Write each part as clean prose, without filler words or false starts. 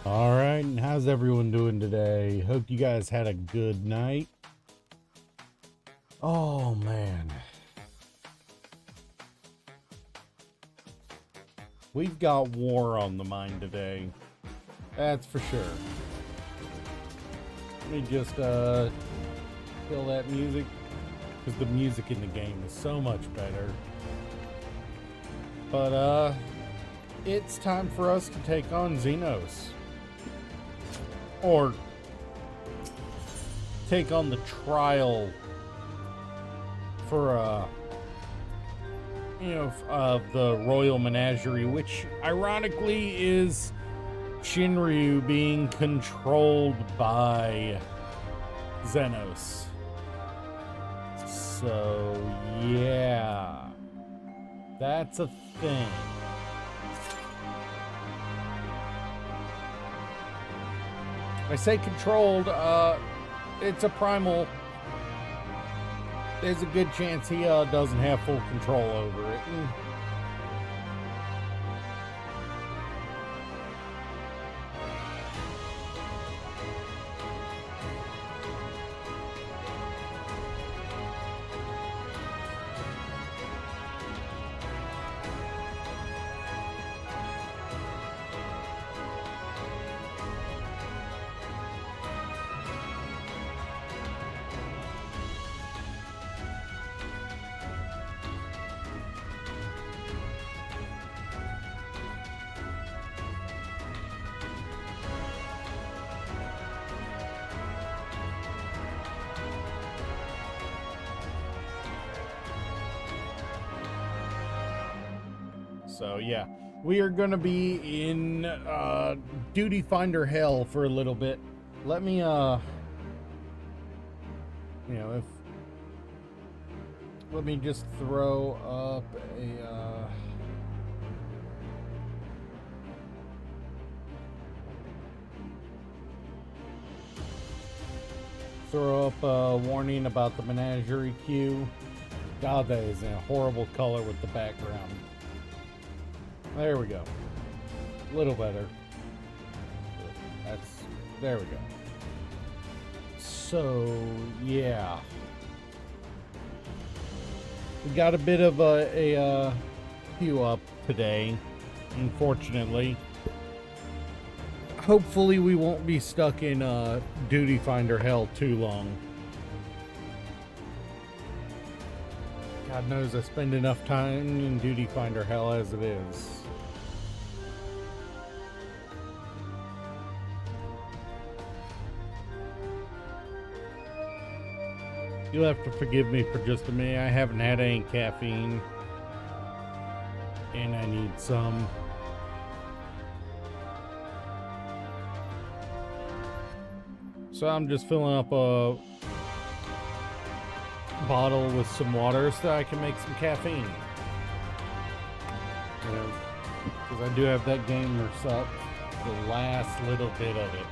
All right, and how's everyone doing today? Hope you guys had a good night. Oh man, we've got war on the mind today. That's for sure. Let me just kill that music, because the music in the game is so much better. But it's time for us to take on Xenos. Or take on the trial for of the Royal Menagerie, which ironically is Shinryu being controlled by Xenos. So, yeah. That's a thing. I say controlled, it's a primal. There's a good chance he doesn't have full control over it. So yeah, we are gonna be in Duty Finder Hell for a little bit. Let me let me just throw up a warning about the menagerie queue. God, that is in a horrible color with the background. There we go. A little better. There we go. So, yeah. We got a bit of a queue up today, unfortunately. Hopefully we won't be stuck in Duty Finder Hell too long. God knows I spend enough time in Duty Finder Hell as it is. You'll have to forgive me for just a minute. I haven't had any caffeine, and I need some. So I'm just filling up a bottle with some water so I can make some caffeine. Because I do have that gamer sup, the last little bit of it.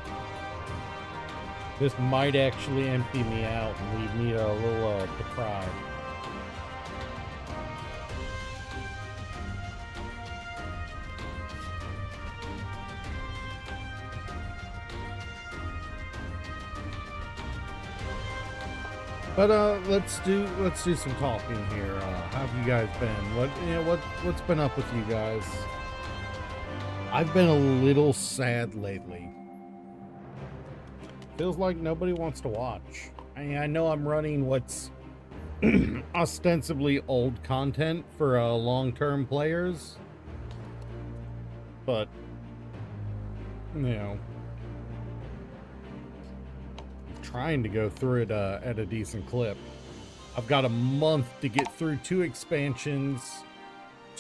This might actually empty me out and leave me a little deprived. But let's do some talking here. How have you guys been? What's been up with you guys? I've been a little sad lately. Feels like nobody wants to watch. I know I'm running what's ostensibly old content for long-term players, but I'm trying to go through it at a decent clip. I've got a month to get through 2 expansions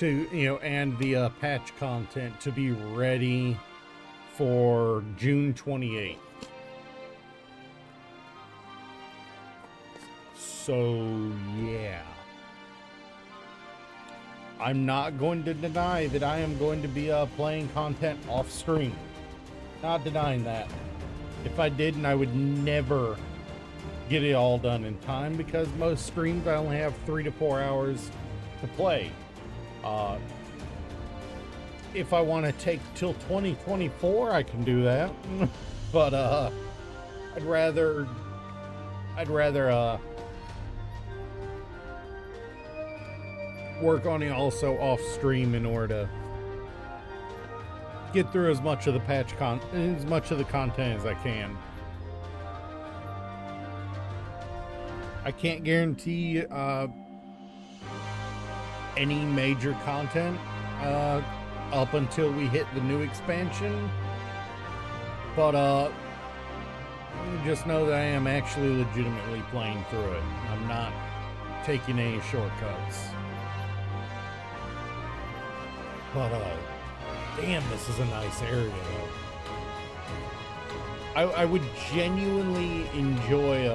and the patch content to be ready for June 28th. So, yeah. I'm not going to deny that I am going to be playing content off stream. Not denying that. If I didn't, I would never get it all done in time, because most streams I only have 3 to 4 hours to play. If I want to take till 2024, I can do that. But I'd rather work on it also off stream in order to get through as much of the content as I can. I can't guarantee any major content up until we hit the new expansion, but just know that I am actually legitimately playing through it. I'm not taking any shortcuts. But damn, this is a nice area though. I would genuinely enjoy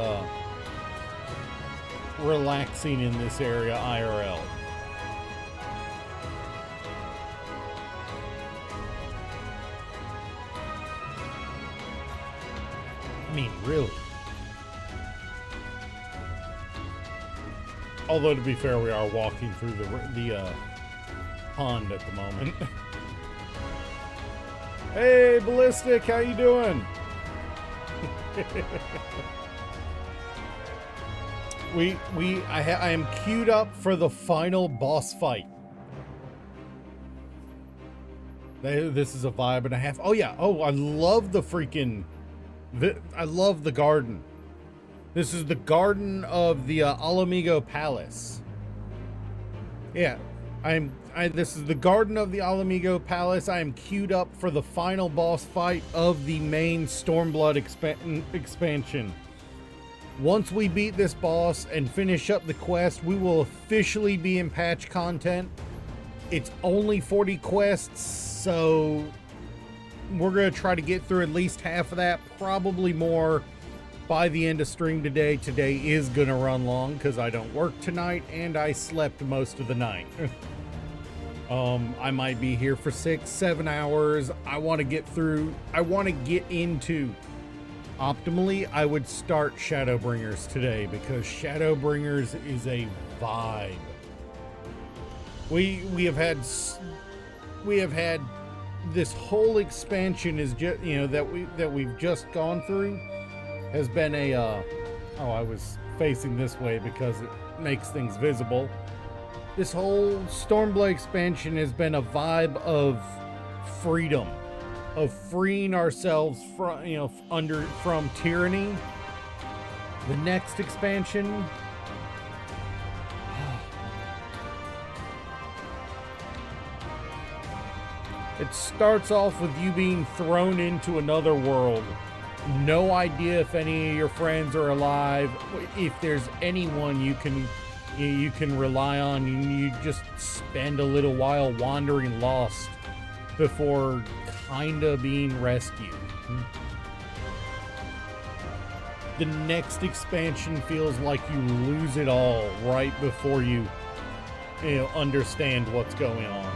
relaxing in this area IRL. I mean, really. Although, to be fair, we are walking through the pond at the moment. Hey, Ballistic, how you doing? I am queued up for the final boss fight. This is a vibe and a half. Oh yeah. Oh, I love the freaking. I love the garden. This is the garden of the Alamigo Palace. Yeah, this is the garden of the Alamigo Palace. I am queued up for the final boss fight of the main Stormblood expansion. Once we beat this boss and finish up the quest, we will officially be in patch content. It's only 40 quests, so we're going to try to get through at least half of that, probably more by the end of stream today. Today is going to run long because I don't work tonight and I slept most of the night. I might be here for 6-7 hours. I want to get into. Optimally, I would start Shadowbringers today because Shadowbringers is a vibe. We have had this whole expansion is just, you know, that we've just gone through has been a I was facing this way because it makes things visible. This whole Stormblood expansion has been a vibe of freedom, of freeing ourselves from, you know, from tyranny. The next expansion, it starts off with you being thrown into another world. No idea if any of your friends are alive, if there's anyone you can rely on. You just spend a little while wandering lost before kinda being rescued. The next expansion feels like you lose it all right before you understand what's going on.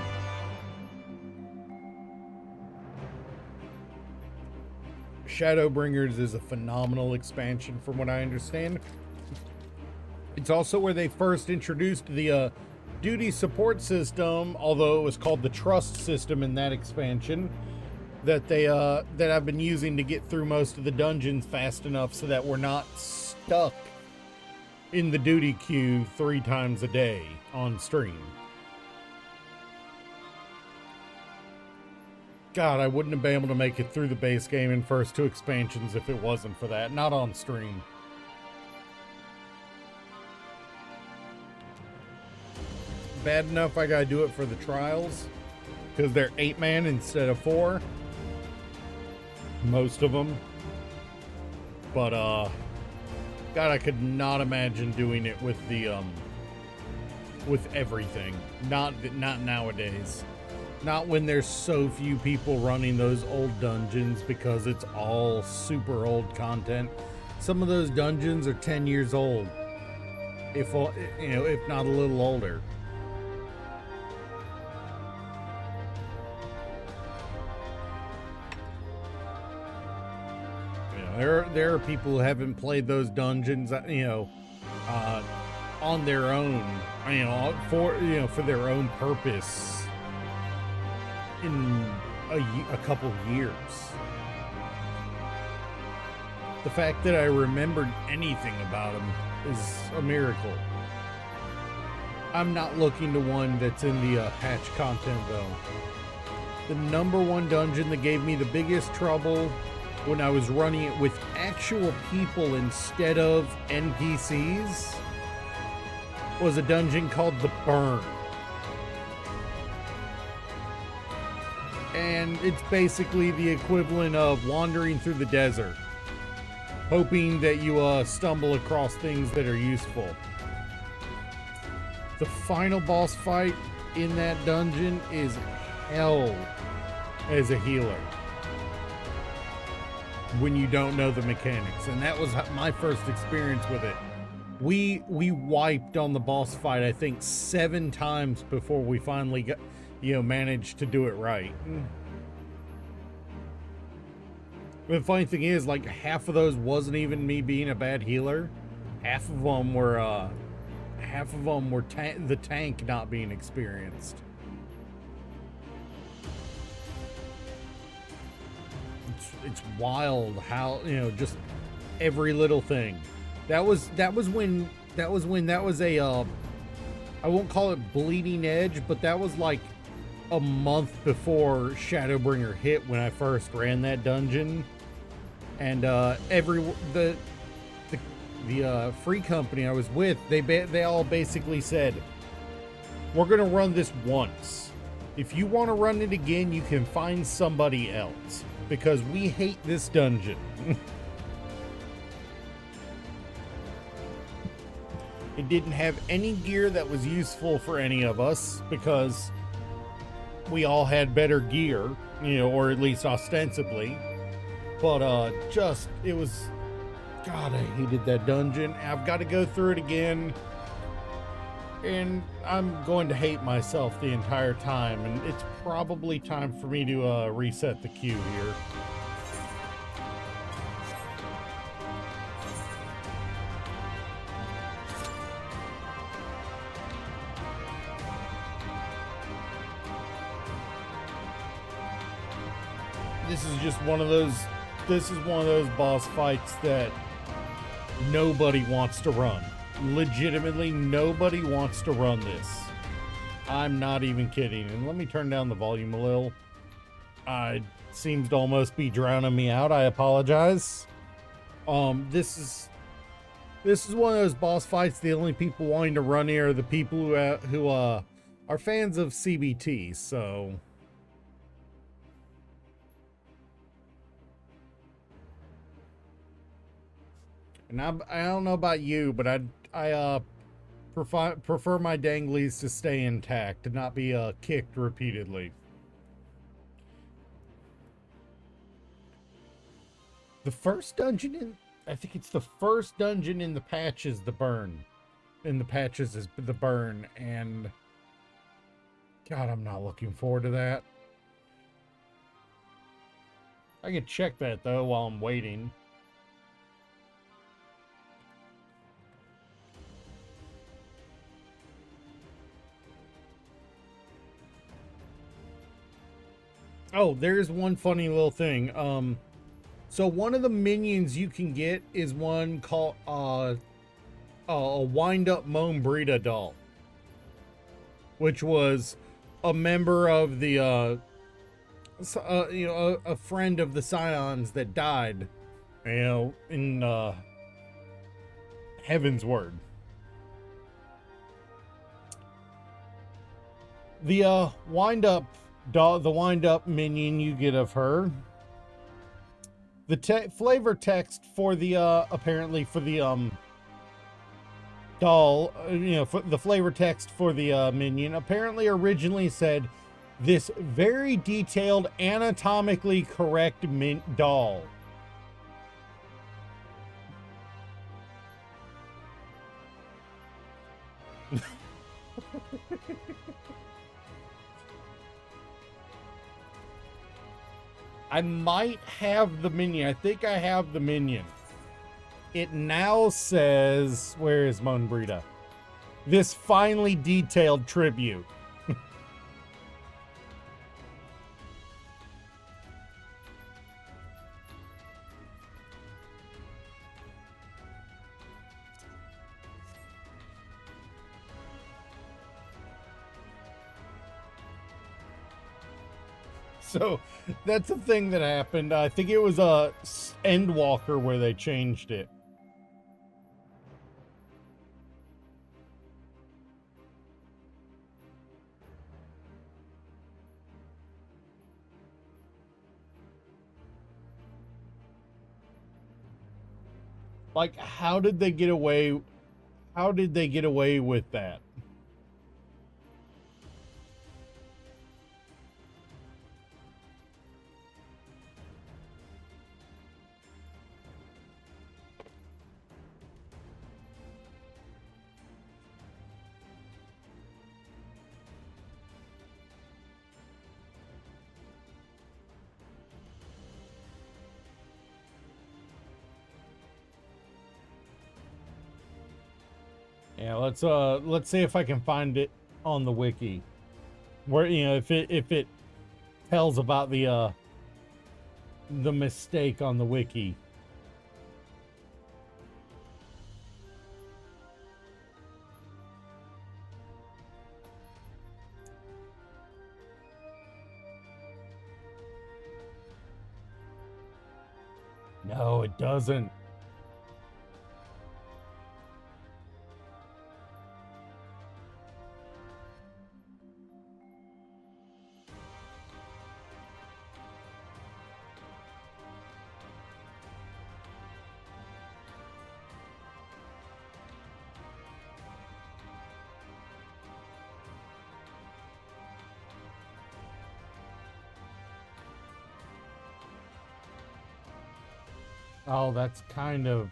Shadowbringers is a phenomenal expansion from what I understand. It's also where they first introduced the duty support system, although it was called the trust system in that expansion, that I've been using to get through most of the dungeons fast enough so that we're not stuck in the duty queue 3 times a day on stream. God, I wouldn't have been able to make it through the base game and first 2 expansions if it wasn't for that. Not on stream. Bad enough I gotta do it for the trials, because they're 8-man instead of 4. Most of them. But, God, I could not imagine doing it with the, with everything. Not nowadays. Not when there's so few people running those old dungeons, because it's all super old content. Some of those dungeons are 10 years old, if not a little older. There are people who haven't played those dungeons, on their own, for their own purpose in a couple of years. The fact that I remembered anything about them is a miracle. I'm not looking to one that's in the patch content though. The #1 dungeon that gave me the biggest trouble when I was running it with actual people instead of NPCs was a dungeon called The Burn. And it's basically the equivalent of wandering through the desert, hoping that you stumble across things that are useful. The final boss fight in that dungeon is hell as a healer when you don't know the mechanics, and that was my first experience with it. we wiped on the boss fight, I think 7 times before we finally got, managed to do it right. The funny thing is, like, half of those wasn't even me being a bad healer. Half of them were the tank not being experienced. It's wild how, just every little thing. That was when that was a I won't call it bleeding edge, but that was like a month before Shadowbringer hit when I first ran that dungeon. And the free company I was with, they all basically said, we're gonna run this once. If you want to run it again, you can find somebody else, because we hate this dungeon. It didn't have any gear that was useful for any of us, because we all had better gear, or at least ostensibly. But it was, God, I hated that dungeon. I've got to go through it again, and I'm going to hate myself the entire time, and it's probably time for me to reset the queue here. This is just one of those boss fights that nobody wants to run. Legitimately, nobody wants to run this. I'm not even kidding. And let me turn down the volume a little. It seems to almost be drowning me out. I apologize. This is one of those boss fights. The only people wanting to run here are the people who are fans of CBT. So. And I don't know about you, but I prefer my danglies to stay intact, to not be kicked repeatedly. The first dungeon I think it's the first dungeon in the patch is the burn. In the patches is the burn, and God, I'm not looking forward to that. I can check that though while I'm waiting. Oh, there's one funny little thing. So one of the minions you can get is one called a wind-up Moenbryda doll, which was a member of the a friend of the Scions that died, in Heavensward. The wind-up minion you get of her. The flavor text for the apparently for the doll, for the flavor text for the minion apparently originally said, "This very detailed, anatomically correct doll." I might have the minion. I think I have the minion. It now says, where is Moenbryda? This finely detailed tribute. So that's the thing that happened. I think it was a Endwalker where they changed it. Like, how did they get away? How did they get away with that? Yeah, let's see if I can find it on the wiki. Where, you know, if it tells about the mistake on the wiki. No, it doesn't. Oh, that's kind of...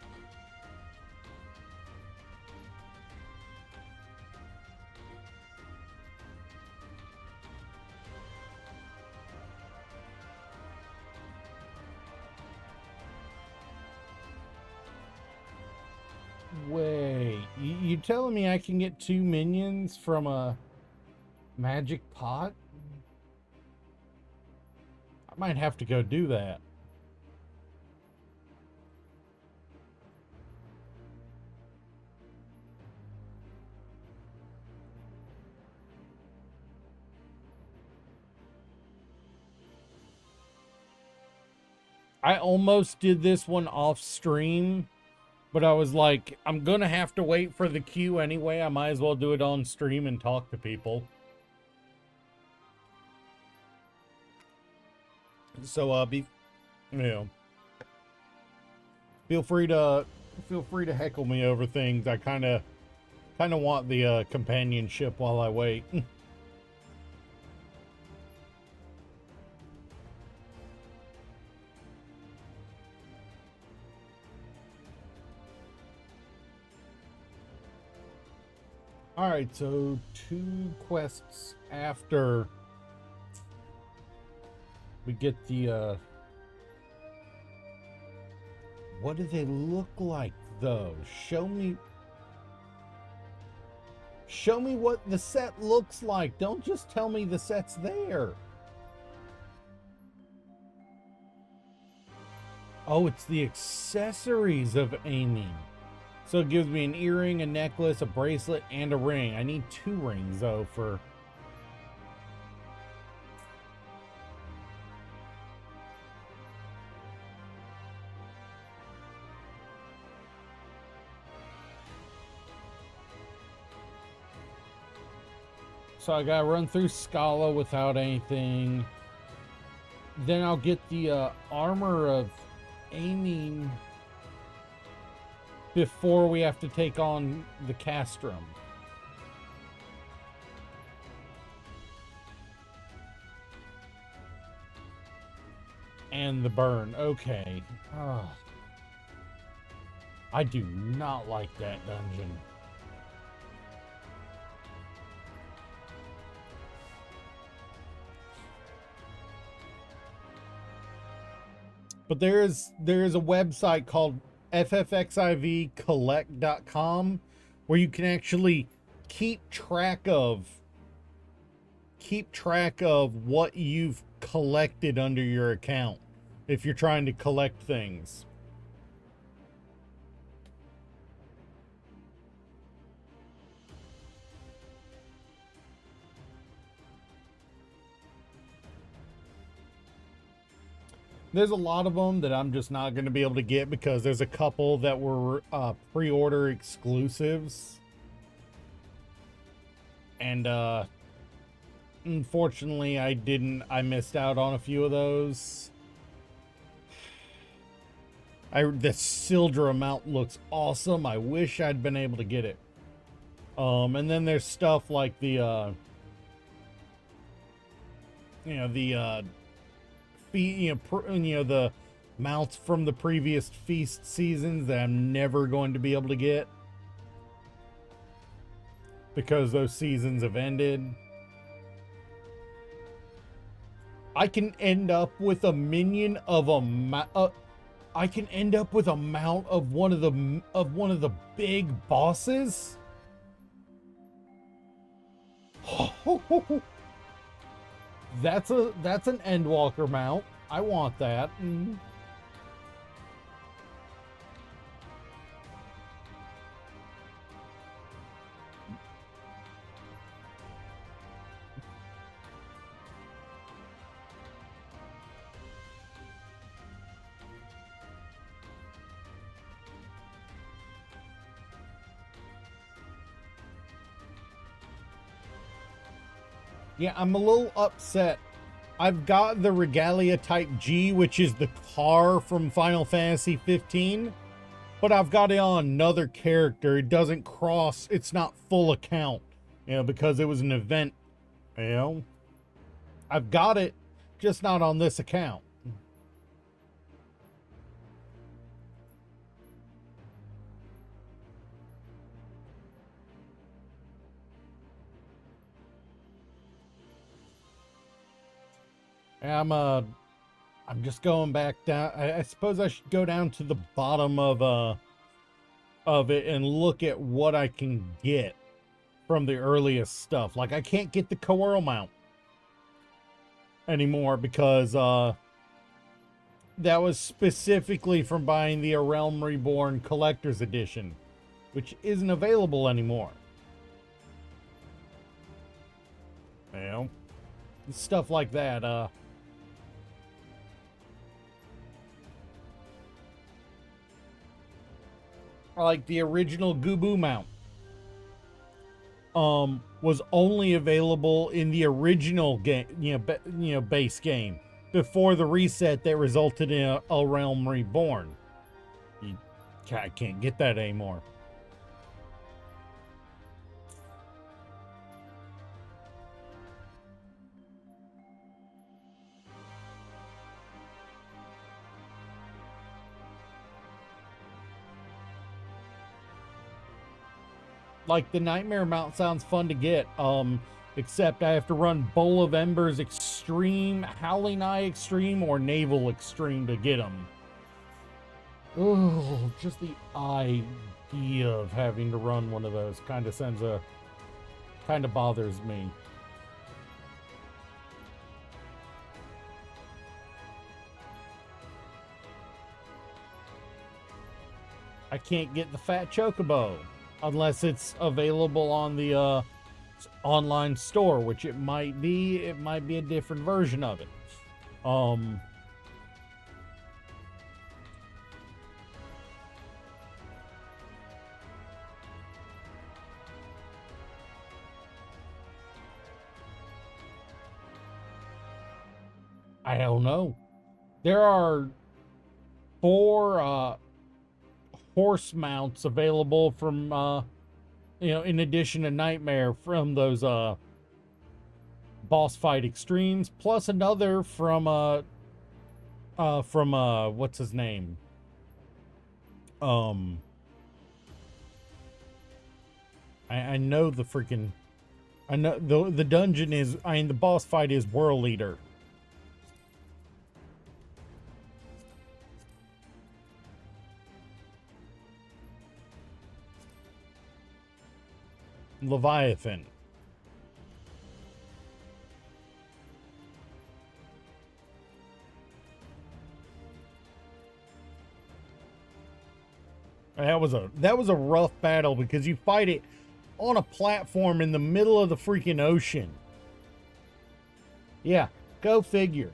Wait, you telling me I can get 2 minions from a magic pot? I might have to go do that. I almost did this one off stream, but I was like, I'm gonna have to wait for the queue anyway. I might as well do it on stream and talk to people. So you know, feel free to heckle me over things. I kind of want the companionship while I wait. All right, so 2 quests after we get the what do they look like though? Show me what the set looks like. Don't just tell me the set's there. Oh, it's the accessories of aiming. So it gives me an earring, a necklace, a bracelet, and a ring. I need 2 rings, though, for... So I gotta run through Scala without anything. Then I'll get the armor of aiming before we have to take on the Castrum. And the burn. Okay. Oh. I do not like that dungeon. But there is a website called ffxivcollect.com where you can actually keep track of what you've collected under your account if you're trying to collect things. There's a lot of them that I'm just not going to be able to get because there's a couple that were pre-order exclusives. And unfortunately, I missed out on a few of those. The Sildra mount looks awesome. I wish I'd been able to get it. And then there's stuff like the the mounts from the previous feast seasons that I'm never going to be able to get because those seasons have ended. I can end up with a minion of I can end up with a mount of one of the big bosses That's an Endwalker mount. I want that. Yeah, I'm a little upset. I've got the Regalia Type G, which is the car from Final Fantasy 15, but I've got it on another character. It doesn't cross, it's not full account, because it was an event, I've got it, just not on this account. I'm just going back down. I suppose I should go down to the bottom of it and look at what I can get from the earliest stuff. Like, I can't get the Coeurl mount anymore because that was specifically from buying the A Realm Reborn Collector's Edition, which isn't available anymore. Stuff like that. Like the original Gubu mount was only available in the original game, base game, before the reset that resulted in A Realm Reborn. I can't get that anymore. Like, the Nightmare mount sounds fun to get, except I have to run Bowl of Embers Extreme, Howling Eye Extreme, or Naval Extreme to get them. Oh, just the idea of having to run one of those kind of bothers me. I can't get the Fat Chocobo unless it's available on the online store, which it might be. It might be a different version of it. I don't know. There are 4 horse mounts available from in addition to Nightmare, from those boss fight extremes, plus another from what's his name, I know the freaking, I know the dungeon is, the boss fight is World Leader. Leviathan. That was a rough battle because you fight it on a platform in the middle of the freaking ocean. Yeah, go figure.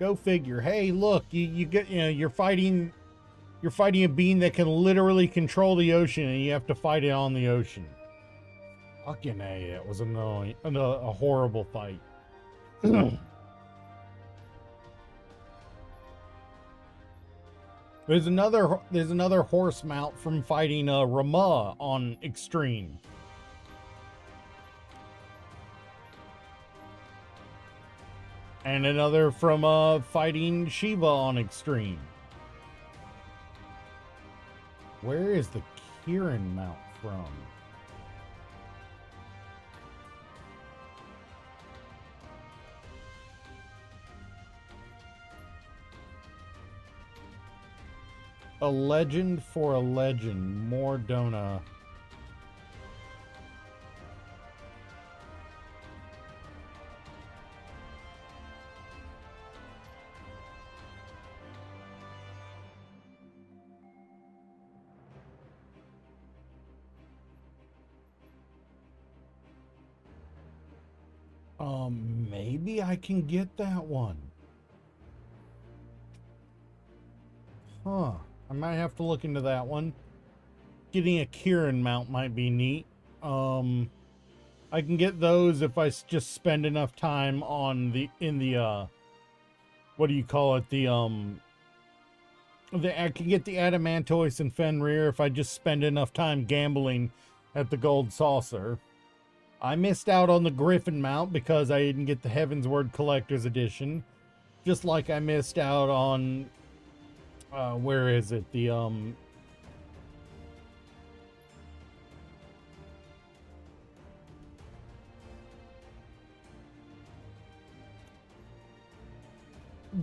Go figure. Hey, look, you get, you're fighting a being that can literally control the ocean, and you have to fight it on the ocean. Fucking A, that was annoying. A horrible fight. There's another horse mount from fighting Ramah on Extreme. And another from fighting Shiva on Extreme. Where is the Kirin mount from? A legend for a legend, Mordona. Maybe I can get that one. Huh. I might have to look into that one. Getting a Kieran mount might be neat. I can get those if I just spend enough time on what do you call it? I can get the Adamantoise and Fenrir if I just spend enough time gambling at the Gold Saucer. I missed out on the Griffin mount because I didn't get the Heavensward Collector's Edition. Just like I missed out on, where is it?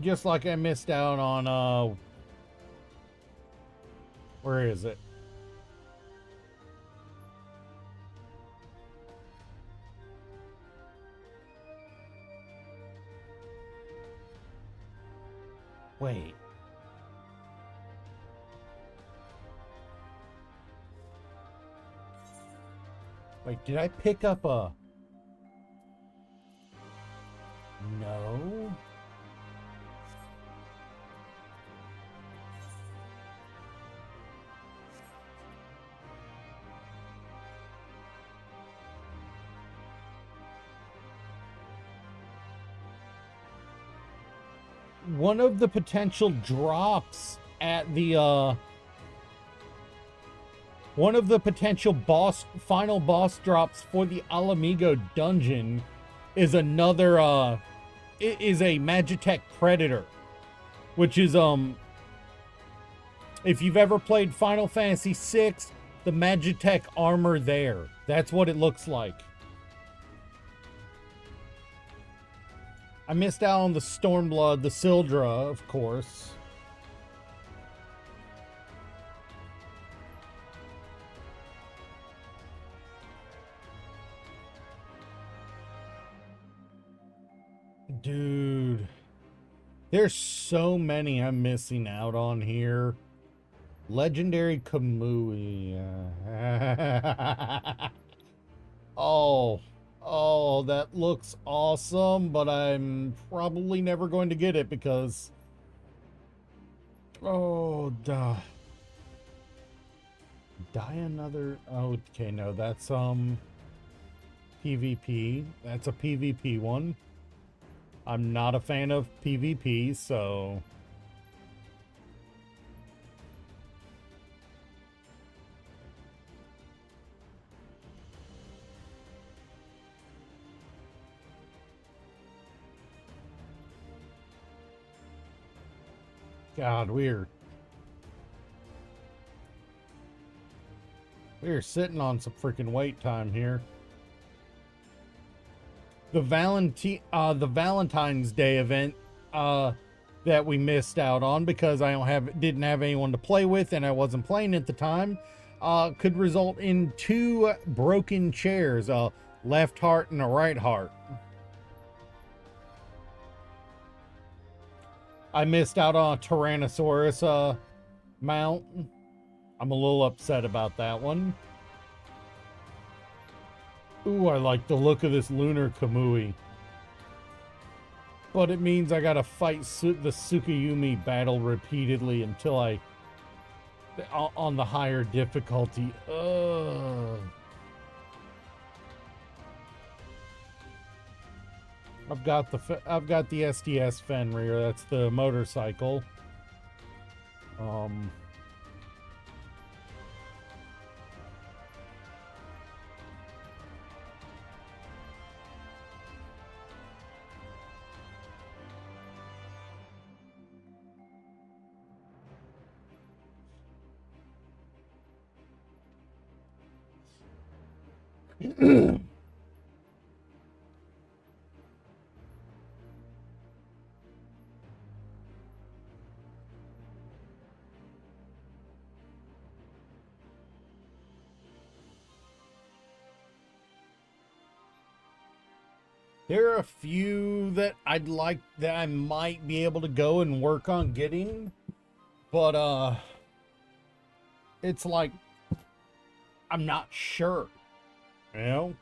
Just like I missed out on, where is it? Wait. Wait, did I pick up a... No? One of the potential drops at the, one of the potential final boss drops for the Alamigo dungeon is another, is a Magitech Predator, which is, if you've ever played Final Fantasy VI, the Magitech armor there. That's what it looks like. I missed out on the Stormblood, the Sildra, of course. Dude. There's so many I'm missing out on here. Legendary Kamui. Oh, that looks awesome, but I'm probably never going to get it because... Oh, duh. Die another... Oh, okay, no, that's, PvP. That's a PvP one. I'm not a fan of PvP, so... God, we're sitting on some freaking wait time here. The Valentine's Day event that we missed out on because I didn't have anyone to play with and I wasn't playing at the time could result in 2 broken chairs, a left heart and a right heart. I missed out on a Tyrannosaurus mount. I'm a little upset about that one. Ooh, I like the look of this Lunar Kamui. But it means I gotta fight the Tsukayumi battle repeatedly until on the higher difficulty. Ugh. I've got the SDS Fenrir. That's the motorcycle. There are a few that I might be able to go and work on getting, but it's like I'm not sure, you know?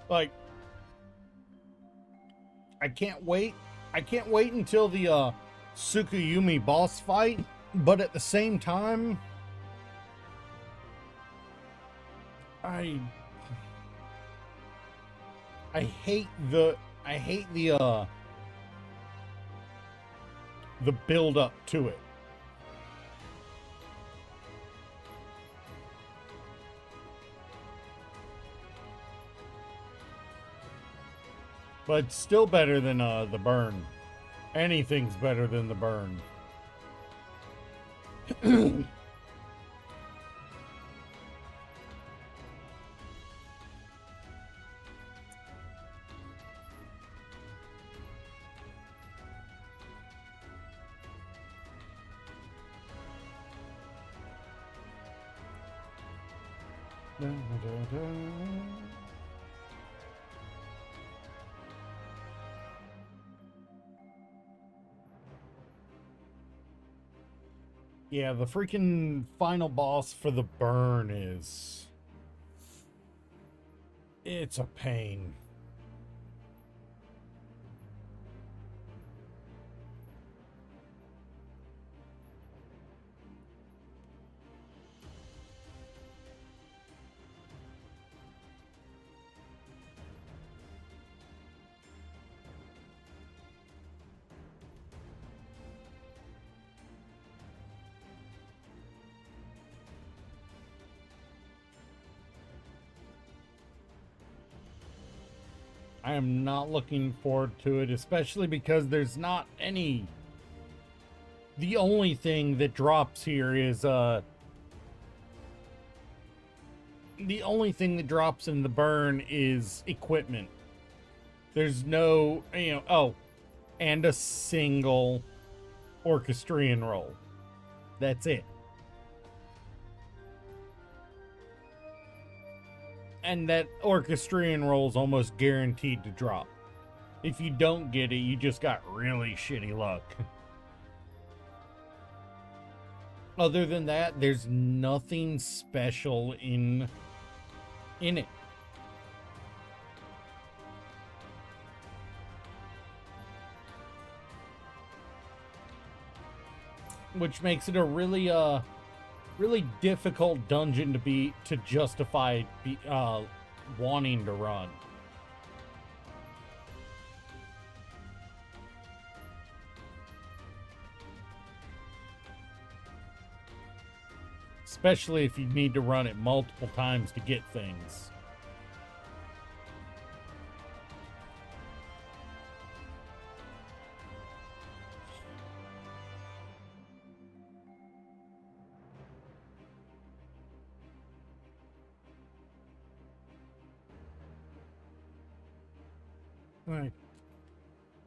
Like, I can't wait. I can't wait until the Tsukuyumi boss fight, but at the same time, I hate the build up to it. But it's still better than the burn. Anything's better than the burn. Yeah, the freaking final boss for the burn is... it's a pain. I am not looking forward to it, especially because there's not any... the only thing that drops here is, the only thing that drops in the burn is equipment. There's no, you know, oh, and a single orchestrion roll. That's it. And that orchestrion roll is almost guaranteed to drop. If you don't get it, you just got really shitty luck. Other than that, there's nothing special in it. Which makes it a really really difficult dungeon to justify wanting to run. Especially if you need to run it multiple times to get things. Right.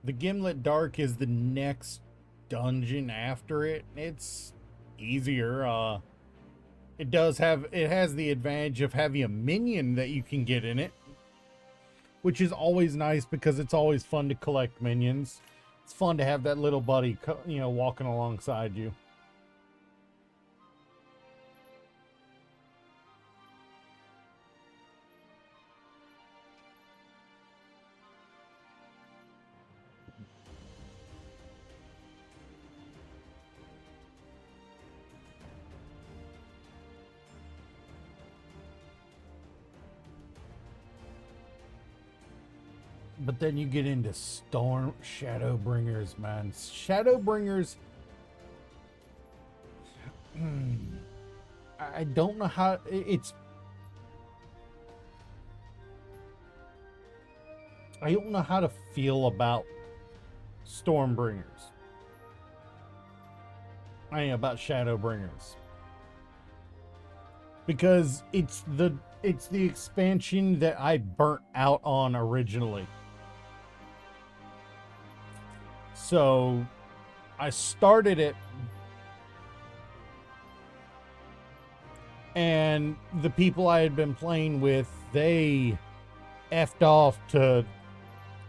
The Gimlet Dark is the next dungeon after it. It's easier. It has the advantage of having a minion that you can get in it, which is always nice because it's always fun to collect minions. It's fun to have that little buddy, you know, walking alongside you. But then you get into Shadowbringers, man. Shadowbringers... I don't know how... It's... I don't know how to feel about Stormbringers. I mean, about Shadowbringers. Because it's the expansion that I burnt out on originally. So I started it, and the people I had been playing with, they effed off to,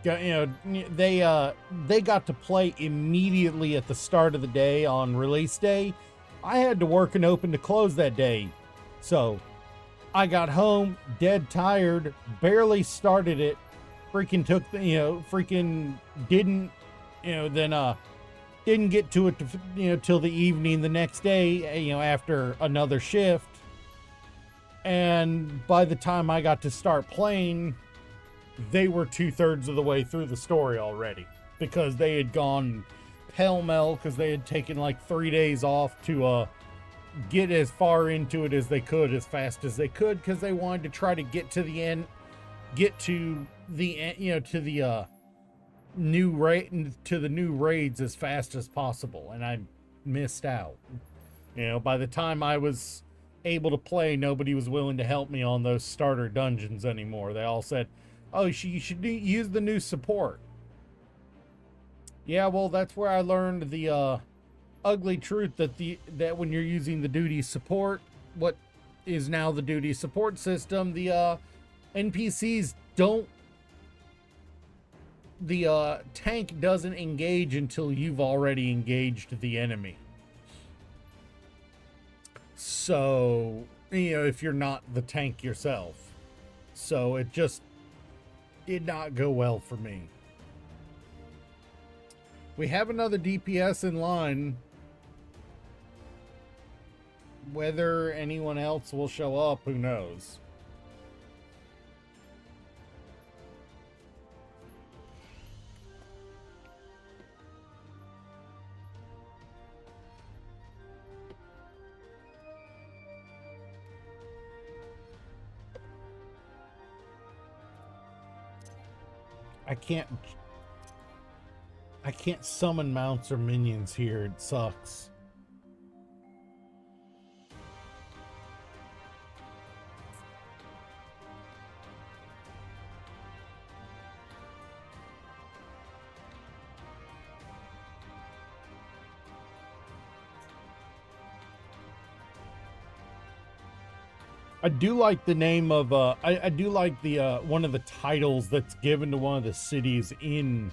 you know, they got to play immediately at the start of the day on release day. I had to work and open to close that day. So I got home, dead tired, barely started it, freaking took the, freaking didn't, then didn't get to it, till the evening the next day, after another shift. And by the time I got to start playing, they were 2/3 of the way through the story already, because they had gone pell-mell, because they had taken like 3 days off to get as far into it as they could, as fast as they could, because they wanted to try to get to the end, get to the end, to the new raids as fast as possible. And I missed out. By the time I was able to play, nobody was willing to help me on those starter dungeons anymore. They all said, oh, you should use the new support. Yeah, well, that's where I learned the ugly truth that when you're using the duty support, what is now the duty support system, the NPCs don't, the tank doesn't engage until you've already engaged the enemy. So, if you're not the tank yourself. So it just did not go well for me. We have another DPS in line. Whether anyone else will show up, who knows? I can't summon mounts or minions here. It sucks. I do like the name of I do like the one of the titles that's given to one of the cities in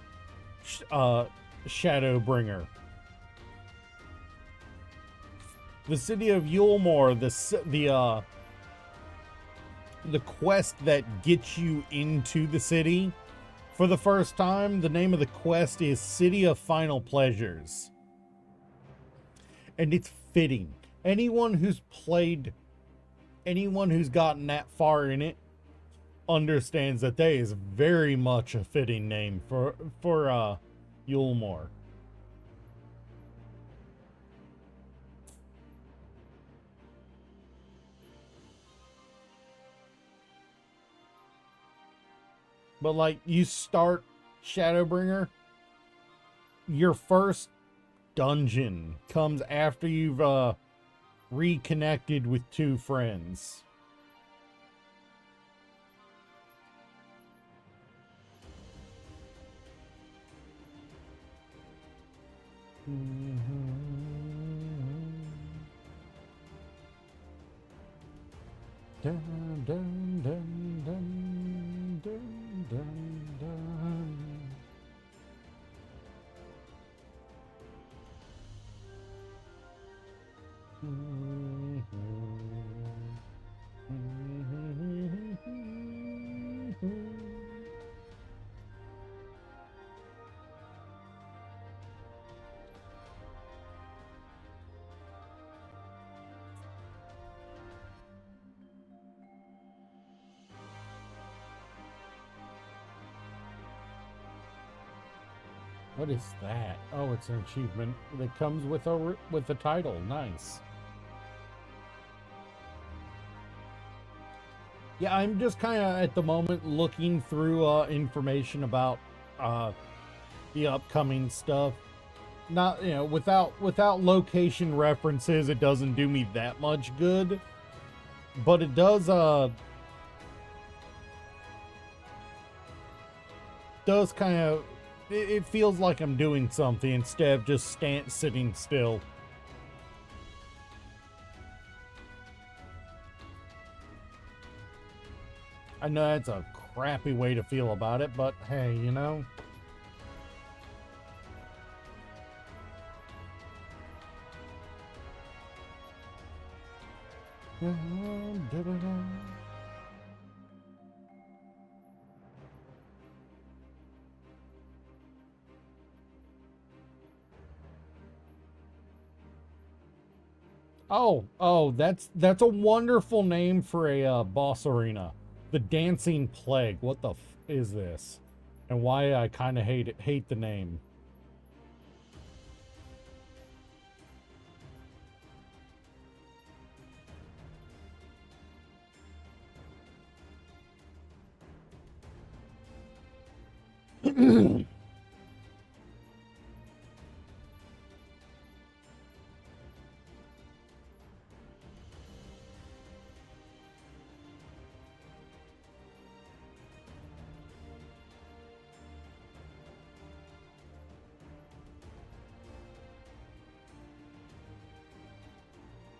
Shadowbringer. The city of Yulmore, the quest that gets you into the city for the first time, the name of the quest is City of Final Pleasures. And it's fitting. Anyone who's gotten that far in it understands that is very much a fitting name for Yulmore. But like, you start Shadowbringer, your first dungeon comes after you've reconnected with 2 friends. Dun, dun, dun, dun, dun, dun, dun. What is that? Oh, it's an achievement that comes with the title. Nice. Yeah, I'm just kind of at the moment looking through information about the upcoming stuff. Not, without location references, it doesn't do me that much good. But it does kind of, it feels like I'm doing something instead of just sitting still. I know that's a crappy way to feel about it, but hey, Oh, that's a wonderful name for a boss arena. The Dancing Plague. What the is this? And why I kind of hate the name.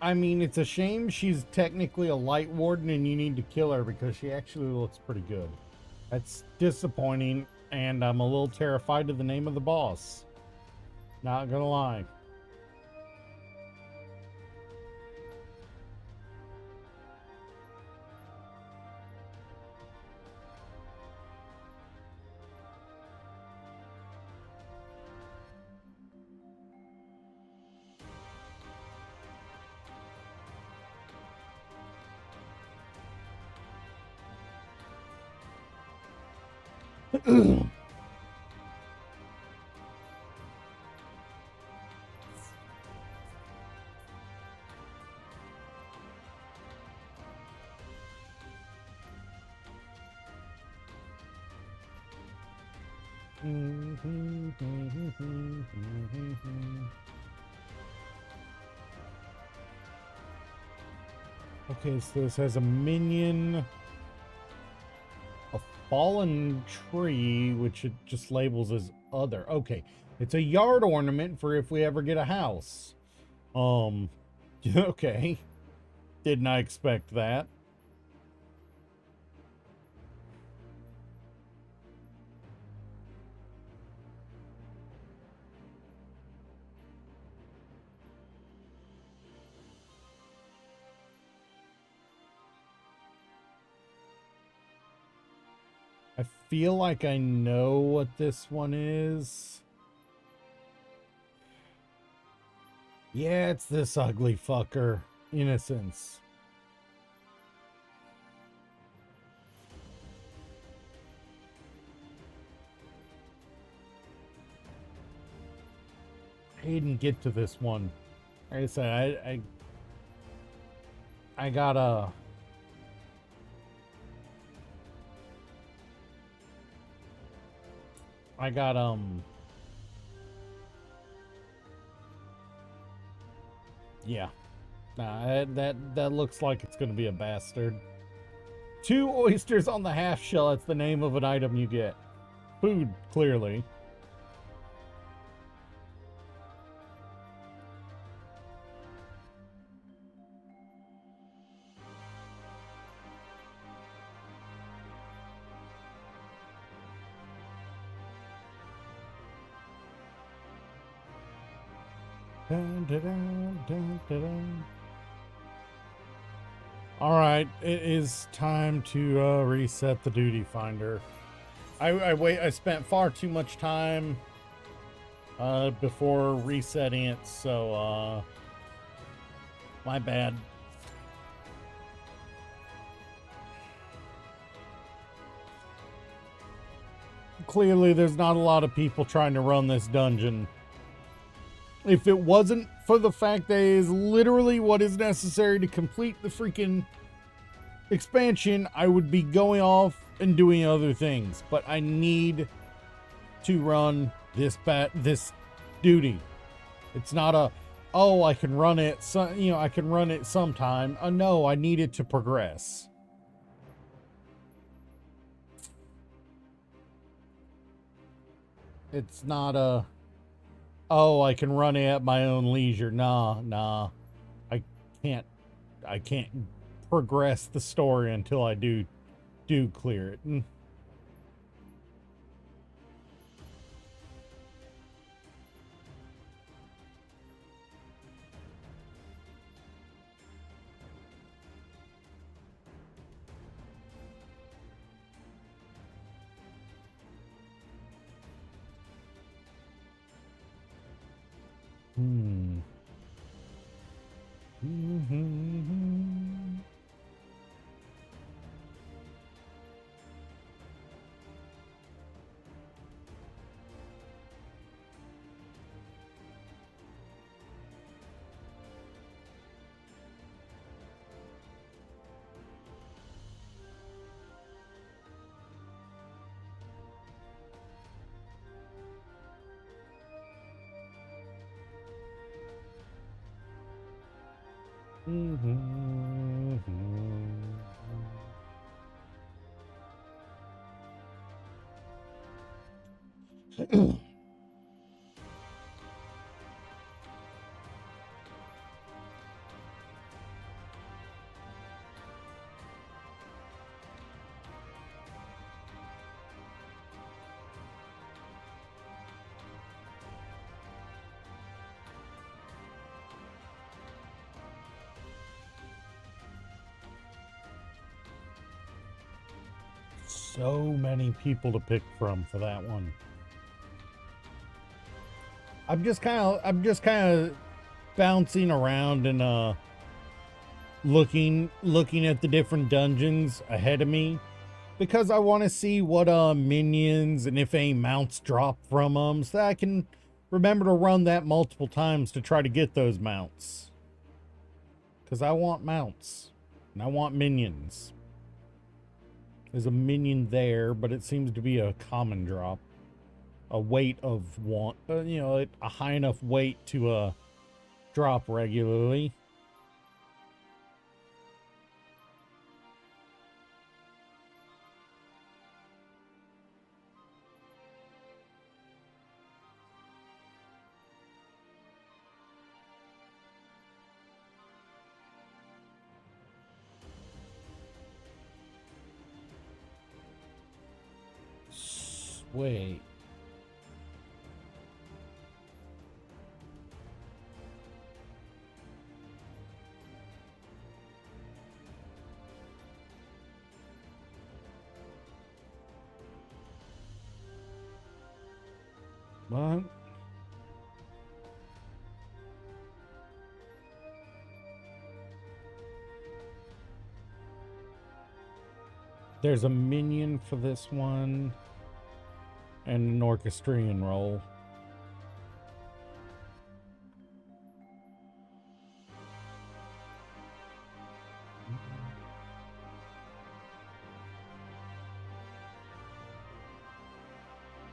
I mean, it's a shame she's technically a light warden and you need to kill her because she actually looks pretty good. That's disappointing, and I'm a little terrified of the name of the boss. Not gonna lie. Okay, so this has a minion, a fallen tree, which it just labels as other. Okay, it's a yard ornament for if we ever get a house. Okay. Did not expect that. I feel like I know what this one is. Yeah, it's this ugly fucker. Innocence. I didn't get to this one. Like I said, I gotta. I got yeah. Nah, that looks like it's gonna be a bastard. 2 oysters on the half shell, that's the name of an item you get. Food, clearly. Dun, dun, dun, dun, dun, dun. All right, it is time to reset the duty finder. I spent far too much time before resetting it, so my bad. Clearly, there's not a lot of people trying to run this dungeon. If it wasn't for the fact that it is literally what is necessary to complete the freaking expansion, I would be going off and doing other things. But I need to run this duty. It's not a, oh, I can run it, so, you know, I can run it sometime. No, I need it to progress. It's not a, oh, I can run it at my own leisure. Nah. I can't progress the story until I do clear it. So many people to pick from for that one. I'm just kind of bouncing around and looking at the different dungeons ahead of me because I want to see what minions and if any mounts drop from them so that I can remember to run that multiple times to try to get those mounts. Because I want mounts and I want minions. There's a minion there, but it seems to be a common drop. A weight of one, a high enough weight to drop regularly. Wait. What? There's a minion for this one. And an orchestrion roll.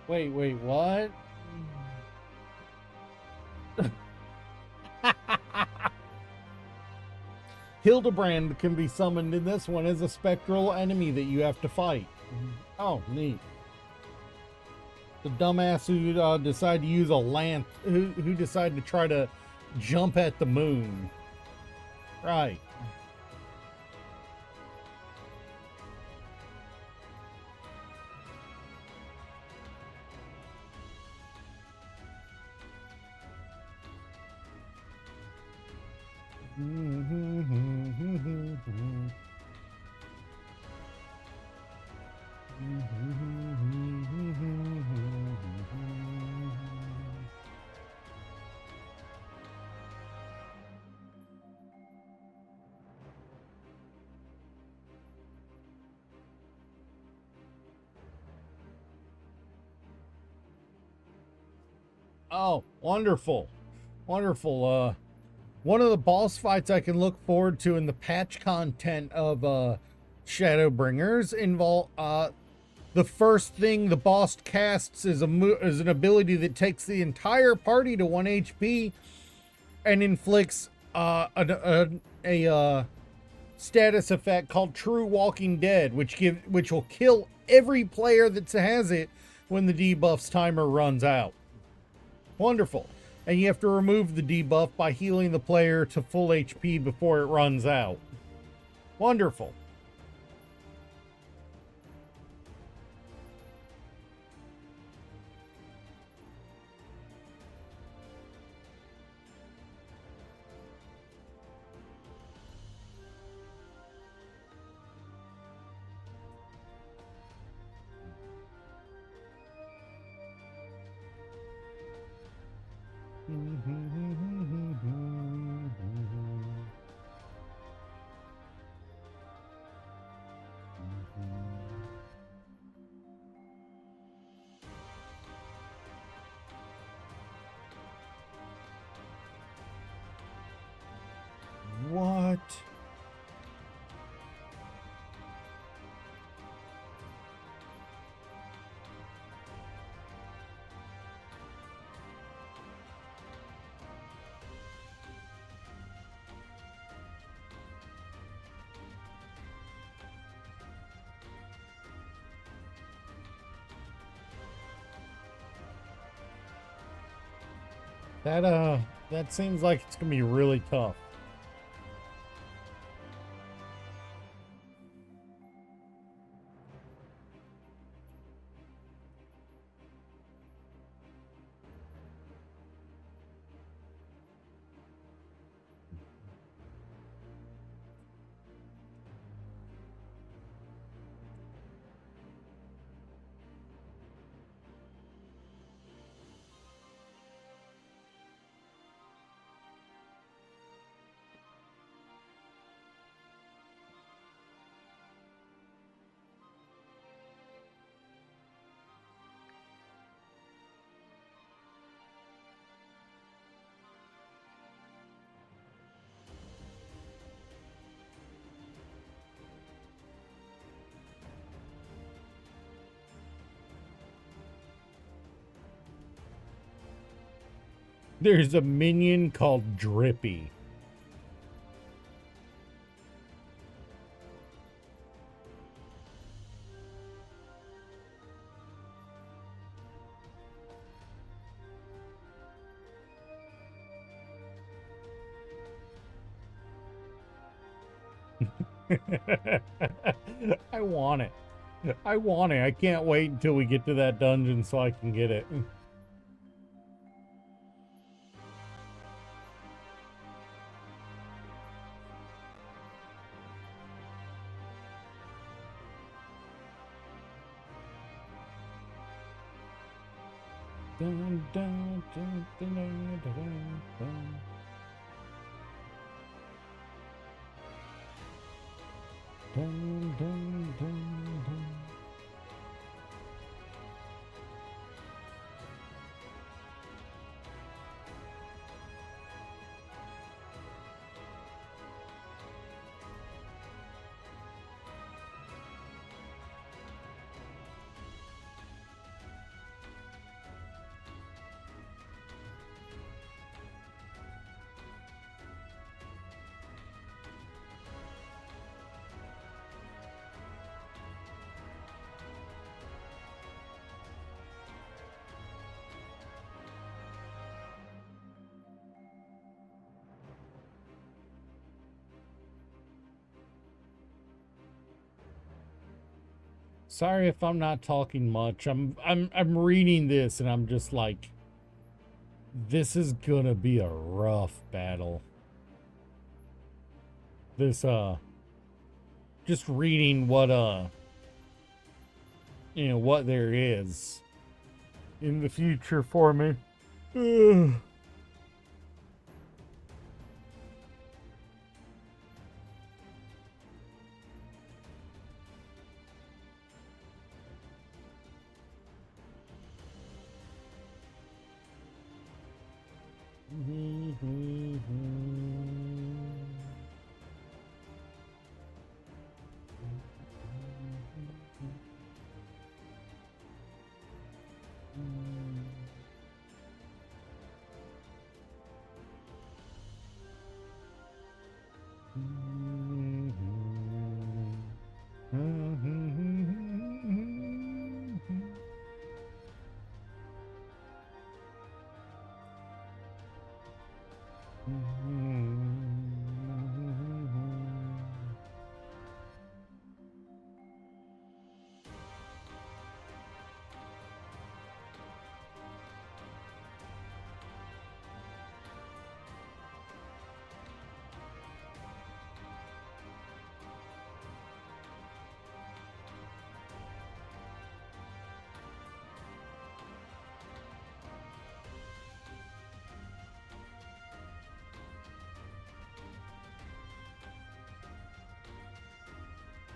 Wait, what? Hildebrand can be summoned in this one as a spectral enemy that you have to fight. Oh, neat. The dumbass who decided to use a lance, who decided to try to jump at the moon. Right. Oh, wonderful. Wonderful. One of the boss fights I can look forward to in the patch content of Shadowbringers involve the first thing the boss casts is an ability that takes the entire party to 1 HP and inflicts a status effect called True Walking Dead, which will kill every player that has it when the debuffs timer runs out. Wonderful. And you have to remove the debuff by healing the player to full HP before it runs out. Wonderful. That seems like it's gonna be really tough. There's a minion called Drippy. I want it. I want it. I can't wait until we get to that dungeon so I can get it. Dun, dun, dun, dun, dun, dun, dun. Dun, dun, dun, dun. Sorry if I'm not talking much. I'm reading this and I'm just like, this is gonna be a rough battle. This just reading what what there is in the future for me. Ugh.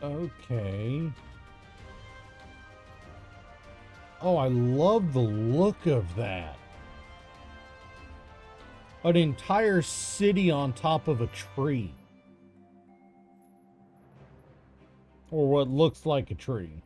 Okay. Oh, I love the look of that. An entire city on top of a tree. Or what looks like a tree.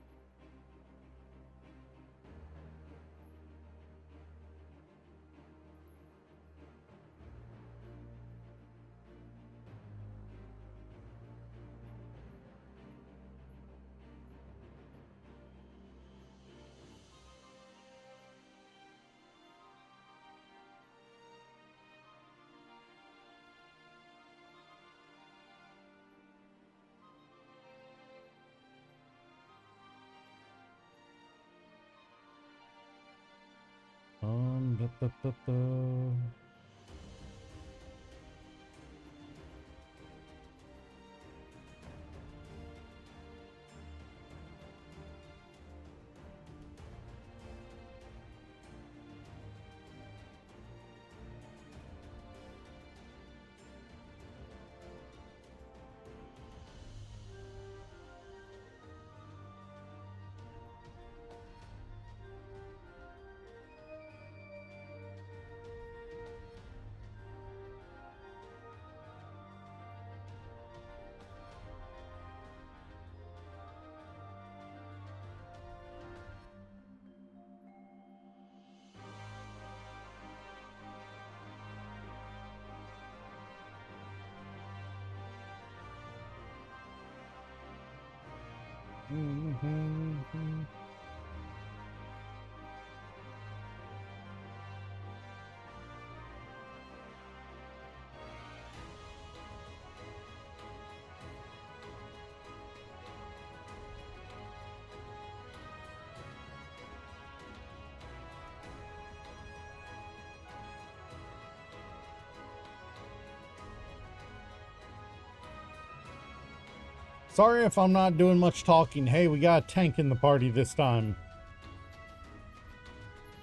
Sorry if I'm not doing much talking. Hey, we got a tank in the party this time.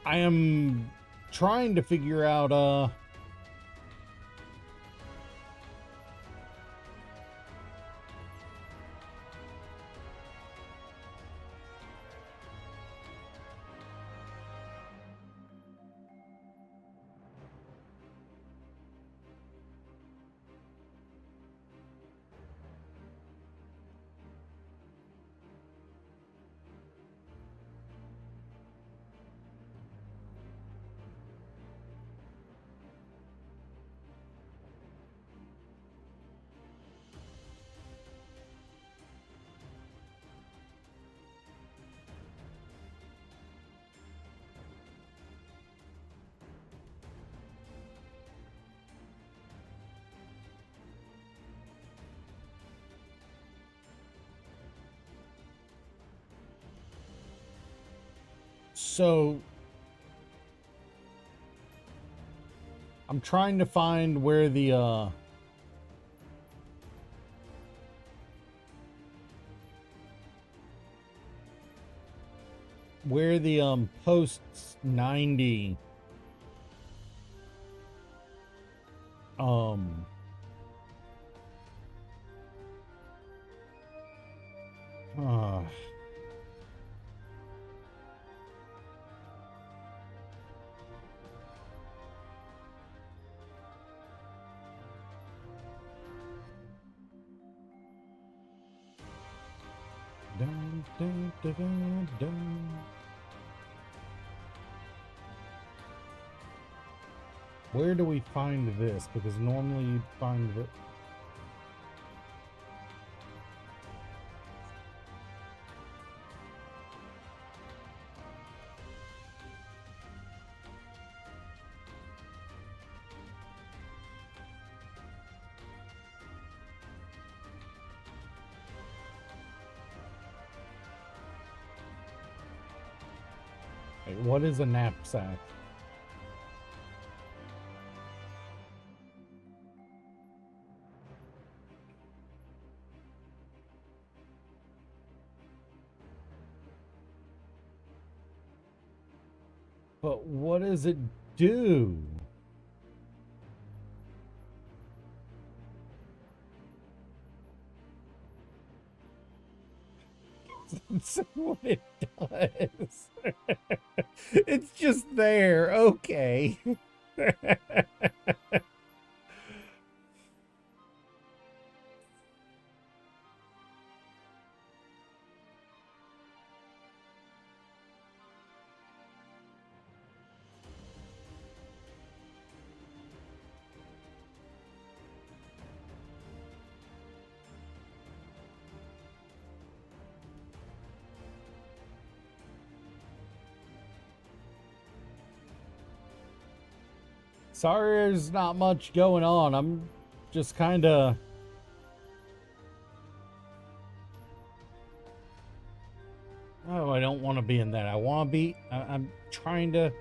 I am trying to figure out, so I'm trying to find where the posts 90 uh, dun, dun, dun, dun, dun. Where do we find this? Because normally you'd find it. Hey, what is a knapsack? But what does it do? That's what it does. It's just there. Okay. Sorry, there's not much going on. I'm just kind of... Oh, I don't want to be in that. I want to be... I'm trying to...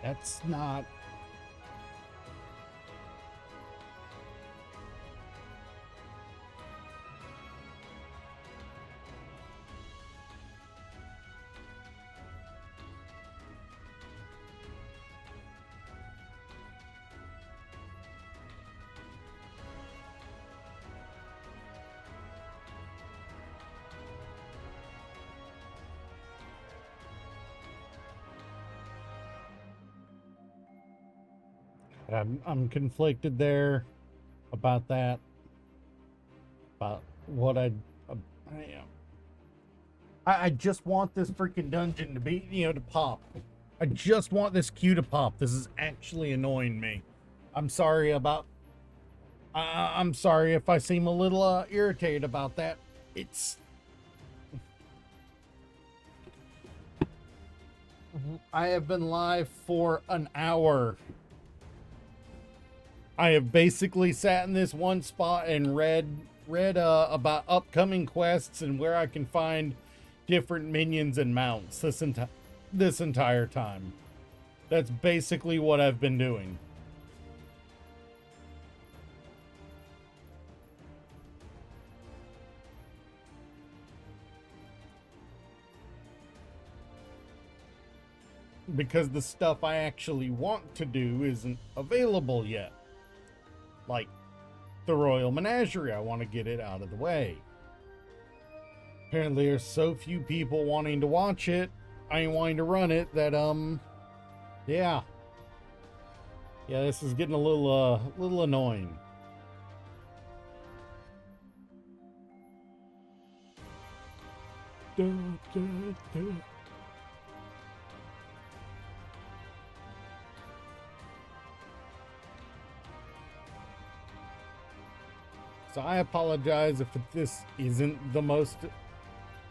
That's not... I'm conflicted there about that. About what I just want this freaking dungeon to be, to pop. I just want this queue to pop. This is actually annoying me. I'm sorry about... I'm sorry if I seem a little irritated about that. It's... I have been live for an hour. I have basically sat in this one spot and read about upcoming quests and where I can find different minions and mounts this entire time. That's basically what I've been doing. Because the stuff I actually want to do isn't available yet. Like the Royal Menagerie, I want to get it out of the way. Apparently there's so few people wanting to watch it, I ain't wanting to run it, that yeah, this is getting a little annoying. So I apologize if this isn't the most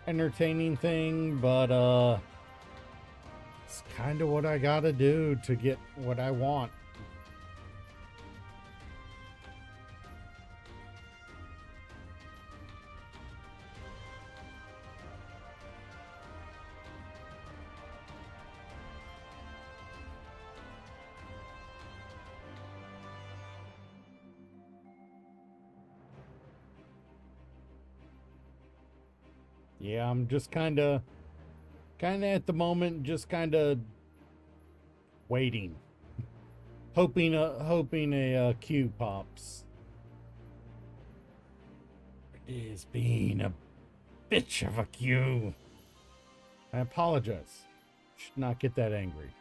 entertaining thing, but it's kind of what I gotta do to get what I want. Yeah, I'm just kind of at the moment, just kind of waiting, hoping a queue pops. It is being a bitch of a queue. I apologize. Should not get that angry.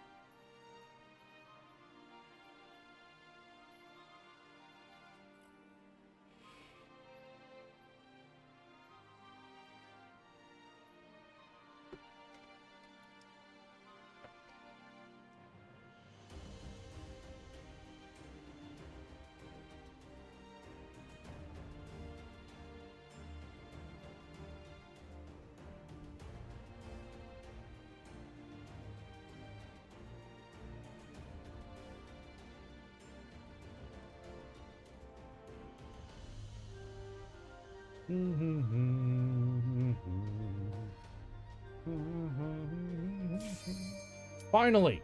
Finally!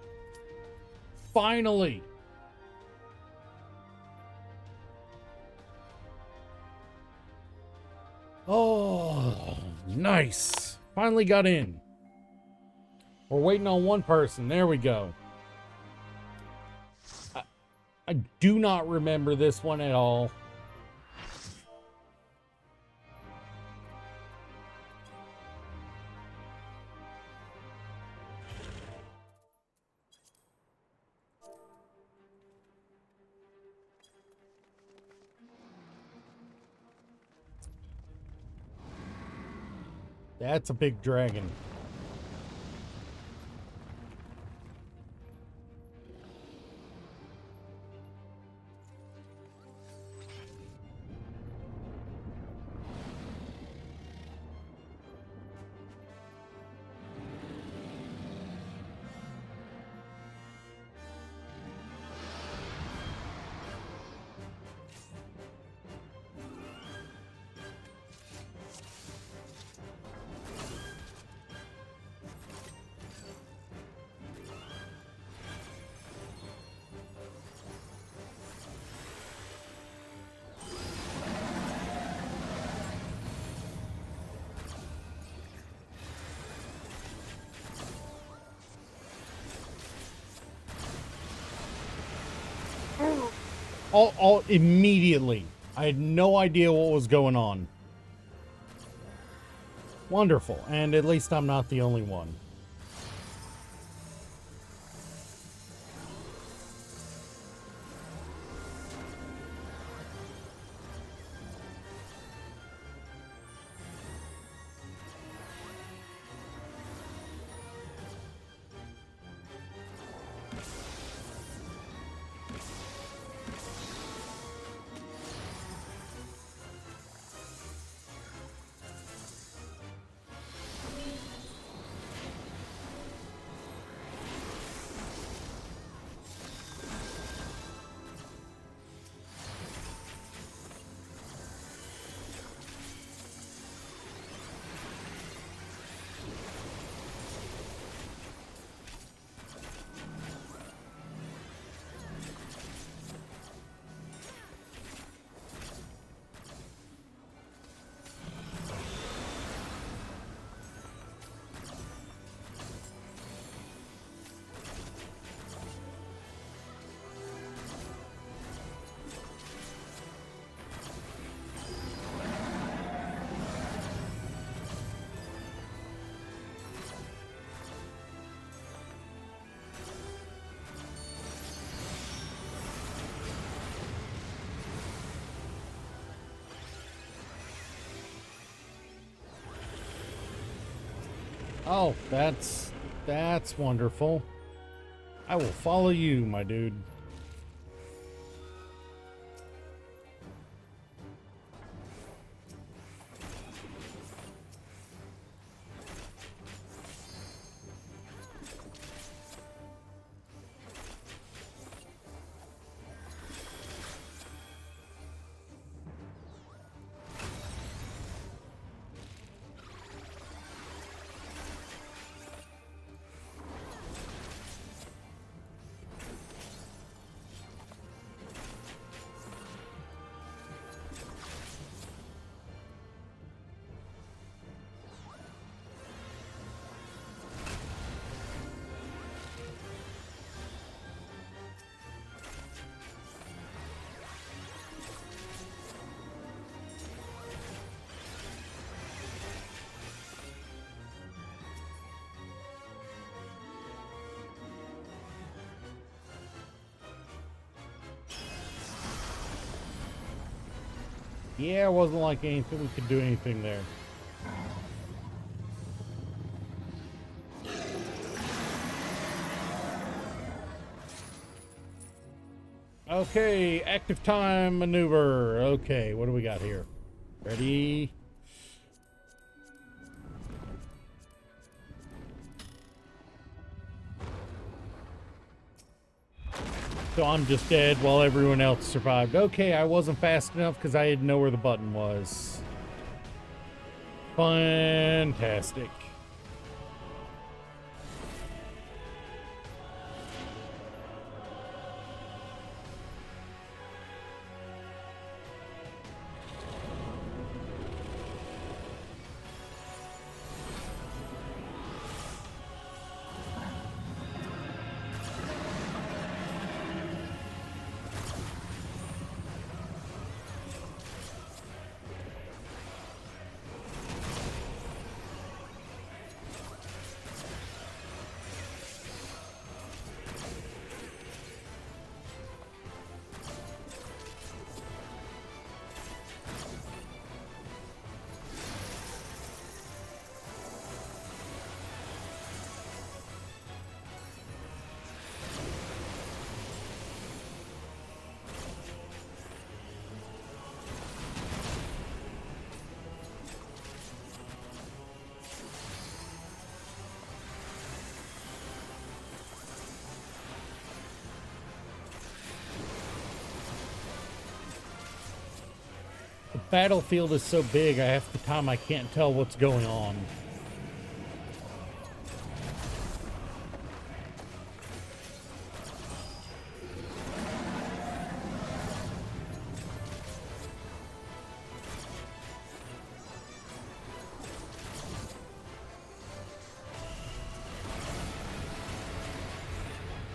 Finally! Oh, nice. Finally got in. We're waiting on one person. There we go. I do not remember this one at all. That's a big dragon. All immediately. I had no idea what was going on. Wonderful. And at least I'm not the only one. Oh, that's wonderful. I will follow you, my dude. Yeah, it wasn't like anything we could do anything there. Okay, active time maneuver. Okay, what do we got here? Ready? So I'm just dead while everyone else survived. Okay, I wasn't fast enough because I didn't know where the button was. Fantastic. The battlefield is so big, half the time I can't tell what's going on.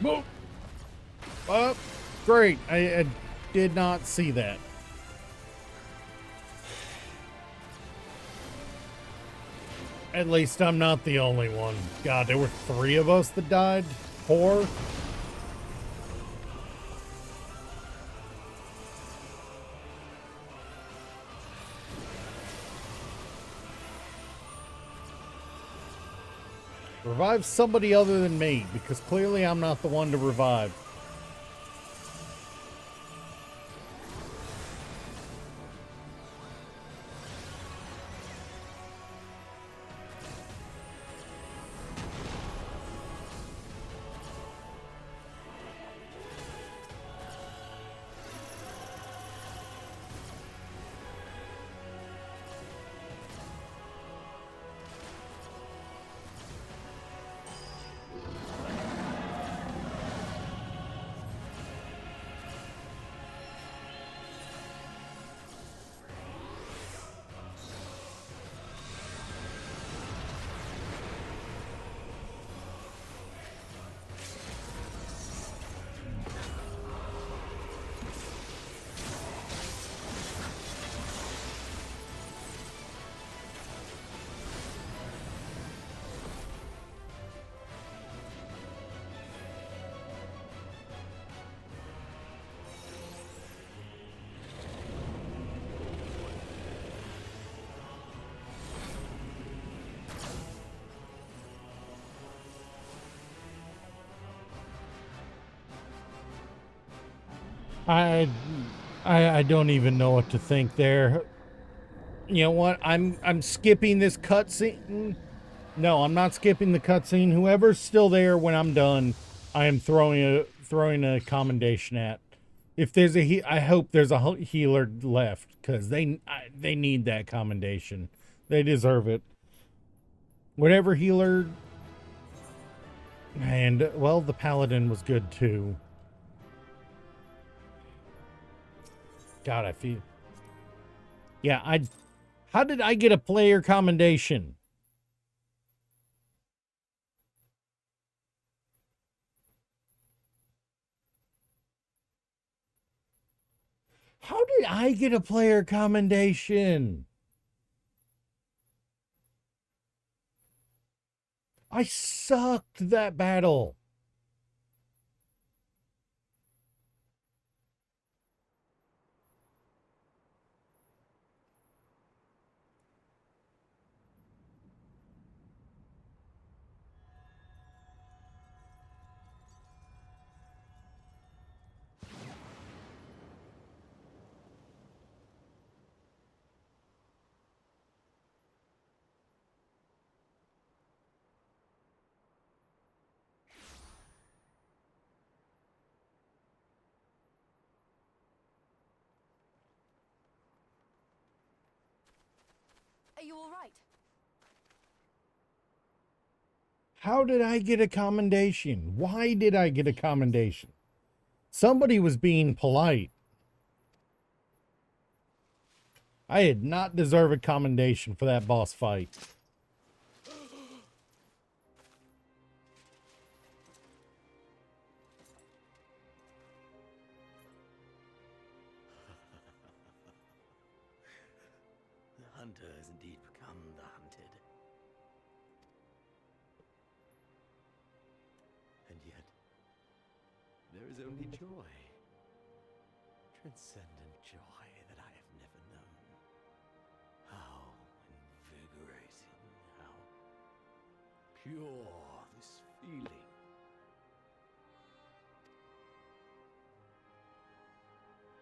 Whoa. Great. I did not see that. At least I'm not the only one. God, there were 3 of us that died? 4? Revive somebody other than me, because clearly I'm not the one to revive. I don't even know what to think there. You know what? I'm skipping this cutscene. No, I'm not skipping the cutscene. Whoever's still there when I'm done, I am throwing a commendation at. If there's a I hope there's a healer left, because they need that commendation. They deserve it. Whatever healer. And well, the paladin was good too. God, I feel. Yeah, how did I get a player commendation? How did I get a player commendation? I sucked that battle. Are you all right? How did I get a commendation? Why did I get a commendation? Somebody was being polite. I did not deserve a commendation for that boss fight. The hunter has indeed become the hunted. And yet, there is only joy. Transcendent joy that I have never known. How invigorating, how pure this feeling.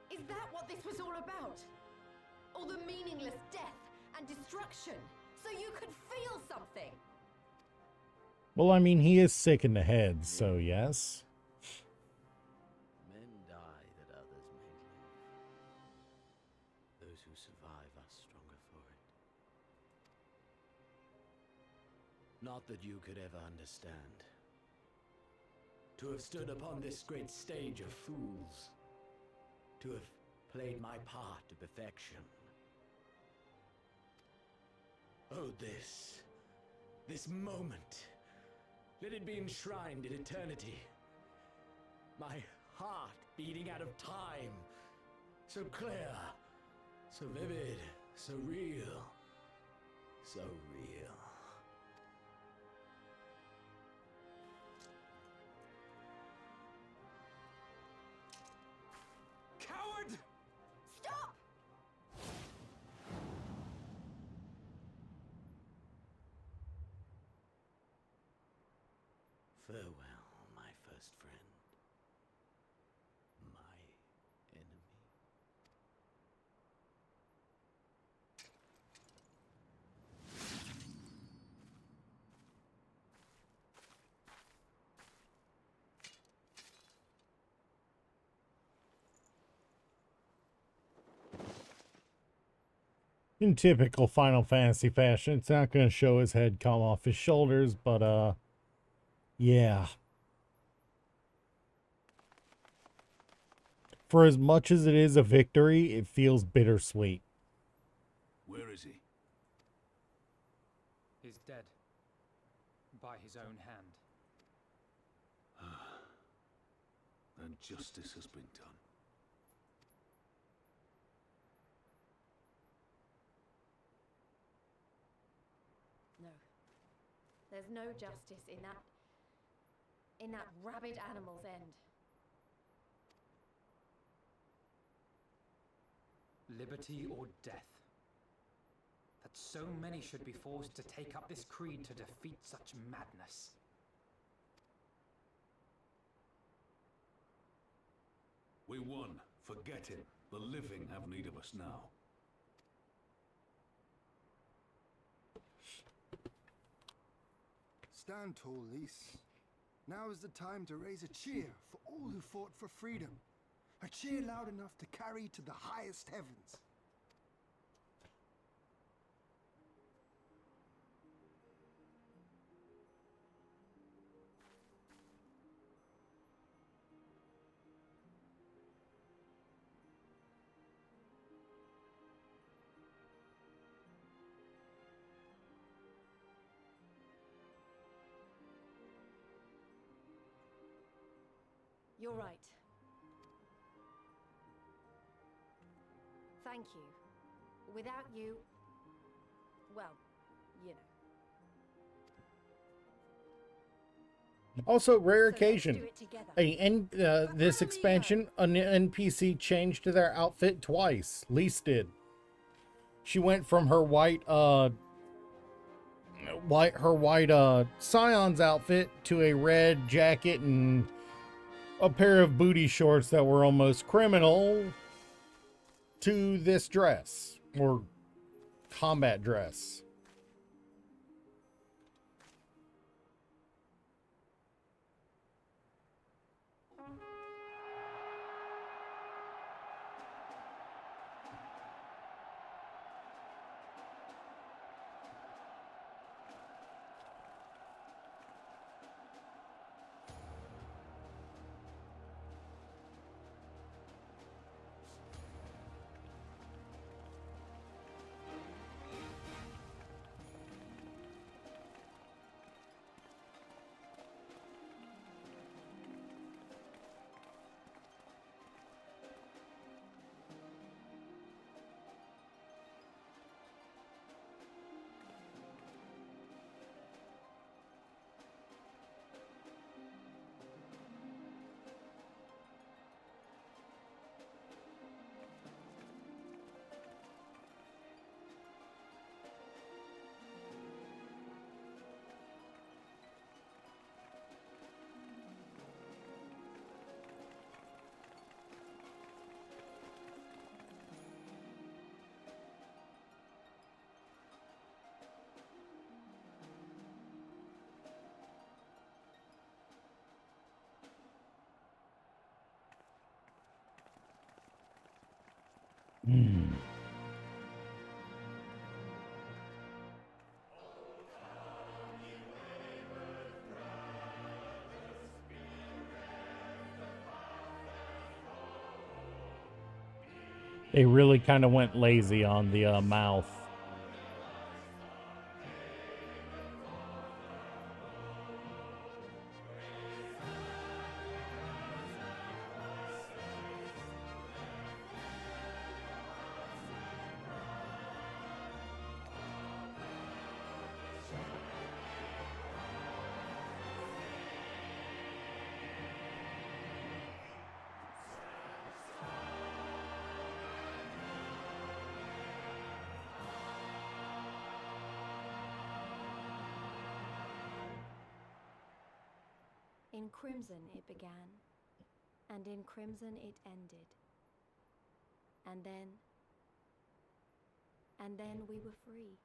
Is that what this was all about? All the meaningless death and destruction, so you could feel something? Well, I mean, he is sick in the head, so yes. Men die that others may live. Those who survive are stronger for it. Not that you could ever understand. To have stood upon this great stage of fools. To have played my part to perfection. Oh, this moment, let it be enshrined in eternity. My heart beating out of time, So clear, so vivid, so real, so real. Coward! Stop! Farewell, my first friend. My enemy. In typical Final Fantasy fashion, it's not going to show his head come off his shoulders, but, yeah. For as much as it is a victory, it feels bittersweet. Where is he? He's dead. By his own hand. Then justice has been done. No. There's no justice in that rabid animal's end. Liberty or death. That so many should be forced to take up this creed to defeat such madness. We won. Forget him. The living have need of us now. Stand tall, Lys. Now is the time to raise a cheer for all who fought for freedom. A cheer loud enough to carry to the highest heavens. You're right. Thank you. Without you, well, you know. Also, rare So let's occasion. do it together. This expansion, an NPC changed their outfit twice. Lys did. She went from her white Scion's outfit to a red jacket and a pair of booty shorts that were almost criminal to this dress, or combat dress. They really kind of went lazy on the mouth. In crimson it began, and in crimson it ended. And then we were free.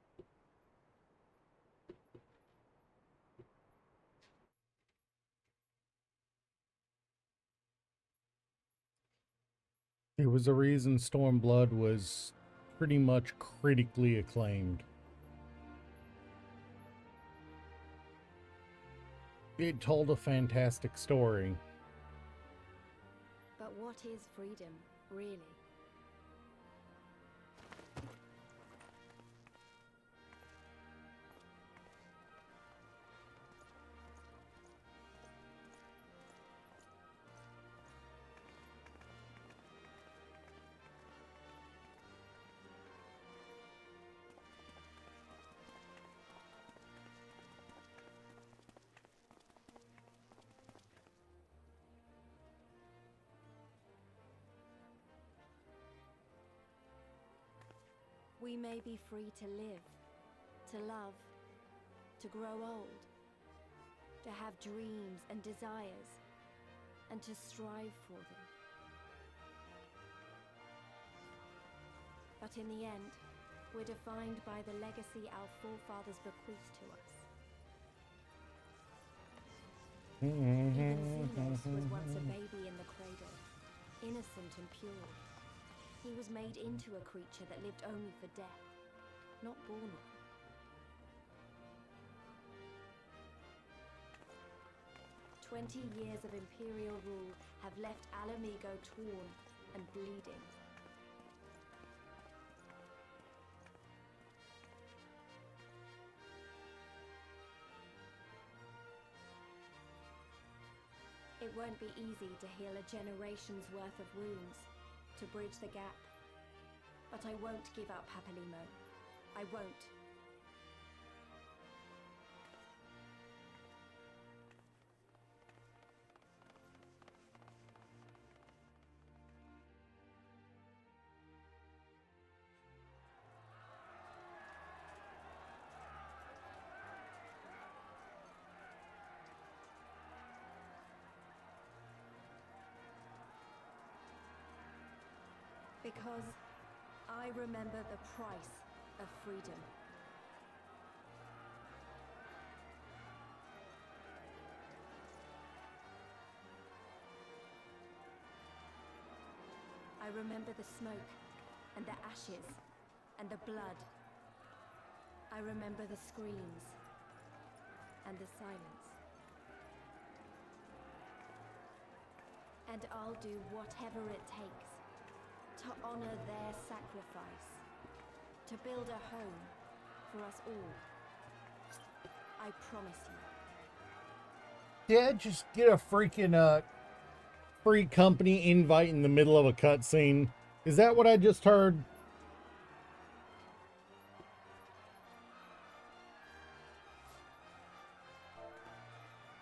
There was a reason Stormblood was pretty much critically acclaimed. It told a fantastic story. But what is freedom, really? We may be free to live, to love, to grow old, to have dreams and desires, and to strive for them. But in the end, we're defined by the legacy our forefathers bequeathed to us. Even Xenos was once a baby in the cradle, innocent and pure. He was made into a creature that lived only for death, not born one. "20 years of Imperial rule have left Ala Mhigo torn and bleeding. It won't be easy to heal a generation's worth of wounds, to bridge the gap. But I won't give up, Papalymo. I won't. Because I remember the price of freedom. I remember the smoke, and the ashes, and the blood. I remember the screams, and the silence. And I'll do whatever it takes to honor their sacrifice, to build a home for us all. I promise you. Yeah, just get a freaking free company invite in the middle of a cutscene. Is that what I just heard?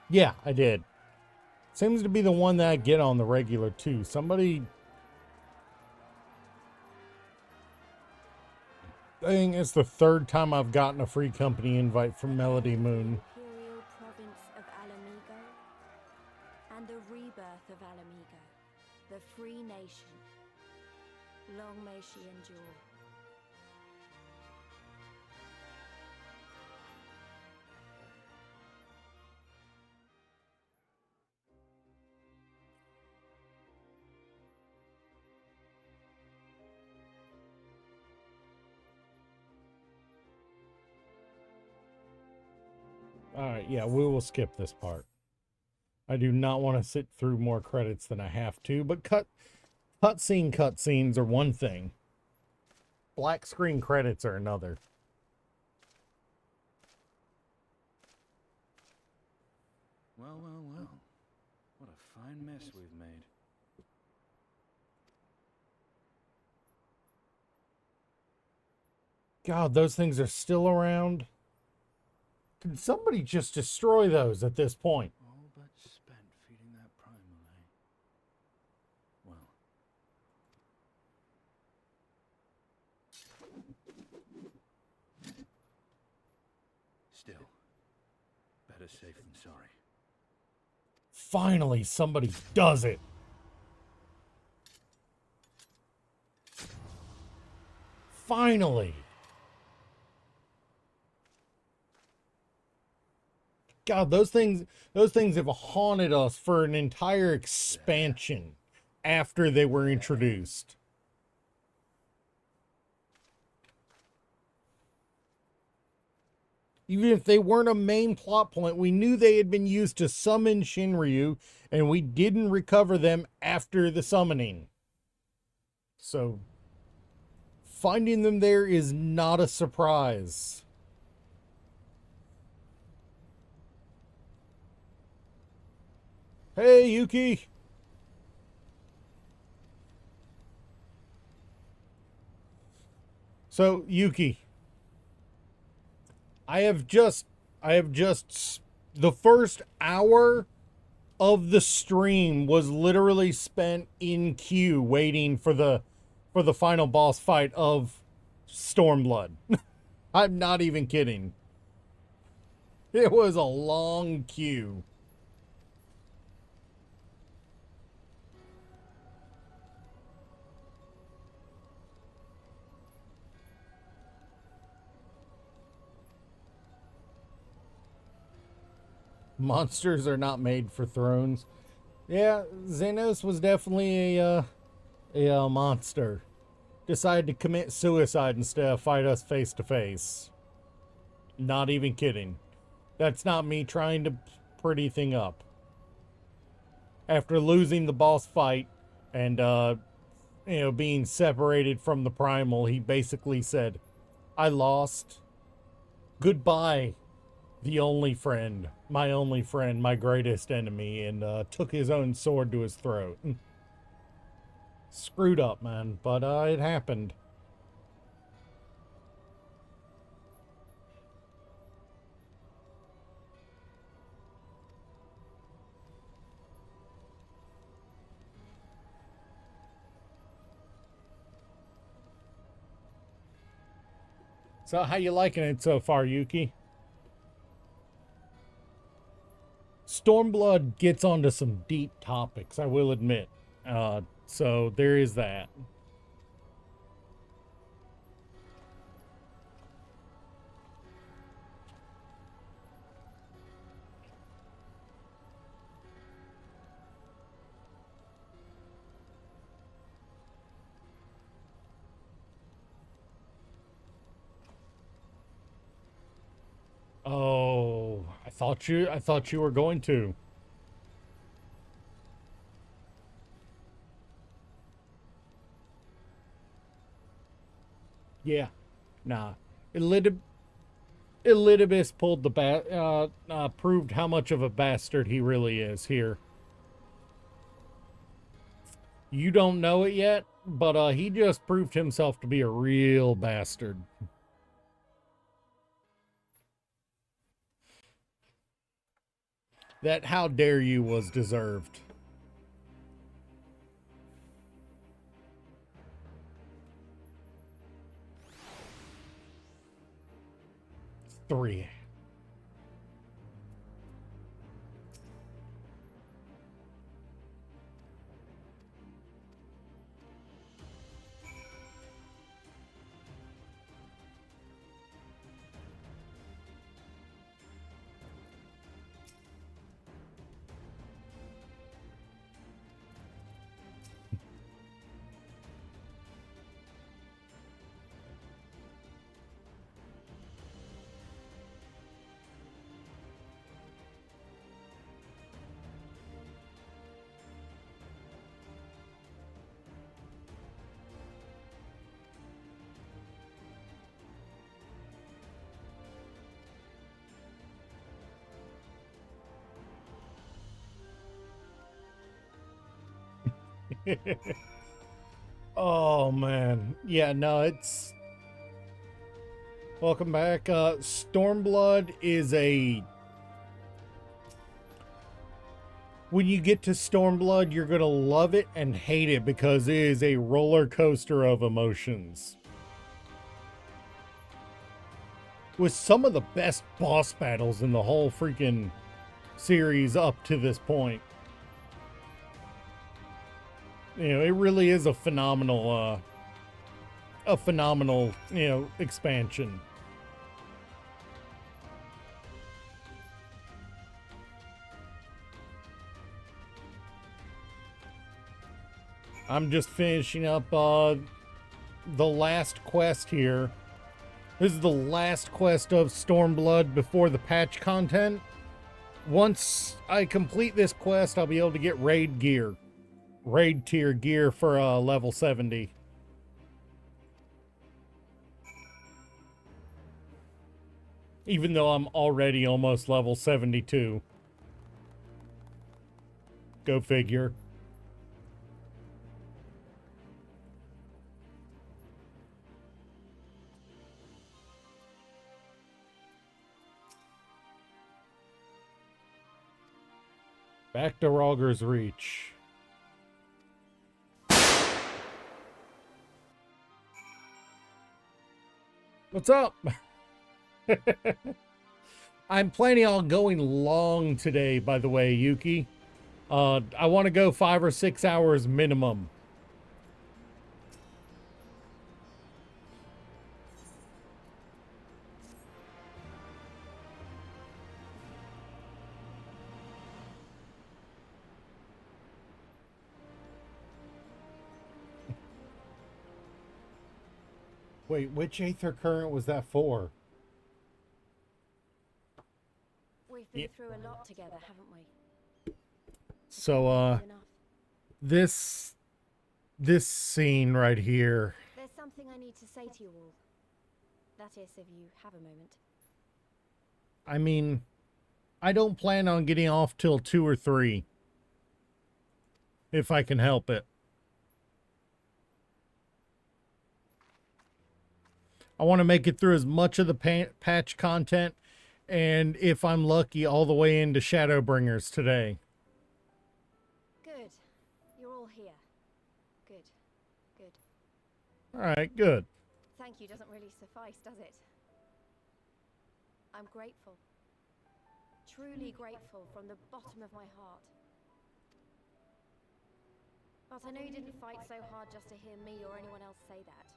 Yeah, I did. Seems to be the one that I get on the regular too. Somebody, I think it's the third time I've gotten a free company invite from Melody Moon. Imperial province of Ala Mhigo, and the rebirth of Ala Mhigo, the free nation. Long may she endure. Alright, yeah, we will skip this part. I do not want to sit through more credits than I have to, but cutscenes are one thing. Black screen credits are another. Well, well, well. What a fine mess we've made. God, those things are still around. Can somebody just destroy those at this point? All but spent feeding that primal, eh? Well. Still, better safe than sorry. Finally, somebody does it. Finally. God, those things have haunted us for an entire expansion after they were introduced. Even if they weren't a main plot point, we knew they had been used to summon Shinryu, and we didn't recover them after the summoning. So, finding them there is not a surprise. Hey, Yuki! So, Yuki, I have just, the first hour of the stream was literally spent in queue waiting for the final boss fight of Stormblood. I'm not even kidding. It was a long queue. Monsters are not made for thrones. Yeah, Xenos was definitely a monster. Decided to commit suicide instead of fight us face to face. Not even kidding. That's not me trying to pretty thing up. After losing the boss fight and being separated from the primal, he basically said, "I lost. Goodbye, the only friend, my greatest enemy," and took his own sword to his throat. Screwed up, man, but it happened. So how you liking it so far, Yuki? Stormblood gets onto some deep topics, I will admit. So there is that. Oh, I thought you were going to. Yeah, nah. Elidibus pulled the proved how much of a bastard he really is here. You don't know it yet, but he just proved himself to be a real bastard. That "how dare you" was deserved. Three. Oh man, yeah, no, it's welcome back. Stormblood is when you get to Stormblood, you're gonna love it and hate it because it is a roller coaster of emotions with some of the best boss battles in the whole freaking series up to this point. You know, it really is a phenomenal, expansion. I'm just finishing up the last quest here. This is the last quest of Stormblood before the patch content. Once I complete this quest, I'll be able to get raid gear. Raid tier gear for level 70. Even though I'm already almost level 72. Go figure. Back to Rogger's Reach. What's up? I'm planning on going long today, by the way, Yuki. I want to go 5 or 6 hours minimum. Wait, which Aether Current was that for? We've been through a lot together, haven't we? So, Enough. this scene right here. There's something I need to say to you all. That is, if you have a moment. I mean, I don't plan on getting off till 2 or 3. If I can help it. I want to make it through as much of the patch content, and if I'm lucky, all the way into Shadowbringers today. Good. You're all here. Good. Good. Alright, good. Thank you doesn't really suffice, does it? I'm grateful. Truly grateful from the bottom of my heart. But I know you didn't fight so hard just to hear me or anyone else say that.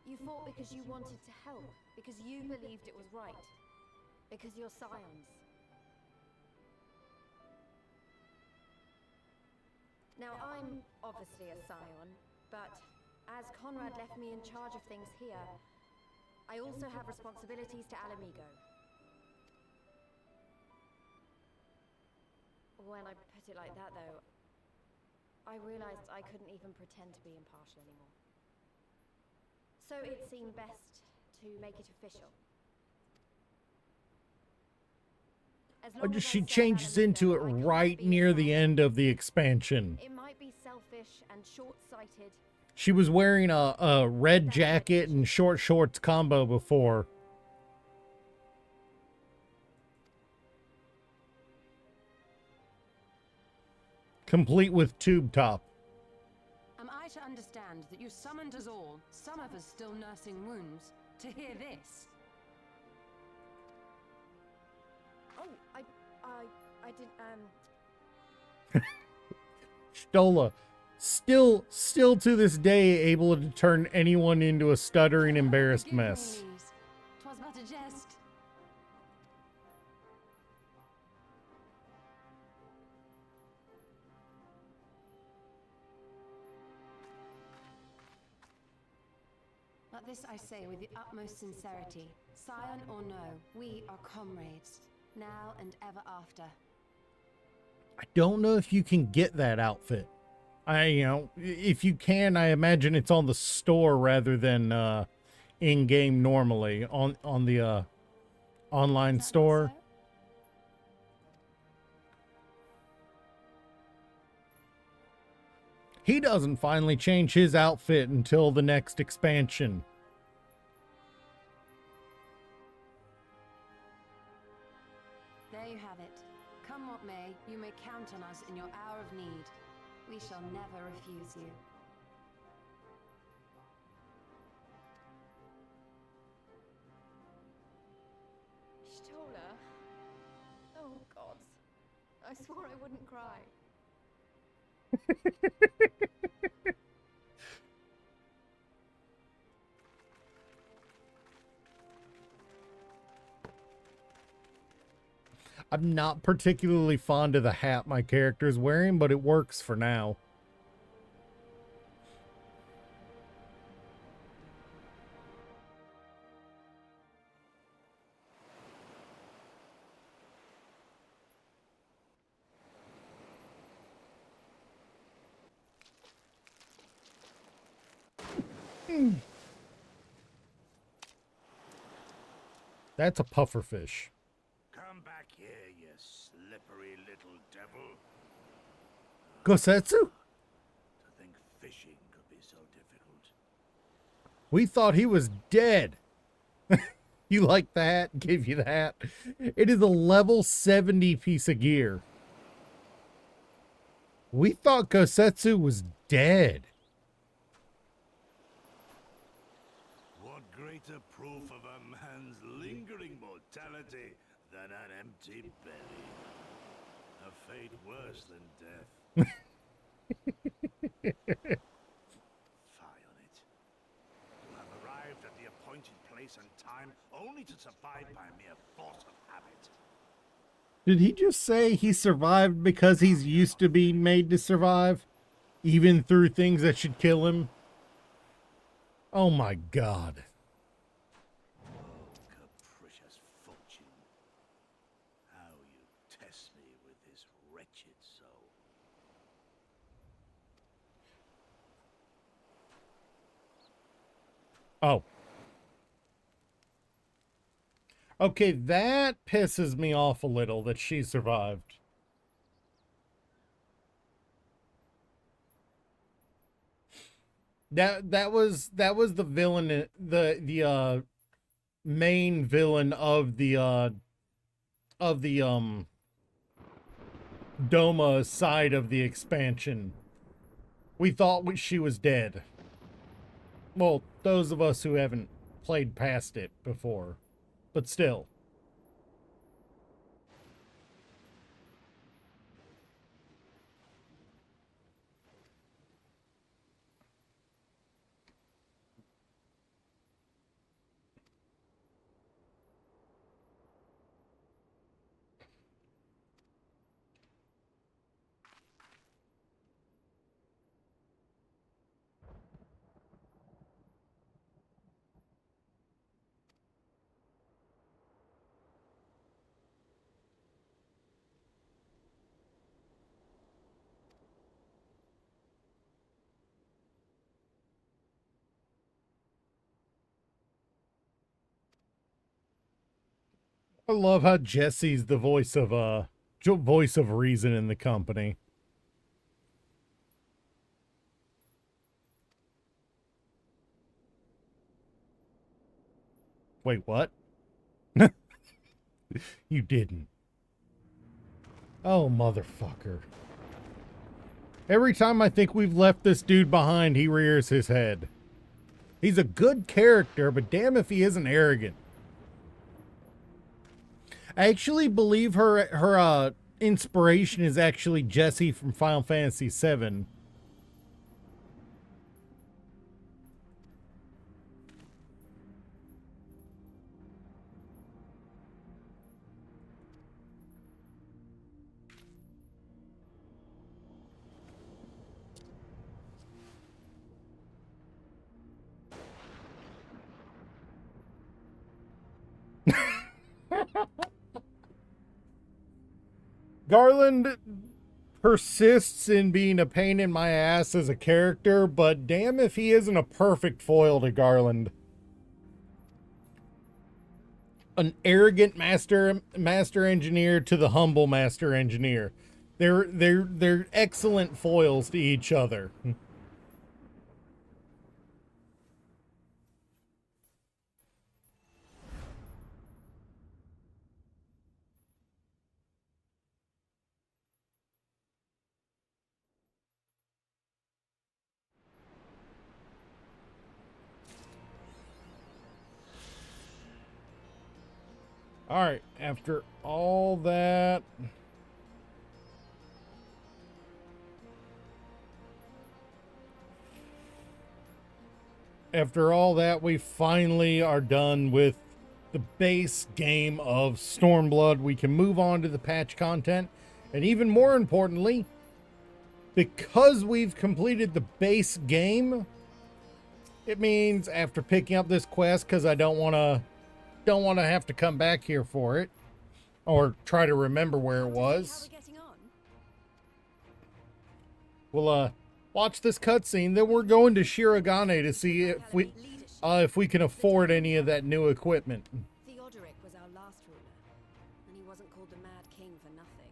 You fought because you wanted to help, because you believed it was right, because you're scions. Now, I'm obviously a scion, but as Conrad left me in charge of things here, I also have responsibilities to Ala Mhigo. When I put it like that, though, I realized I couldn't even pretend to be impartial anymore. So it seemed best to make it official. She changes into it right near the end of the expansion. It might be selfish and short-sighted. She was wearing a red jacket and short shorts combo before. Complete with tube top. Am I to understand that you summoned us all, some of us still nursing wounds, to hear this? Oh, I didn't, Stola, still to this day able to turn anyone into a stuttering, embarrassed Forgive me, mess. Lise. 'Twas but a jest. But this I say with the utmost sincerity. Scion or no, we are comrades, now and ever after. I don't know if you can get that outfit. If you can, I imagine it's on the store rather than in-game normally on the online Is that not store. so? He doesn't finally change his outfit until the next expansion. There you have it. Come what may, you may count on us in your hour of need. We shall never refuse you. Stola. Oh, God. I swore I wouldn't cry. I'm not particularly fond of the hat my character's wearing, but it works for now. That's a pufferfish. Come back here, you slippery little devil. Gosetsu? To think fishing could be so difficult. We thought he was dead. You like the hat? Give you the hat. It is a level 70 piece of gear. We thought Gosetsu was dead. What greater proof of a man's lingering mortality than an empty belly? A fate worse than death. Fie on it. You have arrived at the appointed place and time only to survive by mere force of habit. Did he just say he survived because he's used to being made to survive? Even through things that should kill him? Oh my god. Oh, capricious fortune. How you test me with this wretched soul. Oh. Okay, that pisses me off a little that she survived. That was the villain, the main villain of the Doma side of the expansion. We thought she was dead. Well, those of us who haven't played past it before. But still. I love how Jesse's the voice of reason in the company. Wait, what? You didn't. Oh, motherfucker. Every time I think we've left this dude behind, he rears his head. He's a good character, but damn if he isn't arrogant. I actually believe her inspiration is actually Jessie from Final Fantasy VII. Garland persists in being a pain in my ass as a character, but damn if he isn't a perfect foil to Garland. An arrogant master engineer to the humble master engineer. They're excellent foils to each other. All right, after all that, after all that, we finally are done with the base game of Stormblood. We can move on to the patch content. And even more importantly, because we've completed the base game, it means after picking up this quest, because I don't want to have to come back here for it or try to remember where it was. We'll watch this cutscene, then we're going to Shirogane to see if we can afford any of that new equipment. Theodoric was our last ruler, and he wasn't called the Mad King for nothing.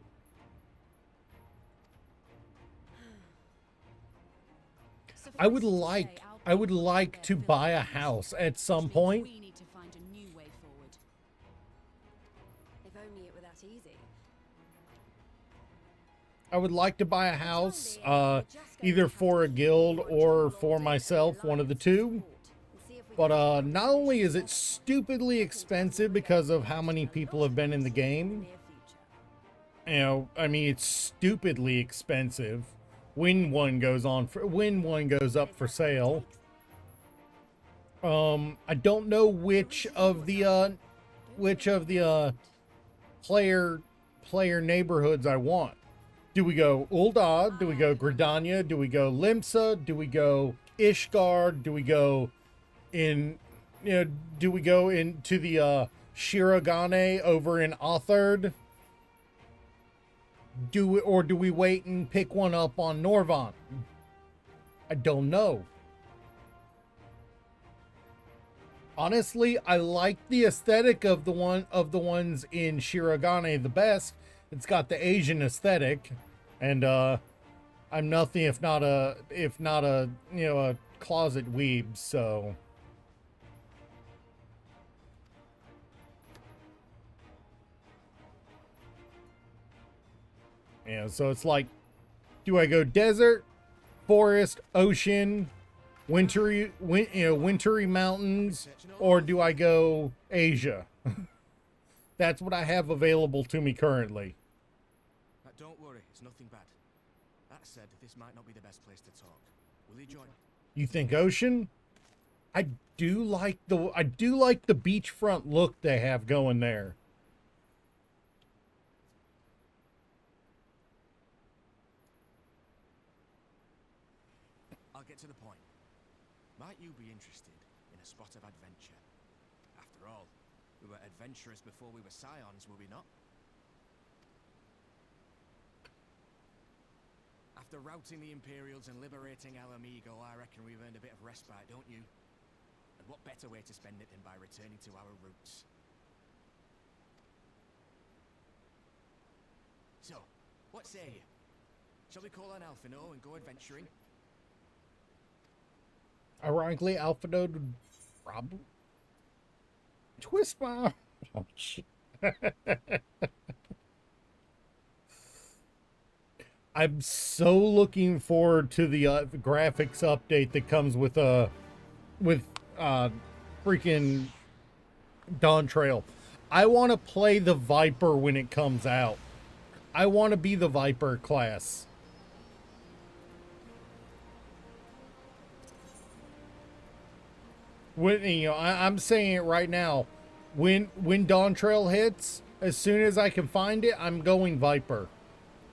I would like to buy a house at some point. We need to find a new way forward. If only it were that easy. I would like to buy a house, either for a guild or for myself, one of the two. But not only is it stupidly expensive because of how many people have been in the game, you know, I mean, it's stupidly expensive when one goes up for sale. I don't know which of the player neighborhoods I want. Do we go Ul'dah? Do we go Gridania? Do we go Limsa? Do we go Ishgard? Do we go in, you know, do we go into the Shirogane over in Othard? Do we wait and pick one up on Norvant? I don't know. Honestly, I like the aesthetic of the ones in Shirogane the best. It's got the Asian aesthetic, and I'm nothing if not a you know, a closet weeb, so yeah, so it's like, do I go desert, forest, ocean, wintry mountains, or do I go Asia? That's what I have available to me currently. Don't worry, it's nothing bad. That said, this might not be the best place to talk. Will you join? You think ocean? I do like the beachfront look they have going there. I'll get to the point. Might you be interested in a spot of adventure? After all, we were adventurers before we were scions, were we not? After routing the Imperials and liberating Alamigo, I reckon we've earned a bit of respite, don't you? And what better way to spend it than by returning to our roots? So, what say you? Shall we call on Alphinaud and go adventuring? Ironically, Alphinaud would probably twist my... Oh, shit. I'm so looking forward to the graphics update that comes with freaking Dawntrail. I want to play the Viper when it comes out. I want to be the Viper class. When, you know, I'm saying it right now. When Dawntrail hits, as soon as I can find it, I'm going Viper.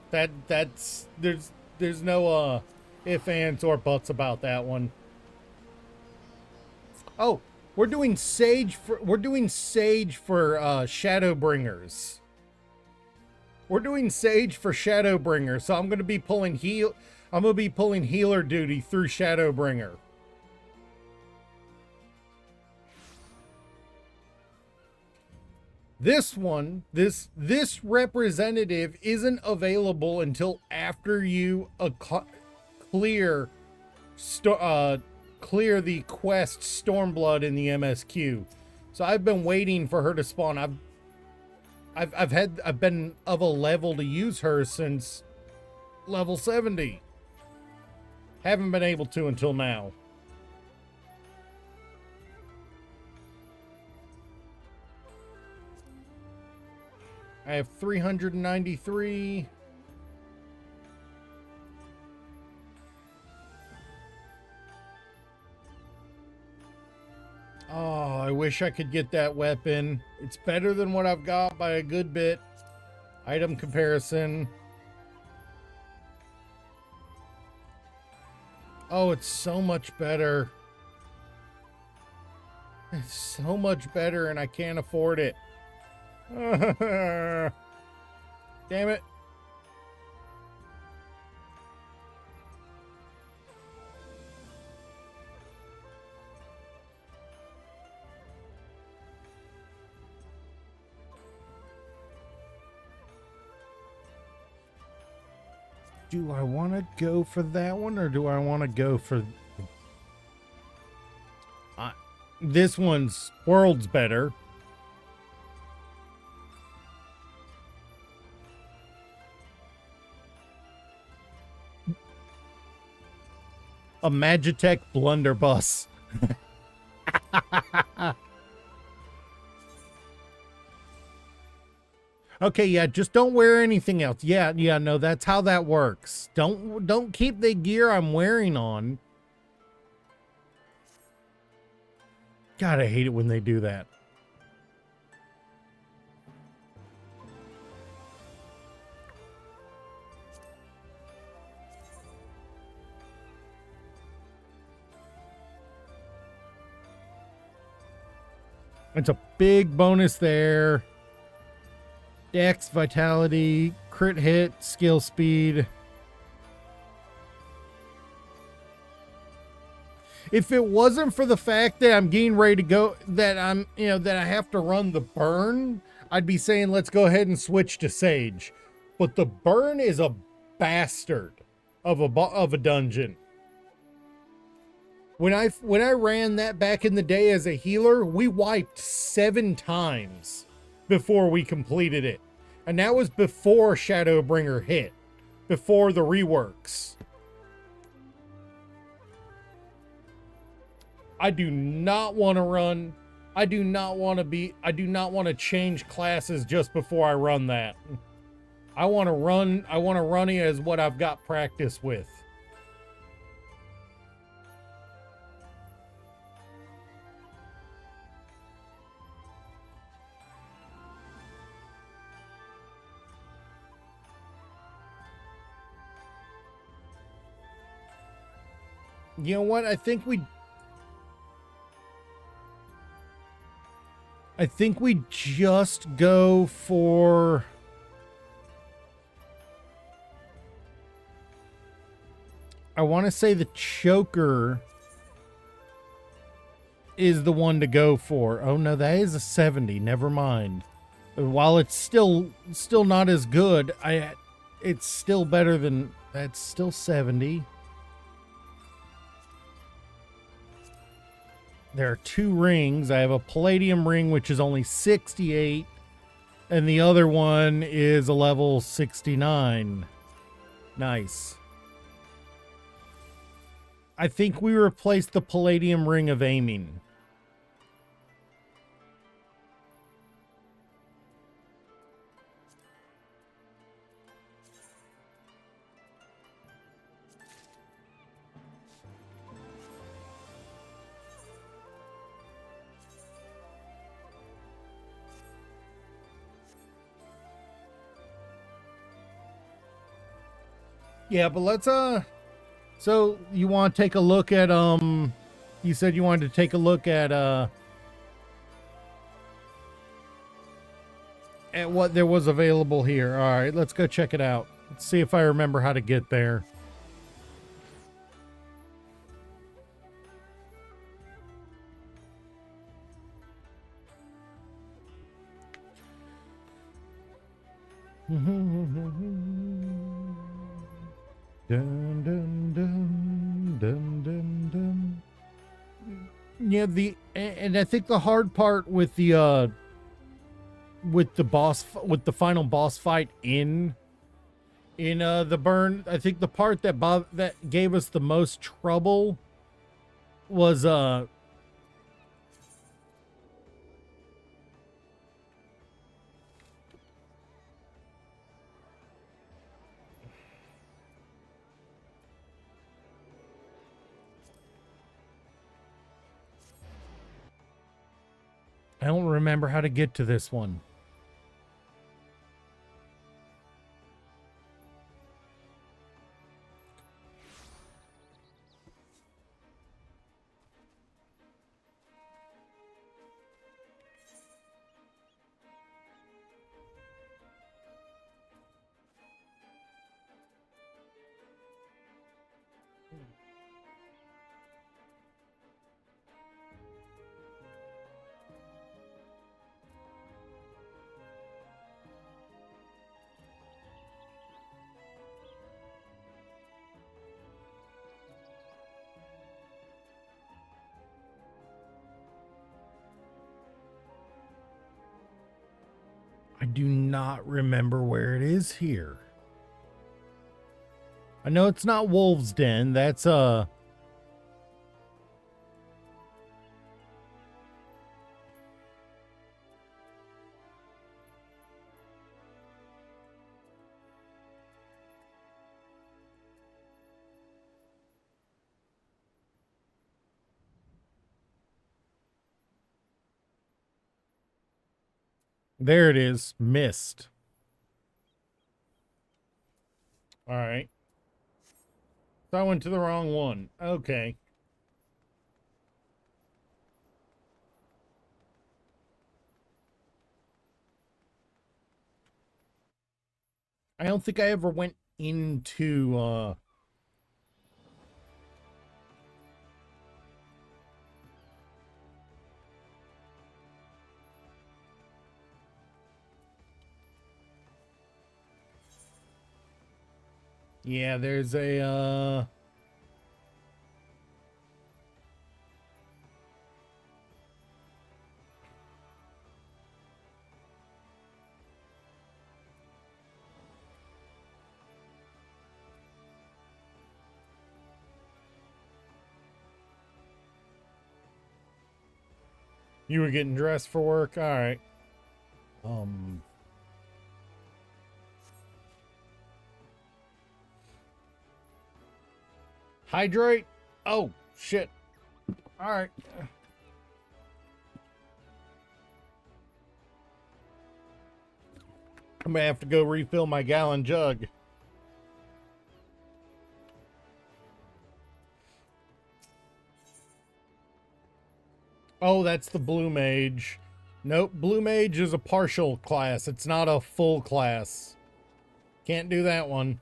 That's there's no ifs, ands, or buts about that one. Oh, we're doing Sage for Shadowbringers. We're doing Sage for Shadowbringer, so I'm gonna be pulling healer duty through Shadowbringer. This one, this representative isn't available until after you clear the quest Stormblood in the MSQ. So I've been waiting for her to spawn. I've been of a level to use her since level 70. Haven't been able to until now. I have 393. wish I could get that weapon. It's better than what I've got by a good bit. Item comparison. Oh, it's so much better. It's so much better and I can't afford it. Damn it. Do I want to go for that one or do I want to go for... this one's worlds better. A Magitech blunderbuss. Okay, yeah, just don't wear anything else. Yeah, no, that's how that works. Don't keep the gear I'm wearing on. God, I hate it when they do that. It's a big bonus there. Dex, vitality, crit hit, skill speed. If it wasn't for the fact that I'm getting ready to go, that I have to run the burn, I'd be saying let's go ahead and switch to Sage. But the burn is a bastard of a dungeon. When I ran that back in the day as a healer, we wiped 7 times before we completed it. And that was before Shadowbringer hit. Before the reworks. I do not want to run. I do not want to change classes just before I run that. I want to run it as what I've got practice with. You know what? I think we just go for... I want to say the choker is the one to go for. Oh no, that is a 70. Never mind. While it's still not as good, it's still better than... That's still 70. There are 2 rings. I have a Palladium ring, which is only 68. And the other one is a level 69. Nice. I think we replaced the Palladium ring of aiming. Yeah, but let's so you want to take a look at you said you wanted to take a look at what there was available here. All right, let's go check it out. Let's see if I remember how to get there. Dun, dun, dun, dun, dun, dun. Yeah, and I think the hard part with the final boss fight in the burn, I think the part that gave us the most trouble was I don't remember how to get to this one. I do not remember where it is here. I know it's not Wolf's Den. That's there it is. Mist. All right. So I went to the wrong one. Okay. I don't think I ever went into yeah, there's a you were getting dressed for work? All right. Hydrate? Oh, shit. All right. I'm gonna have to go refill my gallon jug. Oh, that's the Blue Mage. Nope, Blue Mage is a partial class. It's not a full class. Can't do that one.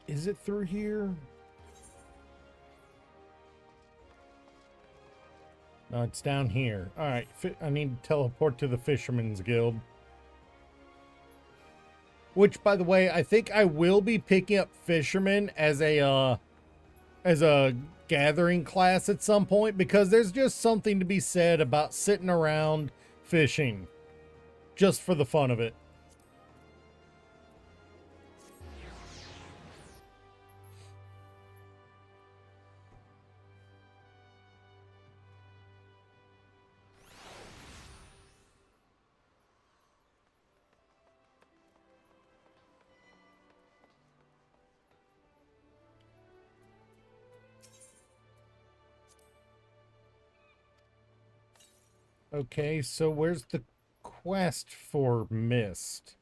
Is it through here? No, it's down here. All right, I need to teleport to the Fisherman's Guild. Which, by the way, I think I will be picking up Fisherman as a gathering class at some point, because there's just something to be said about sitting around fishing just for the fun of it. Okay, so where's the quest for Mist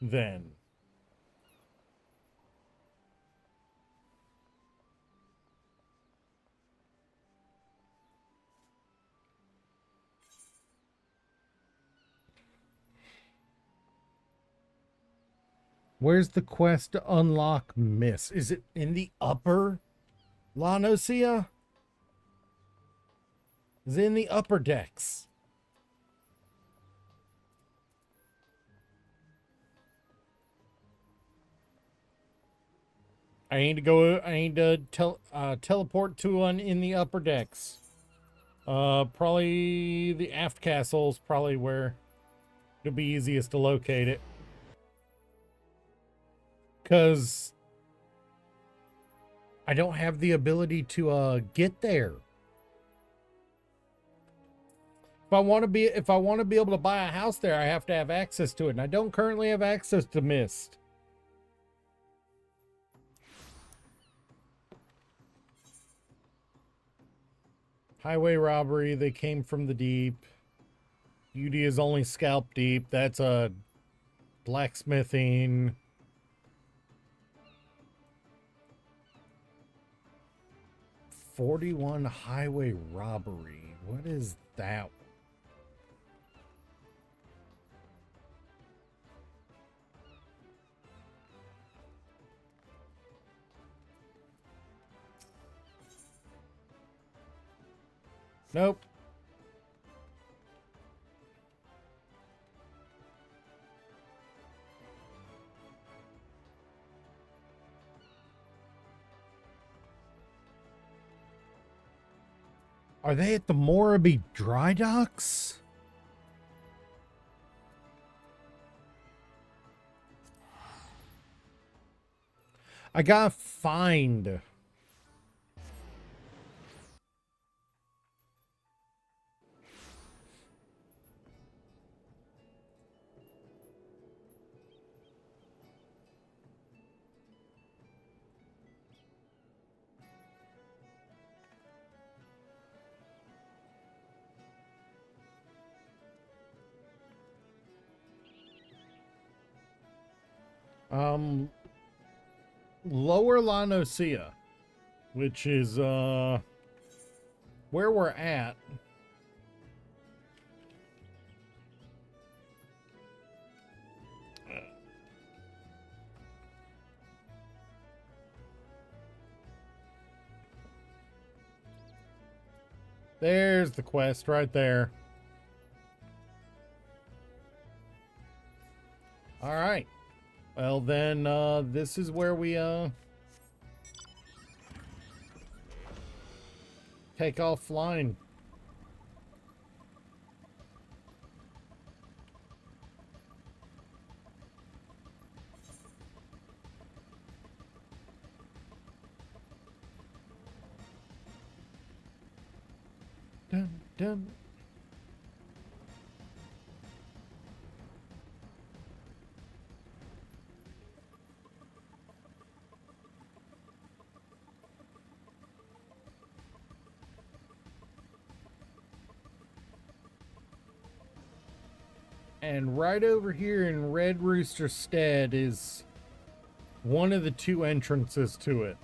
then? Where's the quest to unlock Mist? Is it in the upper La Noscea? Is it in the upper decks? I need to go. I need to teleport to one in the upper decks. Probably the aft castle is probably where it'll be easiest to locate it. Cause I don't have the ability to get there. If I want to be able to buy a house there, I have to have access to it, and I don't currently have access to Mist. Highway robbery, they came from the deep. Beauty is only scalp deep. That's a blacksmithing. $41 highway robbery. What is that? Nope. Are they at the Morabie dry docks? I got fined. Lower La Noscea, which is where we're at. There's the quest right there. All right. Well, then, this is where we, take off flying. Dun, dun. And right over here in Red Rooster Stead is one of the two entrances to it.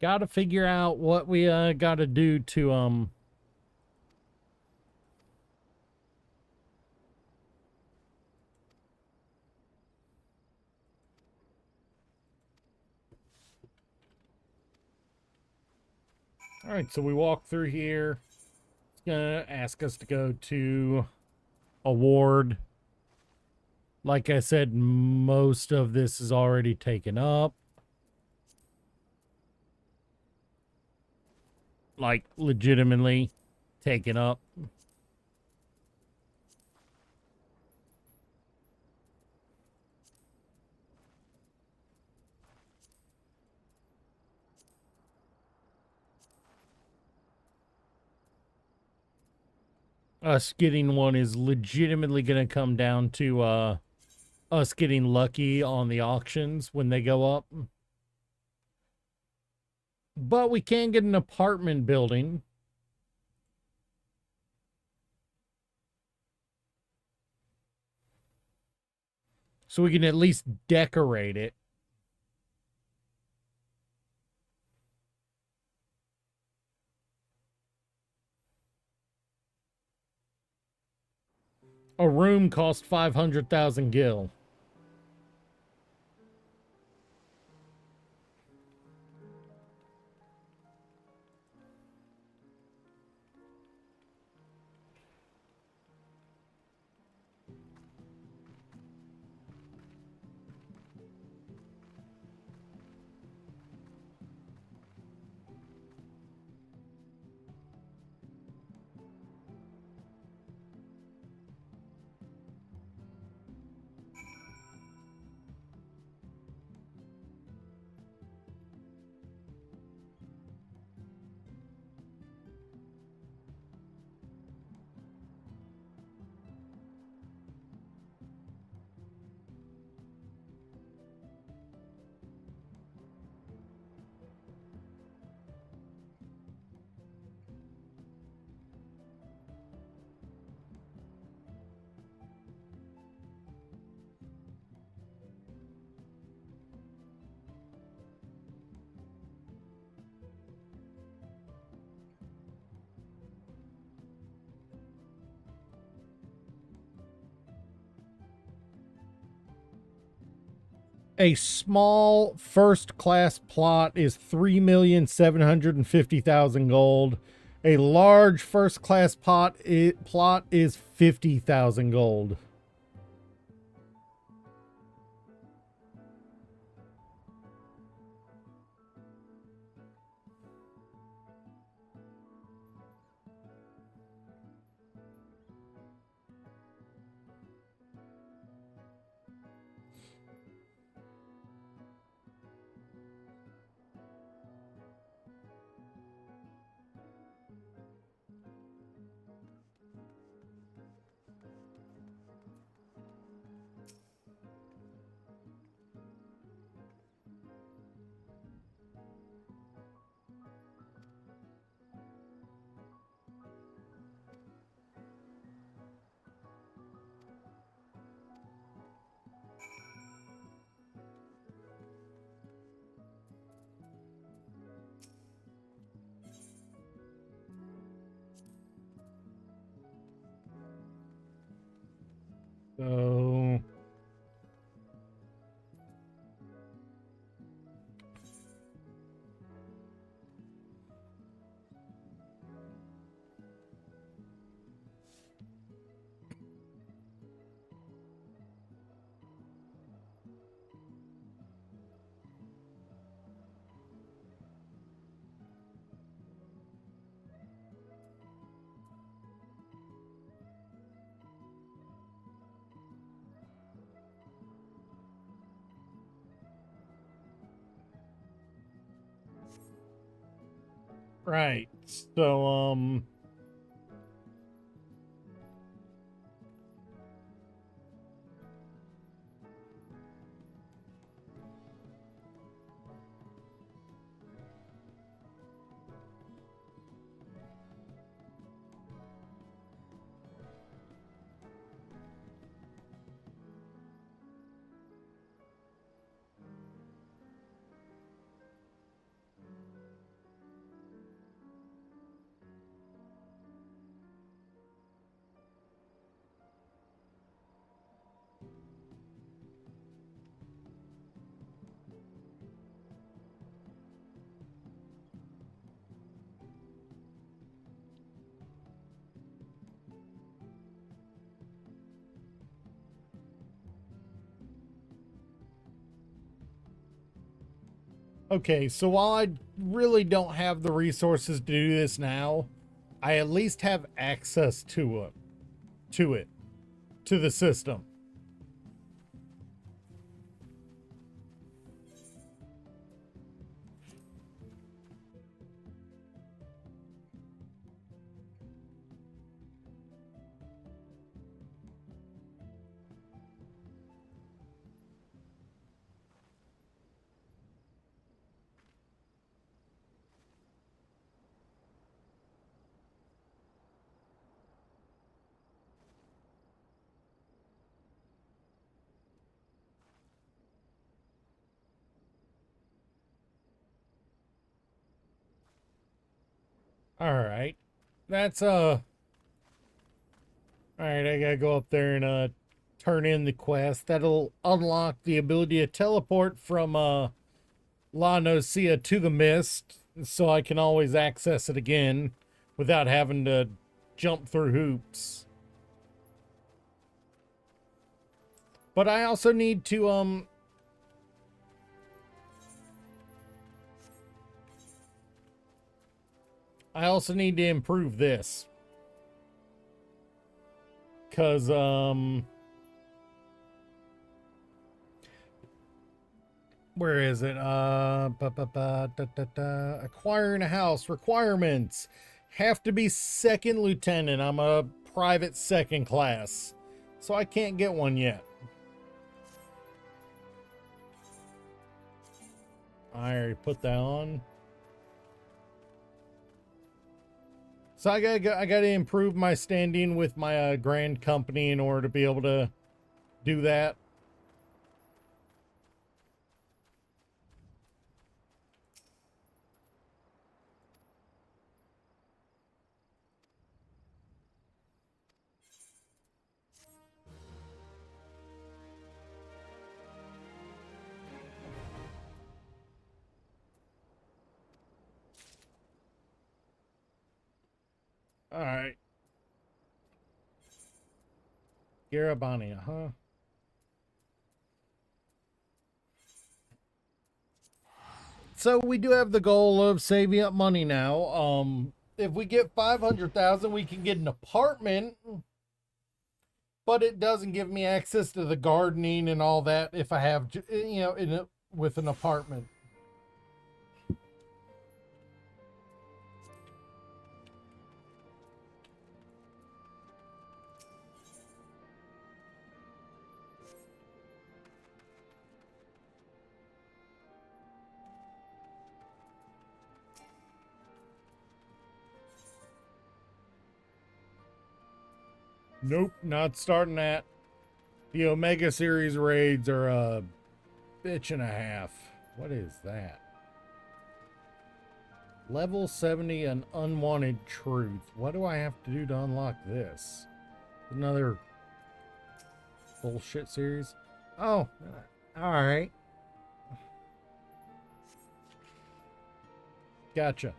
Gotta figure out what we gotta do to All right, so we walk through here. It's gonna ask us to go to a ward. Like I said, most of this is already taken up. Like, legitimately taken up. Us getting one is legitimately going to come down to us getting lucky on the auctions when they go up. But we can get an apartment building. So we can at least decorate it. A room cost 500,000 gil. A small first-class plot is 3,750,000 gold. A large first-class plot is 50,000 gold. So right. So okay, so while I really don't have the resources to do this now, I at least have access to the system. All right. That's all right, I gotta go up there and turn in the quest. That'll unlock the ability to teleport from La Nocia to the Mist, so I can always access it again without having to jump through hoops. But I also need to improve this. Cause where is it? Acquiring a house requirements. Have to be second lieutenant. I'm a private second class, so I can't get one yet. I already put that on. So I gotta improve my standing with my grand company in order to be able to do that. All right. Garabania, huh? So we do have the goal of saving up money now. If we get 500,000, we can get an apartment, but it doesn't give me access to the gardening and all that if I have, with an apartment. Nope, not starting that. The Omega Series raids are a bitch and a half. What is that? Level 70, an unwanted truth. What do I have to do to unlock this? Another bullshit series? Oh, alright. Gotcha.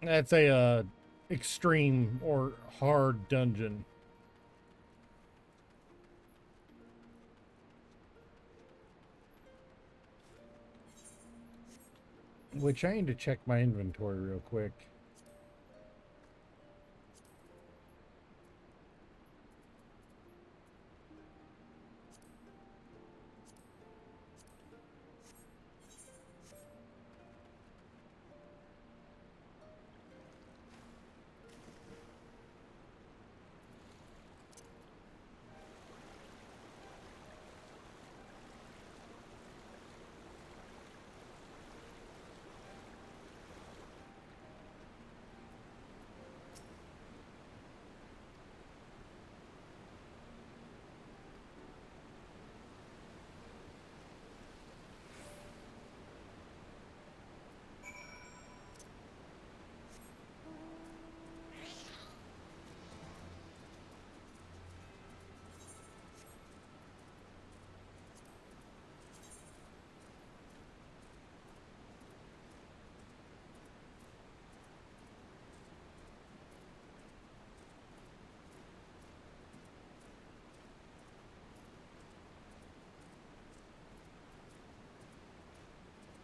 That's a extreme or hard dungeon. Which I need to check my inventory real quick.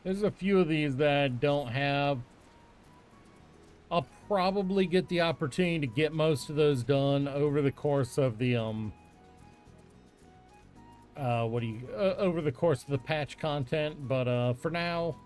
There's a few of these that I don't have. I'll probably get the opportunity to get most of those done over the course of the over the course of the patch content, but for now,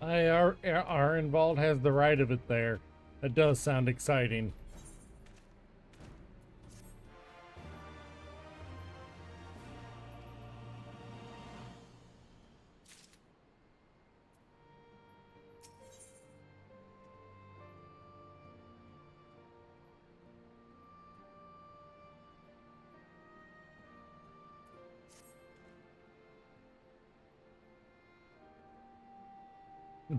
Our involved has the right of it there. That does sound exciting.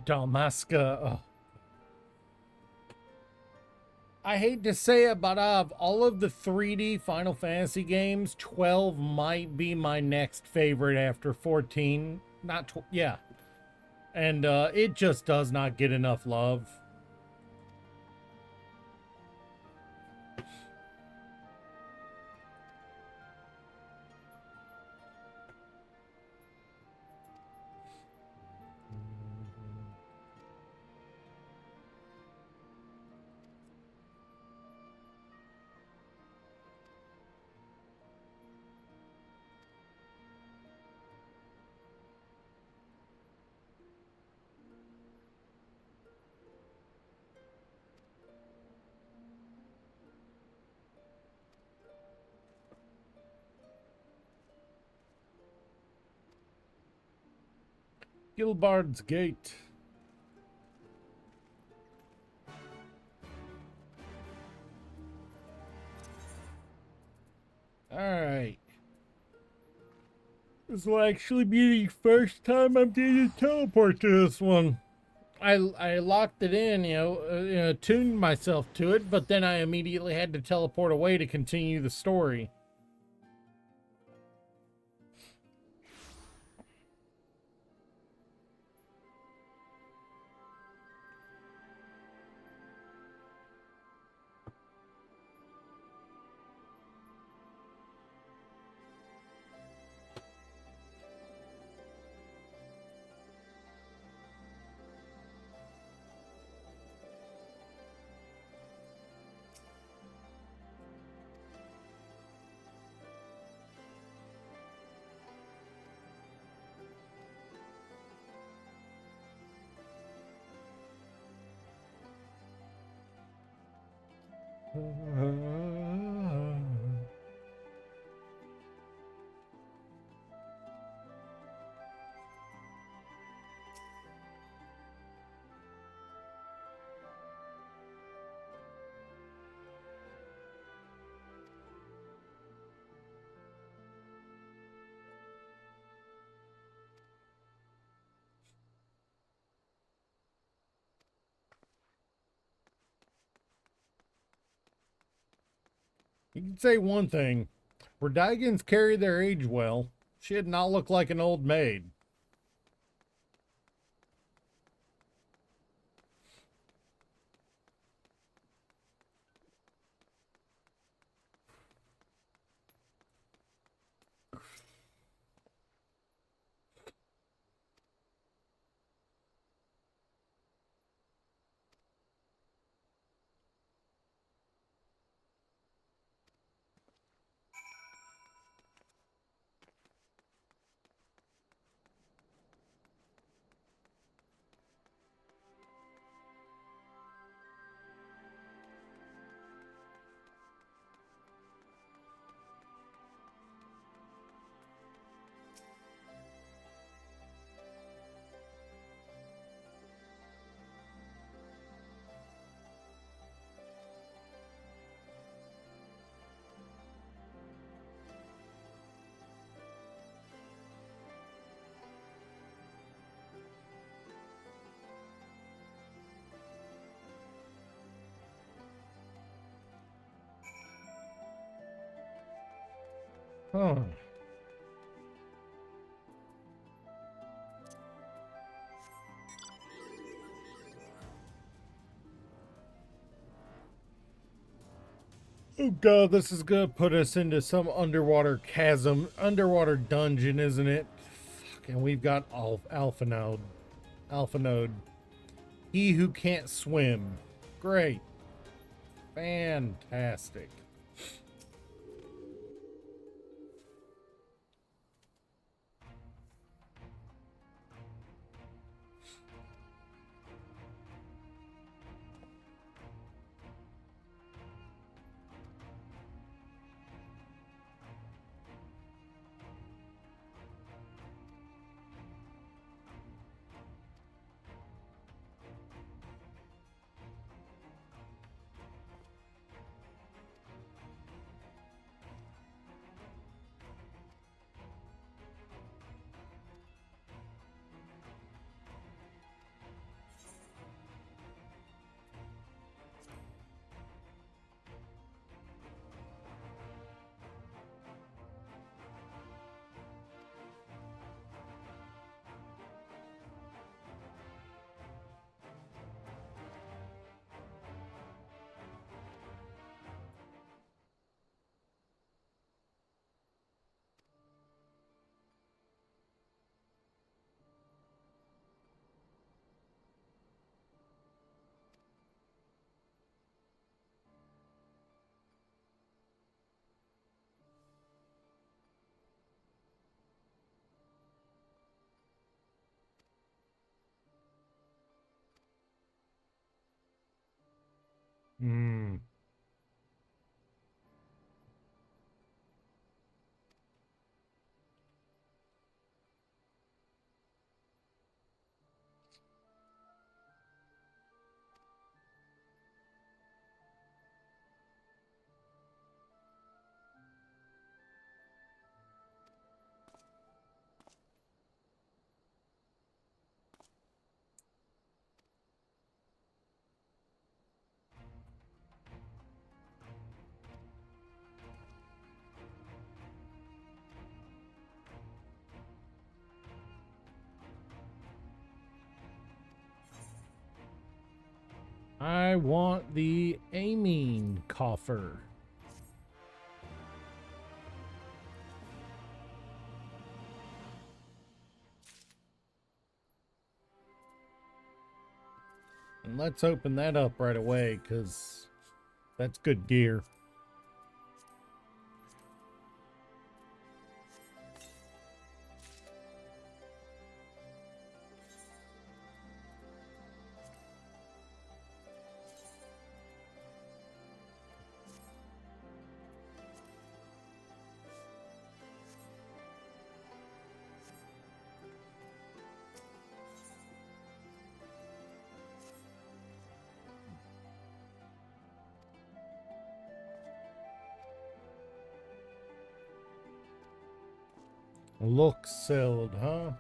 Damaska. Oh. I hate to say it, but of all of the 3D Final Fantasy games, 12 might be my next favorite after 14. Not yeah. And it just does not get enough love. Gilbard's Gate. Alright. This will actually be the first time I'm getting to teleport to this one. I locked it in, tuned myself to it, but then I immediately had to teleport away to continue the story. You can say one thing. Redygans carry their age well. She did not look like an old maid. Oh. Oh god, this is gonna put us into some underwater chasm, underwater dungeon, isn't it? Fuck, and we've got Alpha Node. Alpha Node. He who can't swim. Great. Fantastic. Hmm. I want the amine coffer. And let's open that up right away, because that's good gear. Look sold, huh?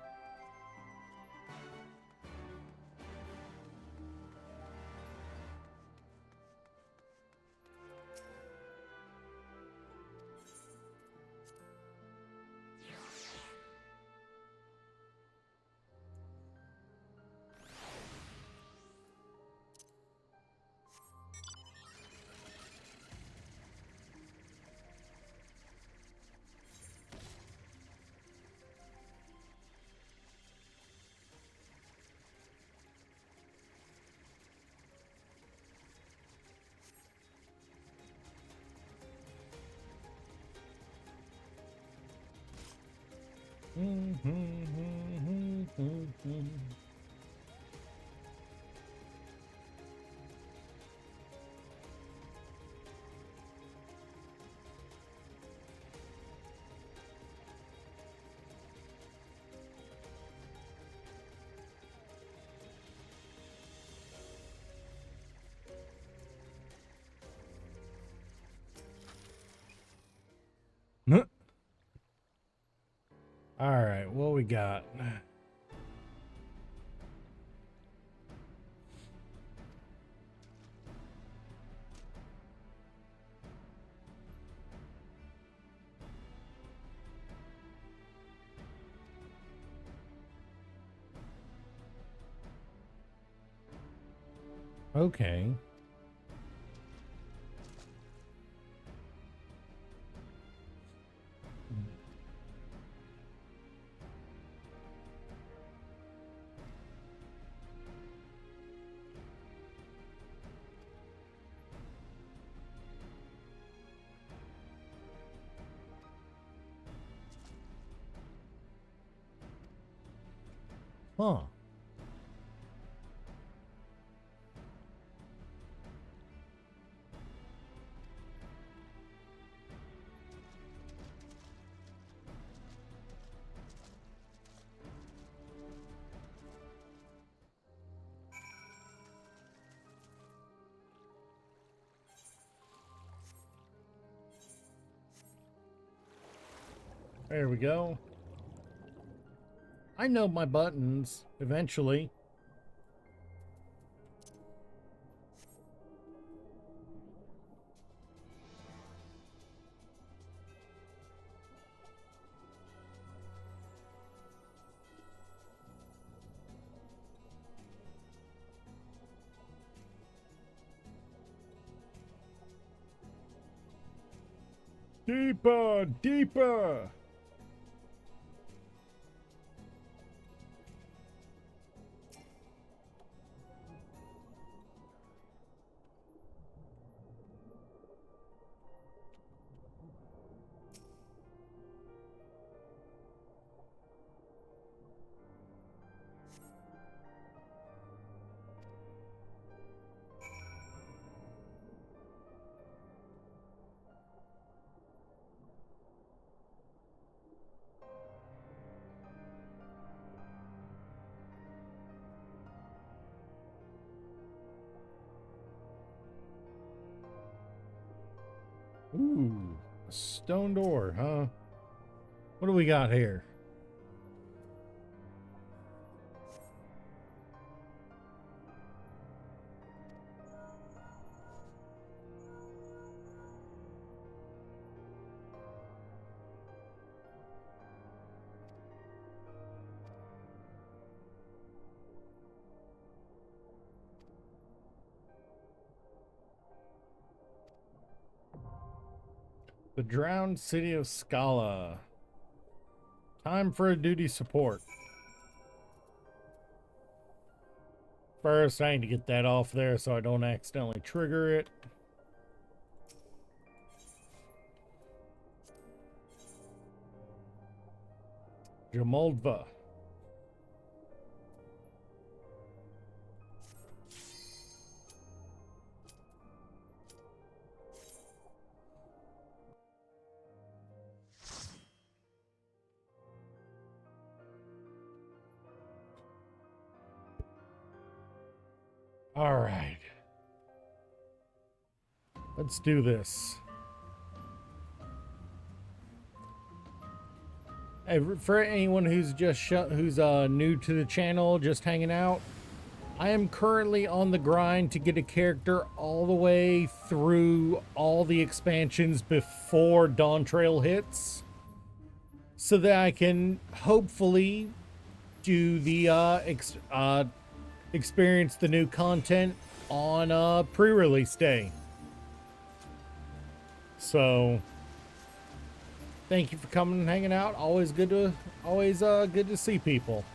All right, what we got? Okay. Huh. There we go. I know my buttons eventually. Deeper, deeper. Ooh, a stone door, huh? What do we got here? The drowned city of Scala. Time for a duty support. First, I need to get that off there so I don't accidentally trigger it. Jamoldva. All right. Let's do this. Hey, for anyone who's just new to the channel, just hanging out, I am currently on the grind to get a character all the way through all the expansions before Dawn Trail hits, so that I can hopefully do the experience the new content on pre-release day. So thank you for coming and hanging out. Always good to see people.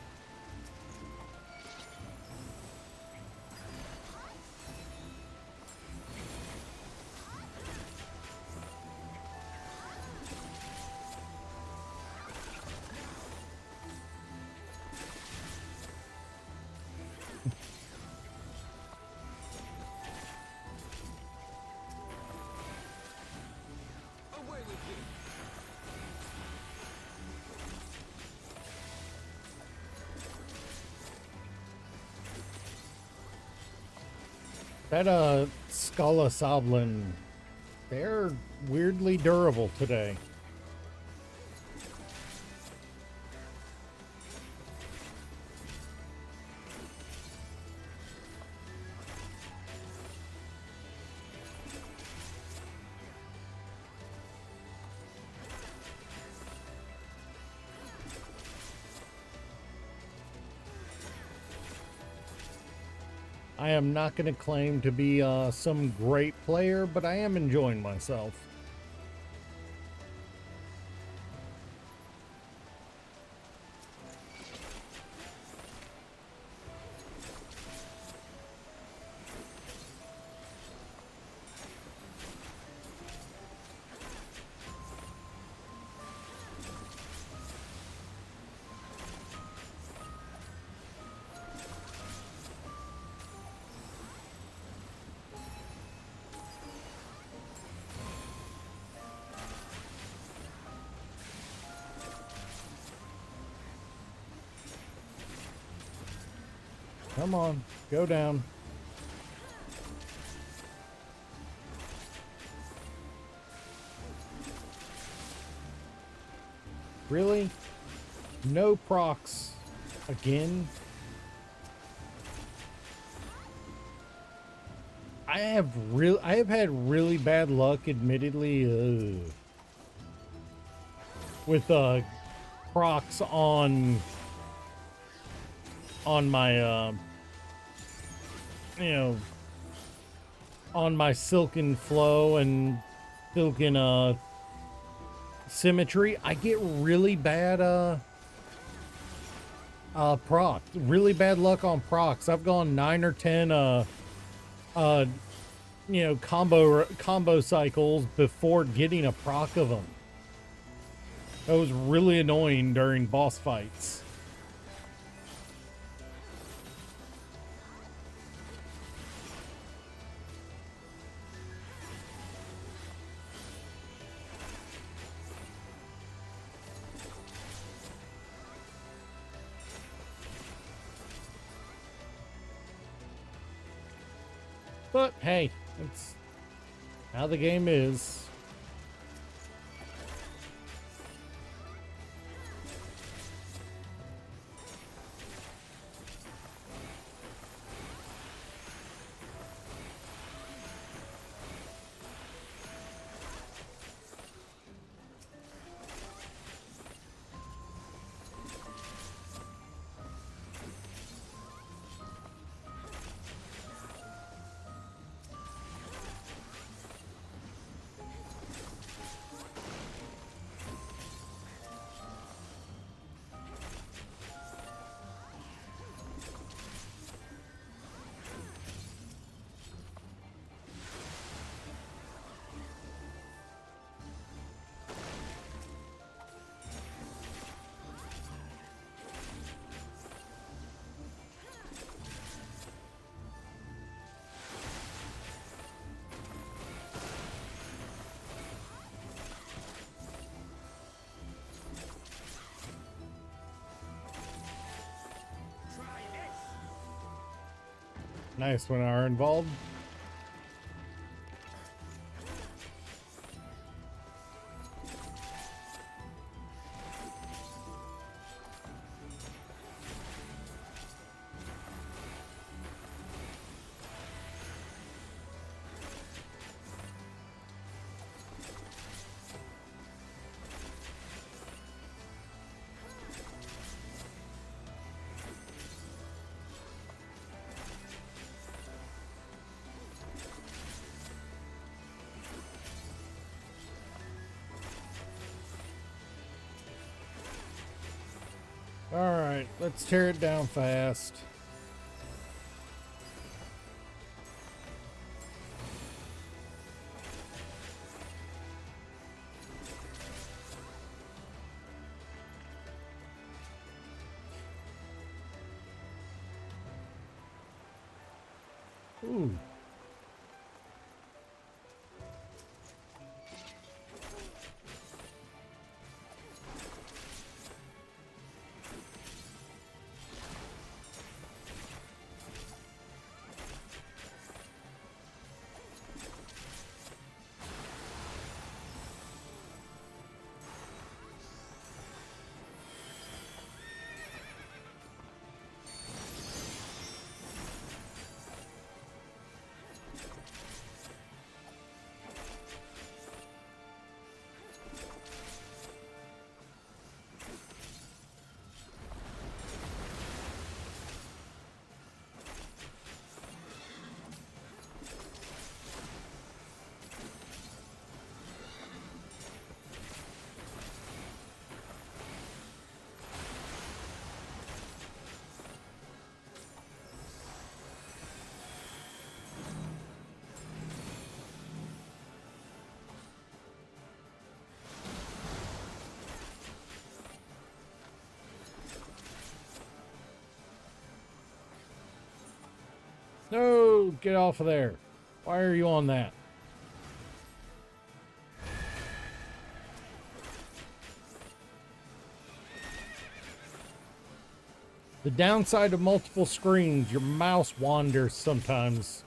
That Scala Soblin, they're weirdly durable today. I am not going to claim to be some great player, but I am enjoying myself. Come on, go down. Really? No procs again? I have had really bad luck, admittedly, with procs on my on my Silken Flow and Silken Symmetry. I get really bad proc, really bad luck on procs. I've gone 9 or 10 combo cycles before getting a proc of them. That was really annoying during boss fights. But hey, it's how the game is. Nice when are involved. Alright, let's tear it down fast. Ooh. No, get off of there. Why are you on that? The downside of multiple screens, your mouse wanders sometimes.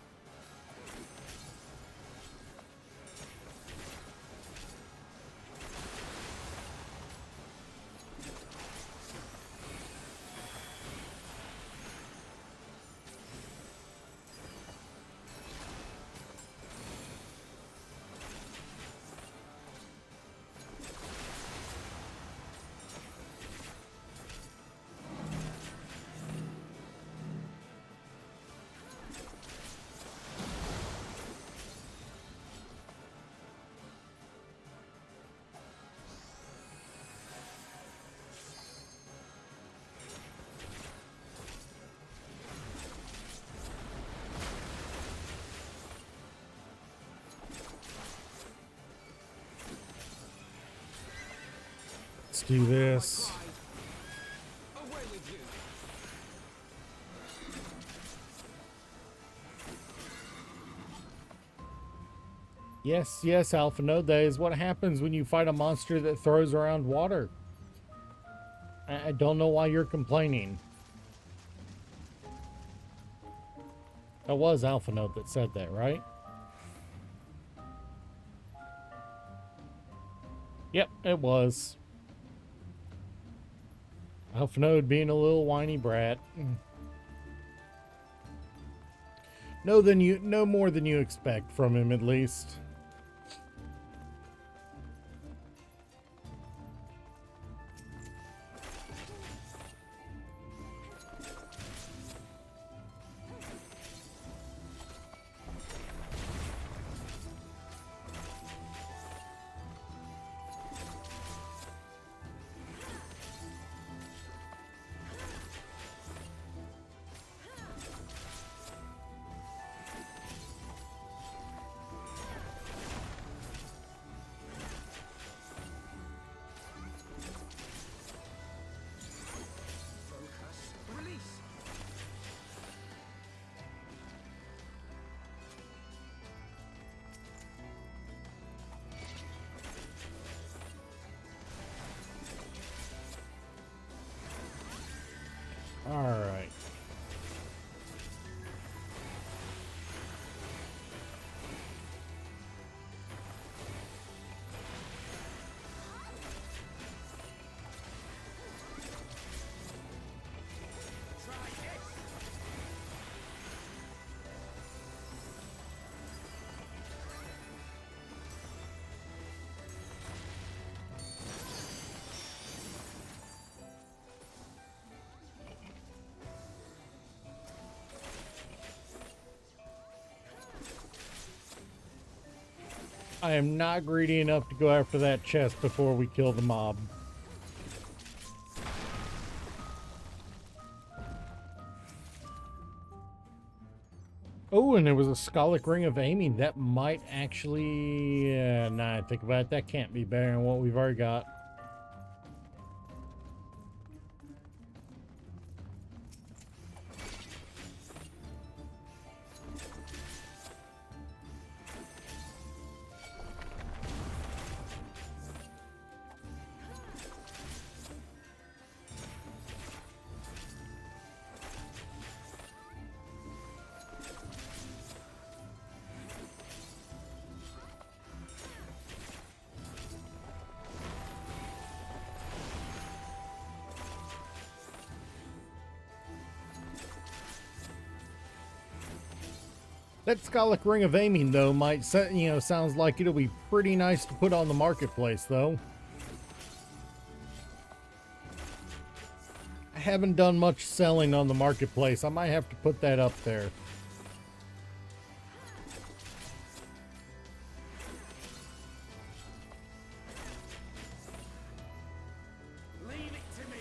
Let's do this. Away with you. Yes, yes, Alpha Node, that is what happens when you fight a monster that throws around water. I don't know why you're complaining. That was Alpha Node that said that, right? Yep, it was. Alpha Node being a little whiny brat. No more than you expect from him, at least. I am not greedy enough to go after that chest before we kill the mob. Oh, and there was a Scalic Ring of Aiming. That might actually... nah, I think about it. That can't be better than what we've already got. That Scalic Ring of Aiming, though, might set, sounds like it'll be pretty nice to put on the marketplace, though. I haven't done much selling on the marketplace. I might have to put that up there. Leave it to me.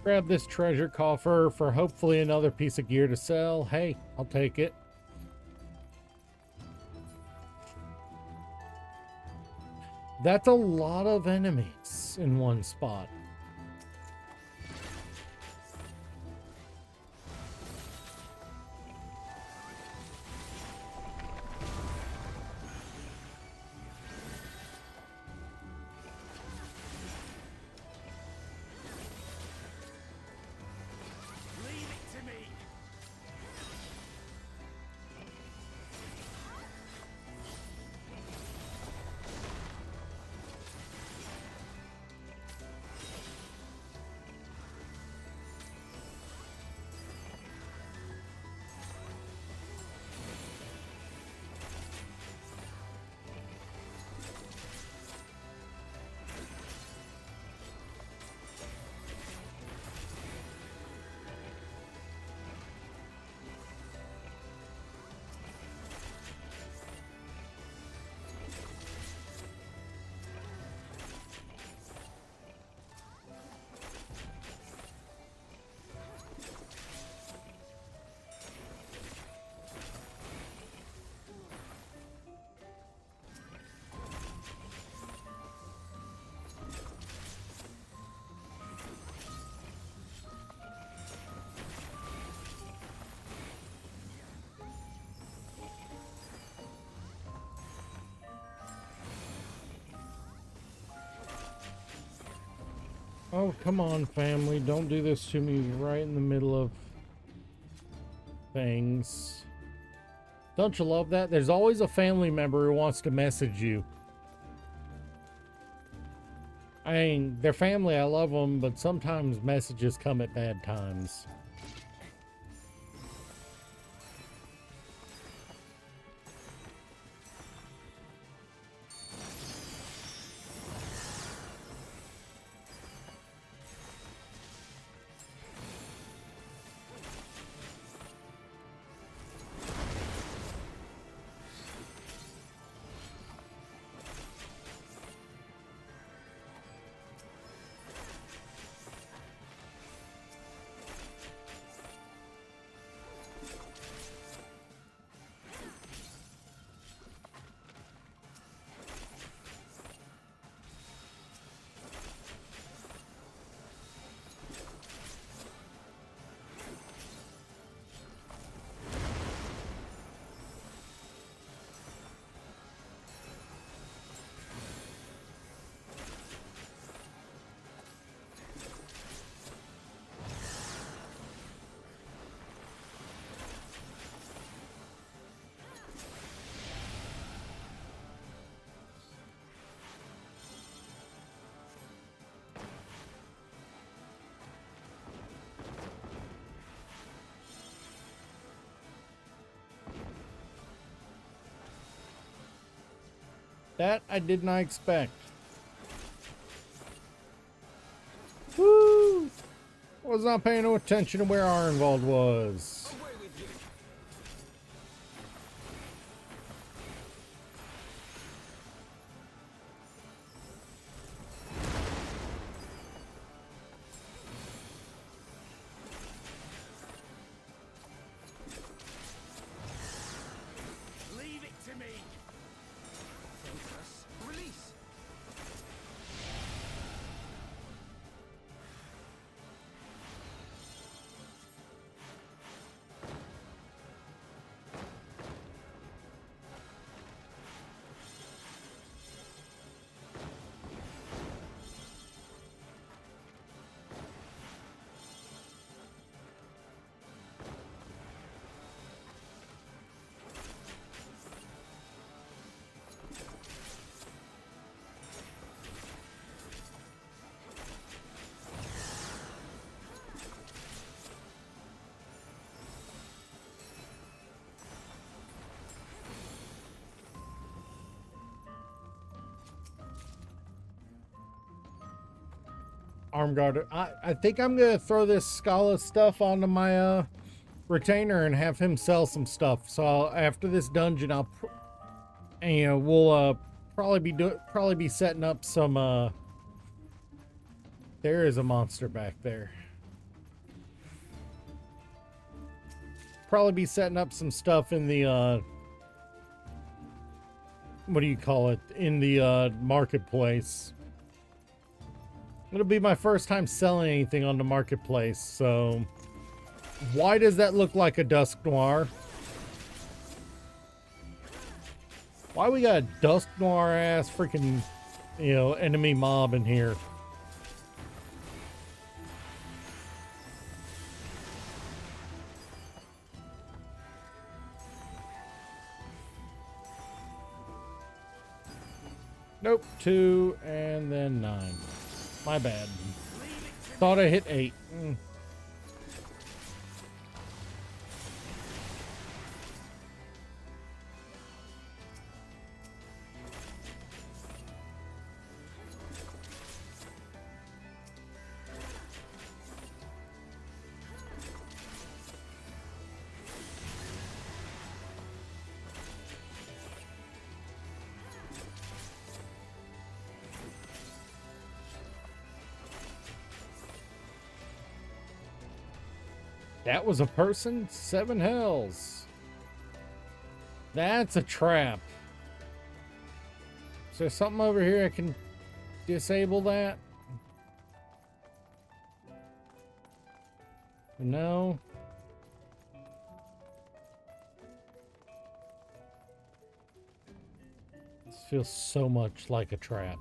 Grab this treasure coffer for hopefully another piece of gear to sell. Hey, I'll take it. That's a lot of enemies in one spot. Leave it to me. Oh, come on, family. Don't do this to me right in the middle of things. Don't you love that? There's always a family member who wants to message you. I mean, they're family, I love them, but sometimes messages come at bad times. That I did not expect. Woo! Was not paying no attention to where Arnvald was. Away with you! Leave it to me! Focus. Release! Armguard. I think I'm gonna throw this Scala stuff onto my retainer and have him sell some stuff. So after this dungeon, I'll we'll probably be setting up some. There is a monster back there. Probably be setting up some stuff in the what do you call it, in the marketplace. It'll be my first time selling anything on the marketplace, so why does that look like a Dusk Noir? Why we got a Dusk Noir ass freaking, enemy mob in here? Nope, 2 and then 9. My bad. Thought I hit 8. That was a person? 7 hells. That's a trap. Is there something over here I can disable that? No. This feels so much like a trap.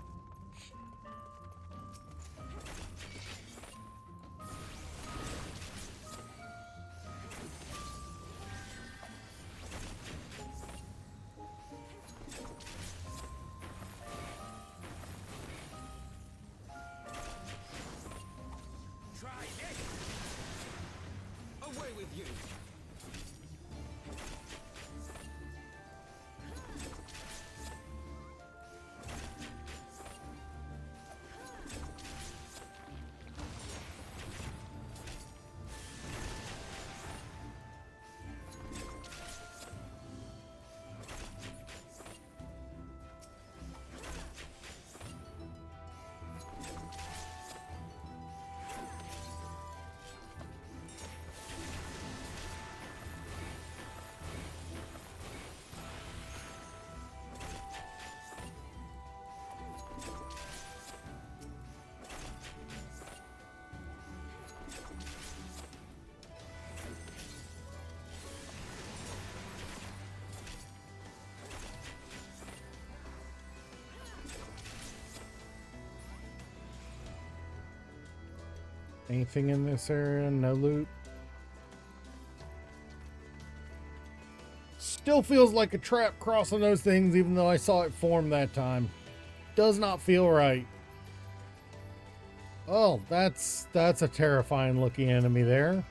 Anything in this area? No loot. Still feels like a trap crossing those things, even though I saw it form that time. Does not feel right. Oh, that's a terrifying looking enemy there.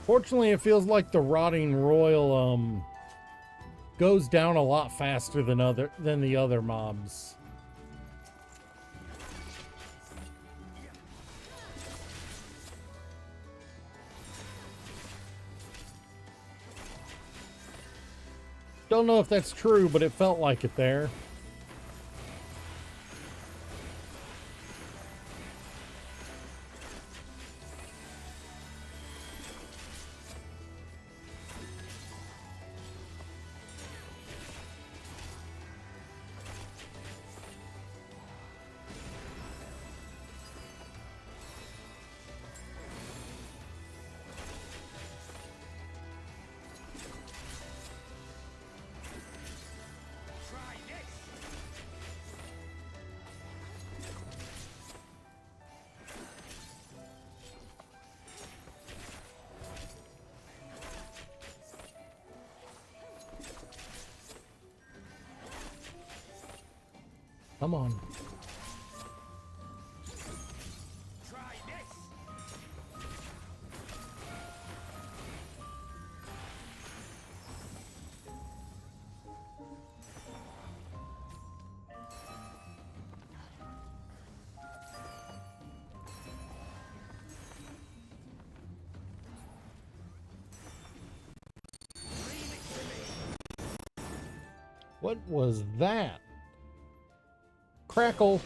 Fortunately, it feels like the Rotting Royal goes down a lot faster than the other mobs. Don't know if that's true, but it felt like it there. Come on. Try this. What was that? Crackle.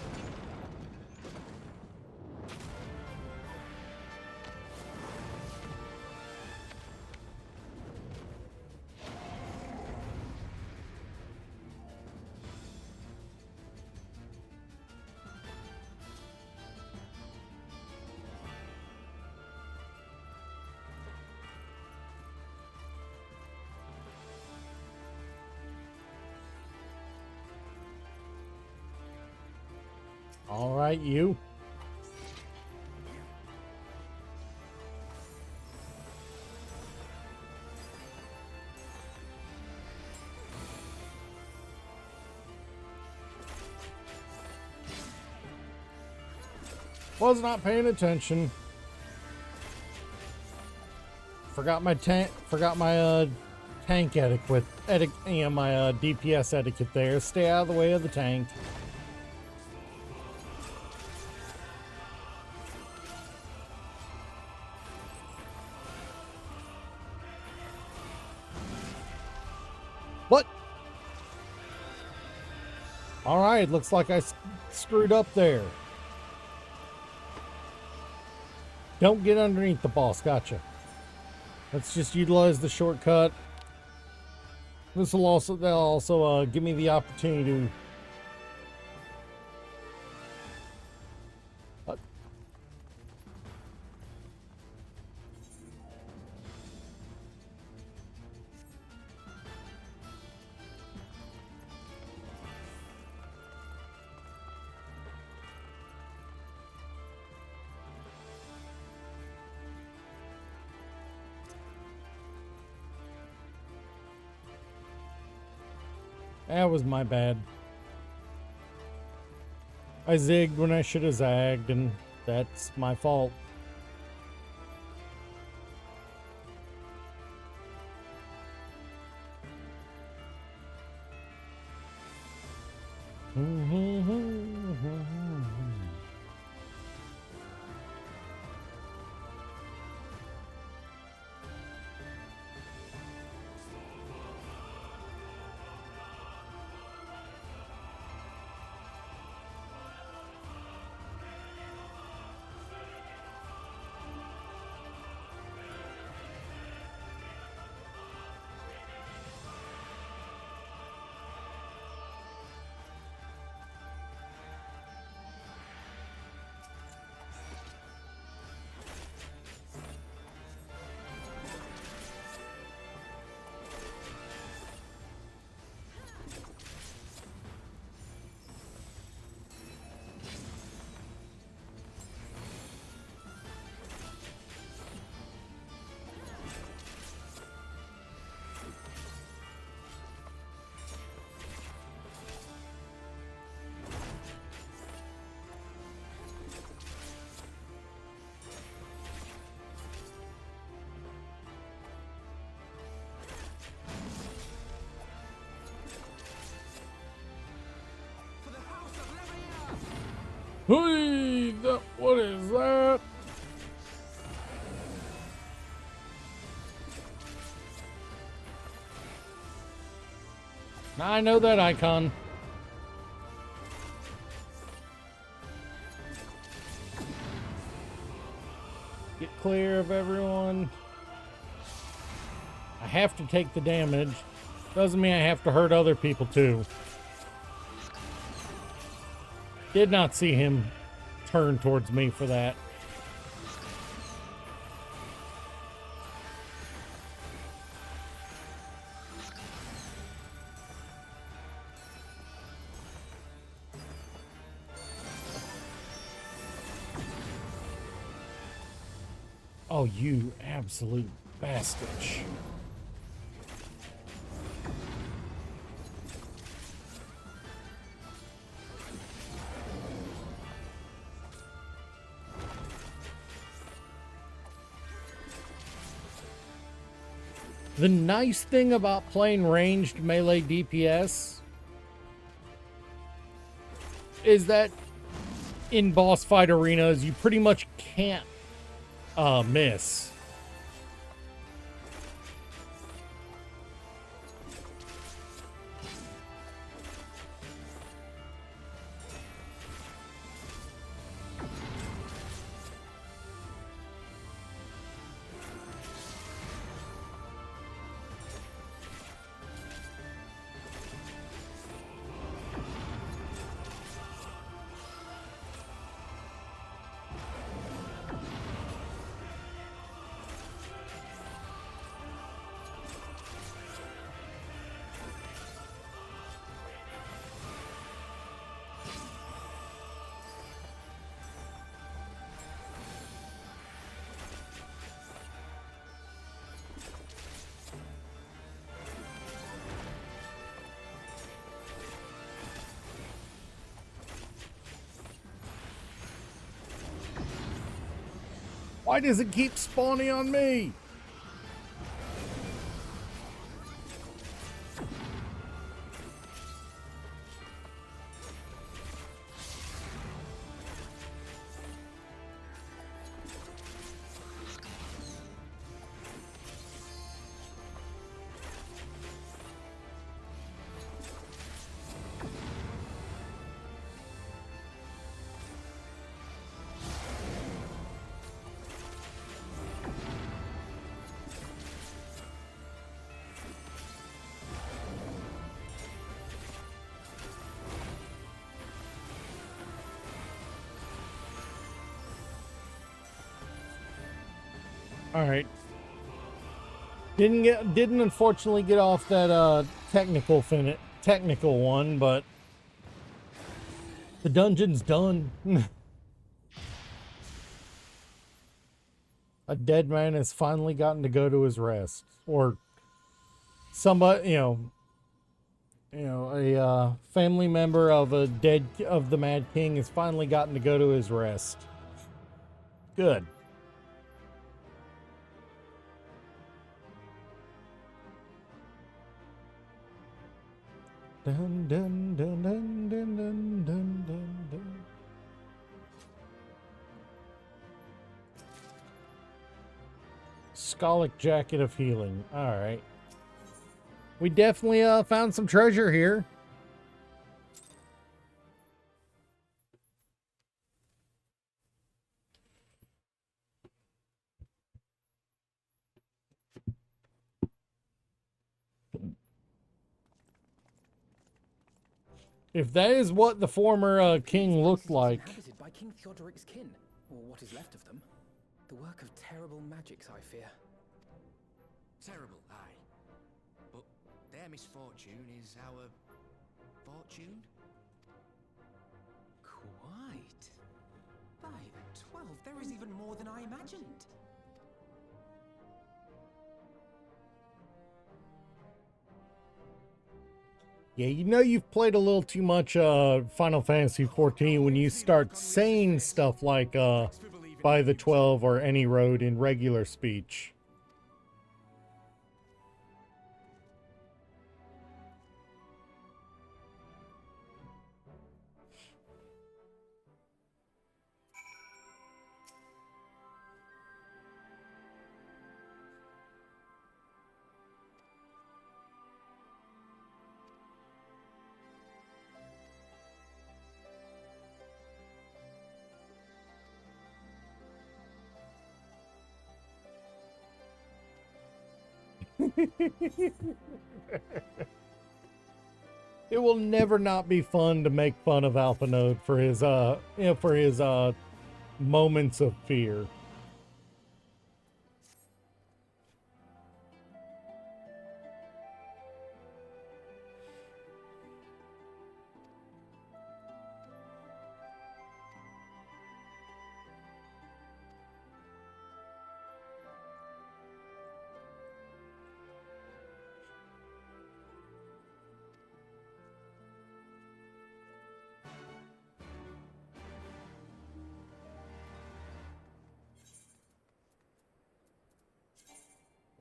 All right, you. Was not paying attention. Forgot my tank etiquette, my DPS etiquette there. Stay out of the way of the tank. What? All right, looks like I screwed up there. Don't get underneath the boss. Gotcha. Let's just utilize the shortcut. That'll also give me the opportunity to that was my bad. I zigged when I should have zagged, and that's my fault. Hey, what is that? I know that icon. Get clear of everyone. I have to take the damage. Doesn't mean I have to hurt other people too. Did not see him turn towards me for that. Oh, you absolute bastard. The nice thing about playing ranged melee DPS is that in boss fight arenas, you pretty much can't miss. Why does it keep spawning on me? All right. Didn't unfortunately get off that technical one, but the dungeon's done. A dead man has finally gotten to go to his rest, or somebody, a family member of the Mad King has finally gotten to go to his rest. Good. Dun, dun, dun, dun, dun, dun, dun, dun, dun. Skalic Jacket of Healing. All right. We definitely found some treasure here. If that is what the former king looked like. Inhabited by King Theodoric's kin, or what is left of them. The work of terrible magics, I fear. Terrible, aye. But their misfortune is our fortune? Quite. By the 12, there is even more than I imagined. Yeah, you know you've played a little too much Final Fantasy XIV when you start saying stuff like by the 12 or any road in regular speech. It will never not be fun to make fun of Alphanode for his moments of fear.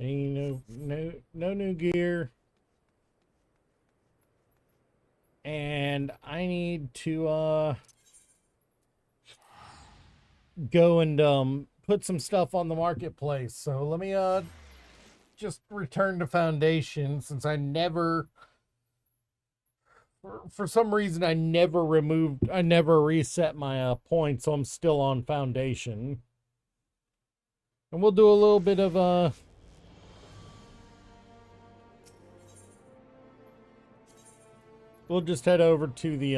Ain't no new gear. And I need to go and put some stuff on the marketplace. So let me just return to Foundation, since I never, for some reason, I never reset my points, so I'm still on Foundation. And we'll do a little bit of we'll just head over to the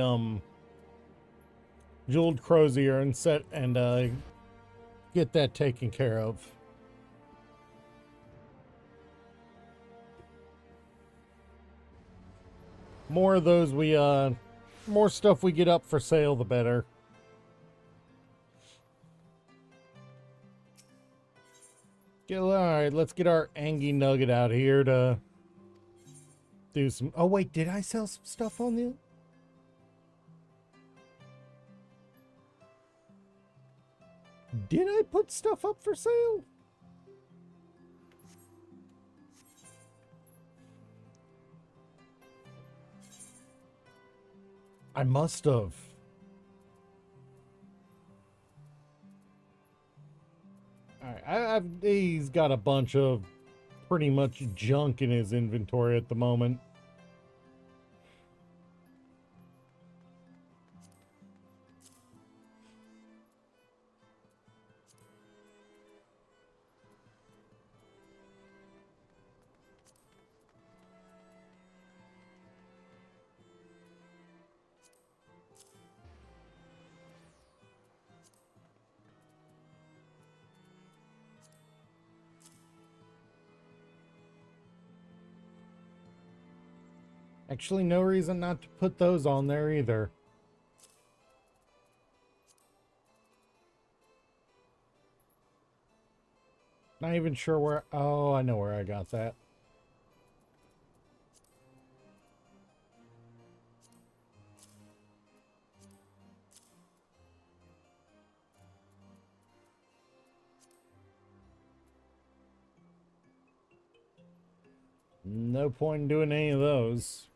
Jeweled Crozier and get that taken care of. More of those more stuff we get up for sale, the better. Alright, let's get our Angie Nugget out here to do some... Oh, wait, did I sell some stuff on the... Did I put stuff up for sale? I must have. Alright, he's got a bunch of pretty much junk in his inventory at the moment. Actually, no reason not to put those on there either. Not even sure where... Oh, I know where I got that. No point in doing any of those.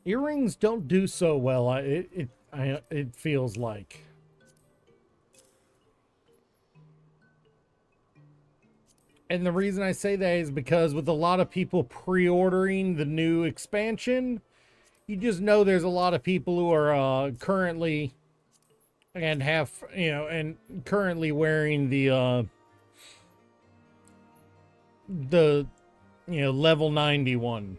Earrings don't do so well. It feels like. And the reason I say that is because with a lot of people pre-ordering the new expansion, you just know there's a lot of people who are currently currently wearing the level 91.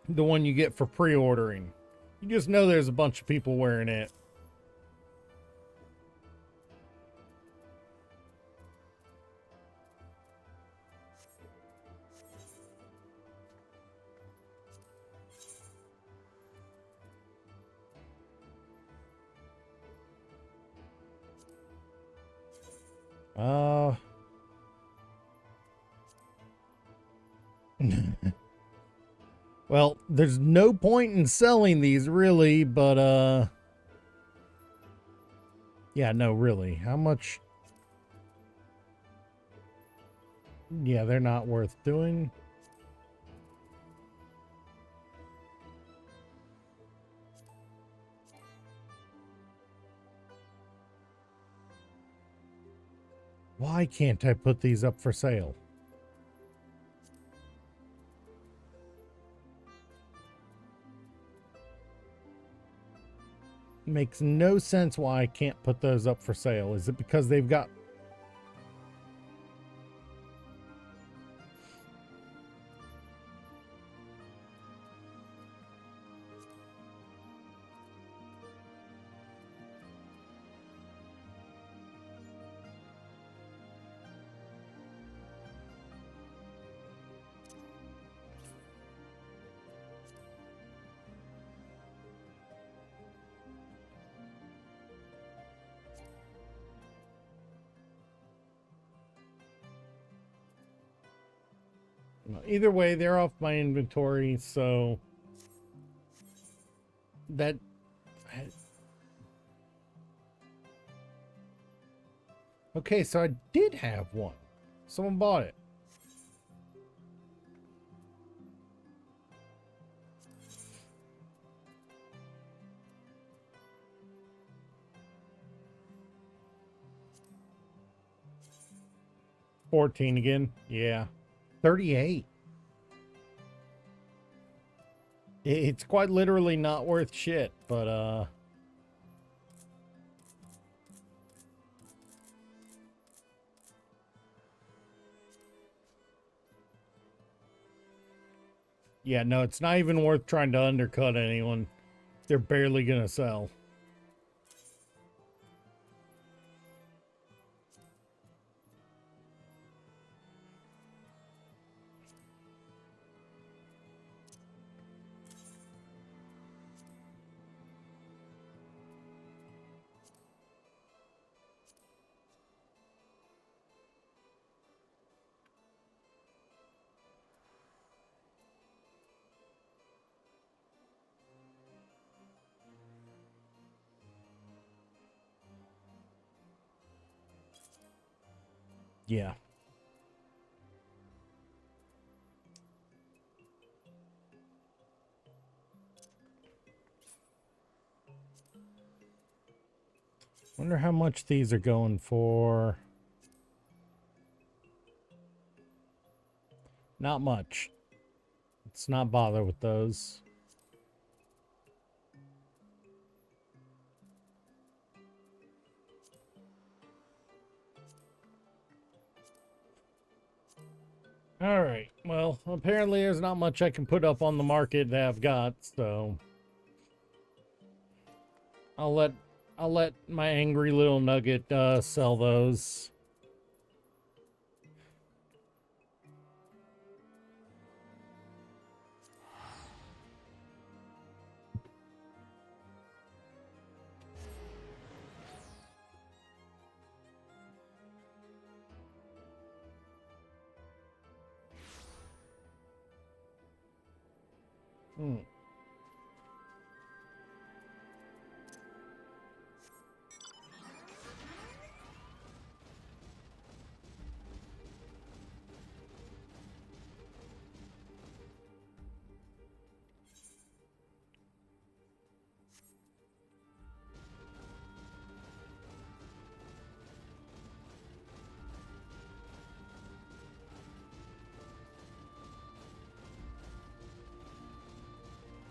The one you get for pre-ordering. You just know there's a bunch of people wearing it. Well, there's no point in selling these really, but yeah, no, really. How much? Yeah, they're not worth doing. Why can't I put these up for sale? Makes no sense why I can't put those up for sale. Is it because they've got... Either way, they're off my inventory, so that... Okay, so I did have one. Someone bought it. $14 again. Yeah. 38. It's quite literally not worth shit, but yeah, no, it's not even worth trying to undercut anyone. They're barely gonna sell. Yeah. Wonder how much these are going for. Not much. Let's not bother with those. All right. Well, apparently there's not much I can put up on the market that I've got, so I'll let my angry little nugget sell those. Hmm.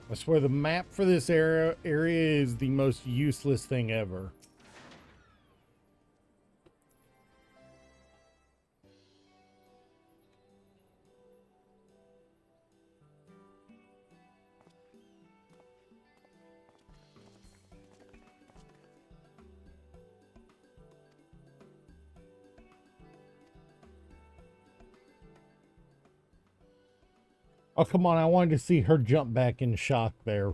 I swear the map for this area is the most useless thing ever. Oh, come on. I wanted to see her jump back in shock there.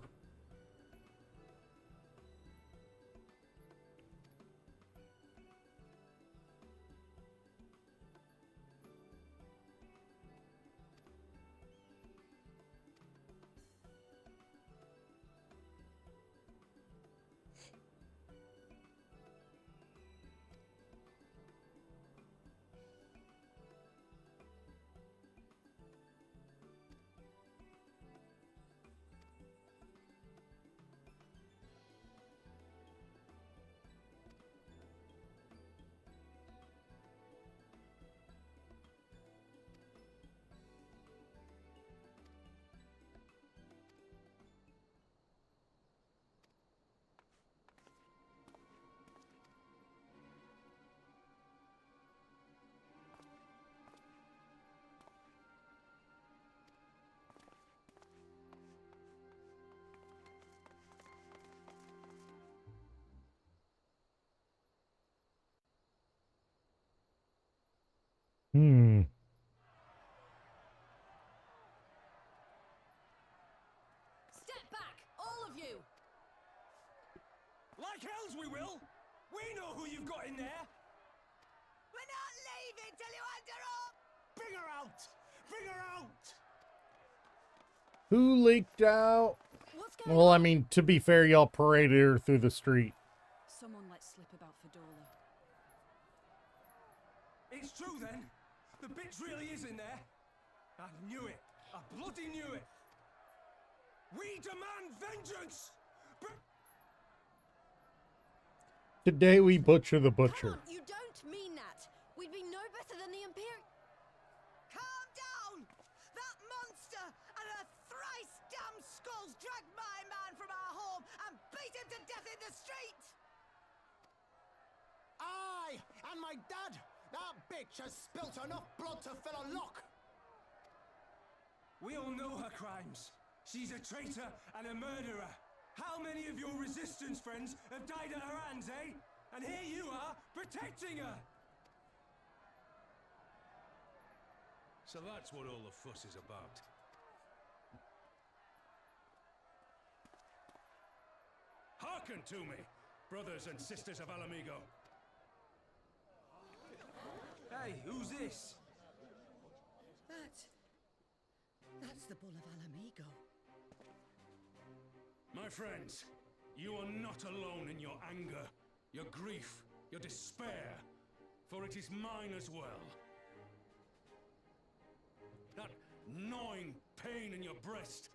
Hmm. Step back, all of you! Like hells we will! We know who you've got in there! We're not leaving till you enter up! Bring her out! Bring her out! Who leaked out? What's going Well, I on? mean, to be fair, y'all paraded her through the street. Someone let slip about Fedora. It's true then! The bitch really is in there! I knew it! I bloody knew it! We demand vengeance! Today we butcher the Come butcher. on, you don't mean that. We'd be no better than the Imperial. Calm down! That monster and her thrice damned skulls dragged my man from our home and beat him to death in the street! Aye! And my dad! That bitch has spilt enough blood to fill a lock! We all know her crimes. She's a traitor and a murderer. How many of your resistance friends have died at her hands, eh? And here you are, protecting her! So that's what all the fuss is about. Hearken to me, brothers and sisters of Alamigo. Hey, who's this? That's the Bull of Alamigo. My friends, you are not alone in your anger, your grief, your despair, for it is mine as well. That gnawing pain in your breast,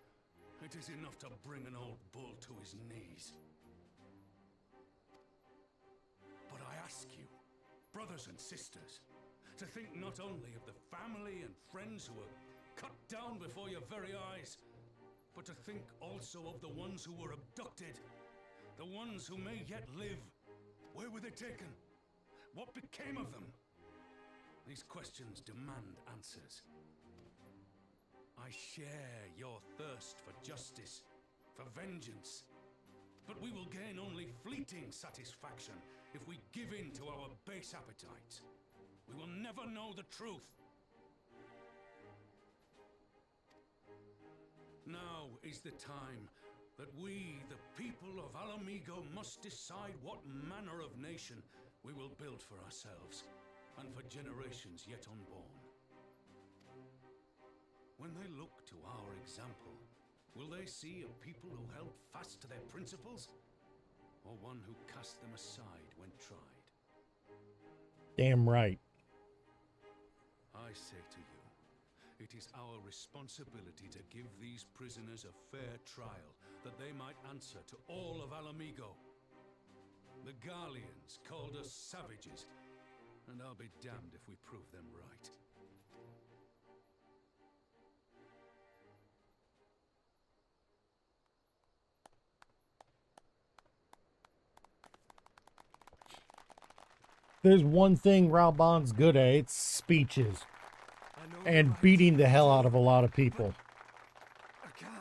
it is enough to bring an old bull to his knees. But I ask you, brothers and sisters, to think not only of the family and friends who were cut down before your very eyes, but to think also of the ones who were abducted, the ones who may yet live. Where were they taken? What became of them? These questions demand answers. I share your thirst for justice, for vengeance, but we will gain only fleeting satisfaction if we give in to our base appetites. We will never know the truth. Now is the time that we, the people of Alamigo, must decide what manner of nation we will build for ourselves and for generations yet unborn. When they look to our example, will they see a people who held fast to their principles, or one who cast them aside when tried? Damn right. I say to you, it is our responsibility to give these prisoners a fair trial, that they might answer to all of Alamigo. The Garleans called us savages, and I'll be damned if we prove them right. There's one thing Raubon's good at, it's speeches. I know And right. beating the hell out of a lot of people. I can't.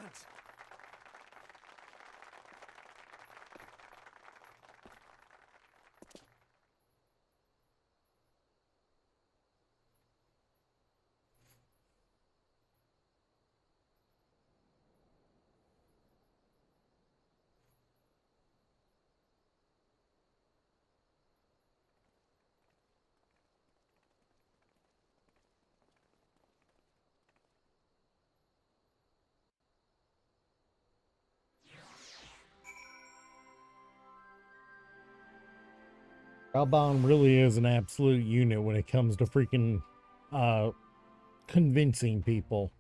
Raubon really is an absolute unit when it comes to freaking convincing people.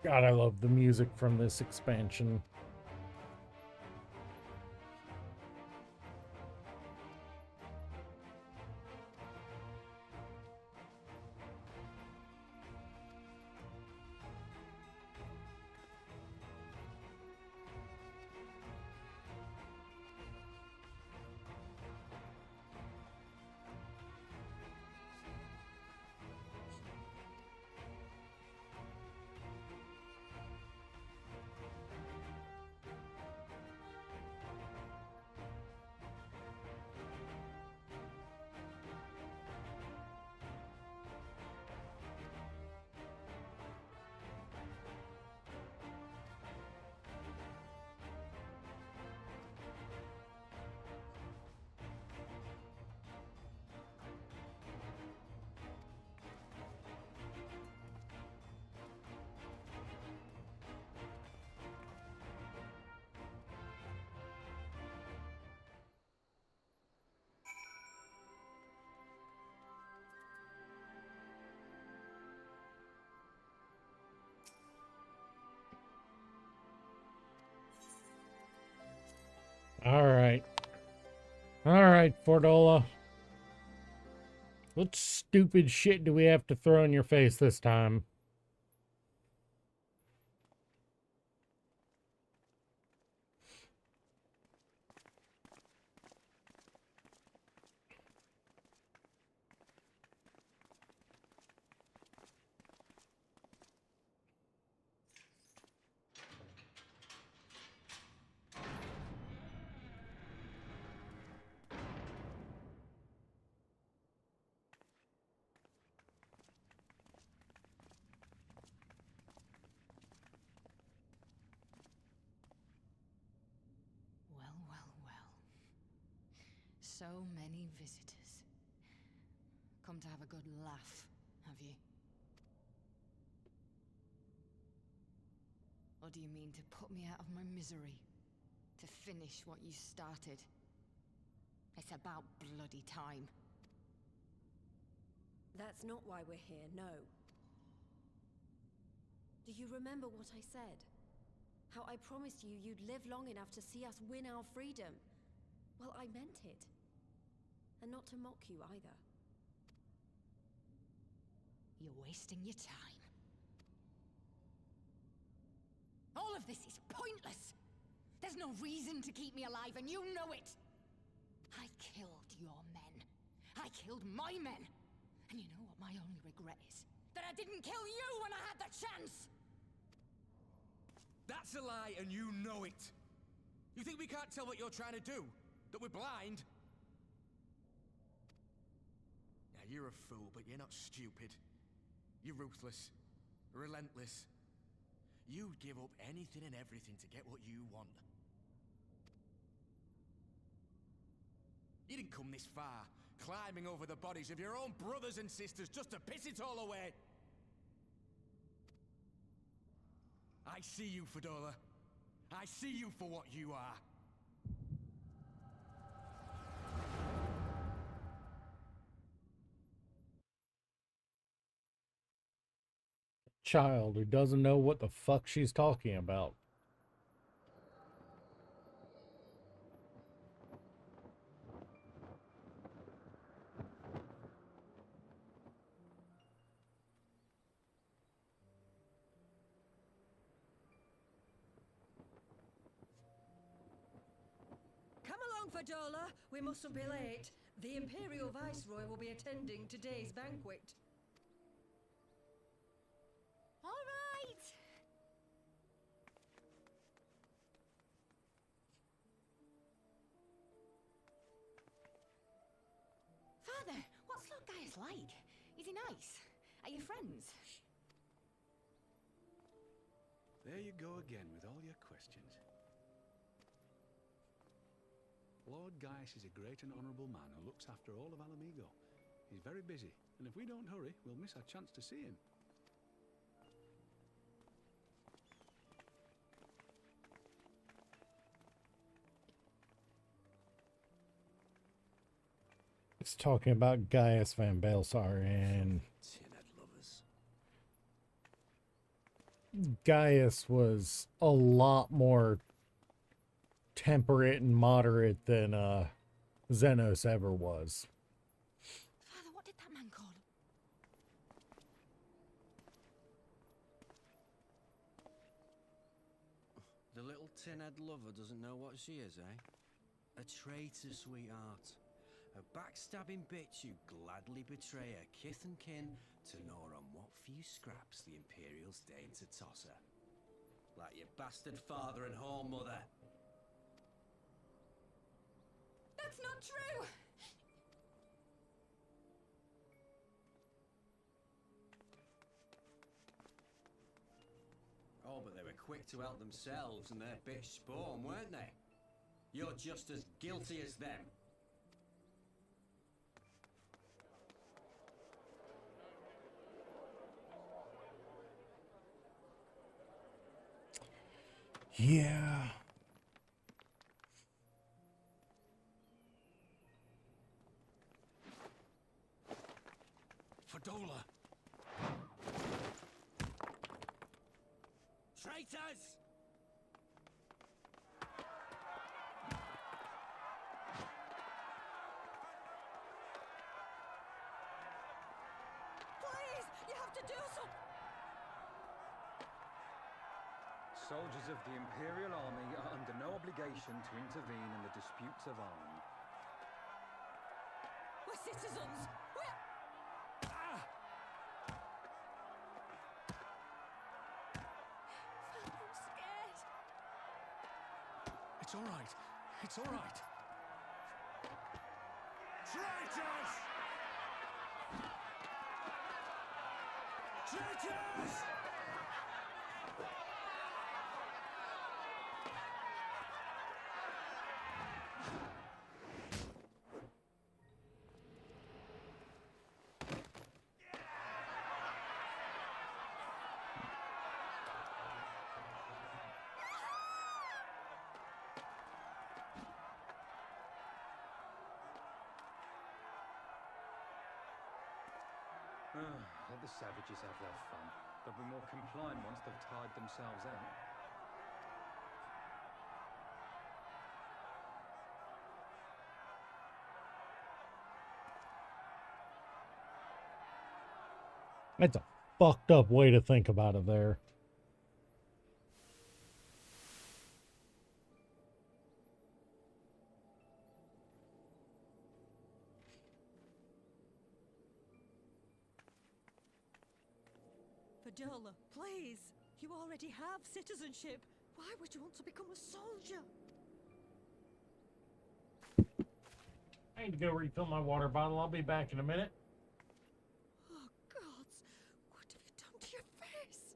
God, I love the music from this expansion. All right. All right, Fordola. What stupid shit do we have to throw in your face this time? Well, well, well. So many visitors. Come to have a good laugh, have you? Or do you mean to put me out of my misery? To finish what you started? It's about bloody time. That's not why we're here, no. Do you remember what I said? How I promised you you'd live long enough to see us win our freedom? Well, I meant it. And not to mock you either. You're wasting your time. All of this is pointless! There's no reason to keep me alive, and you know it! I killed your men. I killed my men. And you know what my only regret is? That I didn't kill you when I had the chance! That's a lie, and you know it. You think we can't tell what you're trying to do? That we're blind? Yeah, you're a fool, but you're not stupid. You're ruthless. Relentless. You'd give up anything and everything to get what you want. You didn't come this far, climbing over the bodies of your own brothers and sisters just to piss it all away. I see you, Fordola. I see you for what you are. Child who doesn't know what the fuck she's talking about. Come along, Fordola. We mustn't be late. The Imperial Viceroy will be attending today's banquet. All right! Father, what's Lord Gaius like? Is he nice? Are you friends? There you go again with all your questions. Lord Gaius is a great and honourable man who looks after all of Alamigo. He's very busy, and if we don't hurry, we'll miss our chance to see him. He's talking about Gaius Van Baelsar and Gaius was a lot more temperate and moderate than Xenos ever was. Father, what did that man call him? The little tin-head lover doesn't know what she is, eh? A traitor, sweetheart. A backstabbing bitch who gladly betray her kith and kin to gnaw on what few scraps the Imperials deign to toss her. Like your bastard father and whore mother. That's not true! Oh, but they were quick to help themselves and their bitch spawn, weren't they? You're just as guilty as them. Yeah. Fadola! Traitors! Please, you have to do something. Soldiers of the Imperial Army are under no obligation to intervene in the disputes of arm. We're citizens. We're... Father, I'm scared. It's all right. It's all right. Traitors! Traitors! Let the savages have their fun. They'll be more compliant once they've tired themselves out. That's a fucked up way to think about it there. Fadola, please. You already have citizenship. Why would you want to become a soldier? I need to go refill my water bottle. I'll be back in a minute. Oh, gods. What have you done to your face?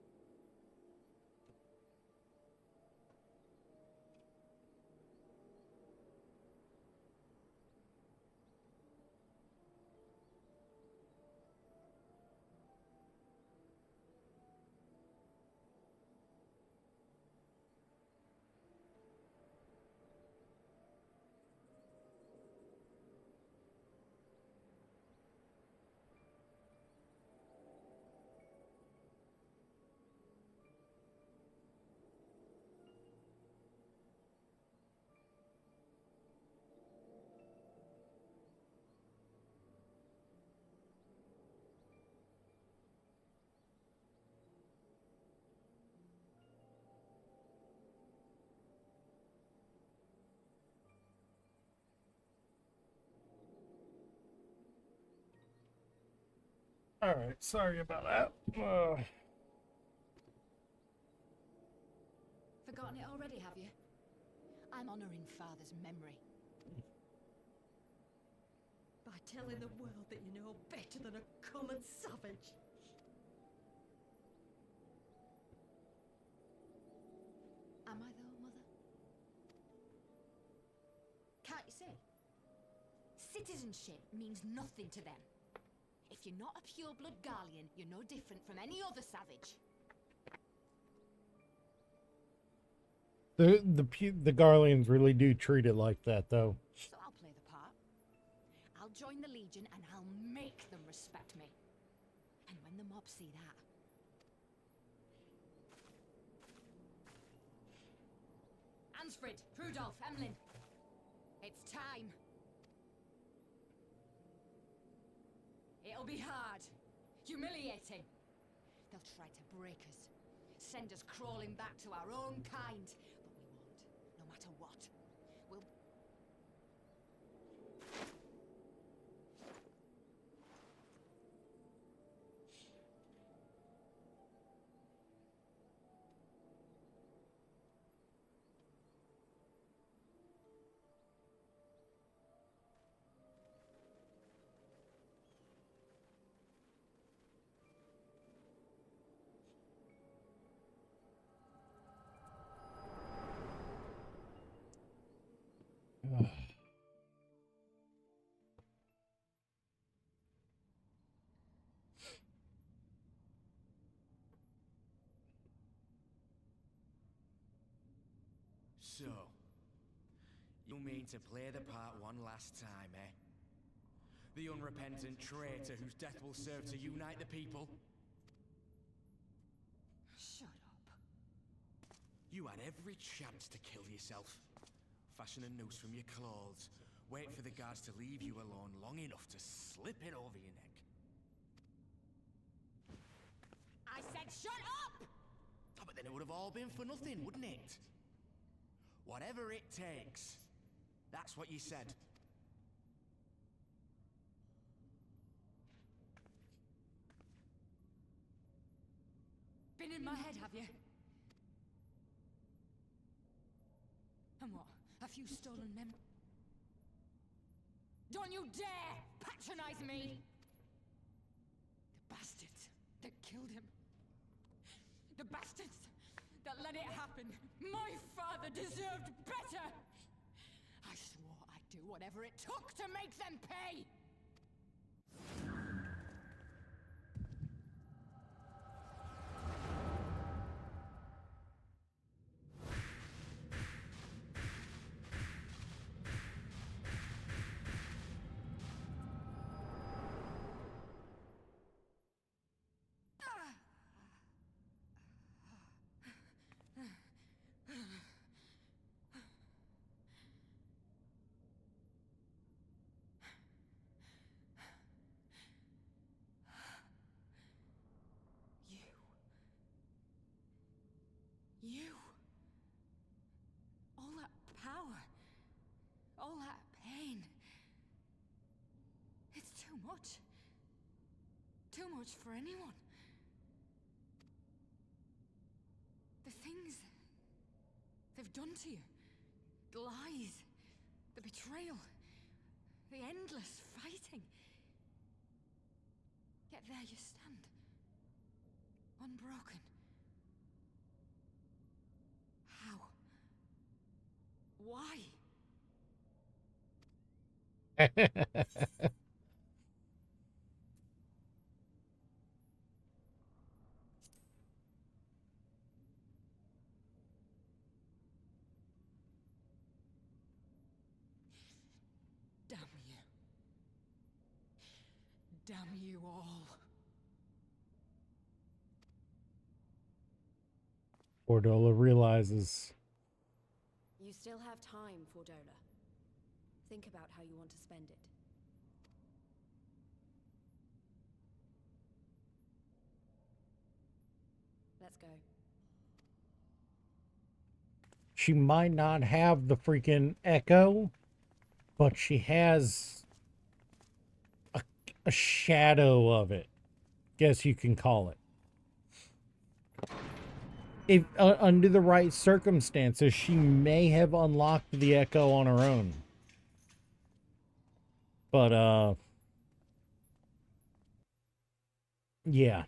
All right, sorry about that. Forgotten it already, have you? I'm honoring Father's memory. By telling the world that you know better than a common savage. Am I though, Mother? Can't you see? Citizenship means nothing to them. If you're not a pure-blood Garlean, you're no different from any other savage. The Garleans really do treat it like that, though. So I'll play the part. I'll join the Legion and I'll make them respect me. And when the mob see that, Ransford, Rudolph, Emlyn. It's time. It'll be hard. Humiliating. They'll try to break us. Send us crawling back to our own kind. But we won't. No matter what. We'll... So, you mean to play the part one last time, eh? The unrepentant traitor whose death will serve to unite the people? Shut up. You had every chance to kill yourself. Fashion a noose from your clothes. Wait for the guards to leave you alone long enough to slip it over your neck. I said shut up! Oh, but then it would have all been for nothing, wouldn't it? Whatever it takes. That's what you said. Been in my head, have you? And what? Have you stolen them? Don't you dare patronize me! The bastards that killed him. The bastards that let it happen. My father deserved better! I swore I'd do whatever it took to make them pay! You. All that power. All that pain. It's too much. Too much for anyone. The things they've done to you. The lies. The betrayal. The endless fighting. Yet there you stand. Unbroken. Why? Damn you. Damn you all. Fordola realizes. You still have time, Fordola. Think about how you want to spend it. Let's go. She might not have the freaking echo, but she has a shadow of it. Guess you can call it. If under the right circumstances, she may have unlocked the echo on her own. But yeah.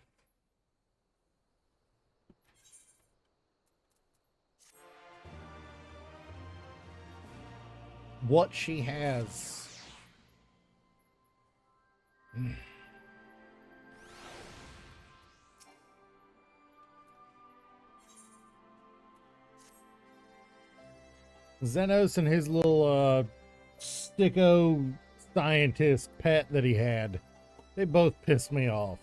What she has. Xenos and his little sticko scientist pet that he had. They both pissed me off.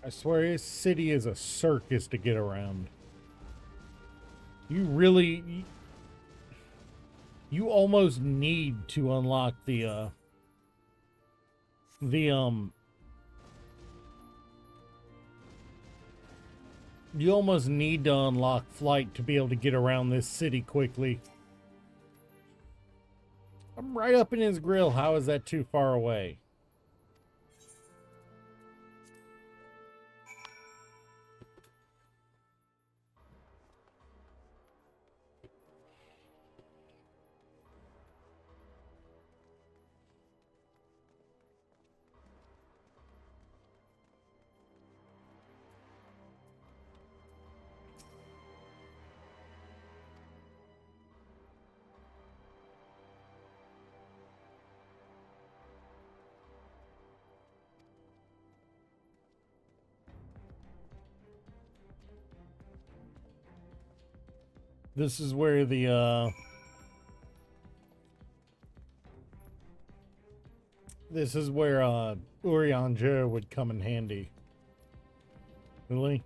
I swear this city is a circus to get around. You really... You almost need to unlock the you almost need to unlock flight to be able to get around this city quickly. I'm right up in his grill. How is that too far away? This is where the this is where Urianger would come in handy. Really?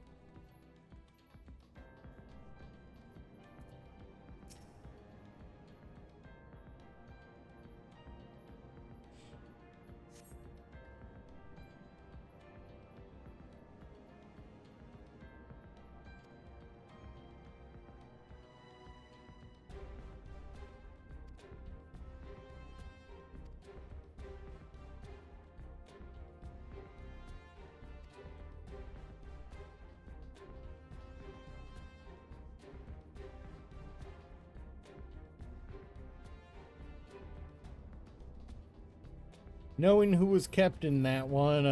Knowing who was kept in that one,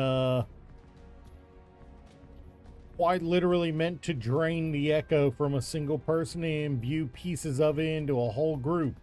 quite literally meant to drain the echo from a single person and imbue pieces of it into a whole group.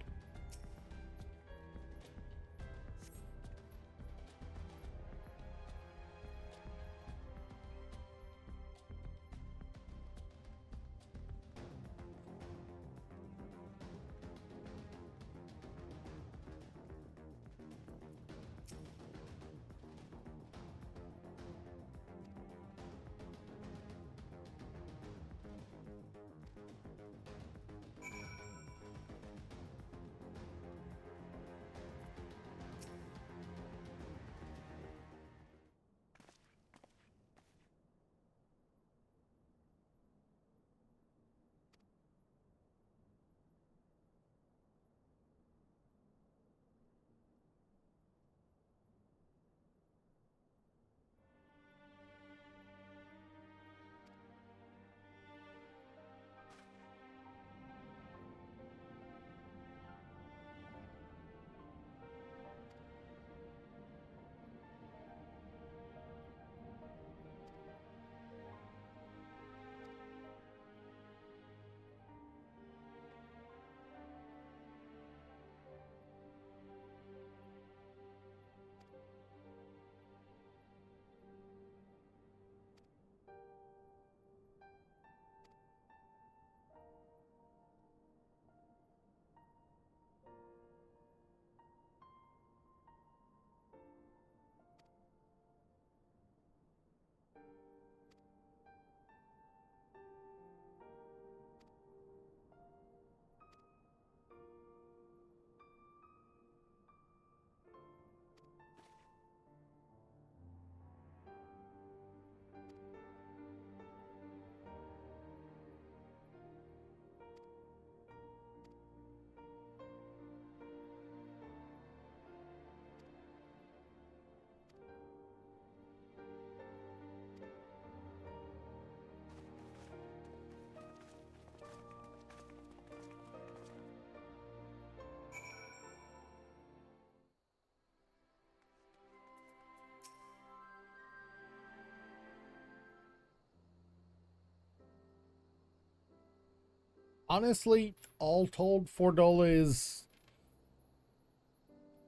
Honestly, all told, Fordola is...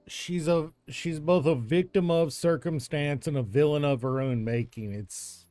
She's both a victim of circumstance and a villain of her own making. It's...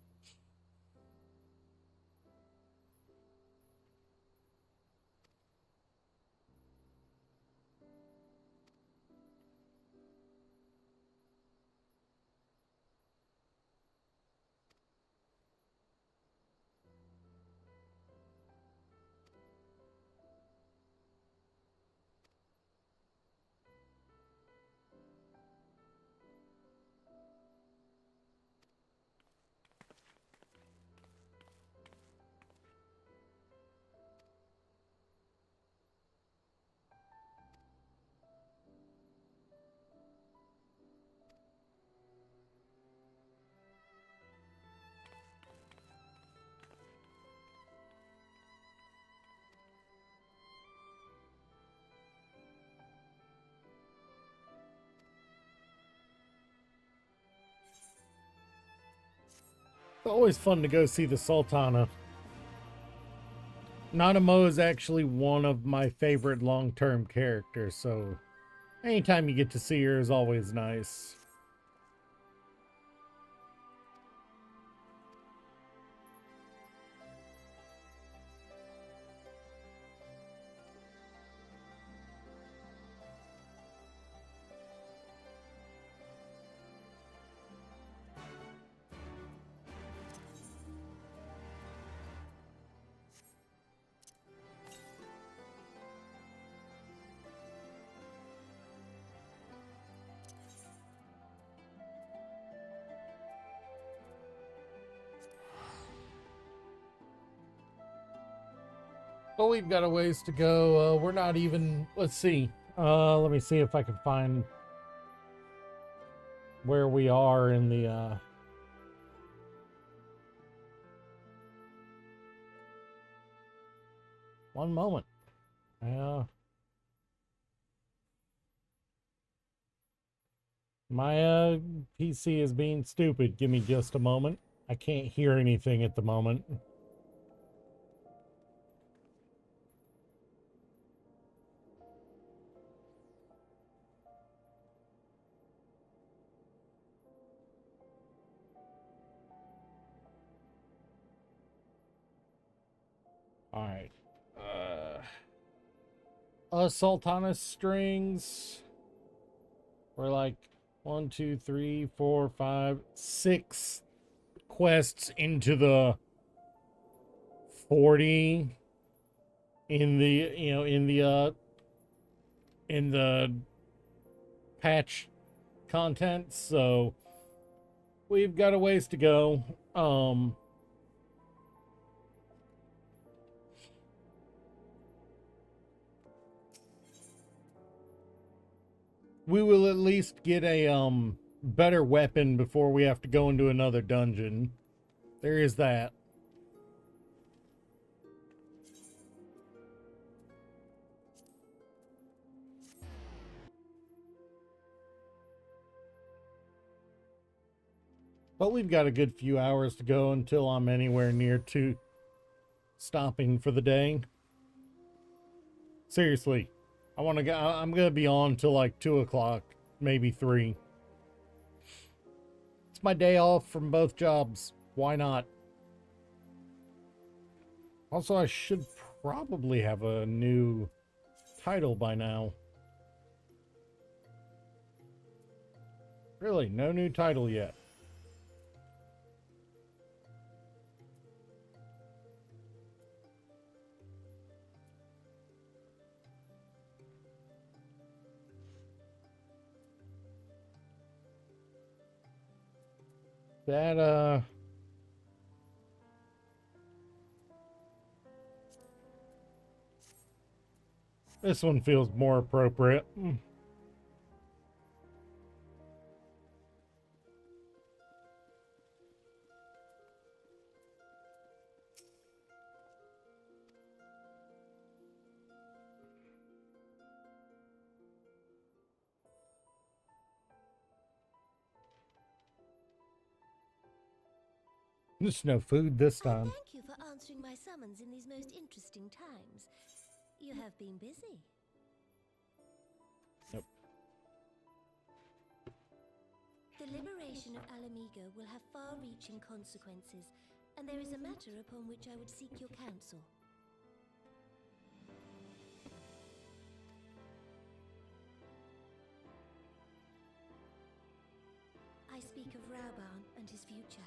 It's always fun to go see the Sultana. Nanamo is actually one of my favorite long-term characters, so anytime you get to see her is always nice. But we've got a ways to go. We're not even, let's see. Let me see if I can find where we are in the, one moment. My PC is being stupid. Give me just a moment. I can't hear anything at the moment. All right. Sultana strings. We're like 1, 2, 3, 4, 5, 6 quests into the 40 in the, you know, in the patch content, so we've got a ways to go. We will at least get a better weapon before we have to go into another dungeon. There is that. But we've got a good few hours to go until I'm anywhere near to stopping for the day. Seriously. I'm gonna be on till like 2 o'clock, maybe 3. It's my day off from both jobs. Why not? Also, I should probably have a new title by now. Really, no new title yet. That, this one feels more appropriate. There's no food this time. Thank you for answering my summons in these most interesting times. You have been busy. Yep. The liberation of Alamigo will have far-reaching consequences, and there is a matter upon which I would seek your counsel. I speak of Rauban and his future.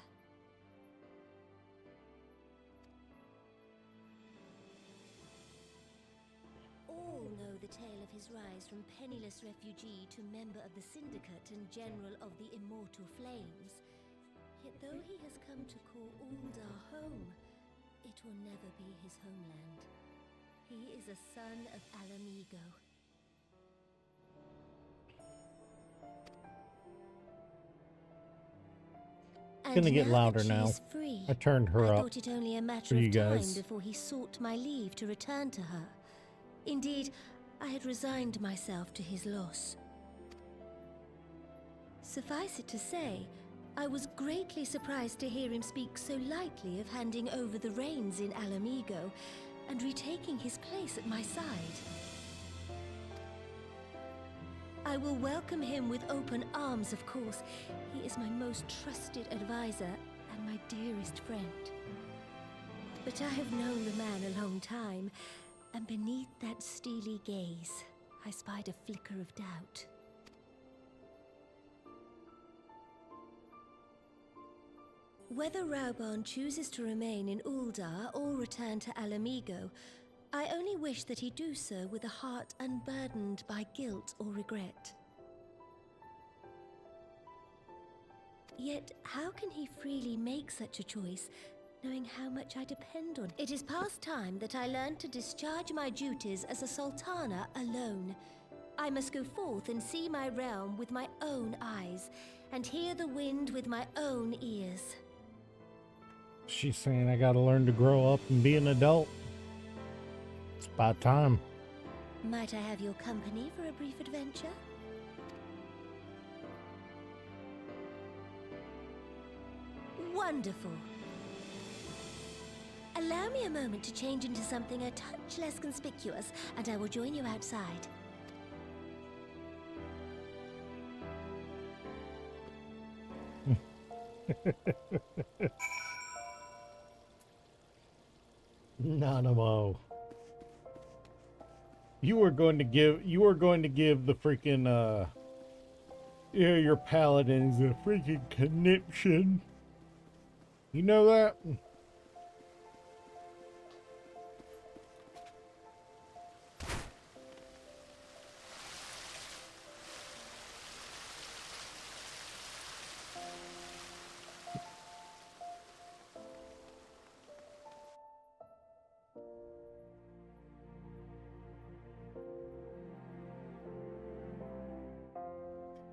All know the tale of his rise from penniless refugee to member of the Syndicate and General of the Immortal Flames. Yet though he has come to call Ul'dah home, it will never be his homeland. He is a son of Alamigo. It's gonna get louder now. Free, I turned her up I thought it only a matter for you of time guys. before he sought my leave to return to her. Indeed, I had resigned myself to his loss. Suffice it to say, I was greatly surprised to hear him speak so lightly of handing over the reins in Alamigo and retaking his place at my side. I will welcome him with open arms, of course. He is my most trusted advisor and my dearest friend. But I have known the man a long time, and beneath that steely gaze, I spied a flicker of doubt. Whether Raubahn chooses to remain in Uldar or return to Alamigo, I only wish that he do so with a heart unburdened by guilt or regret. Yet, how can he freely make such a choice, knowing how much I depend on him? It is past time that I learned to discharge my duties as a sultana alone. I must go forth and see my realm with my own eyes, and hear the wind with my own ears. She's saying I gotta learn to grow up and be an adult. It's about time. Might I have your company for a brief adventure? Wonderful. Allow me a moment to change into something a touch less conspicuous, and I will join you outside. Nanamo. You are going to give the freaking your paladins a freaking conniption. You know that?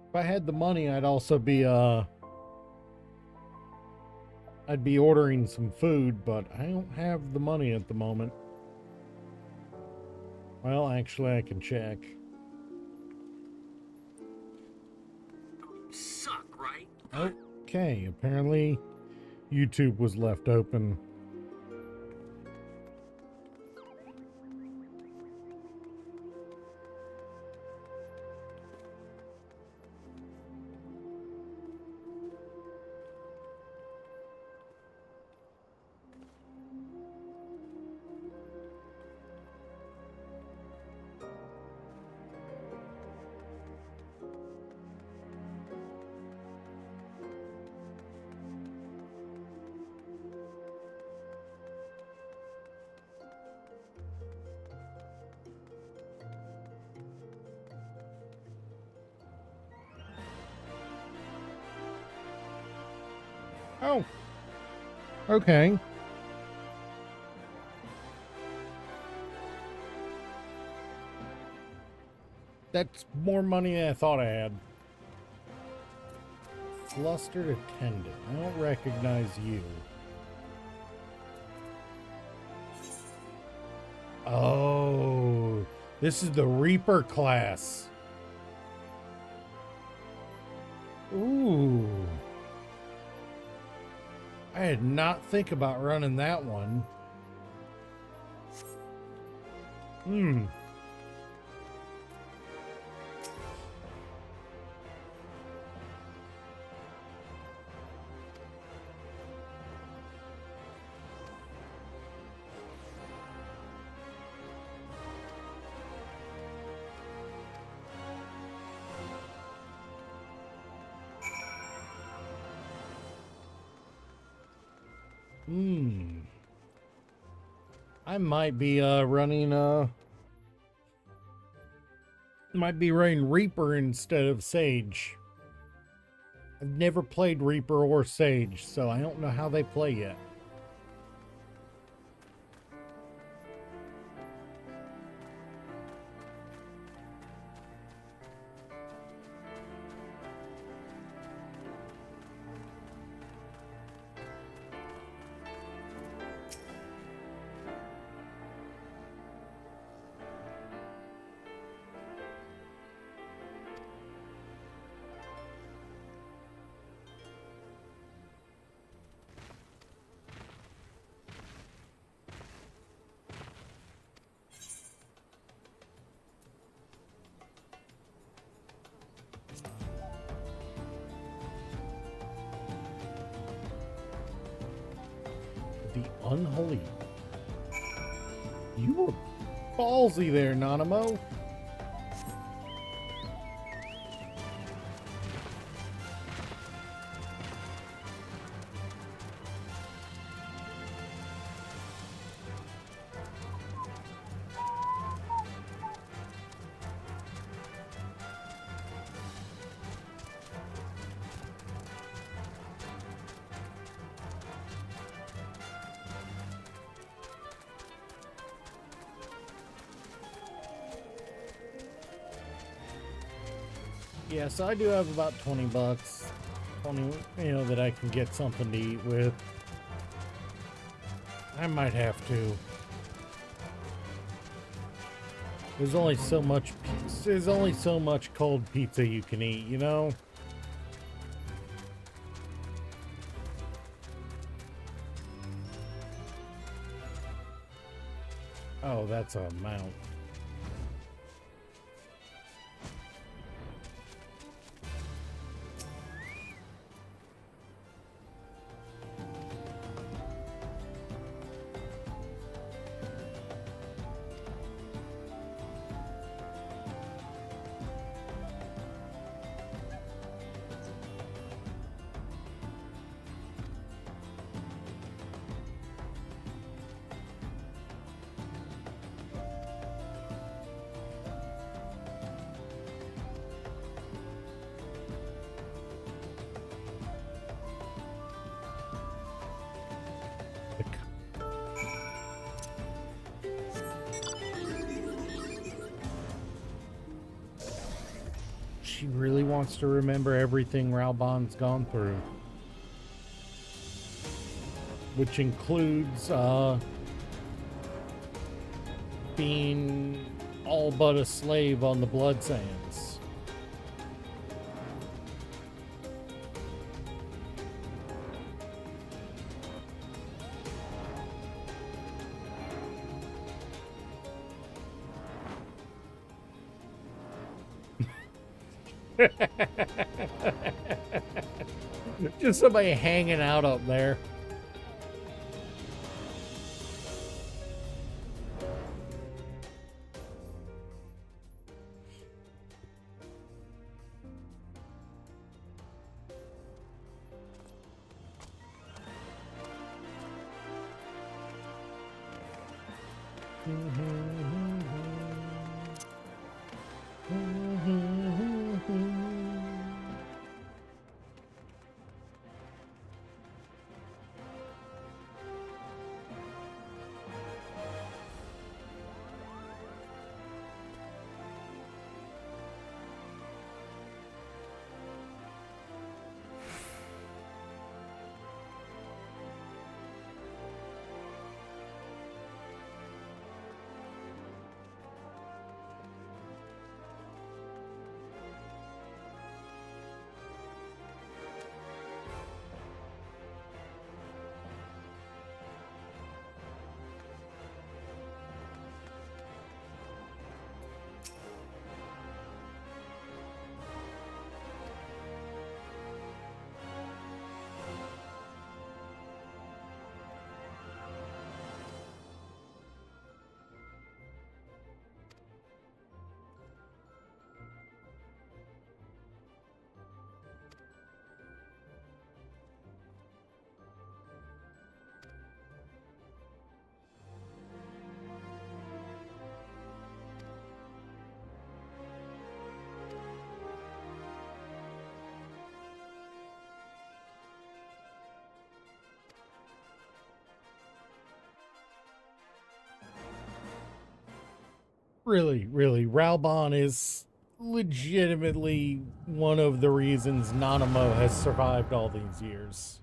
If I had the money, I'd also be I'd be ordering some food, but I don't have the money at the moment. Well, actually, I can check. Suck, right? Okay, apparently YouTube was left open. Oh. Okay. That's more money than I thought I had. Flustered attendant. I don't recognize you. Oh, this is the Reaper class. Ooh. I did not think about running that one. I might be running Reaper instead of Sage. I've never played Reaper or Sage, so I don't know how they play yet. unholy. You were ballsy there, Nanamo. Yes, I do have about 20 bucks. 20, that I can get something to eat with. I might have to. There's only so much cold pizza you can eat, you know? Oh, that's a mount. She really wants to remember everything Ralbon's gone through. Which includes, being all but a slave on the Blood Sands. Just somebody hanging out up there. Really, Ralbon is legitimately one of the reasons Nanamo has survived all these years.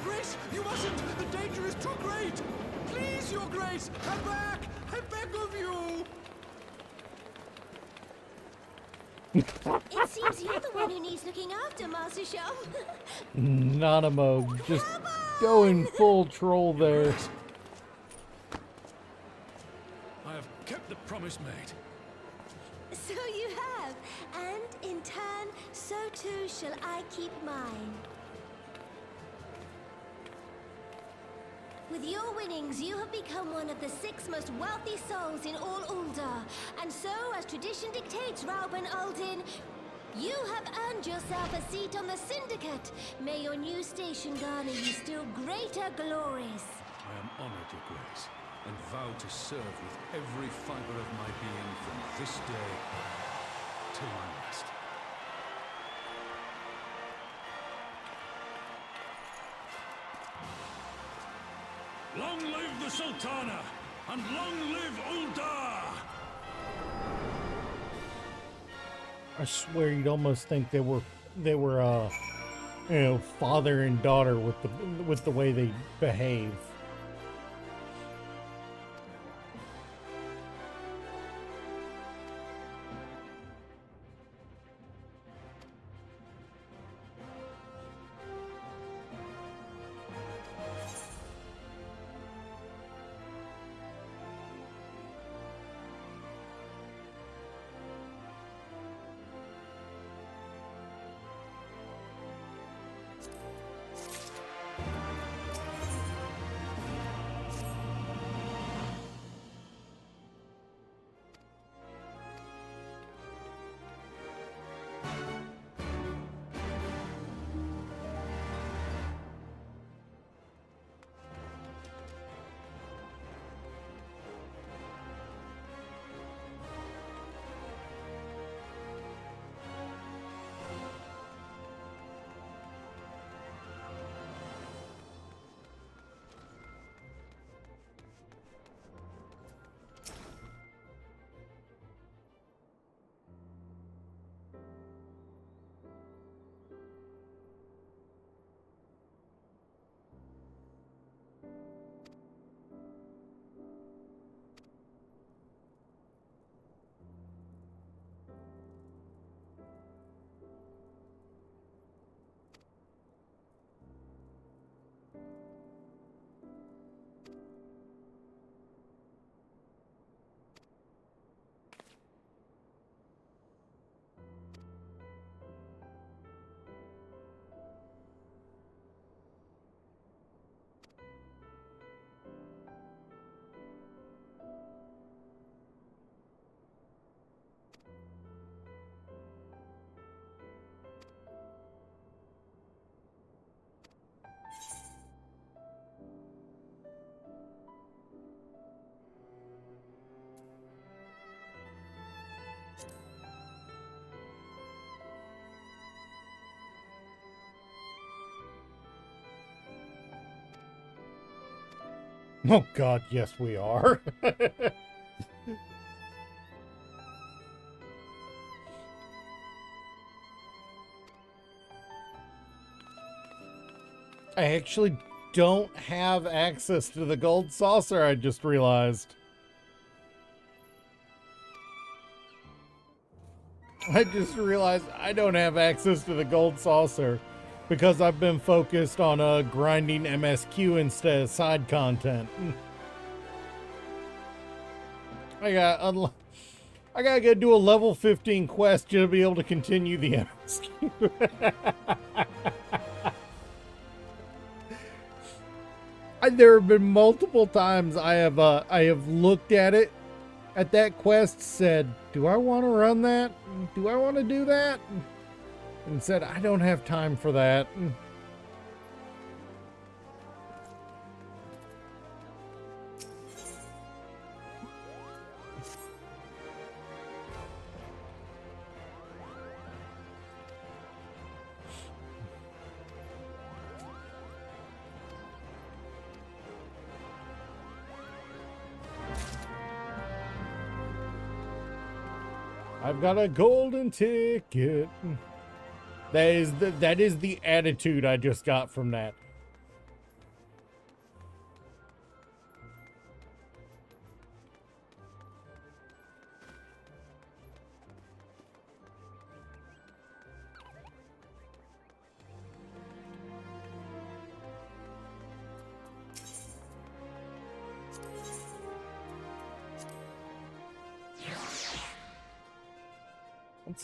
Grace, you mustn't! The danger is too great! Please, Your Grace, come back! I beg of you! It seems you're the one who needs looking after, Master Shah. Nanamo just going full troll there. I have kept the promise made. So you have, and in turn, so too shall I keep mine. With your winnings, you have become one of the 6 most wealthy souls in all Ul'dah. And so, as tradition dictates, Rauben Aldin, you have earned yourself a seat on the Syndicate. May your new station garner you still greater glories. I am honored, Your Grace, and vow to serve with every fiber of my being from this day till my last. Long live the Sultana, and long live Ul'dah! I swear you'd almost think they were you know, father and daughter with the way they behave. Oh God, yes we are. I actually don't have access to the gold saucer, I just realized. I just realized I don't have access to the gold saucer because I've been focused on grinding MSQ instead of side content. I gotta go do a level 15 quest to be able to continue the MSQ. There have been multiple times I have looked at it, at that quest, said, do I want to run that? Do I want to do that? And said, I don't have time for that. I've got a golden ticket. That is the attitude I just got from that.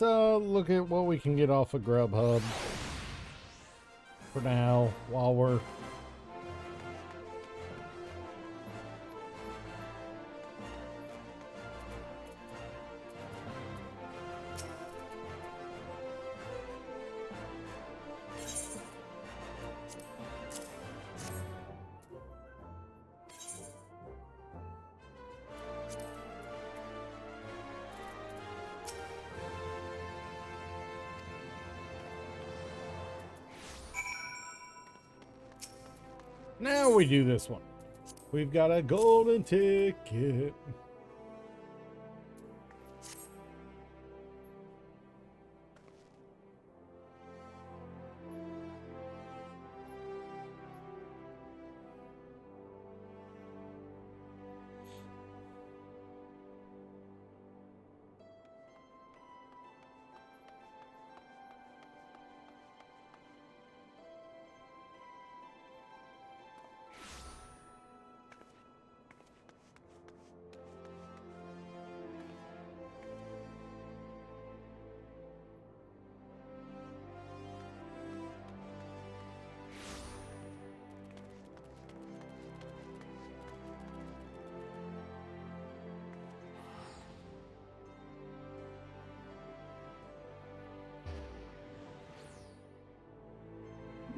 Let's look at what we can get off of Grubhub for now while we're now we do this one. We've got a golden ticket.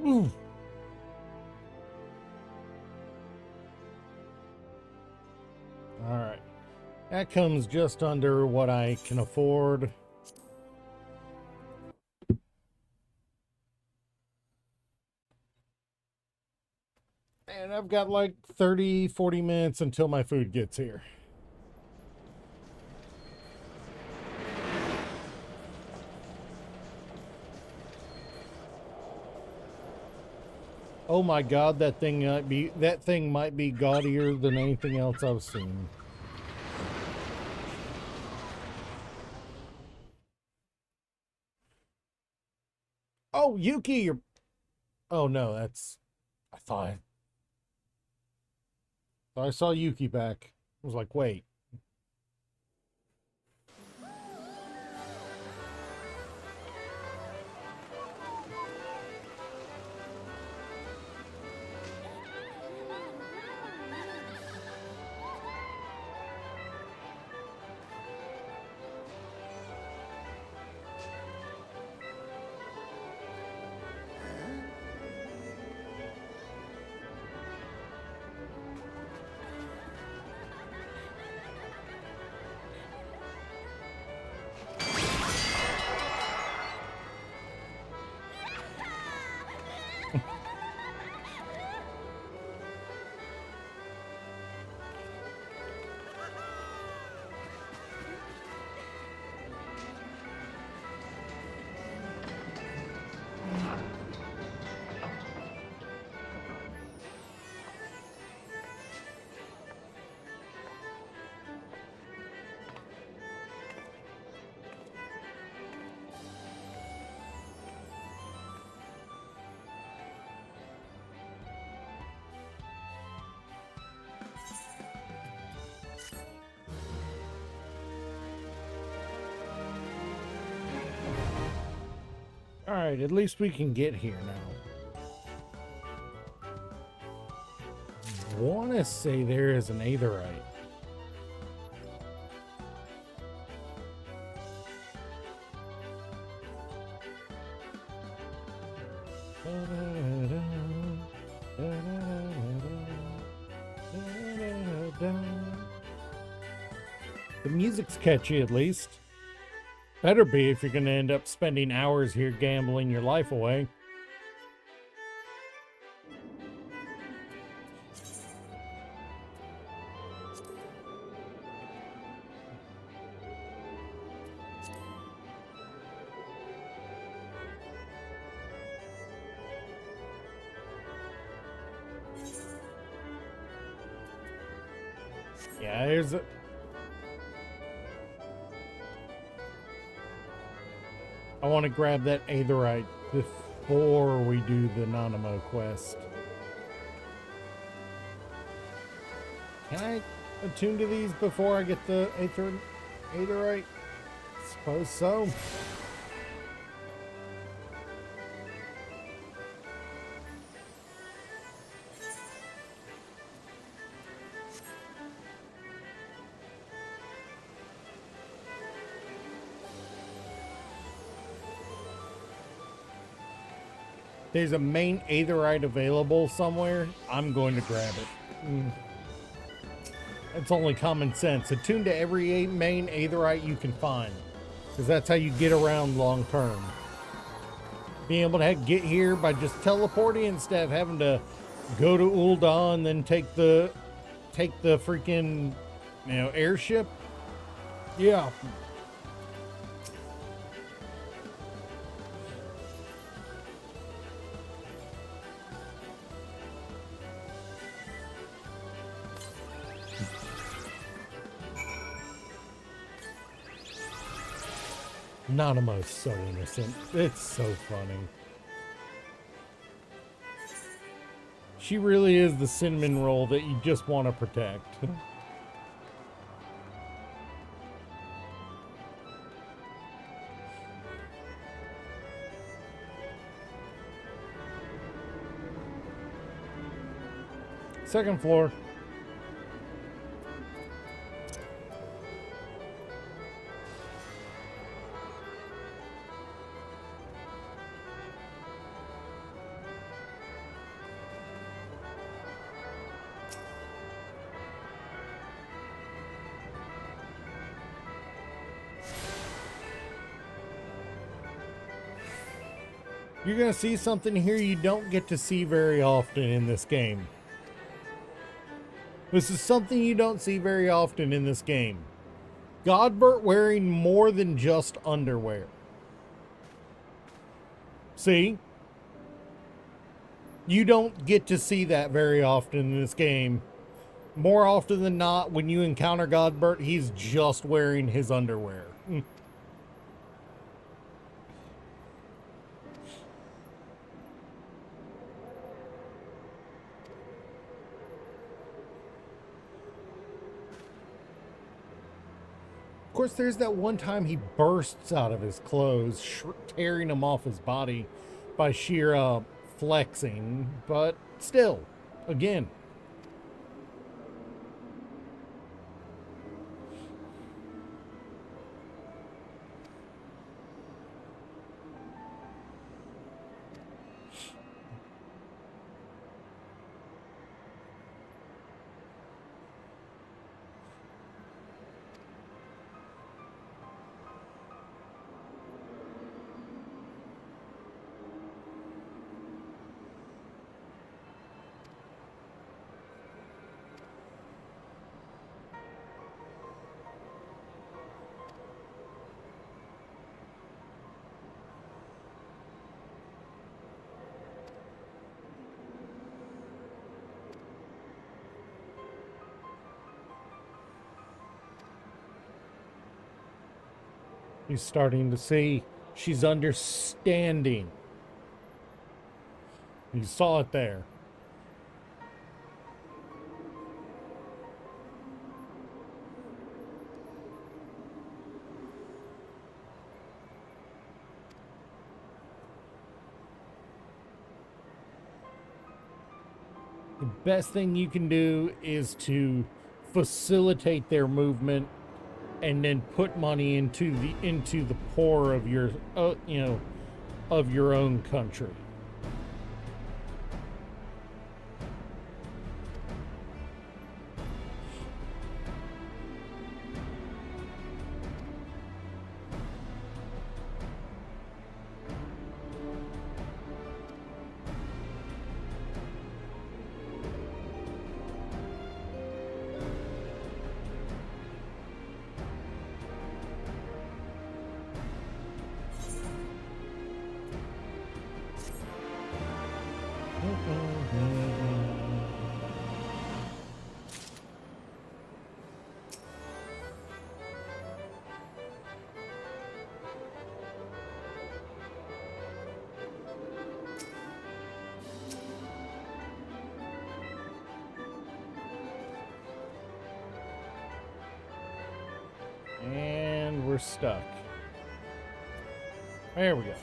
Ooh. All right. That comes just under what I can afford. And I've got like 30, 40 minutes until my food gets here. Oh my God, that thing might be gaudier than anything else I've seen. Oh, Yuki, you're... Oh no, that's... I thought I saw Yuki back. I was like, wait. All right, at least we can get here now. I want to say there is an Aetheryte. The music's catchy, at least. Better be if you're going to end up spending hours here gambling your life away. Yeah, here's a... I want to grab that Aetheryte before we do the Nanamo quest. Can I attune to these before I get the Aetheryte? Suppose so. There's a main Aetheryte available somewhere, I'm going to grab it. It's only common sense. Attune to every main Aetheryte you can find, because that's how you get around long term. Being able to get here by just teleporting instead of having to go to Ul'dah and then take the freaking, airship. Yeah. Nanamo's so innocent. It's so funny. She really is the cinnamon roll that you just want to protect. Second floor. You're going to see something here you don't get to see very often in this game. This is something you don't see very often in this game. Godbert wearing more than just underwear. See? You don't get to see that very often in this game. More often than not, when you encounter Godbert, he's just wearing his underwear. Of course, there's that one time he bursts out of his clothes, tearing them off his body by sheer flexing, but still, again. He's starting to see. She's understanding. You saw it there. The best thing you can do is to facilitate their movement and then put money into the poor of your of your own country. And we're stuck. There we go.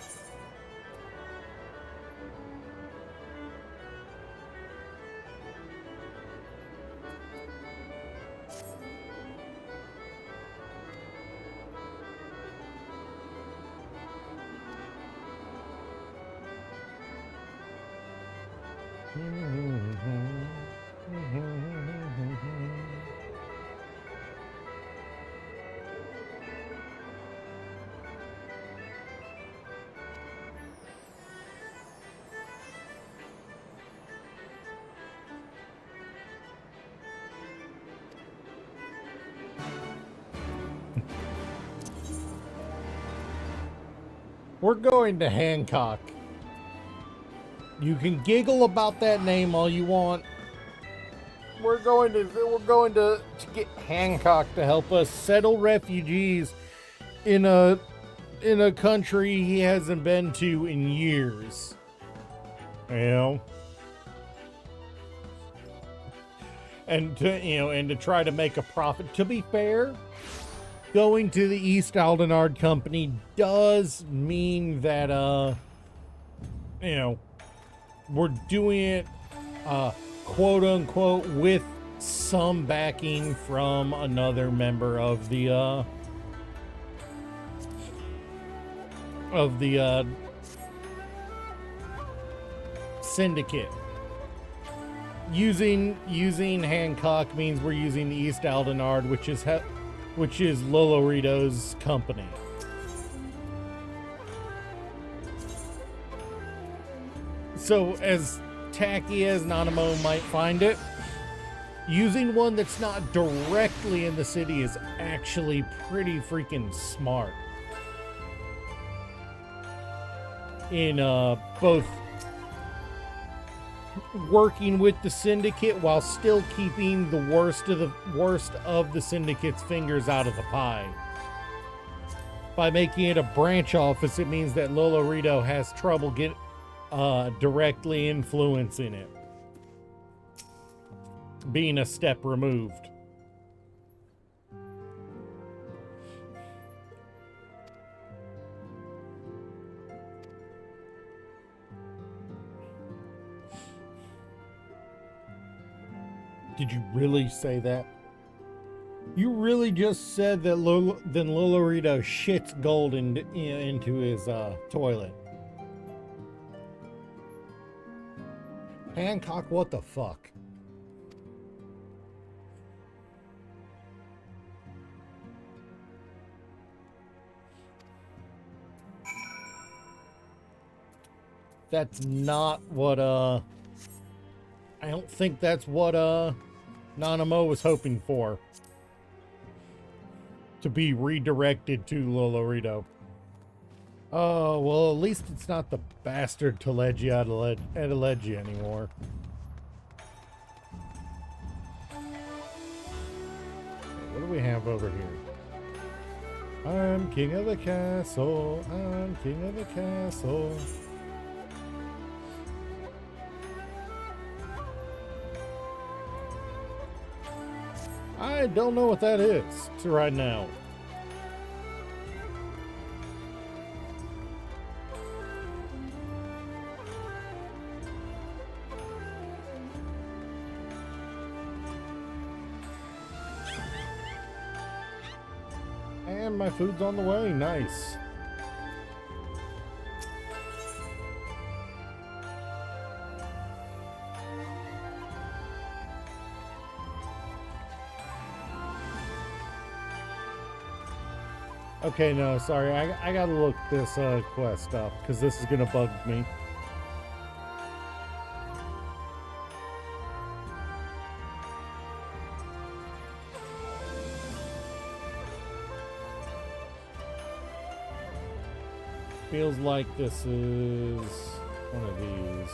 We're going to Hancock. You can giggle about that name all you want. We're going to get Hancock to help us settle refugees in a country he hasn't been to in years. You know? And to try to make a profit. To be fair, going to the East Aldenard Company does mean that we're doing it quote unquote with some backing from another member of the syndicate. Using Hancock means we're using the East Aldenard, which is Lolorito's company. So as tacky as Nanamo might find it, using one that's not directly in the city is actually pretty freaking smart. In both working with the syndicate while still keeping the worst of the syndicate's fingers out of the pie. By making it a branch office, it means that Lolorito has trouble directly influencing it, being a step removed. Did you really say that? You really just said that Lolorito shits gold into his toilet. Hancock, what the fuck? That's not what, I don't think that's what, Nanamo was hoping for. To be redirected to Lolorito. Oh, well, at least it's not the bastard Telegia Adelegia anymore. What do we have over here? I'm king of the castle. I'm king of the castle. I don't know what that is right now. And my food's on the way. Nice. Okay, no, sorry. I gotta look this quest up because this is gonna bug me. Feels like this is one of these.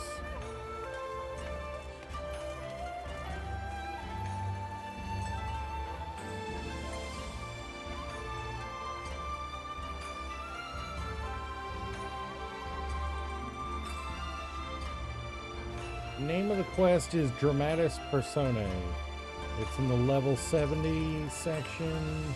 Name of the quest is Dramatis Personae. It's in the level 70 section.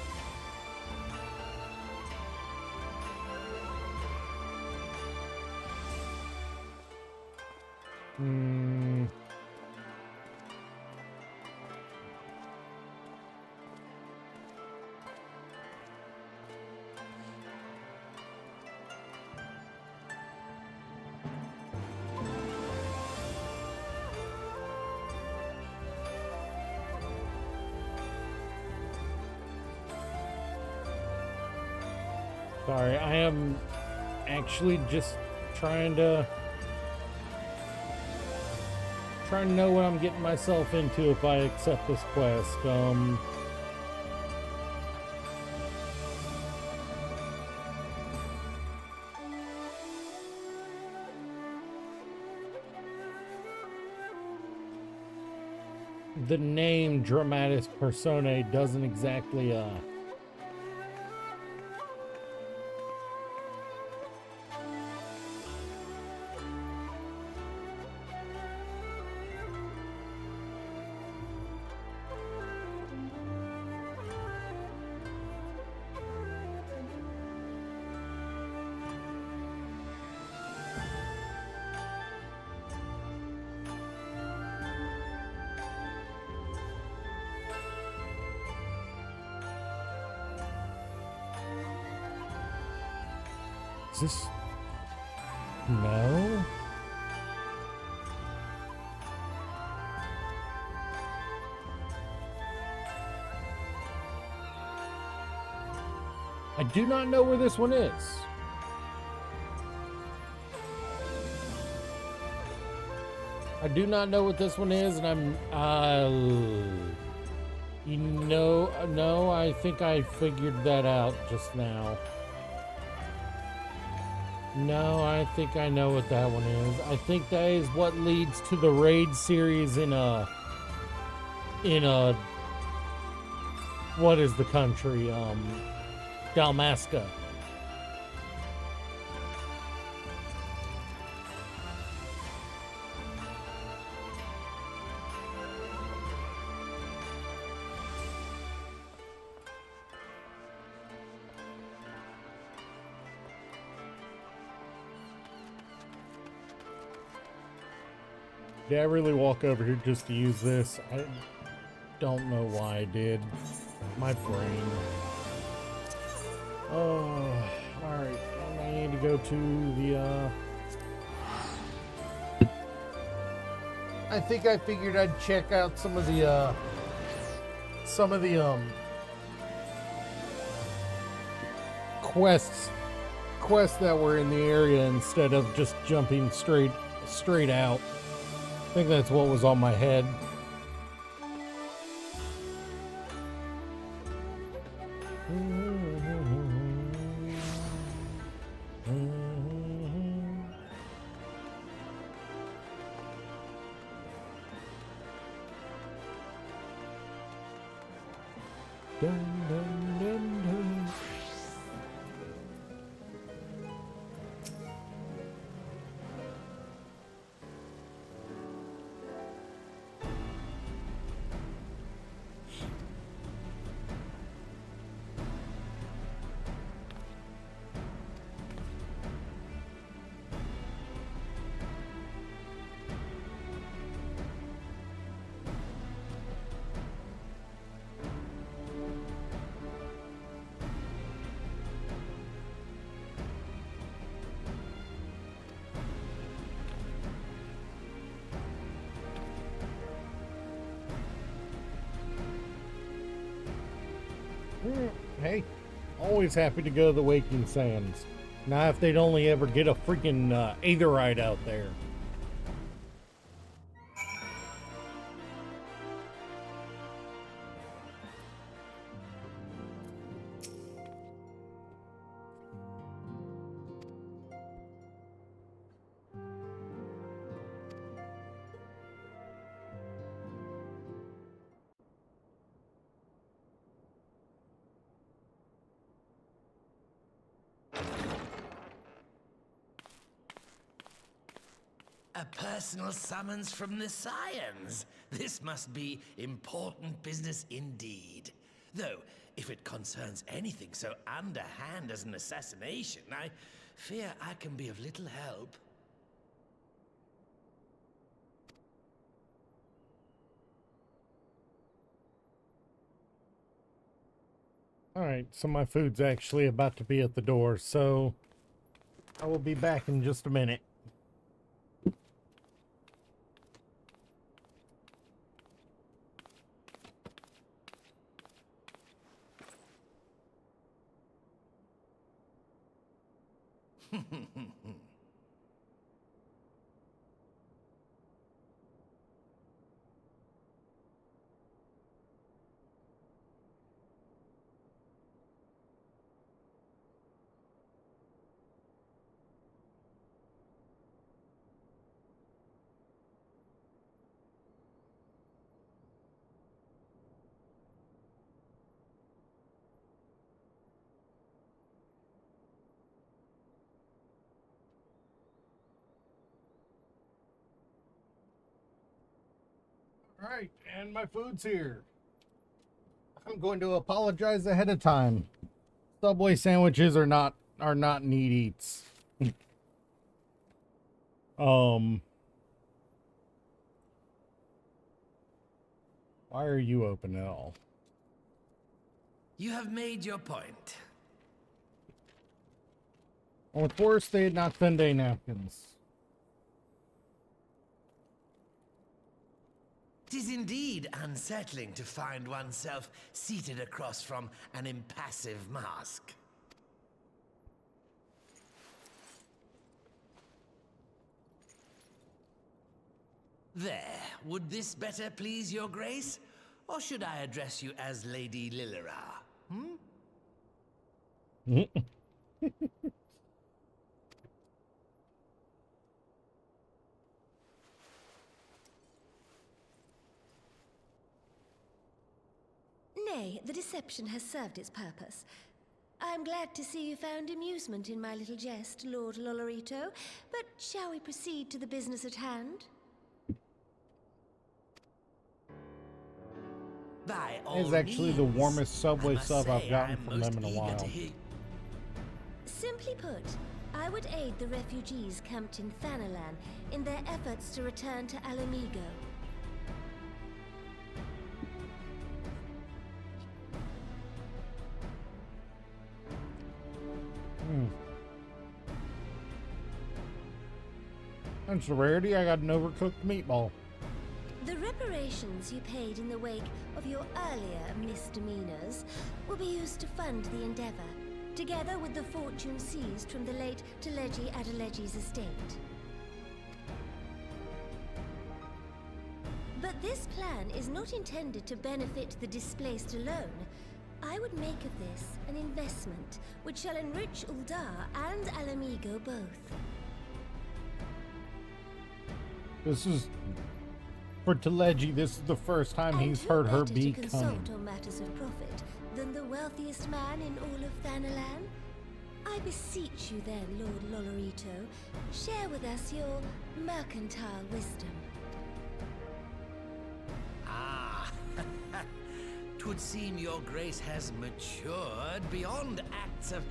Sorry, I am actually just trying to know what I'm getting myself into if I accept this quest. The name Dramatis Personae doesn't exactly is this? No? I do not know where this one is. I do not know what this one is, and no, I think I figured that out just now. No, I think I know what that one is. I think that is what leads to the raid series in what is the country? Dalmasca. Did I really walk over here just to use this? I don't know why I did. My brain. Oh, alright. I need to go to the, I think I figured I'd check out some of the quests that were in the area instead of just jumping straight out. I think that's what was on my head. Dun, dun, dun, dun. Hey, always happy to go to the Waking Sands. Now, if they'd only ever get a freaking Aetheryte out there. A personal summons from the Scions. This must be important business indeed. Though, if it concerns anything so underhand as an assassination, I fear I can be of little help. Alright, so my food's actually about to be at the door, so I will be back in just a minute. All right, and my food's here. I'm going to apologize ahead of time. Subway sandwiches are not neat eats. Why are you open at all? You have made your point. Well, it's worse they had not Sunday napkins. It is indeed unsettling to find oneself seated across from an impassive mask. There, would this better please your grace? Or should I address you as Lady Lilira? Nay, the deception has served its purpose. I am glad to see you found amusement in my little jest, Lord Lolorito, but shall we proceed to the business at hand? By all It's actually the means, warmest Subway I must sub I've say gotten I'm from most them in a eager while. to hear- Simply put, I would aid the refugees camped in Thanalan in their efforts to return to Alamigo. That's a rarity. I got an overcooked meatball. The reparations you paid in the wake of your earlier misdemeanors will be used to fund the endeavor, together with the fortune seized from the late Teleji Adeleji's estate. But this plan is not intended to benefit the displaced alone. I would make of this an investment which shall enrich Uldar and Alamigo both. This is for Teleji. This is the first time he's heard her better be to consult cunning. on matters of profit than the wealthiest man in all of Thanalan? I beseech you then, Lord Lolorito, share with us your mercantile wisdom. Ah, 'twould seem your grace has matured beyond acts of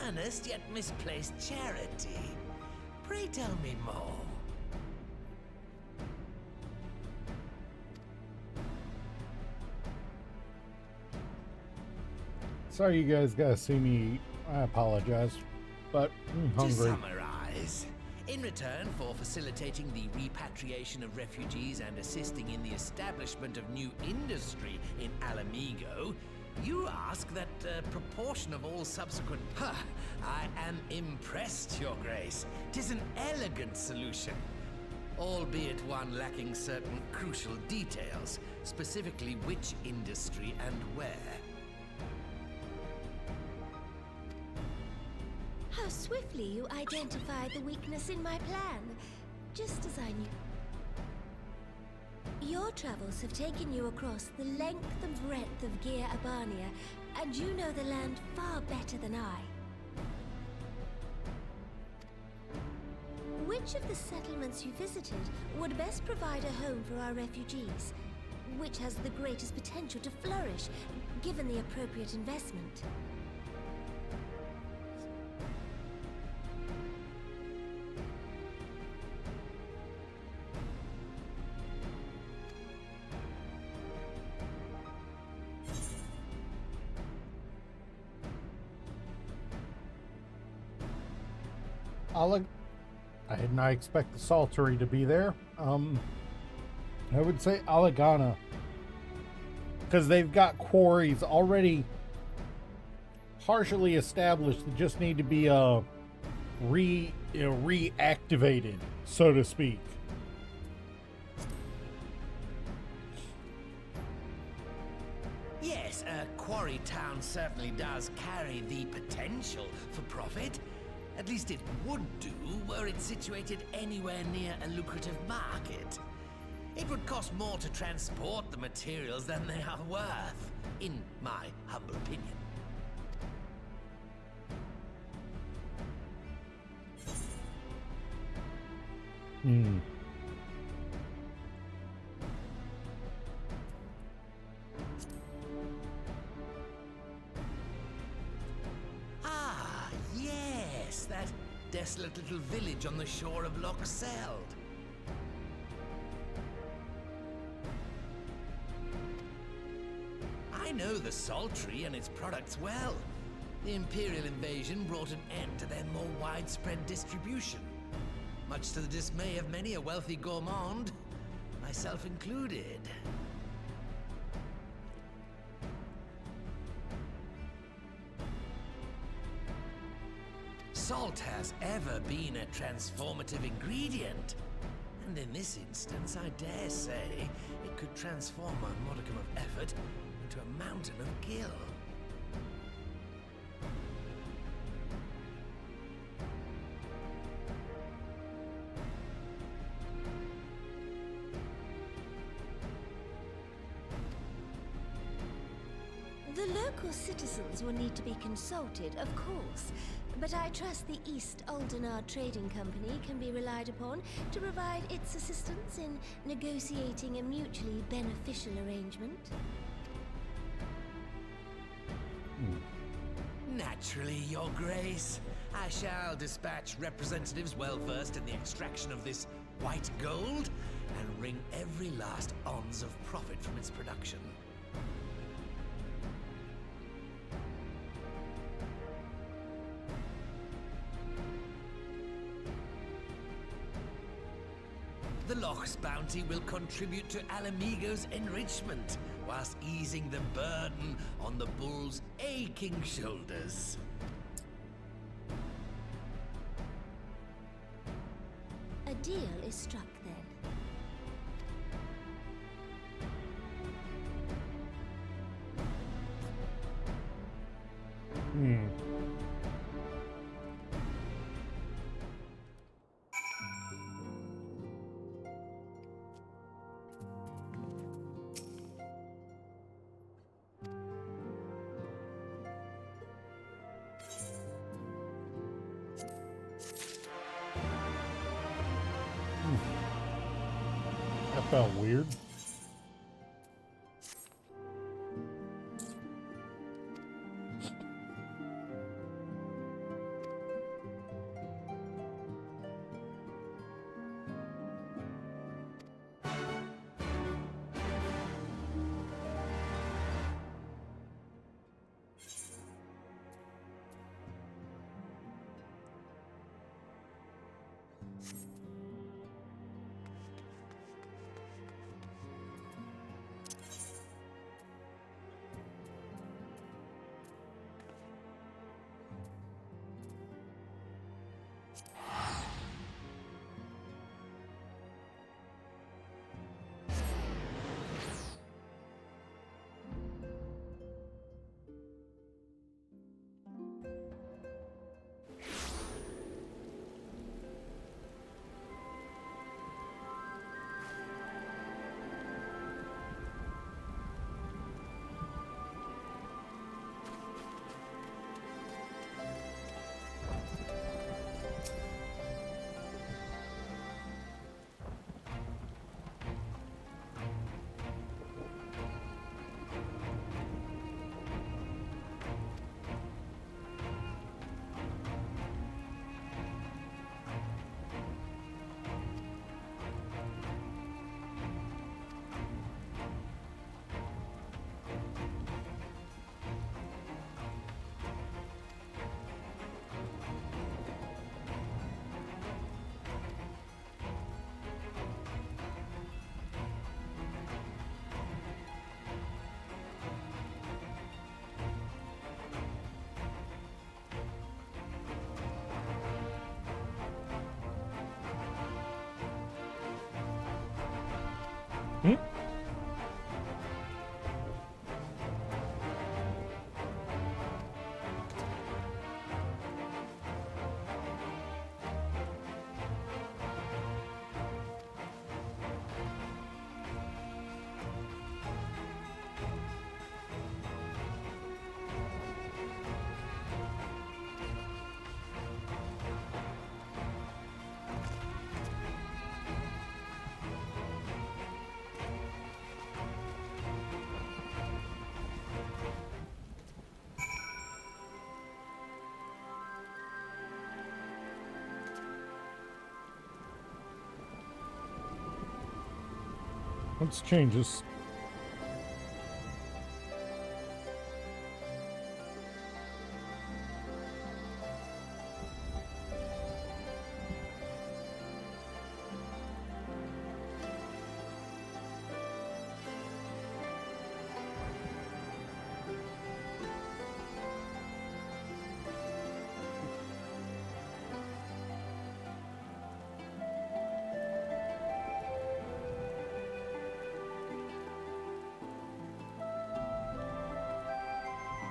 earnest yet misplaced charity. Pray tell me more. Sorry, you guys gotta see me eat. I apologize, but I'm To hungry. summarize, in return for facilitating the repatriation of refugees and assisting in the establishment of new industry in Alamigo, you ask that proportion of all subsequent... I am impressed, Your Grace. 'Tis an elegant solution, albeit one lacking certain crucial details, specifically which industry and where. How swiftly you identified the weakness in my plan, just as I knew. Your travels have taken you across the length and breadth of Gir Abania, and you know the land far better than I. Which of the settlements you visited would best provide a home for our refugees? Which has the greatest potential to flourish, given the appropriate investment? I did not expect the Saltery to be there. I would say Alagana, because they've got quarries already partially established that just need to be reactivated, so to speak. Yes, Quarry Town certainly does carry the potential for profit. At least it would do were it situated anywhere near a lucrative market. It would cost more to transport the materials than they are worth, in my humble opinion. Ah, yes, that desolate little village on the shore of Loch Seld. I know the Saltry and its products well. The Imperial invasion brought an end to their more widespread distribution, much to the dismay of many a wealthy gourmand, myself included. Salt has ever been a transformative ingredient, and in this instance, I dare say, it could transform a modicum of effort into a mountain of gil. The local citizens will need to be consulted, of course, but I trust the East Aldenar Trading Company can be relied upon to provide its assistance in negotiating a mutually beneficial arrangement. Naturally, Your Grace. I shall dispatch representatives well versed in the extraction of this white gold and wring every last ounce of profit from its production. The Loch's bounty will contribute to Alamigo's enrichment, whilst easing the burden on the bull's aching shoulders. A deal is struck then. That felt weird. Hmm? Let's change this.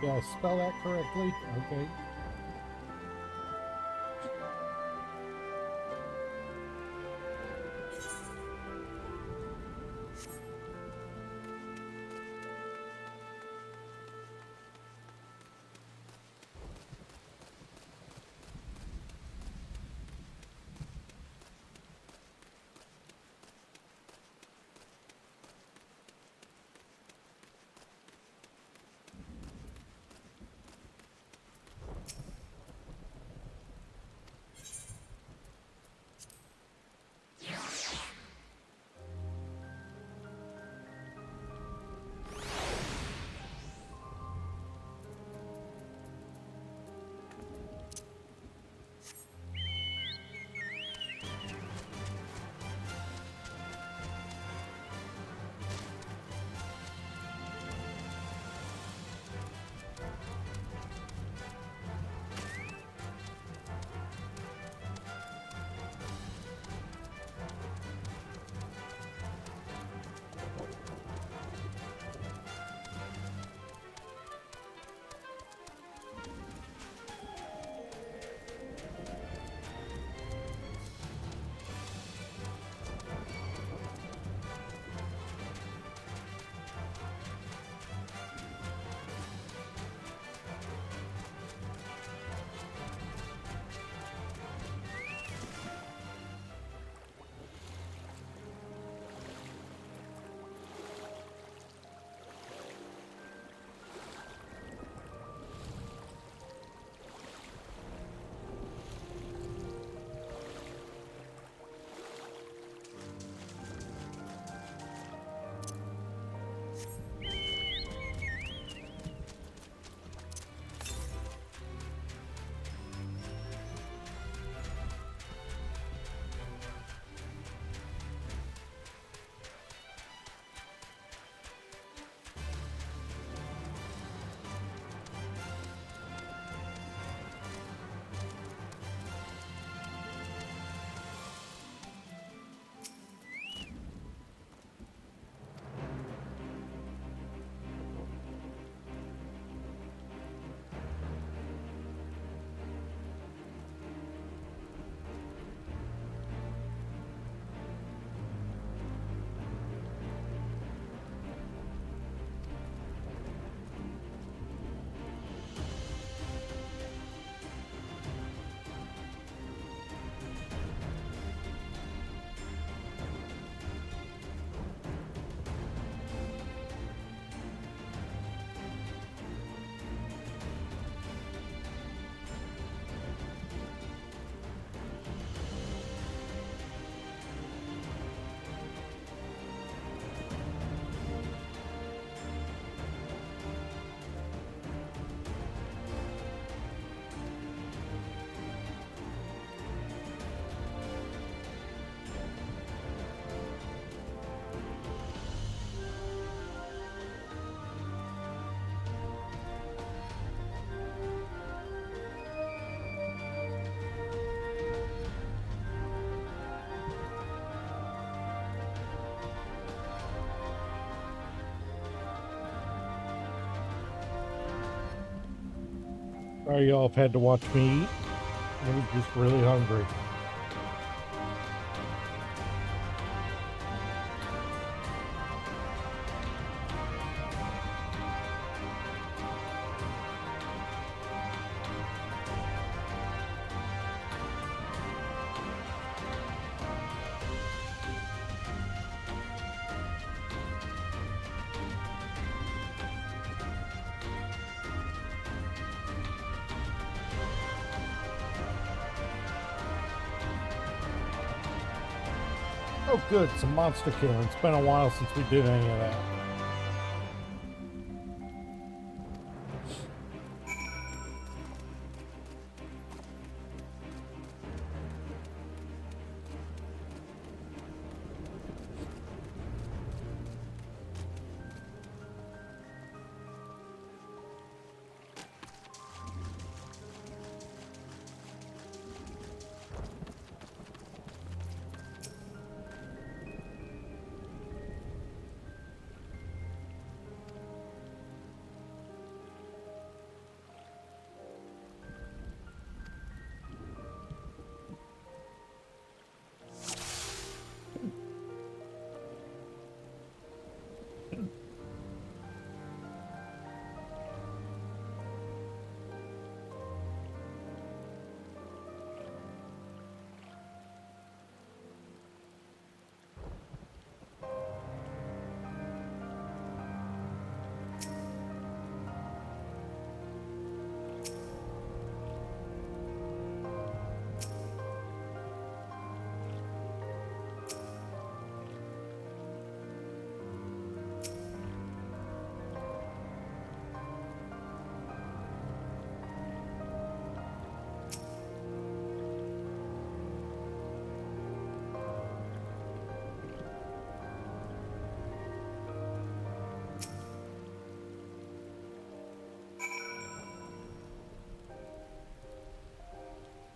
Did I spell that correctly? Okay. Sorry y'all have had to watch me eat. I was just really hungry. Oh good, some monster killing. It's been a while since we did any of that.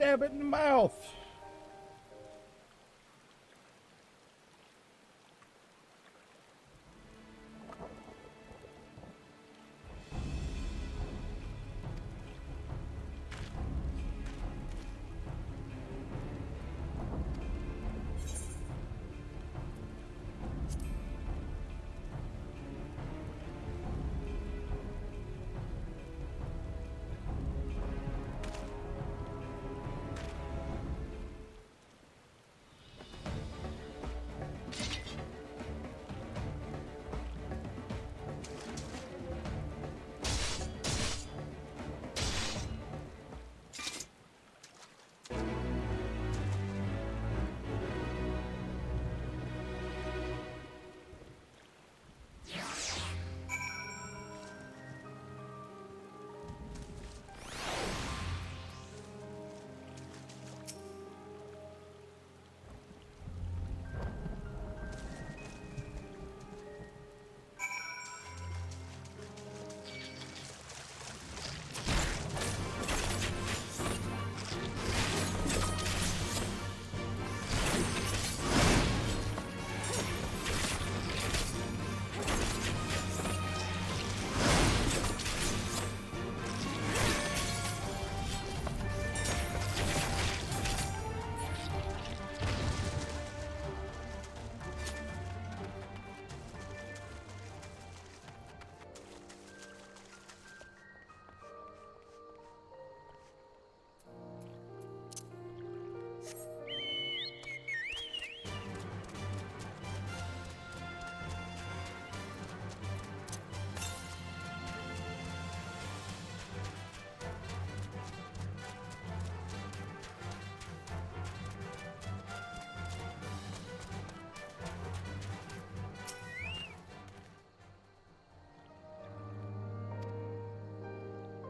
Stab it in the mouth.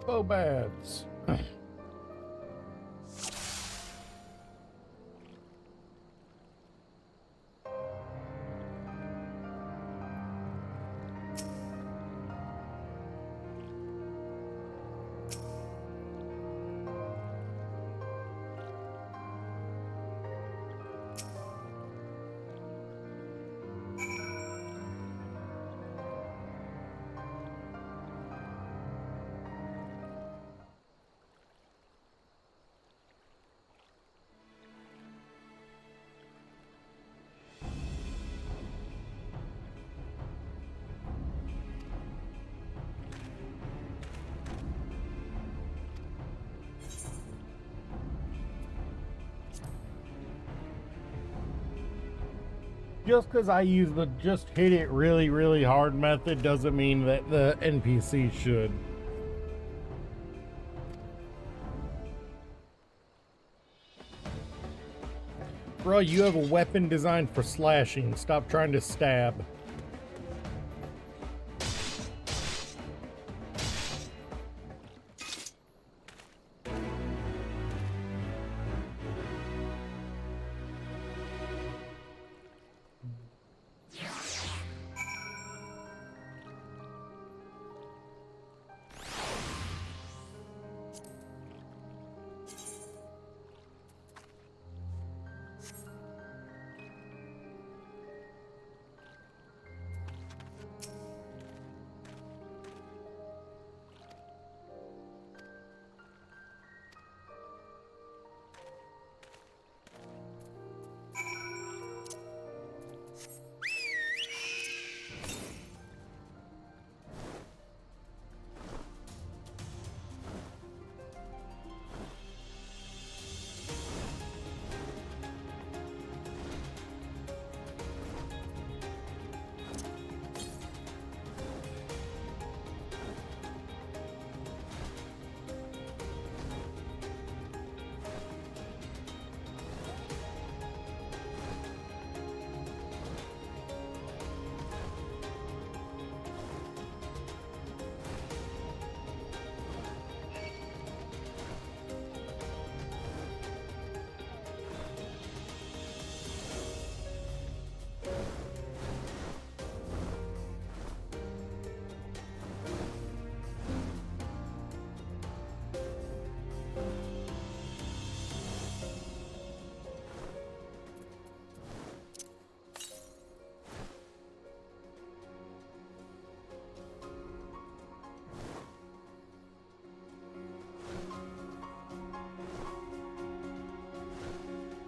Bobads. just because I use the just hit it really, really hard method doesn't mean that the NPC should. Bro, you have a weapon designed for slashing. Stop trying to stab.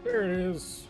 There it is.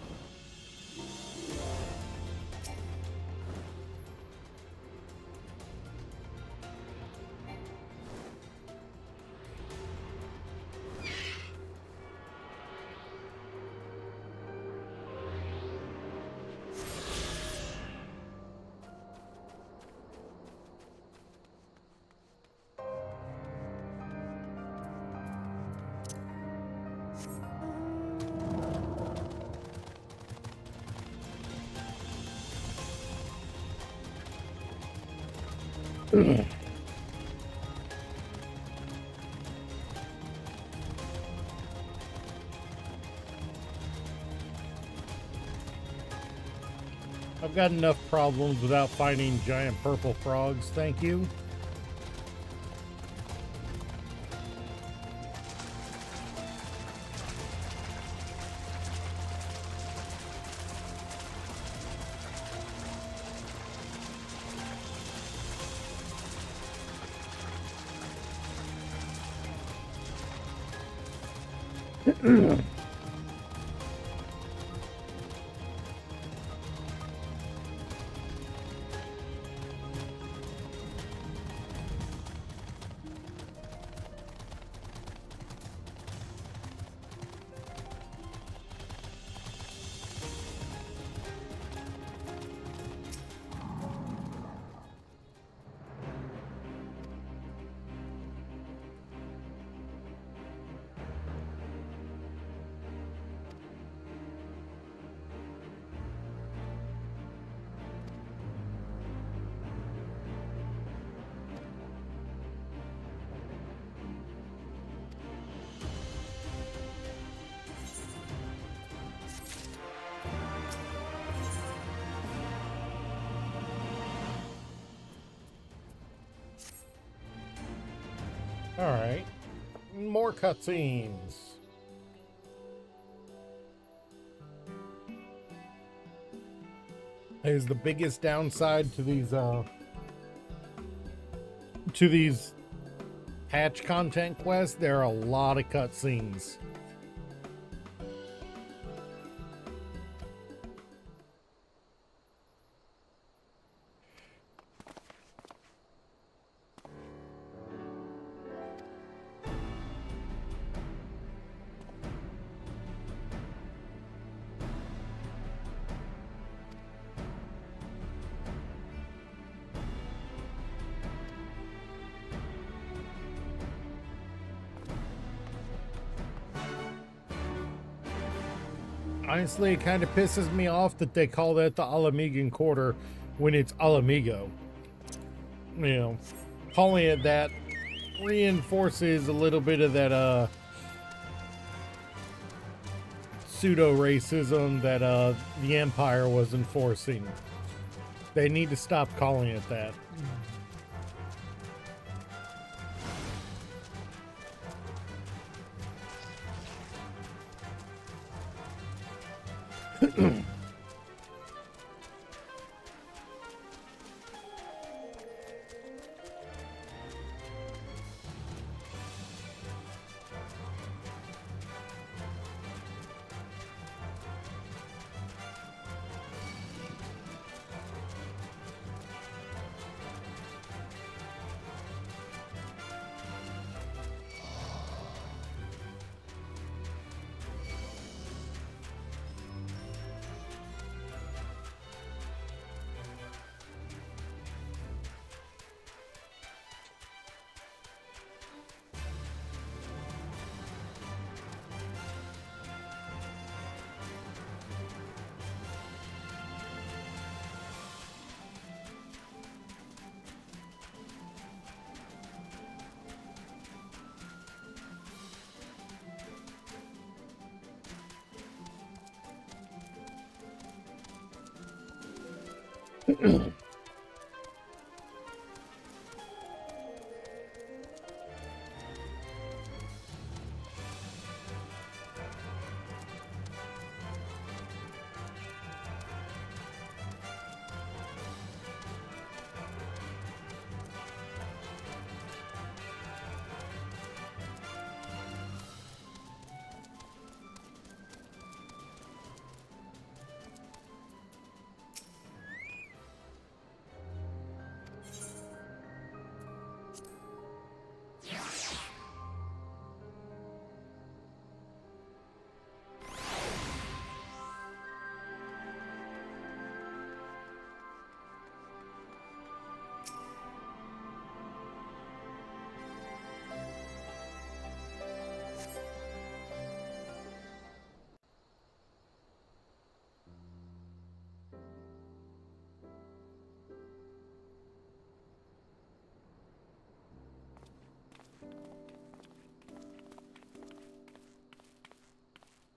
I've got enough problems without fighting giant purple frogs, thank you. All right, more cutscenes. Is the biggest downside to these patch content quests. There are a lot of cutscenes. Honestly, it kind of pisses me off that they call that the Alamegan Quarter when it's Alamigo. You know, calling it that reinforces a little bit of that pseudo-racism that the Empire was enforcing. They need to stop calling it that.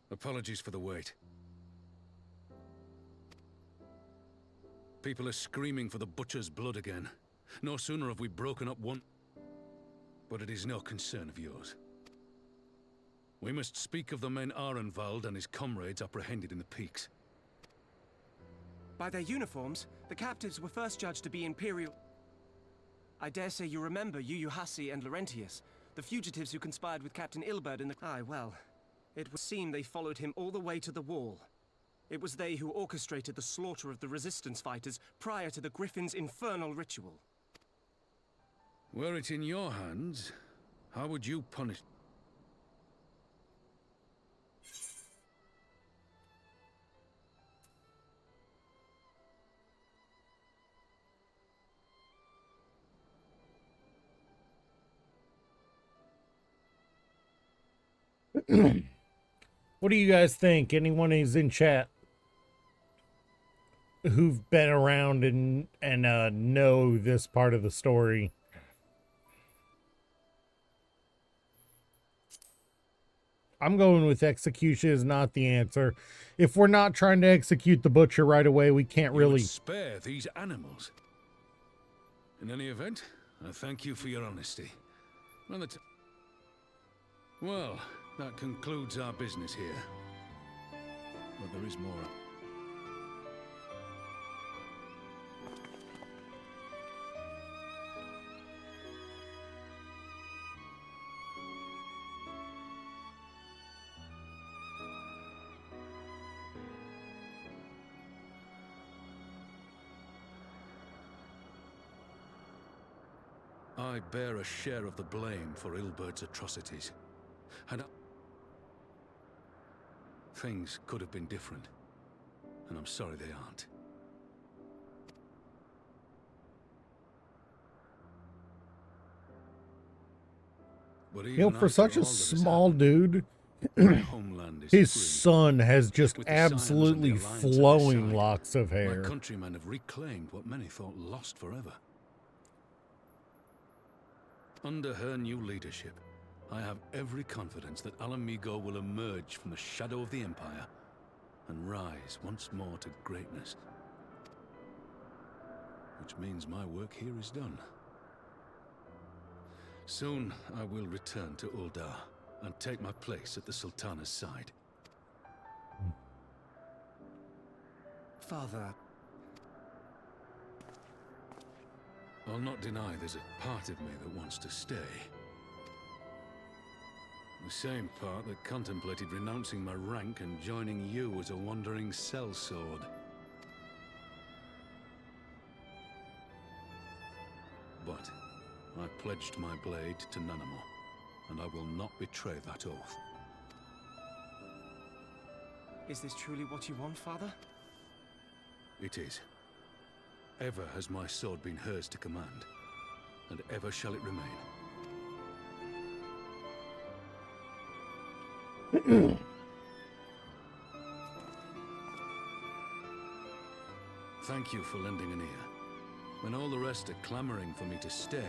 Apologies for the wait. People are screaming for the butcher's blood again. No sooner have we broken up one... But it is no concern of yours. We must speak of the men Arenvald and his comrades apprehended in the peaks. By their uniforms, the captives were first judged to be Imperial... I dare say you remember Yuyuhasi and Laurentius, the fugitives who conspired with Captain Ilberd in the... Aye, well, it would seem they followed him all the way to the wall. It was they who orchestrated the slaughter of the resistance fighters prior to the Griffin's infernal ritual. Were it in your hands, how would you punish... What do you guys think? Anyone who's in chat who've been around and know this part of the story? I'm going with execution is not the answer. If we're not trying to execute the butcher right away, we can't You really would spare these animals. In any event, I thank you for your honesty. Well, that concludes our business here. But there is more. I bear a share of the blame for Ilberd's atrocities. And things could have been different. And I'm sorry they aren't. But You know, even for after such a all that has small dude My homeland is His free. son has just With the Scions and the absolutely Alliance at their flowing side, locks of My hair. countrymen have reclaimed what many thought lost forever. Under her new leadership, I have every confidence that Alamigo will emerge from the shadow of the Empire and rise once more to greatness. Which means my work here is done. Soon I will return to Uldar and take my place at the Sultana's side. Father, I'll not deny there's a part of me that wants to stay. The same part that contemplated renouncing my rank and joining you as a wandering sellsword. But I pledged my blade to Nanamo, and I will not betray that oath. is this truly what you want, Father? It is. Ever has my sword been hers to command, and ever shall it remain. Thank you for lending an ear. When all the rest are clamoring for me to stay,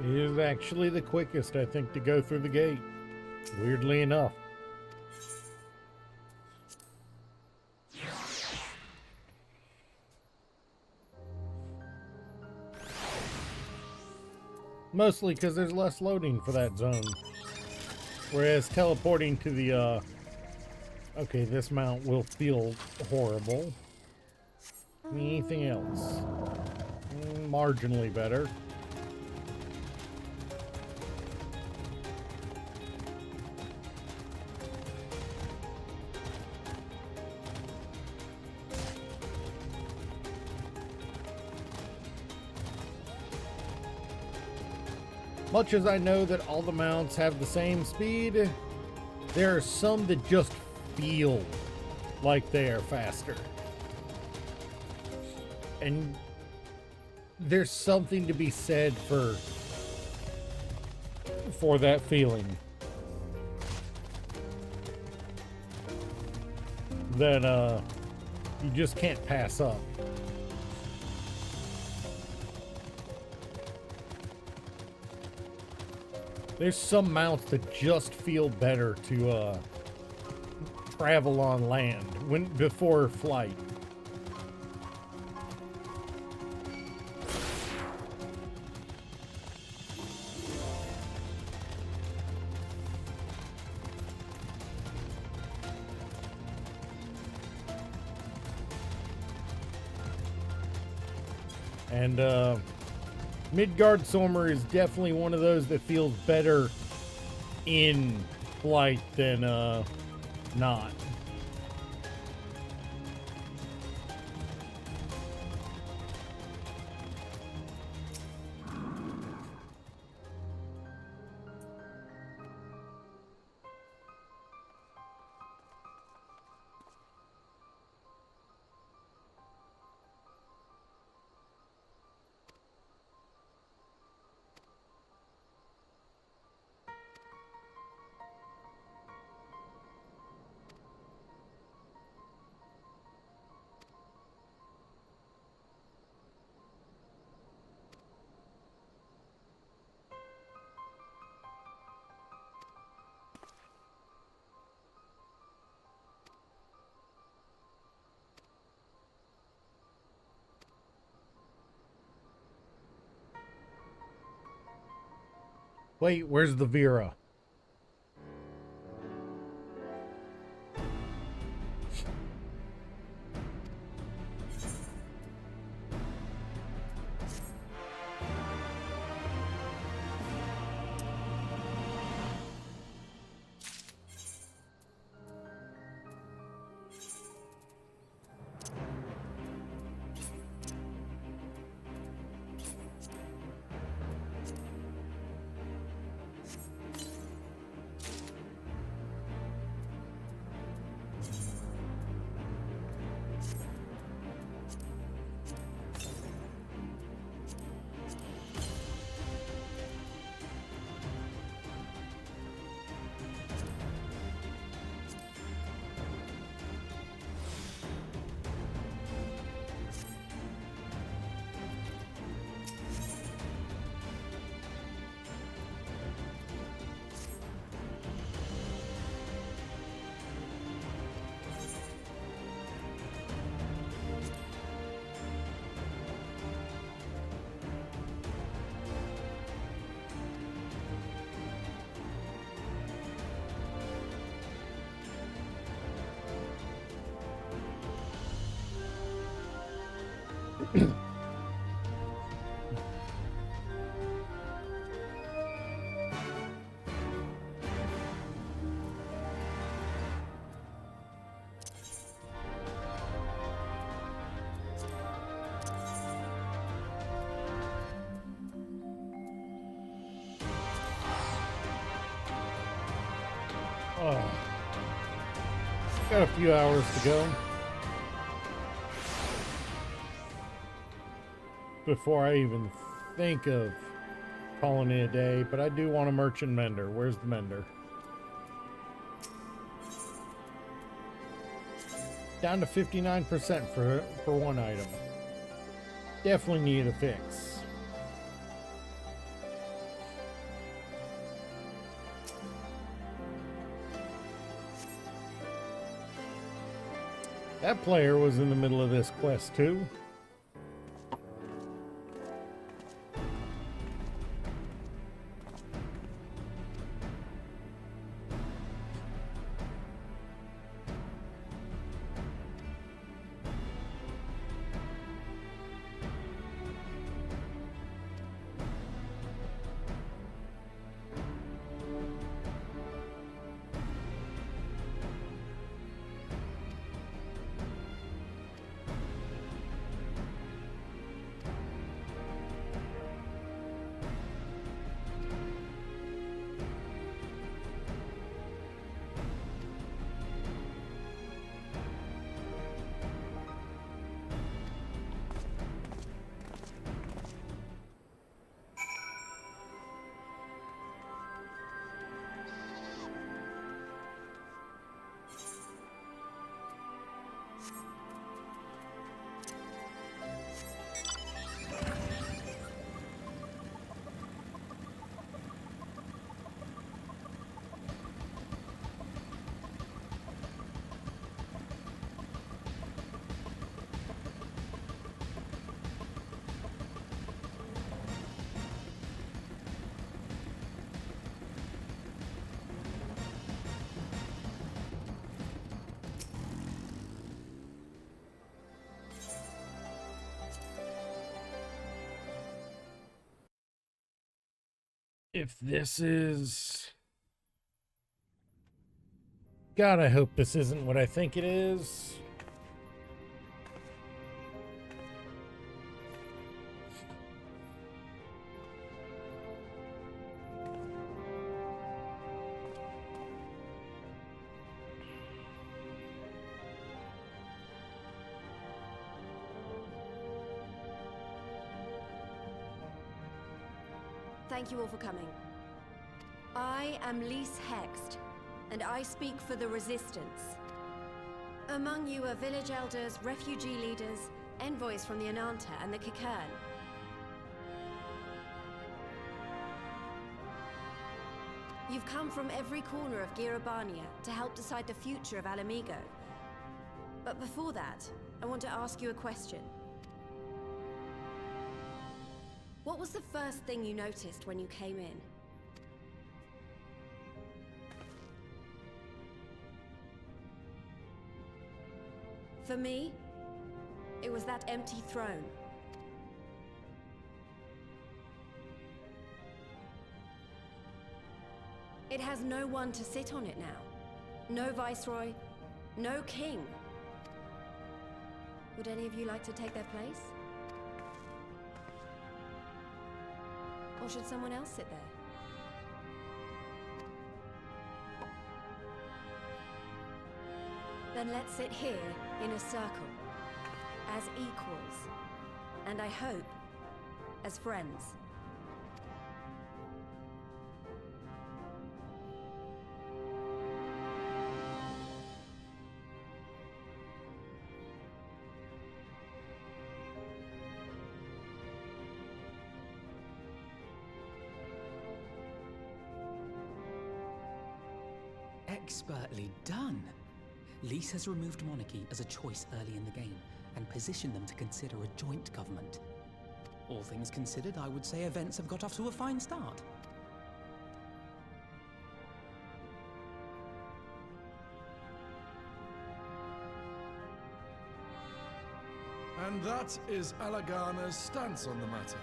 It is actually the quickest, I think, to go through the gate. Weirdly enough. Mostly because there's less loading for that zone. Whereas teleporting to the, okay, this mount will feel horrible. Anything else? Marginally better. Much as I know that all the mounts have the same speed, there are some that just feel like they are faster. And there's something to be said for that feeling. That you just can't pass up. There's some mounts that just feel better to travel on land before flight. And Midgardsormr is definitely one of those that feels better in flight than not. Wait, where's the Vera? Oh. Got a few hours to go before I even think of calling it a day, but I do want a merchant mender. Where's the mender? Down to 59% for one item. Definitely need a fix. That player was in the middle of this quest too. If this is... God, I hope this isn't what I think it is. Thank you all for coming. I am Lise Hext, and I speak for the Resistance. Among you are village elders, refugee leaders, envoys from the Ananta and the Kikern. You've come from every corner of Girabania to help decide the future of Alamigo. But before that, I want to ask you a question. What was the first thing you noticed when you came in? For me, it was that empty throne. It has no one to sit on it now. No viceroy, no king. Would any of you like to take their place? Or should someone else sit there? Then let's sit here in a circle, as equals, and I hope, as friends. Expertly done. Lys has removed monarchy as a choice early in the game, and positioned them to consider a joint government. All things considered, I would say events have got off to a fine start. And that is Alagana's stance on the matter.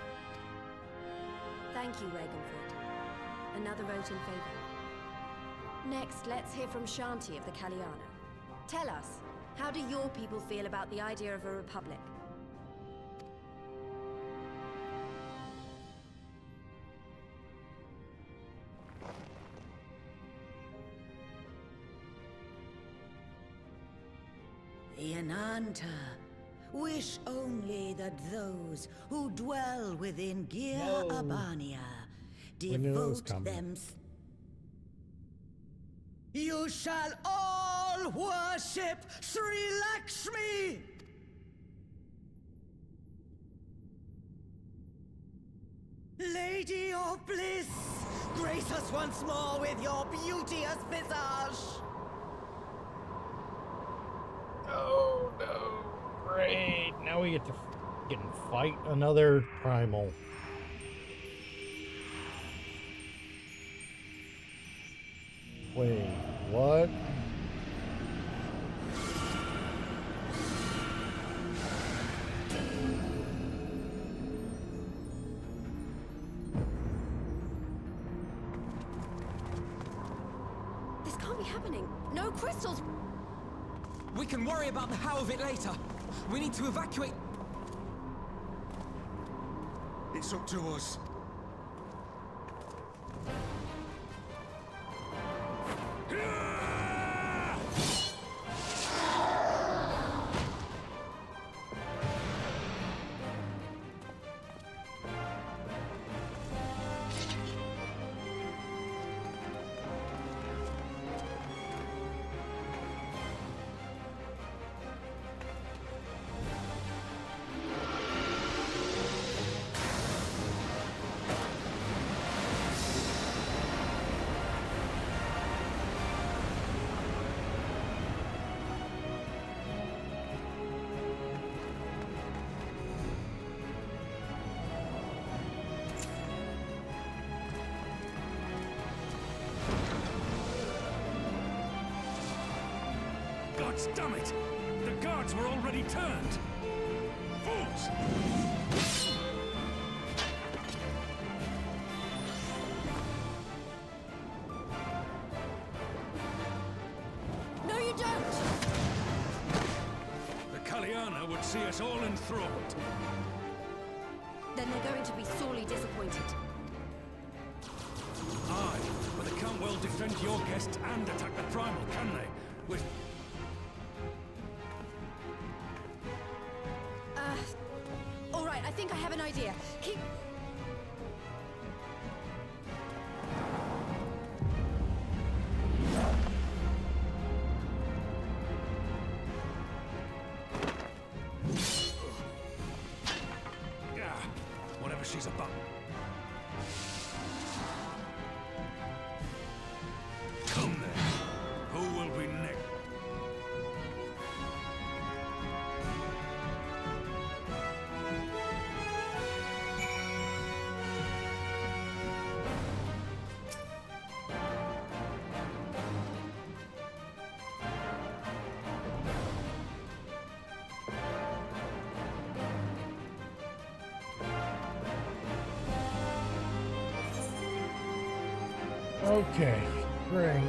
Thank you, Ragenford. Another vote in favor. Next, let's hear from Shanti of the Kaliana. Tell us, how do your people feel about the idea of a republic? The Ananta wish only that those who dwell within Gir Abania devote them. You shall all worship Sri Lakshmi! Lady of Bliss, grace us once more with your beauteous visage! Oh no, great. Now we get to fight another primal. Wait, what? This can't be happening. No crystals! We can worry about the how of it later. We need to evacuate. It's up to us. Gods damn it! The guards were already turned! Fools! No, you don't! The Kaliana would see us all enthralled. Then they're going to be sorely disappointed. Aye, but they can't well defend your guests and attack the Primal, can they? With... All right, I think I have an idea. Keep... Yeah, whatever she's about. Come then. Who will be next? Okay, great.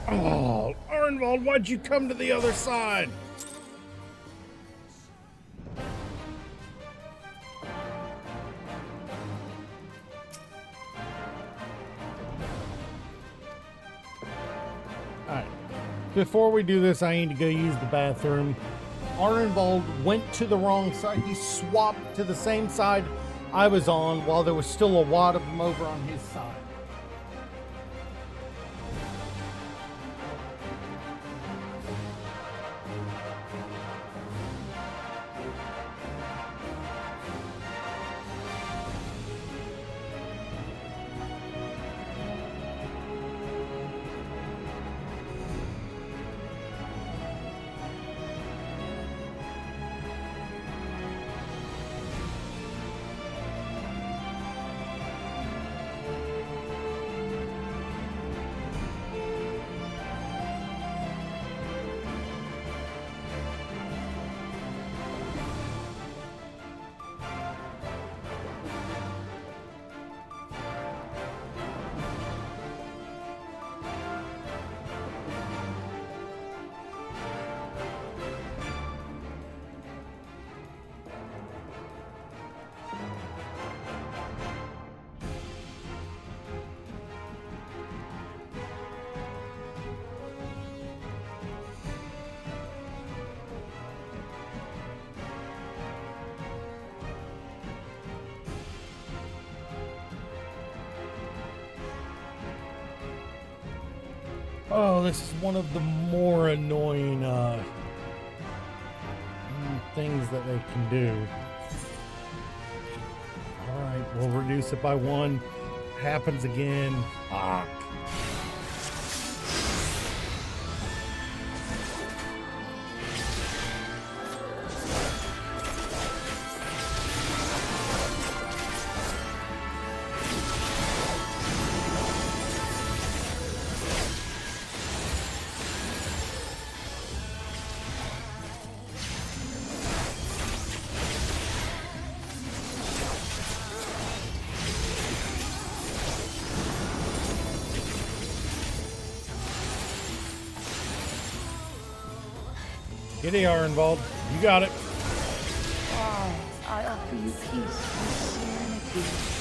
Oh, Arnvald, why'd you come to the other side? Alright, before we do this, I need to go use the bathroom. Arnvald went to the wrong side. He swapped to the same side I was on while there was still a wad of them over on his side. Oh, this is one of the more annoying things that they can do. Alright, we'll reduce it by 1. Happens again. Fuck. Giddy, Arnvald. You got it. Ah, I offer you peace and serenity.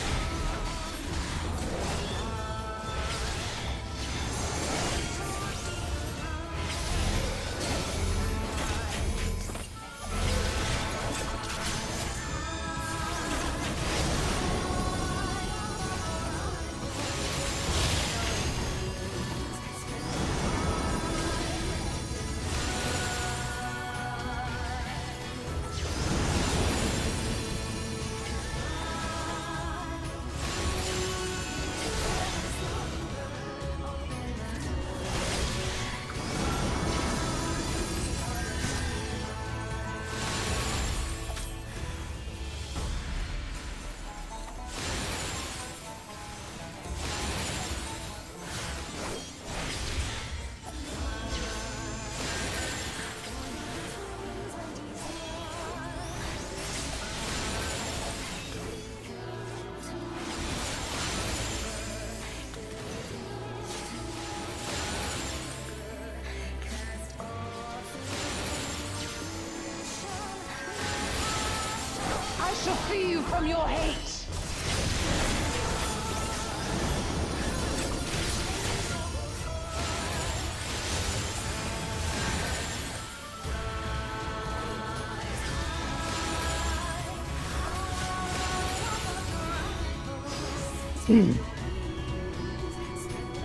shall free you from your hate.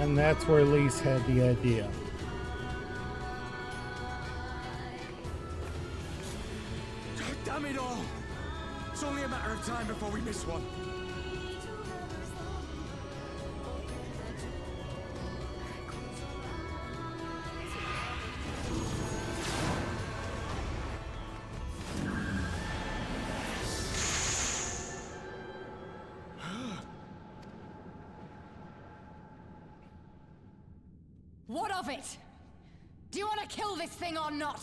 And that's where Lise had the idea. Damn it all! It's only a matter of time before we miss one. What of it? Do you want to kill this thing or not?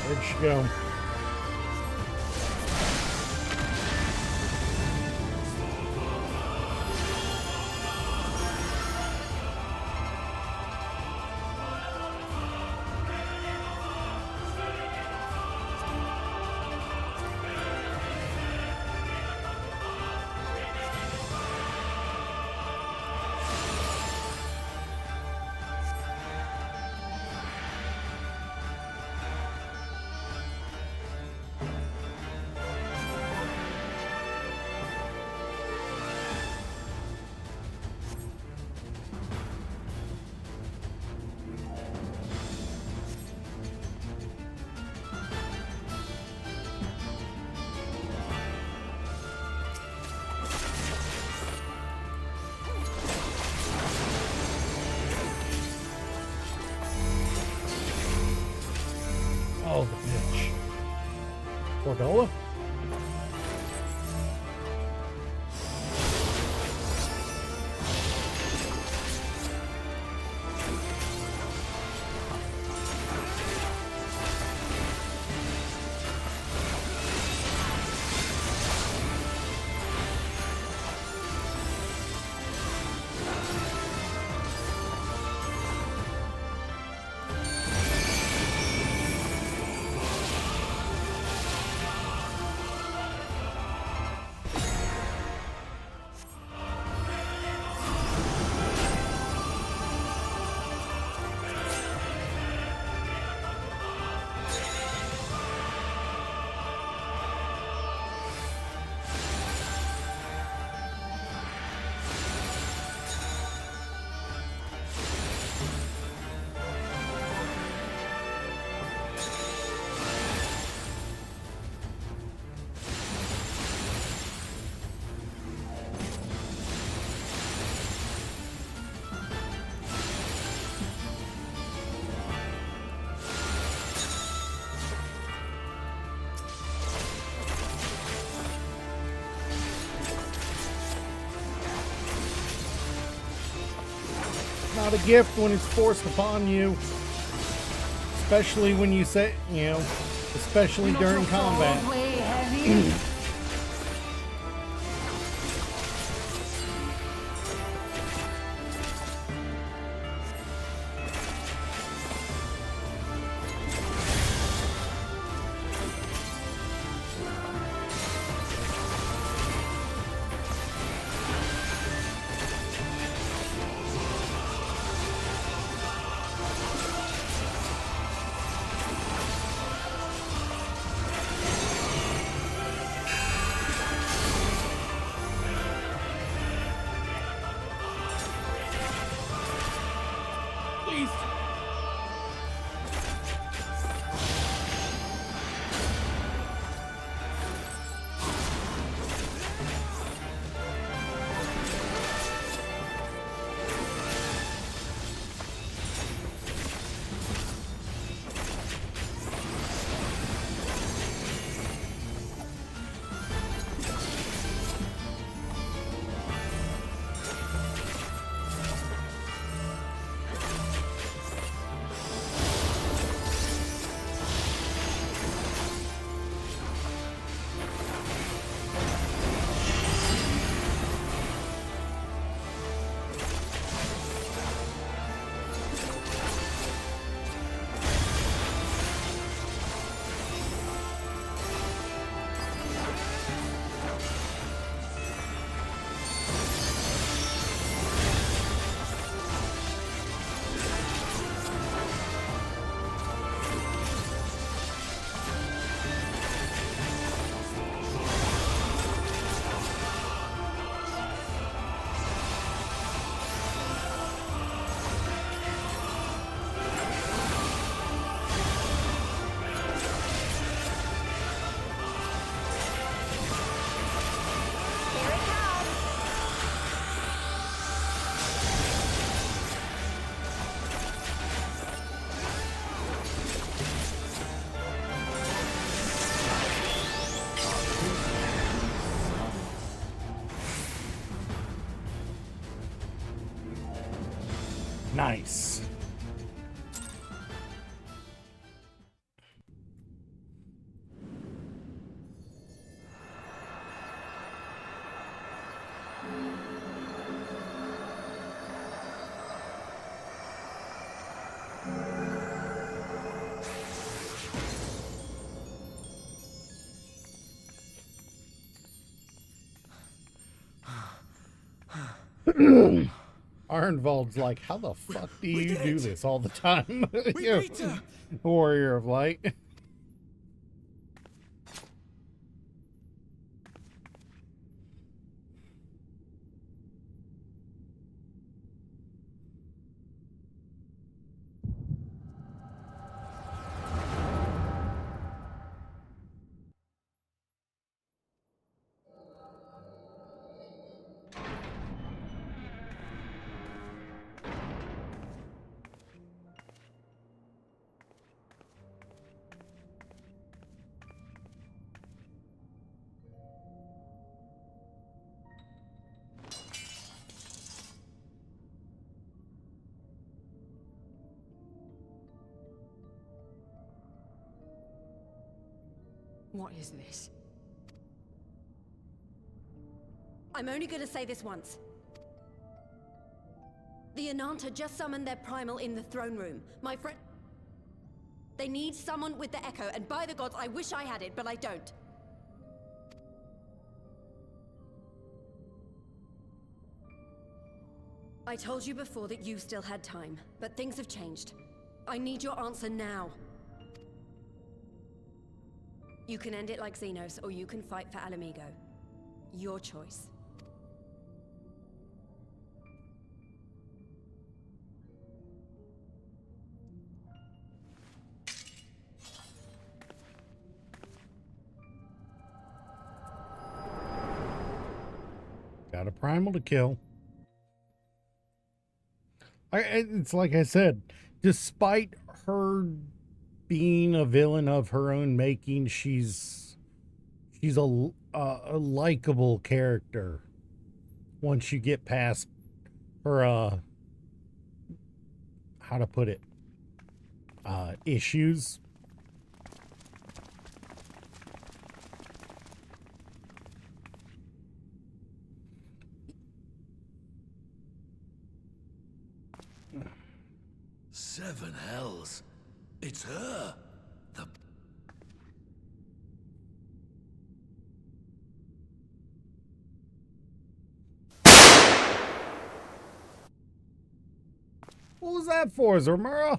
Where'd she go? Oh, the bitch. Cordola? Not a gift when it's forced upon you. Especially when you say, you know, especially during combat. Nice. Arnvald's like, how the fuck do you do this all the time? You know, Warrior of Light. What is this? I'm only gonna say this once. The Ananta just summoned their primal in the throne room. My friend... They need someone with the Echo, and by the gods, I wish I had it, but I don't. I told you before that you still had time, but things have changed. I need your answer now. You can end it like Xenos, or you can fight for Alamigo. Your choice. Got a primal to kill. It's like I said, despite her being a villain of her own making, she's a likable character once you get past her how to put it, issues. Seven hells. It's her. The... What was that for, Zermura?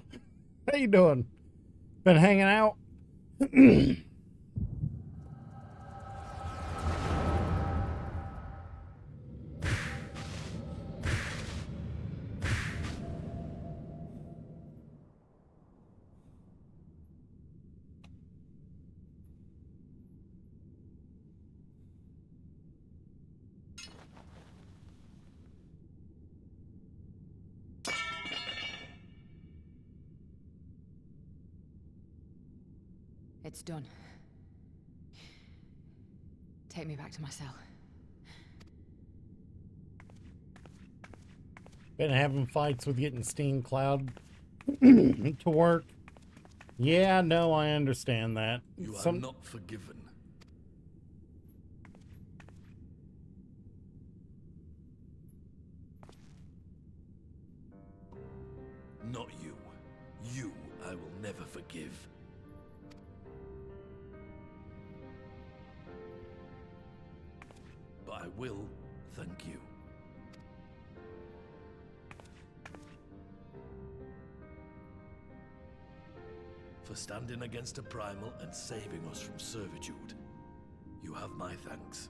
How you doing? Been hanging out? It's done. Take me back to my cell. Been having fights with getting Steam Cloud to work. Yeah, no, I understand that. You are not forgiven. Not you. You I will never forgive. But I will thank you. For standing against a primal and saving us from servitude. You have my thanks.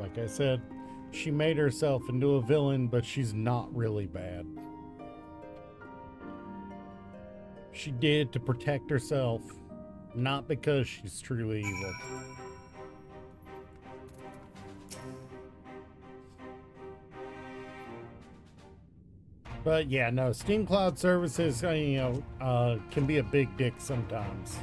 Like I said, she made herself into a villain, but she's not really bad. She did it to protect herself, not because she's truly evil. But yeah, no, Steam Cloud services, can be a big dick sometimes.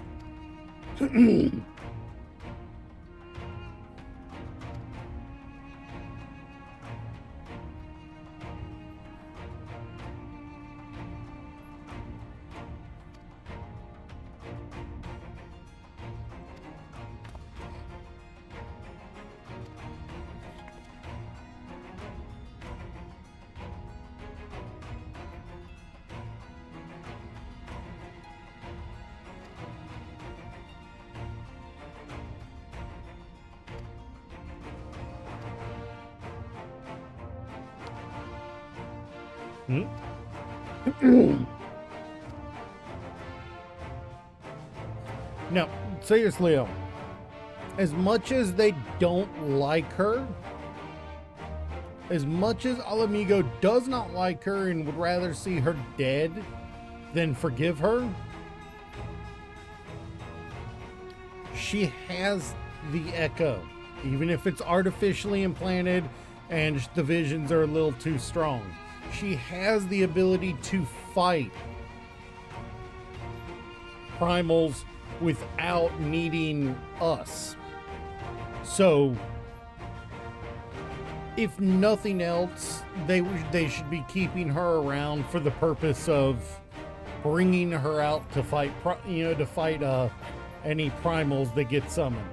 Now, seriously, though, as much as they don't like her, as much as Alamigo does not like her and would rather see her dead than forgive her, she has the echo, even if it's artificially implanted and the visions are a little too strong. She has the ability to fight primals without needing us. So, if nothing else, they should be keeping her around for the purpose of bringing her out to fight, any primals that get summoned.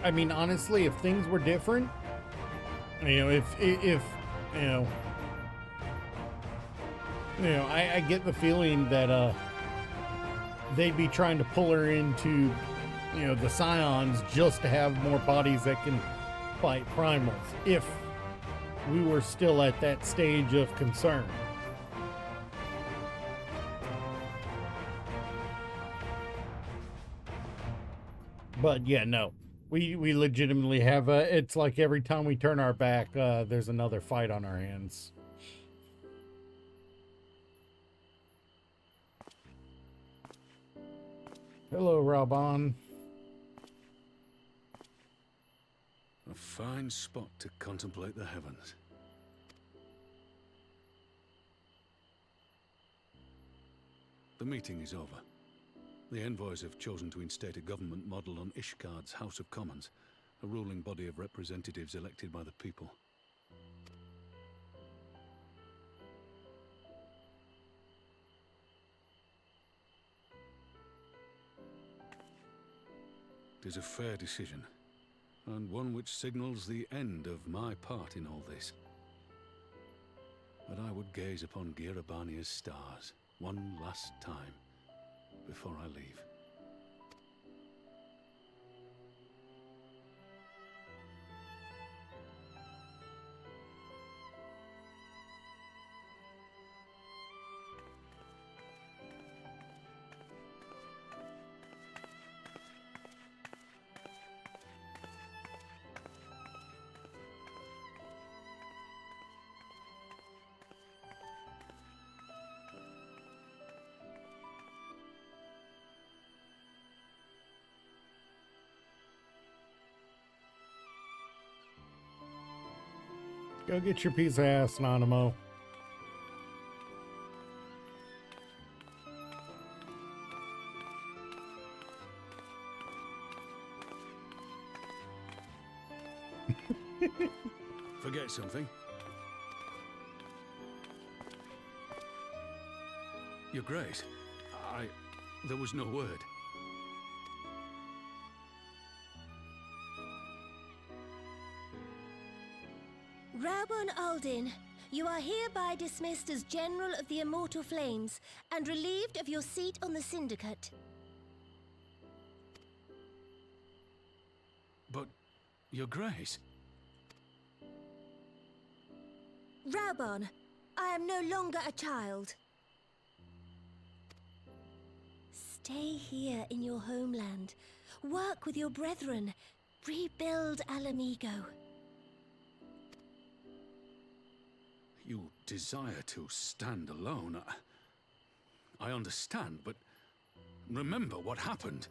I mean, honestly, if things were different, if I get the feeling that they'd be trying to pull her into, the Scions just to have more bodies that can fight primals, if we were still at that stage of concern. But yeah, no. We legitimately have it's like every time we turn our back, there's another fight on our hands. Hello, Raban. A fine spot to contemplate the heavens. The meeting is over. The envoys have chosen to instate a government model on Ishgard's House of Commons, a ruling body of representatives elected by the people. It is a fair decision, and one which signals the end of my part in all this. But I would gaze upon Girabania's stars one last time before I leave. Go get your piece of ass, Nanamo. Forget something? Your Grace, there was no word. Raubon Aldin, you are hereby dismissed as General of the Immortal Flames and relieved of your seat on the Syndicate. But, Your Grace... Raubon, I am no longer a child. Stay here in your homeland. Work with your brethren. Rebuild Alamigo. desire to stand alone. I understand, but remember what happened.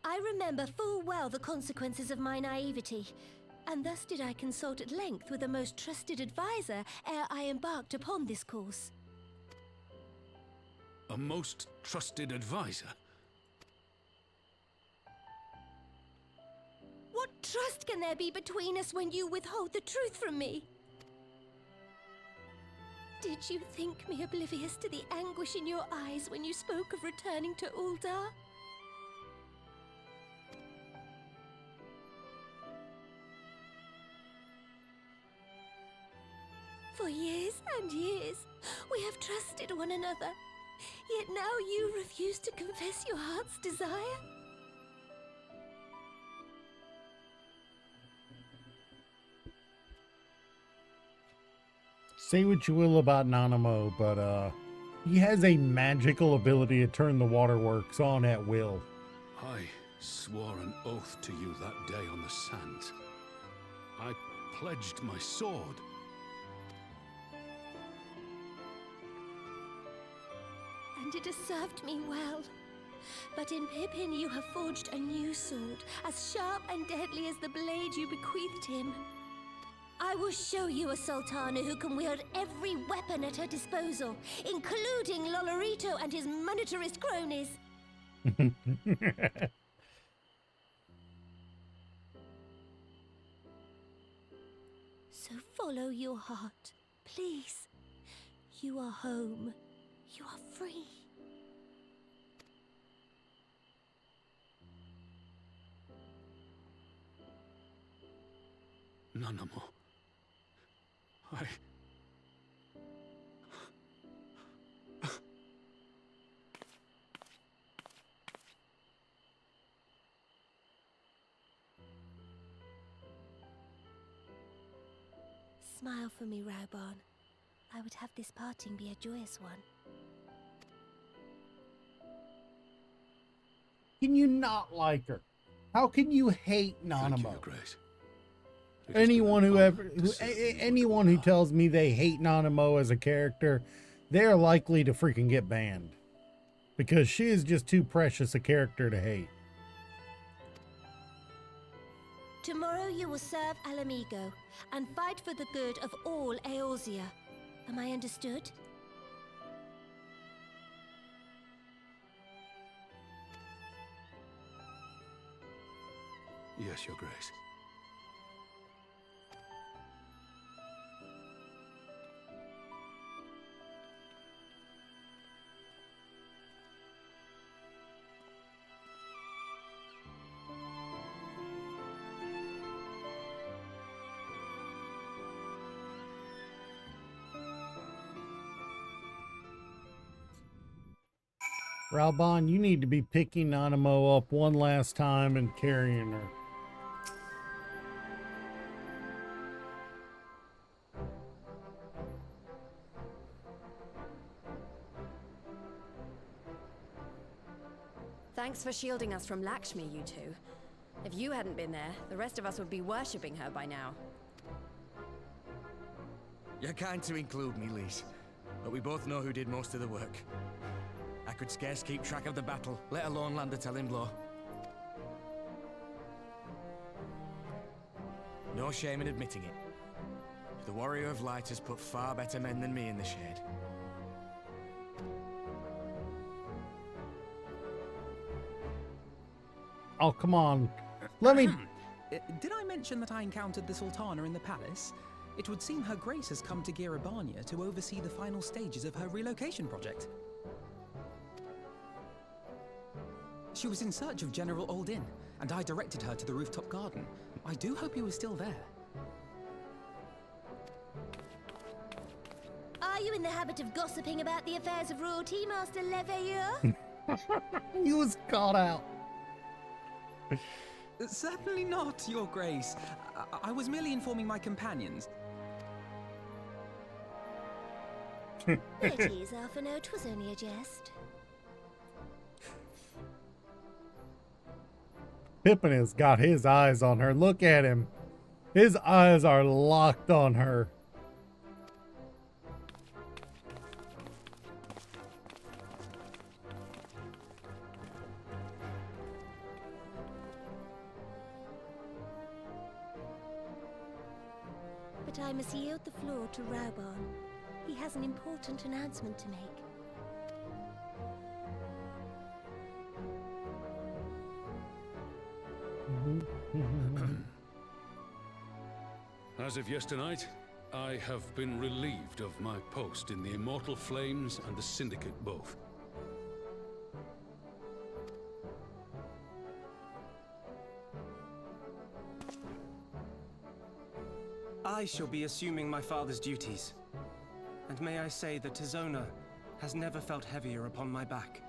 I remember full well the consequences of my naivety, and thus did I consult at length with a most trusted advisor ere I embarked upon this course. A most trusted advisor? What trust can there be between us when you withhold the truth from me? Did you think me oblivious to the anguish in your eyes when you spoke of returning to Uldar? For years and years, we have trusted one another, yet now you refuse to confess your heart's desire? Say what you will about Nanamo, but he has a magical ability to turn the waterworks on at will. I swore an oath to you that day on the sands. I pledged my sword. And it has served me well. But in Pippin you have forged a new sword, as sharp and deadly as the blade you bequeathed him. I will show you a Sultana who can wield every weapon at her disposal, including Lolorito and his monetarist cronies. So follow your heart, please. You are home. You are free. Nanamo. Smile for me, Raubahn. I would have this parting be a joyous one. Can you not like her? How can you hate Nanamo? Thank you, Your Grace. Anyone who tells me they hate Nanamo as a character, they're likely to freaking get banned. Because she is just too precious a character to hate. Tomorrow you will serve Alamigo and fight for the good of all Eorzea. Am I understood? Yes, Your Grace. Raubahn, you need to be picking Nanamo up one last time and carrying her. Thanks for shielding us from Lakshmi, you two. If you hadn't been there, the rest of us would be worshipping her by now. You're kind to include me, Lise, but we both know who did most of the work. I could scarce keep track of the battle, let alone land a telling blow. No shame in admitting it. The Warrior of Light has put far better men than me in the shade. Oh, come on. Let me... Did I mention that I encountered the Sultana in the palace? It would seem Her Grace has come to Girabania to oversee the final stages of her relocation project. She was in search of General Oldin, and I directed her to the rooftop garden. I do hope he was still there. Are you in the habit of gossiping about the affairs of royalty, Master Leveilleur? He was caught out. Certainly not, Your Grace. I was merely informing my companions. At ease, Alphino, 'twas only a jest. Pippin has got his eyes on her. Look at him. His eyes are locked on her. But I must yield the floor to Raubarn. He has an important announcement to make. As of yesternight, I have been relieved of my post in the Immortal Flames and the Syndicate both. I shall be assuming my father's duties. And may I say that Tizona has never felt heavier upon my back.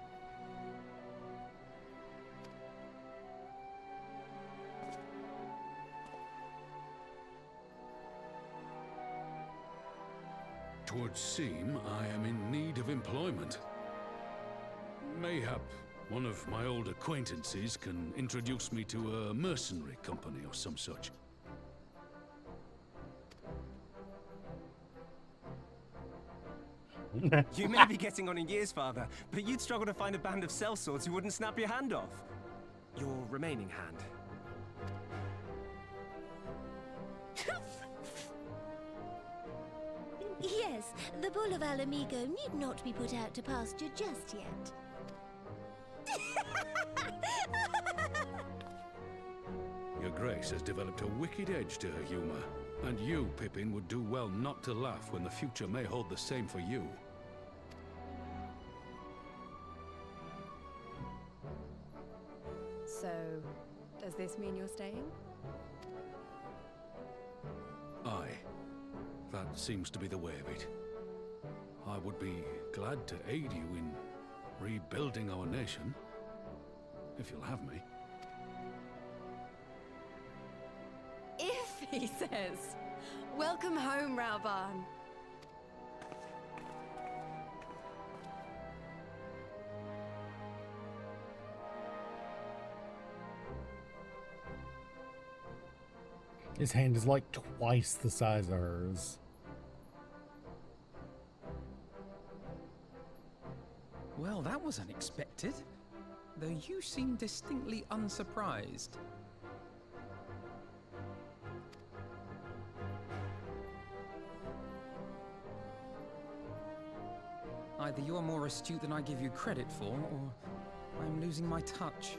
Twould seem I am in need of employment. Mayhap one of my old acquaintances can introduce me to a mercenary company or some such. You may be getting on in years, father, but you'd struggle to find a band of sellswords who wouldn't snap your hand off. Your remaining hand. Yes, the Bull of Alamigo need not be put out to pasture just yet. Your Grace has developed a wicked edge to her humor, and you, Pippin, would do well not to laugh when the future may hold the same for you. So, does this mean you're staying? Aye. That seems to be the way of it. I would be glad to aid you in rebuilding our nation, if you'll have me. If, he says. Welcome home, Raubarn. His hand is like twice the size of hers. Well, that was unexpected. Though you seem distinctly unsurprised. Either you're more astute than I give you credit for, or I'm losing my touch.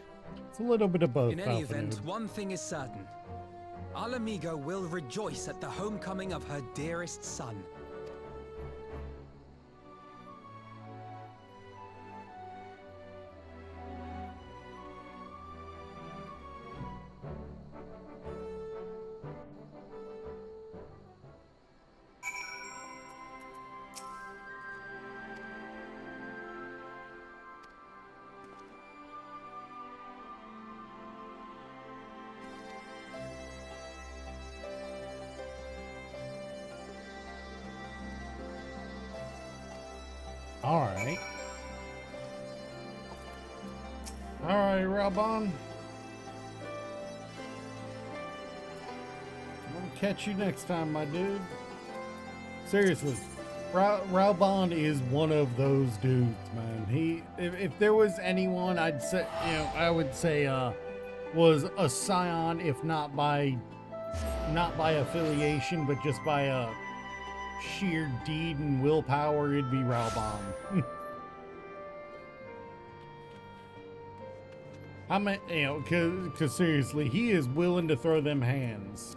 It's a little bit of both. In any event, one thing is certain. Alamigo will rejoice at the homecoming of her dearest son. Alright. Alright, Raubarn. I'll catch you next time, my dude. Seriously, Raubarn is one of those dudes, man. If there was anyone, I'd say, I would say, was a scion, if not by affiliation, but just by a sheer deed and willpower, it'd be Raubarn. I mean, because seriously, he is willing to throw them hands.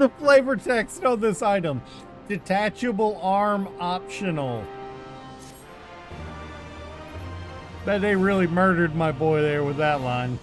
The flavor text on this item. Detachable arm optional. Bet they really murdered my boy there with that line.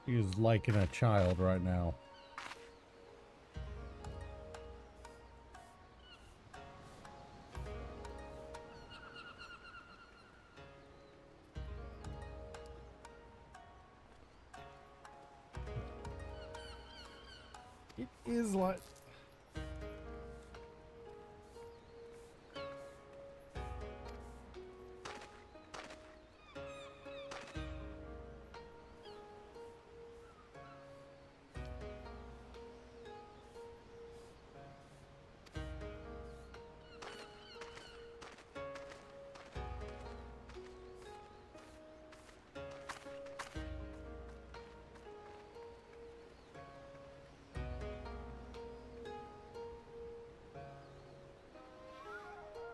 He is liking a child right now. It is like...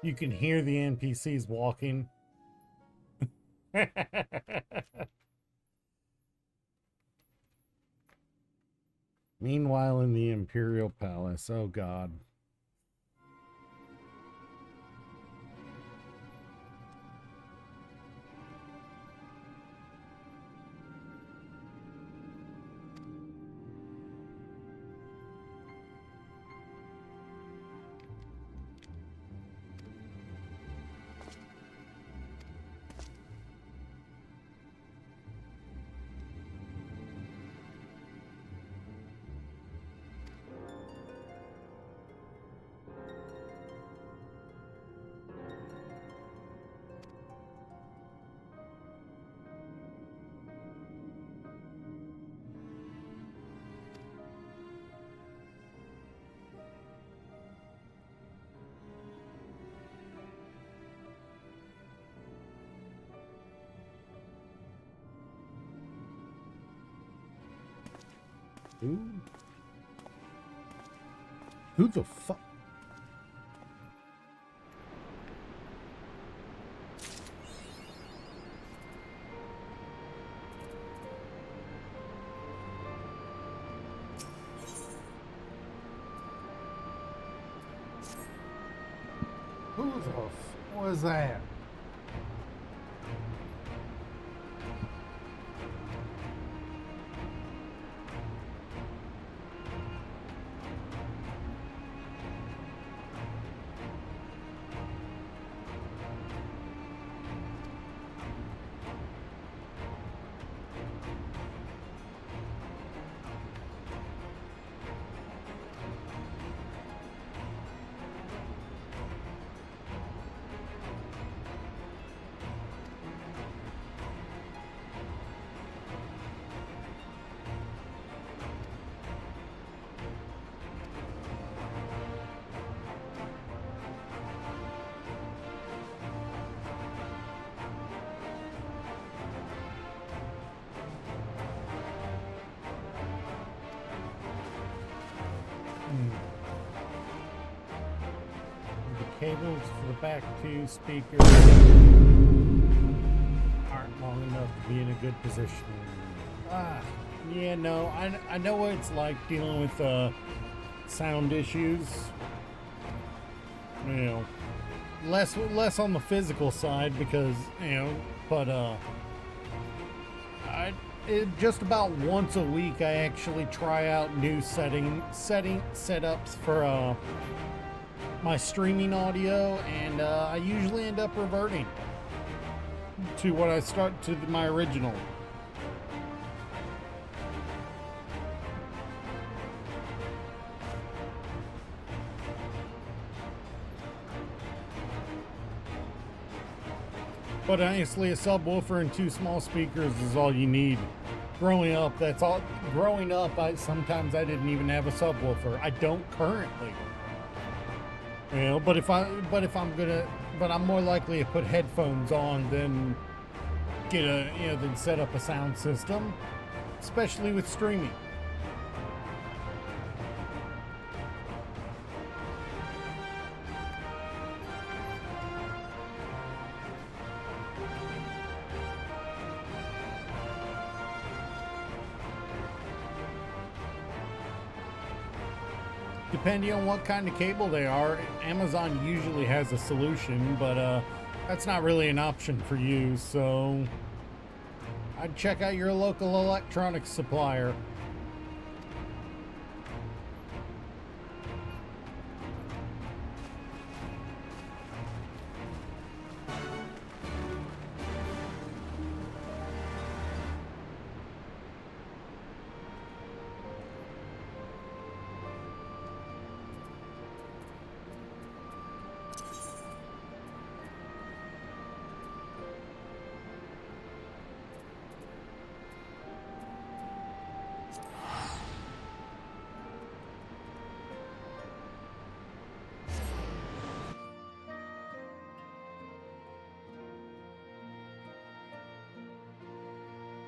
You can hear the NPCs walking. Meanwhile, in the Imperial Palace, oh God. Who the fuck? Who the fuck was that? The cables for the back two speakers aren't long enough to be in a good position. Yeah, no, I know what it's like dealing with sound issues. You know, less on the physical side because, you know, but just about once a week I actually try out new setups for my streaming audio, and I usually end up reverting to what I start to my original. But honestly, a subwoofer and 2 small speakers is all you need. Growing up, that's all. Growing up, sometimes I didn't even have a subwoofer. I don't currently. You know, but I'm more likely to put headphones on than than set up a sound system, especially with streaming. Depending on what kind of cable they are, Amazon usually has a solution, but that's not really an option for you, so I'd check out your local electronics supplier.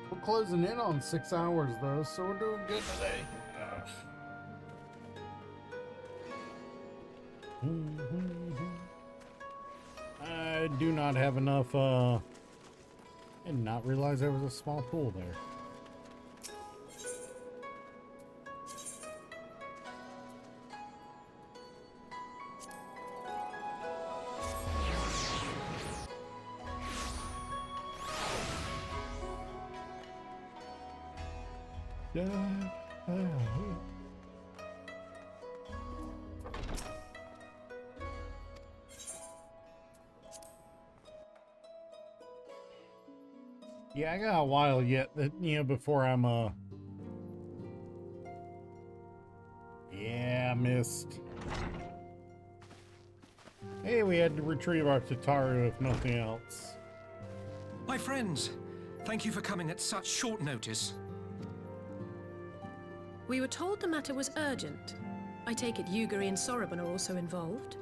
We're closing in on 6 hours though, so we're doing good today. I do not have enough, I did not realize there was a small pool there. Yeah, I got a while yet that, before I'm, yeah, I missed. Hey, we had to retrieve our Tataru if nothing else. My friends, thank you for coming at such short notice. We were told the matter was urgent. I take it Yugiri and Soroban are also involved?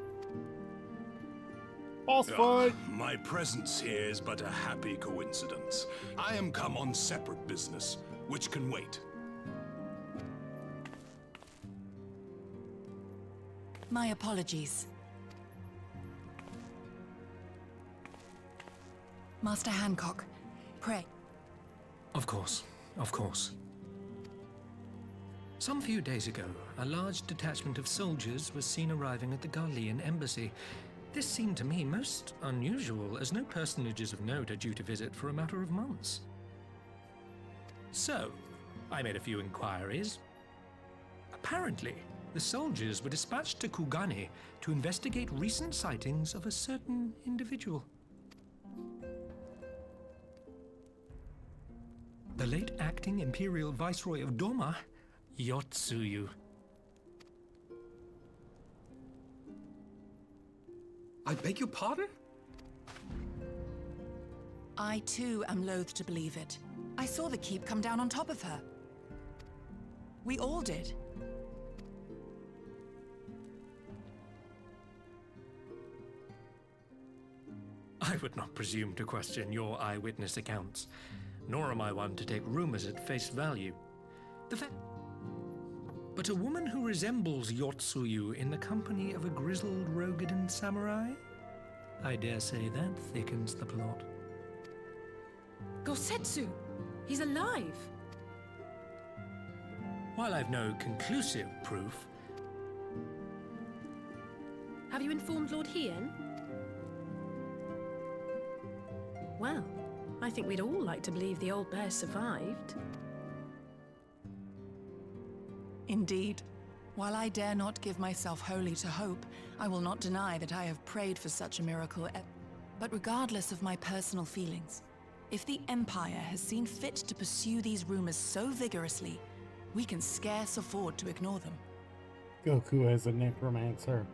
Boss fight! My presence here is but a happy coincidence. I am come on separate business, which can wait. My apologies. Master Hancock, pray. Of course, of course. Some few days ago, a large detachment of soldiers was seen arriving at the Garlean embassy. This seemed to me most unusual, as no personages of note are due to visit for a matter of months. So, I made a few inquiries. Apparently, the soldiers were dispatched to Kugane to investigate recent sightings of a certain individual. The late acting Imperial Viceroy of Doma, Yotsuyu. I beg your pardon? I too am loath to believe it. I saw the keep come down on top of her. We all did. I would not presume to question your eyewitness accounts, nor am I one to take rumors at face value. But a woman who resembles Yotsuyu in the company of a grizzled Rogadan samurai? I dare say that thickens the plot. Gosetsu! He's alive! While I've no conclusive proof... Have you informed Lord Hien? Well, I think we'd all like to believe the old bear survived. Indeed. While I dare not give myself wholly to hope, I will not deny that I have prayed for such a miracle. But regardless of my personal feelings, if the Empire has seen fit to pursue these rumors so vigorously, we can scarce afford to ignore them. Goku as a necromancer.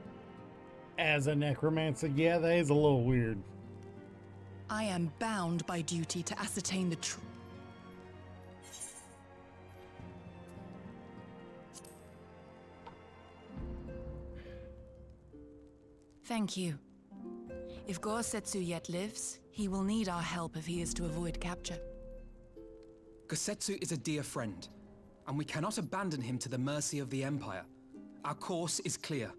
As a necromancer, yeah, that is a little weird. I am bound by duty to ascertain the truth. Thank you. If Gosetsu yet lives, he will need our help if he is to avoid capture. Gosetsu is a dear friend, and we cannot abandon him to the mercy of the Empire. Our course is clear.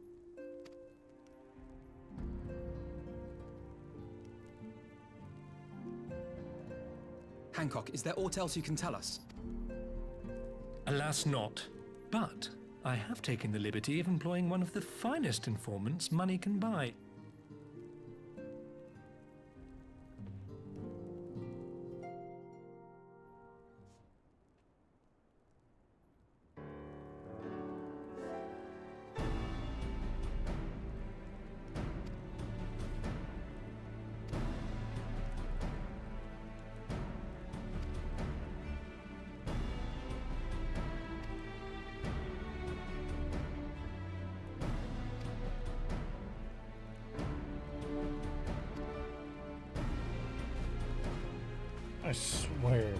Hancock, is there aught else you can tell us? Alas not, but I have taken the liberty of employing one of the finest informants money can buy. I swear.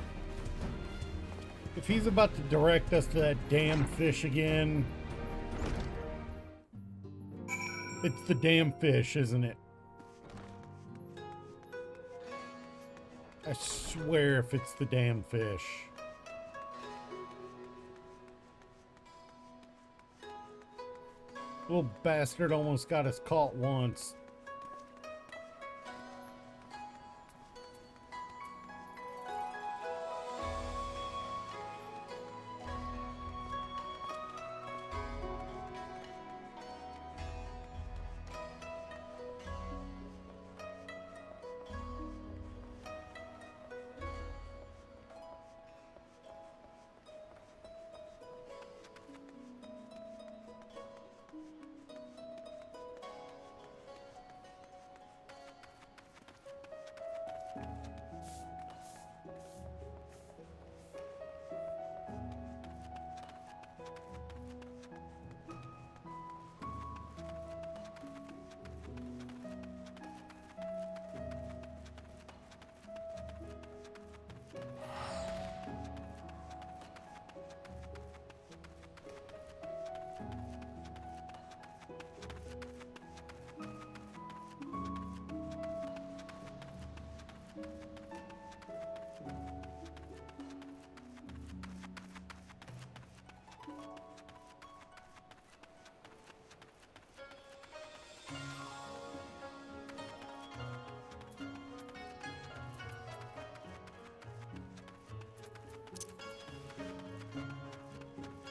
If he's about to direct us to that damn fish again, it's the damn fish, isn't it? I swear if it's the damn fish. Little bastard almost got us caught once.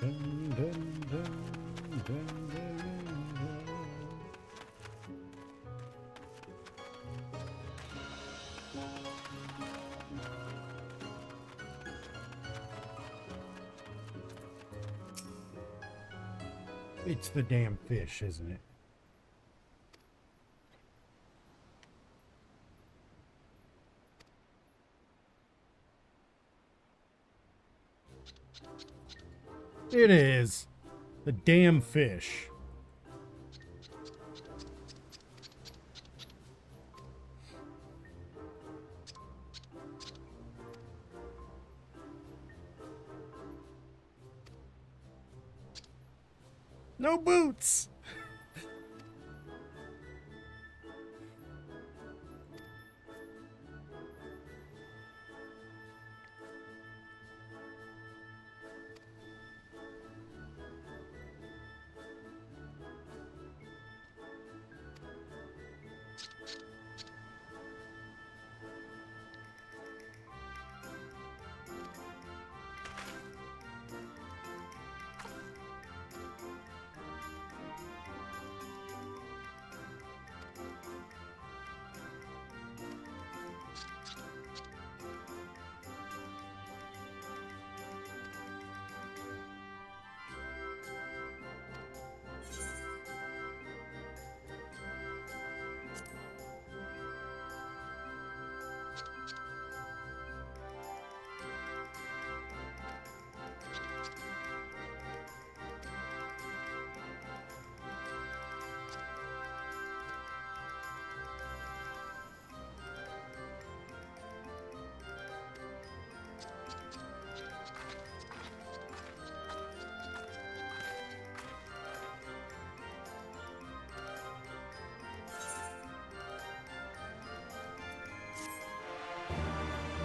Dun, dun, dun, dun, dun. It's the damn fish, isn't it? It is. The damn fish. No boots.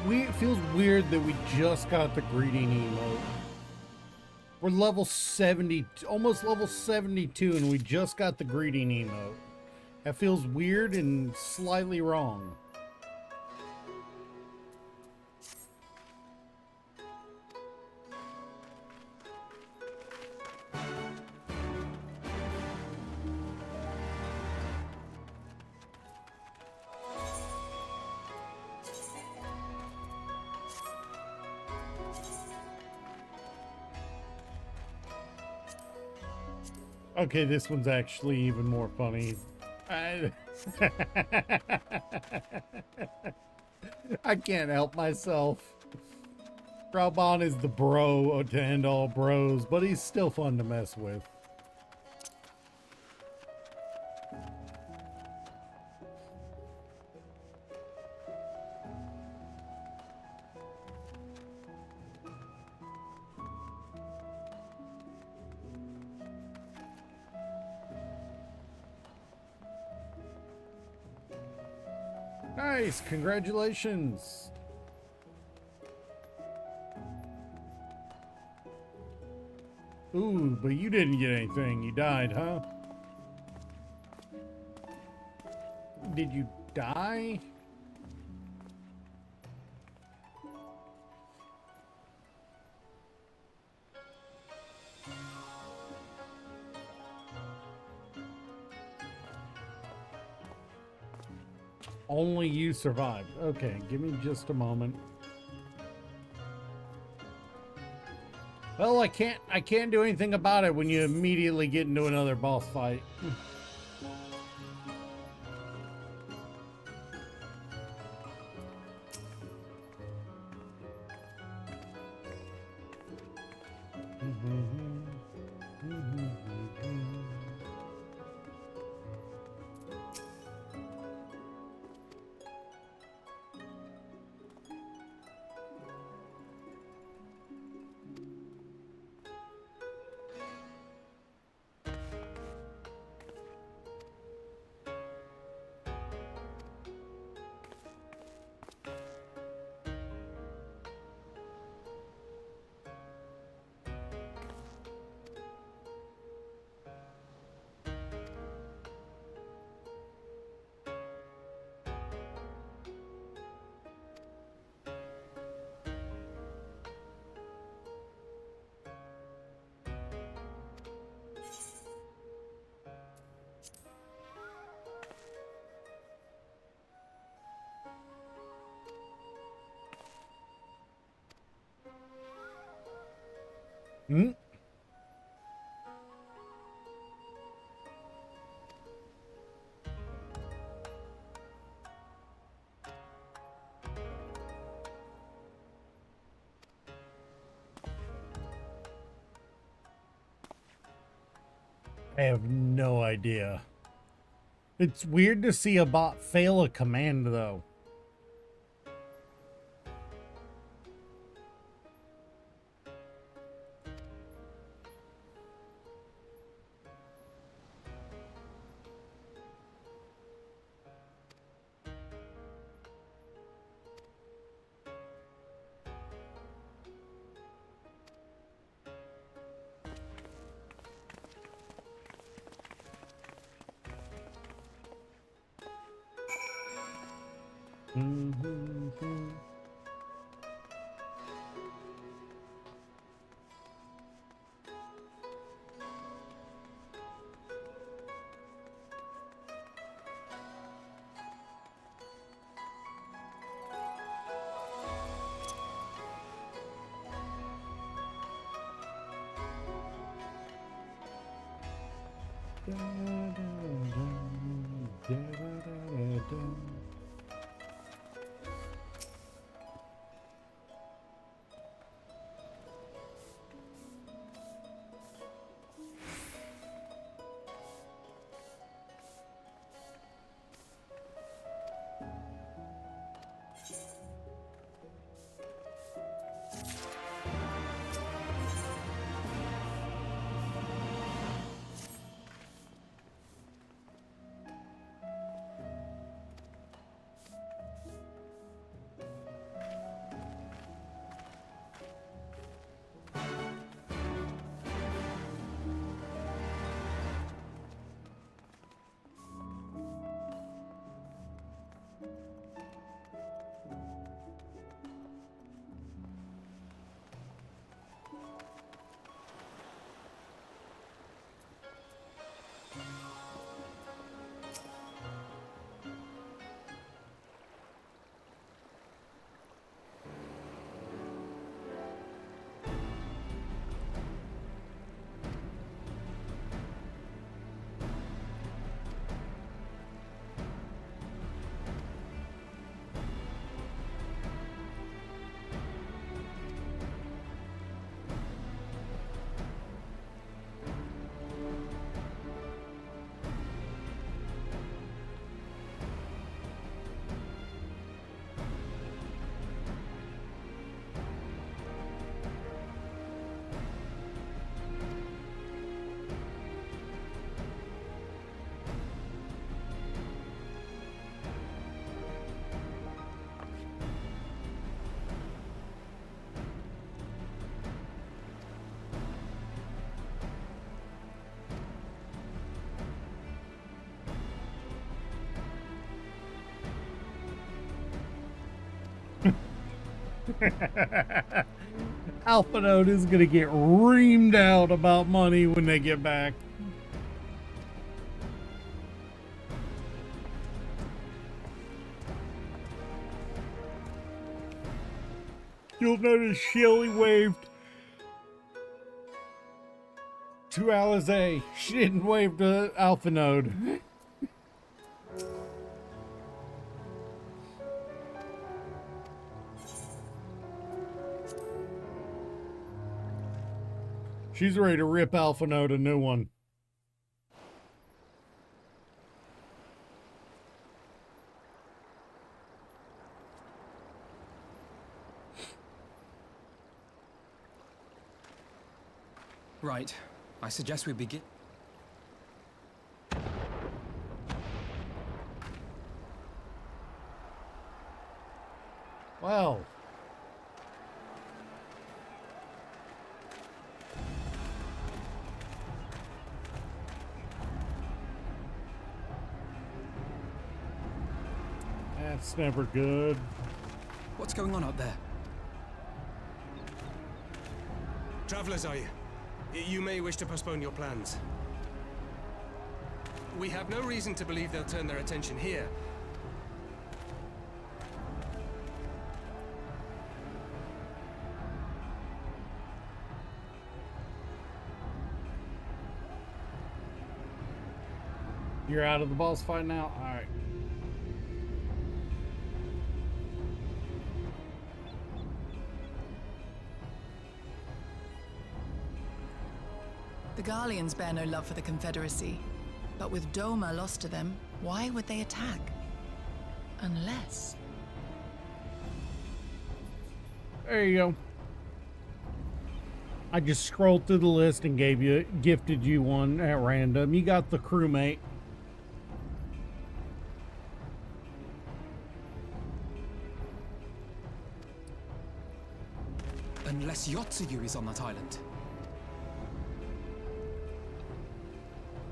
weird. Feels weird that we just got the greeting emote. We're level 70, almost level 72, and we just got the greeting emote. That feels weird and slightly wrong. Okay, this one's actually even more funny. I can't help myself. Raubahn is the bro to end all bros, but he's still fun to mess with. Nice, congratulations. Ooh, but you didn't get anything. You died, huh? Did you die? Only you survived. Okay, give me just a moment. Well, I can't do anything about it when you immediately get into another boss fight. Hmm? I have no idea. It's weird to see a bot fail a command, though. Alpha Node is gonna get reamed out about money when they get back. You'll notice she only waved to Alizé. She didn't wave to Alpha Node. She's ready to rip Alpha Node a new one. Right. I suggest we begin. Well. That's never good. What's going on out there? Travelers, are you? You may wish to postpone your plans. We have no reason to believe they'll turn their attention here. You're out of the boss fight now? Alright. The Garleans bear no love for the Confederacy, but with Doma lost to them, why would they attack? Unless... There you go. I just scrolled through the list and gifted you one at random. You got the crewmate. Unless Yotsuyu is on that island.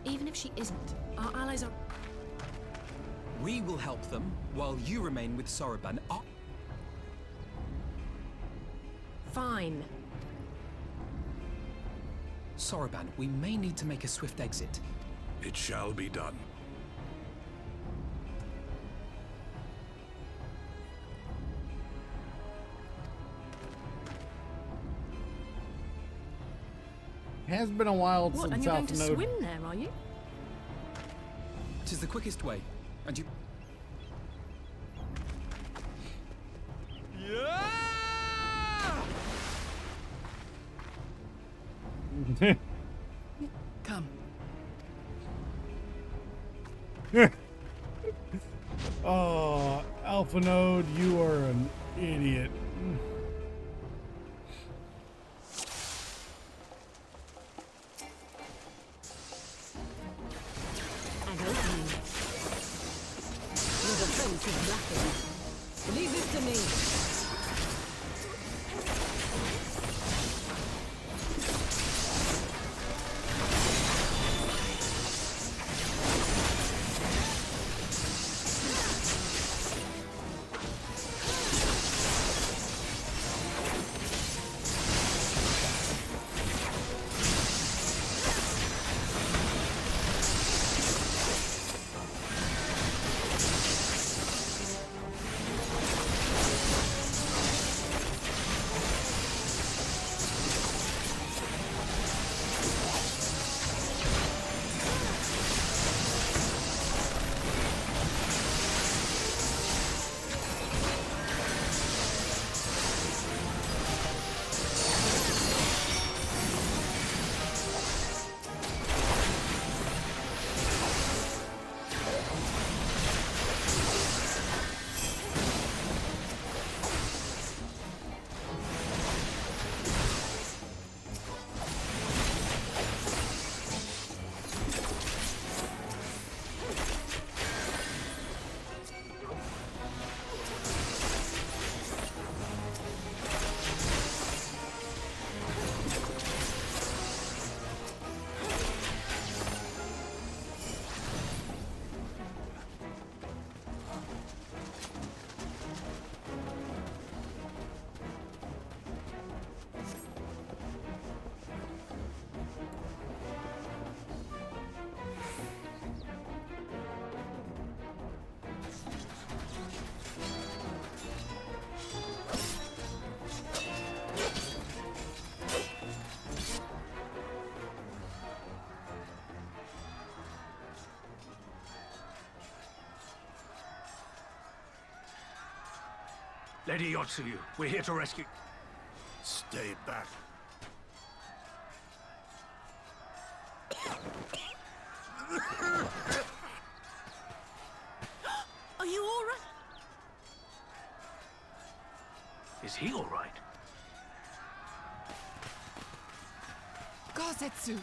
Even if she isn't, our allies are... We will help them while you remain with Soroban. Fine. Soroban, we may need to make a swift exit. It shall be done. Has been a while What, since and you're going Alpha to Node. swim there, are you? 'Tis the quickest way, and you... Come. Oh, Alpha Node, you are an idiot. An opening. Your defense is lacking. Leave this to me. Lady Yotsuyu, we're here to rescue... Stay back. Are you all right? Is he all right? Gozetsu!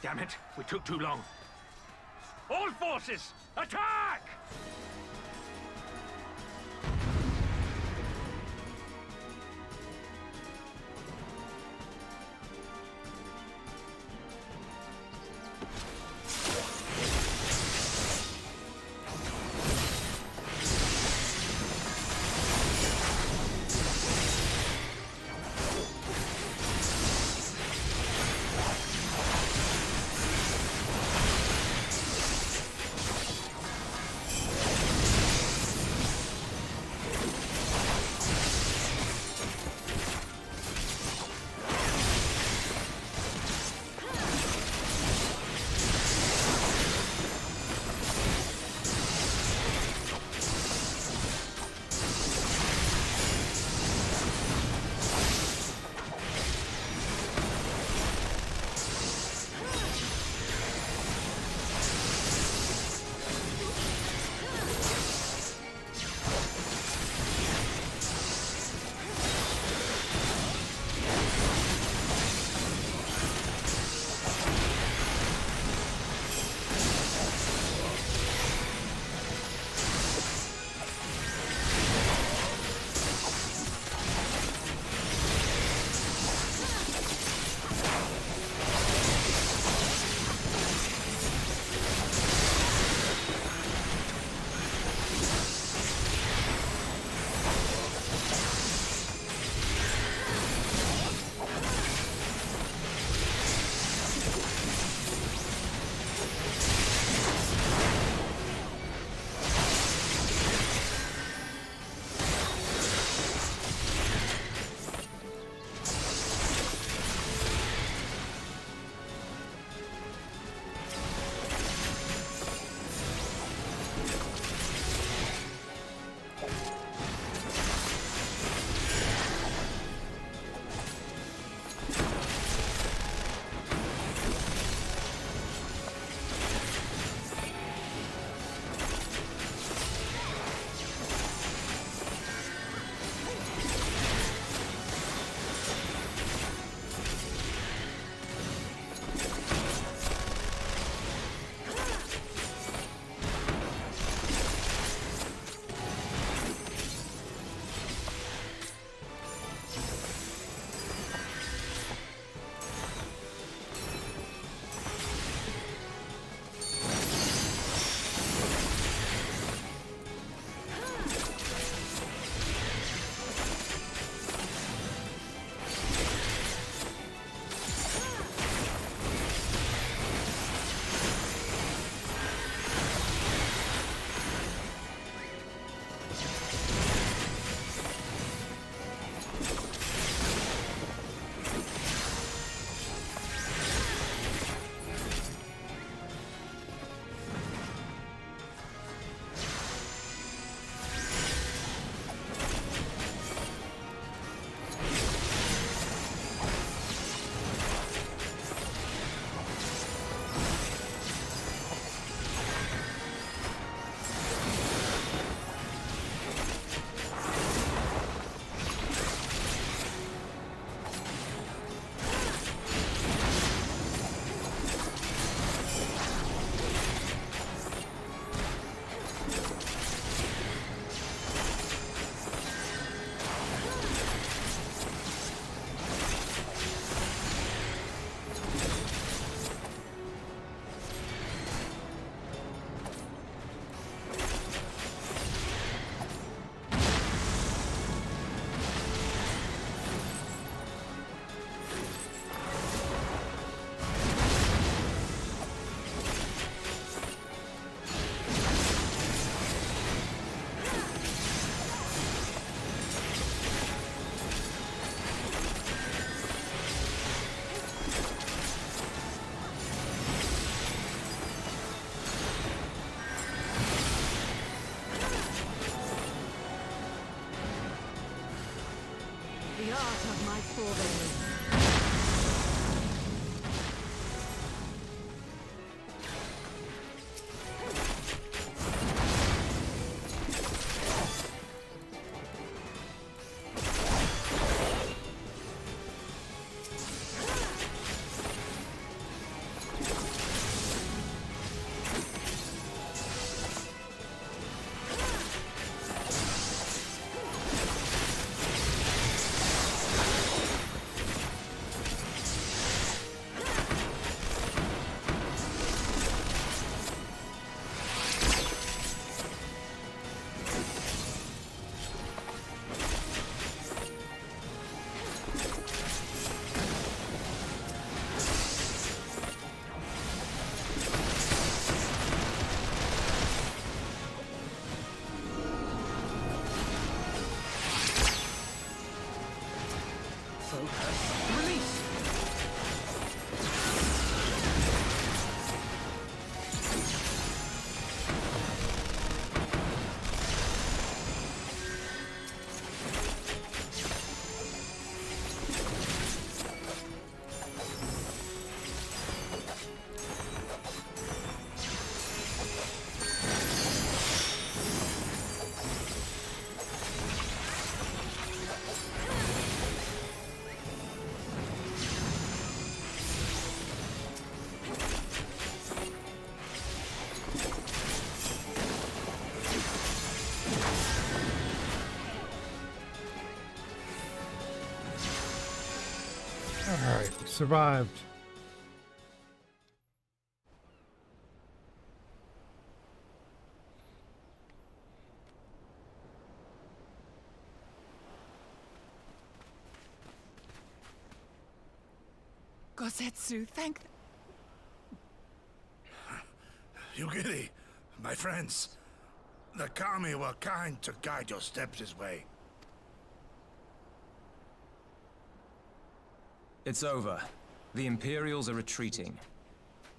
Damn it, we took too long. All forces, attack! the art of my forebears. Alright, survived. Gosetsu, thank... Yugiri, my friends. The Kami were kind to guide your steps this way. It's over. The Imperials are retreating.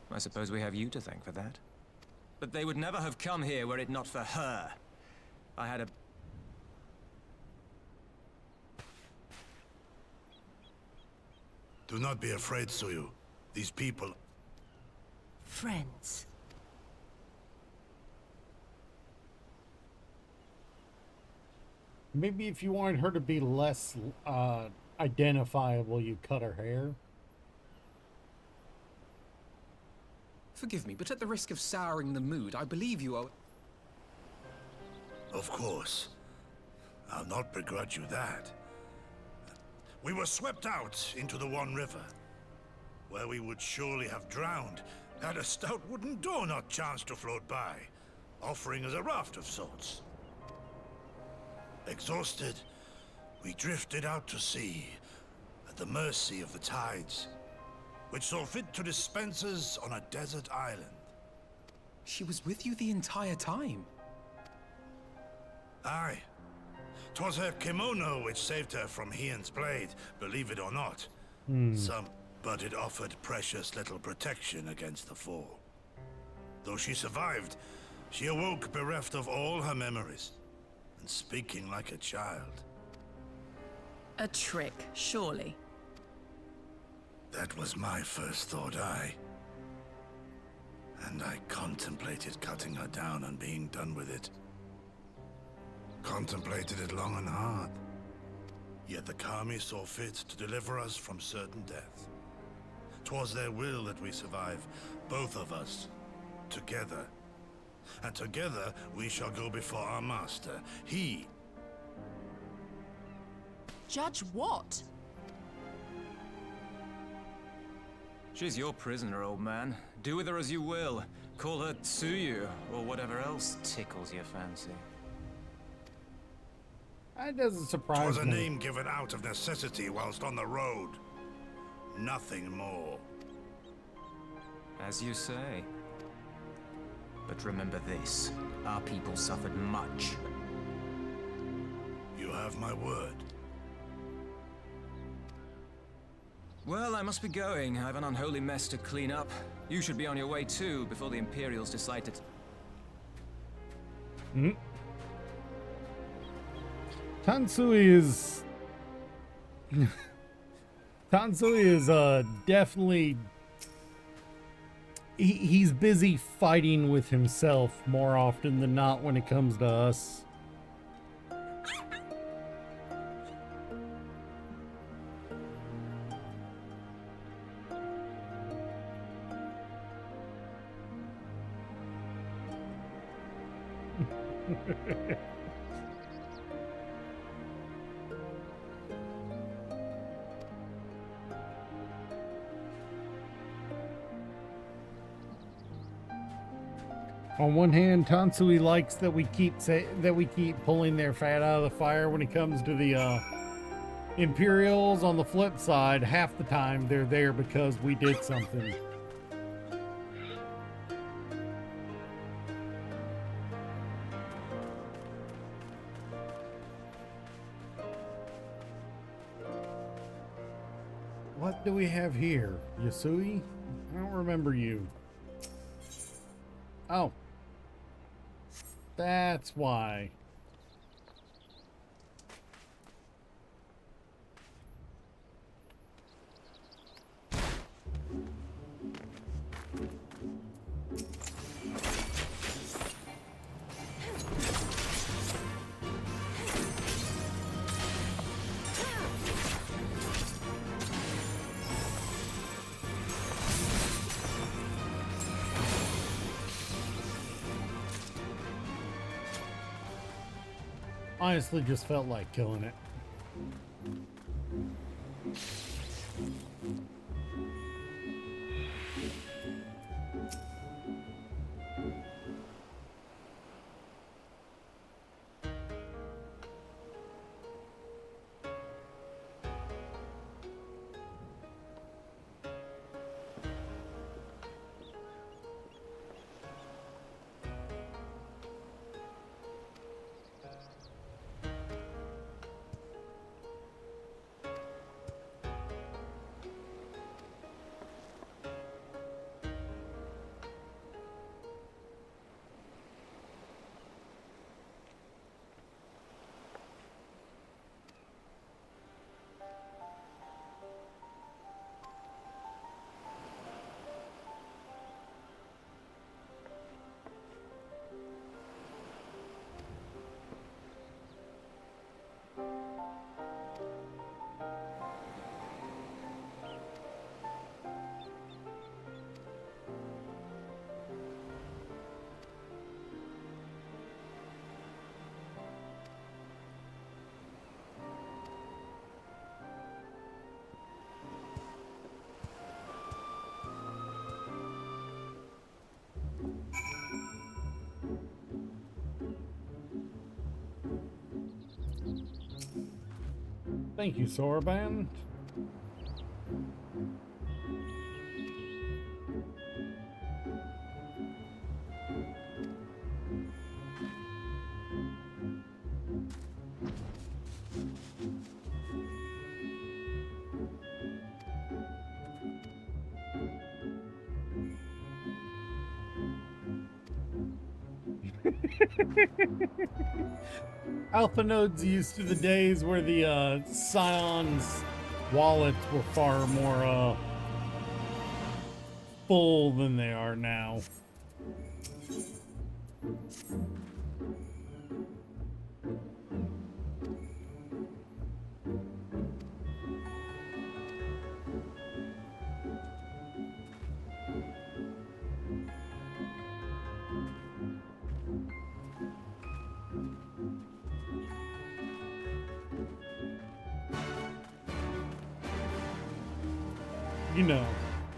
I suppose we have you to thank for that. But they would never have come here were it not for her. I had a... Do not be afraid, Suyu. These people... Friends. Maybe if you wanted her to be less identifiable, you cut her hair. Forgive me, but at the risk of souring the mood, I believe you are... Of course. I'll not begrudge you that. We were swept out into the One River, where we would surely have drowned had a stout wooden door not chanced to float by, offering us a raft of sorts. Exhausted, we drifted out to sea, at the mercy of the tides, which saw fit to dispense us on a desert island. She was with you the entire time? Aye. 'Twas her kimono which saved her from Hien's blade, believe it or not. But it offered precious little protection against the fall. Though she survived, she awoke bereft of all her memories, and speaking like a child. A trick, surely. That was my first thought, aye. And I contemplated cutting her down and being done with it. Contemplated it long and hard. Yet the Kami saw fit to deliver us from certain death. 'Twas their will that we survive, both of us, together. And together we shall go before our master. He... Judge what? She's your prisoner, old man. Do with her as you will. Call her Tsuyu, or whatever else tickles your fancy. That doesn't surprise me. 'Twas a name given out of necessity whilst on the road. Nothing more. As you say. But remember this. Our people suffered much. You have my word. Well, I must be going. I have an unholy mess to clean up. You should be on your way too, before the Imperials decide to... Tansui is... Tansui is definitely he's busy fighting with himself more often than not when it comes to us. On one hand, Tansui likes that we keep pulling their fat out of the fire when it comes to the Imperials. On the flip side, half the time they're there because we did something. What do we have here? Yasui? I don't remember you. Oh. That's why. Honestly, just felt like killing it. Thank you, Soraban. Alpha nodes used to the days where the Scion's wallets were far more full than they are now. You know,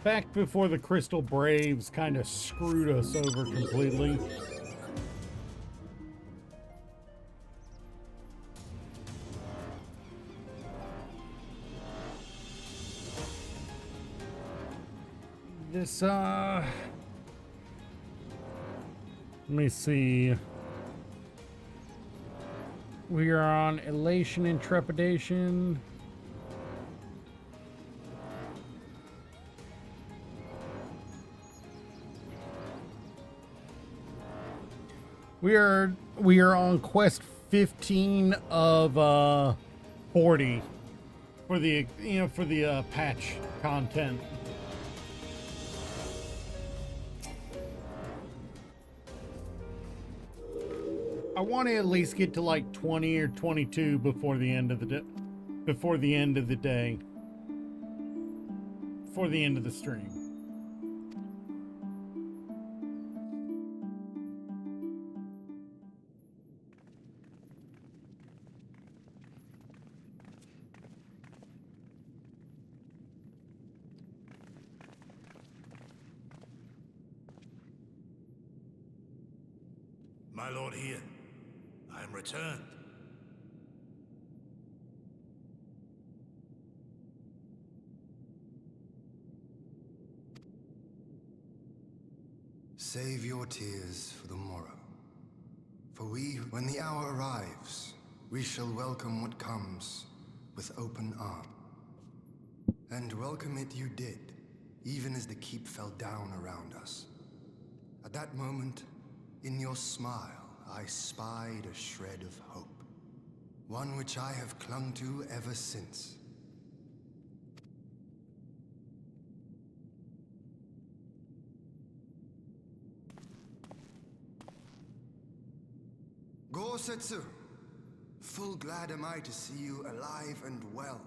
back before the Crystal Braves kind of screwed us over completely. This, let me see. We are on Elation and Trepidation. We are on quest 15 of 40. For the, for the patch content. I want to at least get to like 20 or 22 before the end of the day. Before the end of the day. Before the end of the stream. My lord here, I am returned. Save your tears for the morrow. For we, when the hour arrives, we shall welcome what comes with open arm. And welcome it you did, even as the keep fell down around us. At that moment, in your smile, I spied a shred of hope. One which I have clung to ever since. Gosetsu, full glad am I to see you alive and well.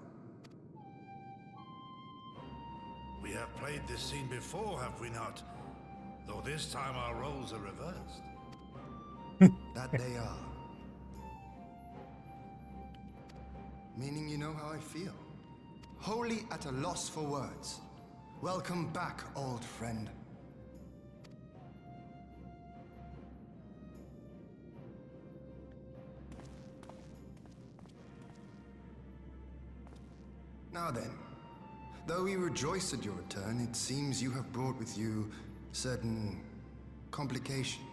We have played this scene before, have we not? Though this time our roles are reversed. That they are. Meaning you know how I feel. Wholly at a loss for words. Welcome back, old friend. Now then, though we rejoice at your return, it seems you have brought with you certain complications.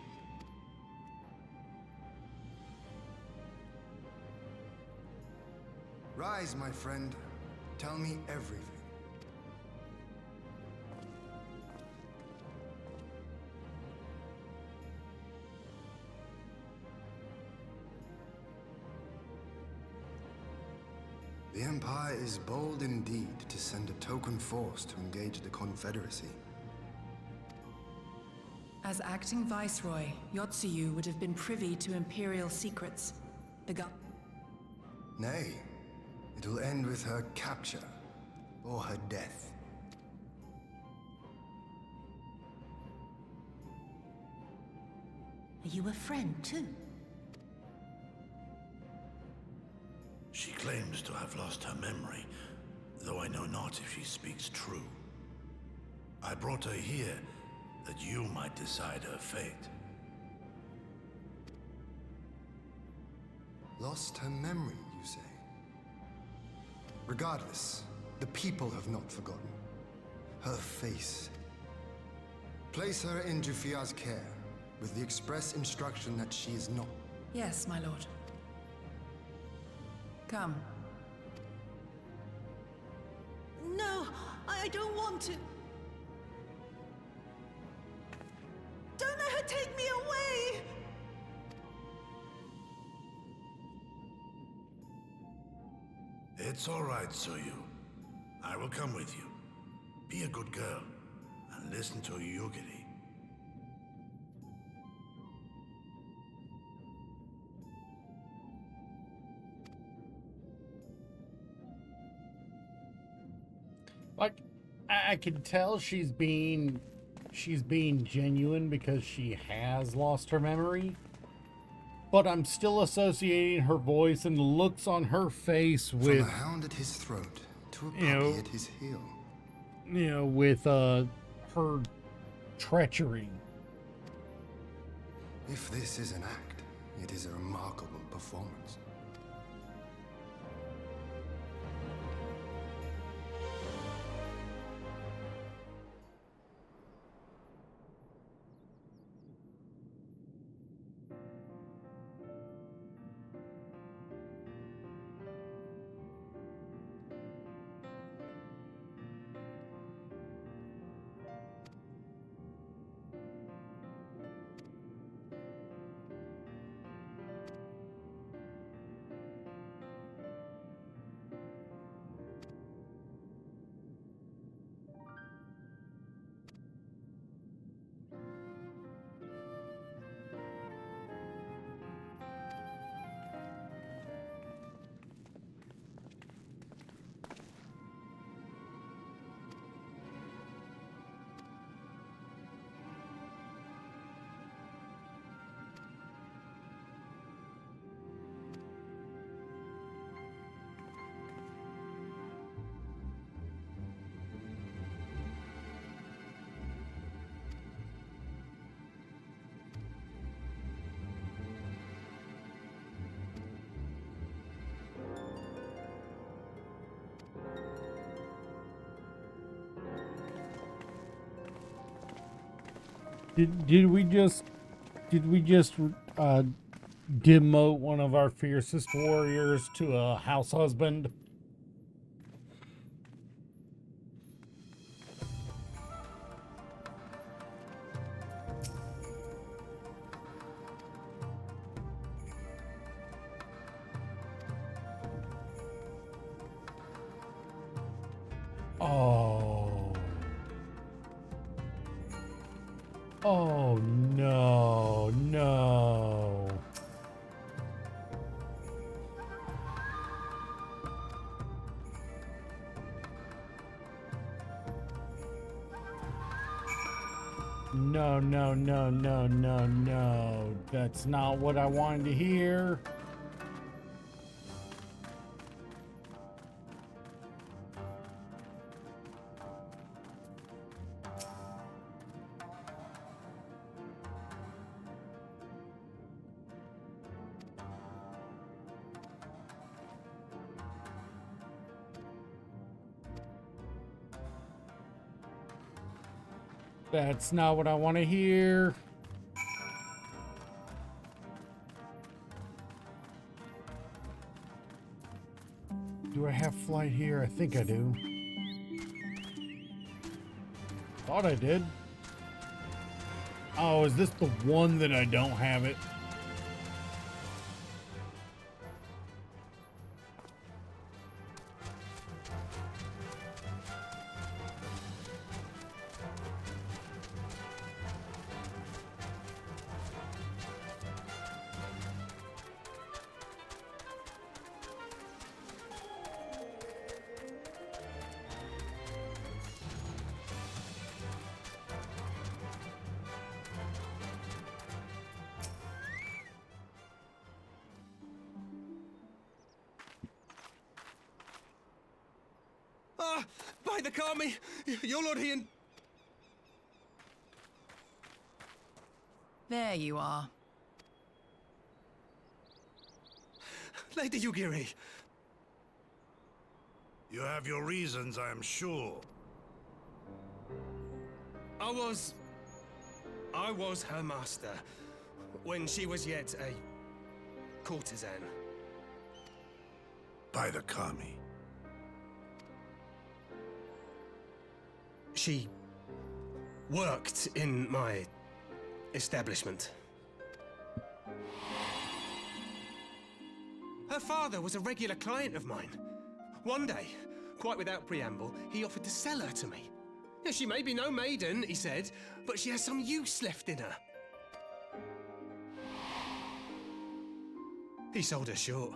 Rise, my friend. Tell me everything. The Empire is bold indeed to send a token force to engage the Confederacy. As acting Viceroy, Yotsuyu would have been privy to Imperial secrets. Nay, it will end with her capture, or her death. Are you a friend, too? She claims to have lost her memory, though I know not if she speaks true. I brought her here that you might decide her fate. Lost her memory, you say? Regardless, the people have not forgotten. Her face. Place her in Jufia's care, with the express instruction that she is not. Yes, my lord. Come. No, I don't want to. Don't let her take me away! It's all right, Tsuyu. I will come with you. Be a good girl, and listen to Yugiri. Like, I can tell she's being genuine because she has lost her memory. But I'm still associating her voice and the looks on her face with... From a hound at his throat to a puppy at his heel. With her treachery. If this is an act, it is a remarkable performance. Did we just demote one of our fiercest warriors to a house husband? Oh. Oh no, no. No, no, no, no, no, no. That's not what I wanted to hear. That's not what I want to hear. Do I have flight here? I think I do. Thought I did. Oh, is this the one that I don't have it? By the Kami! Your Lord Hien... There you are. Lady Yugiri. You have your reasons, I am sure. I was her master when she was yet a courtesan. By the Kami. She worked in my establishment. Her father was a regular client of mine. One day, quite without preamble, he offered to sell her to me. Yeah, she may be no maiden, he said, but she has some use left in her. He sold her short.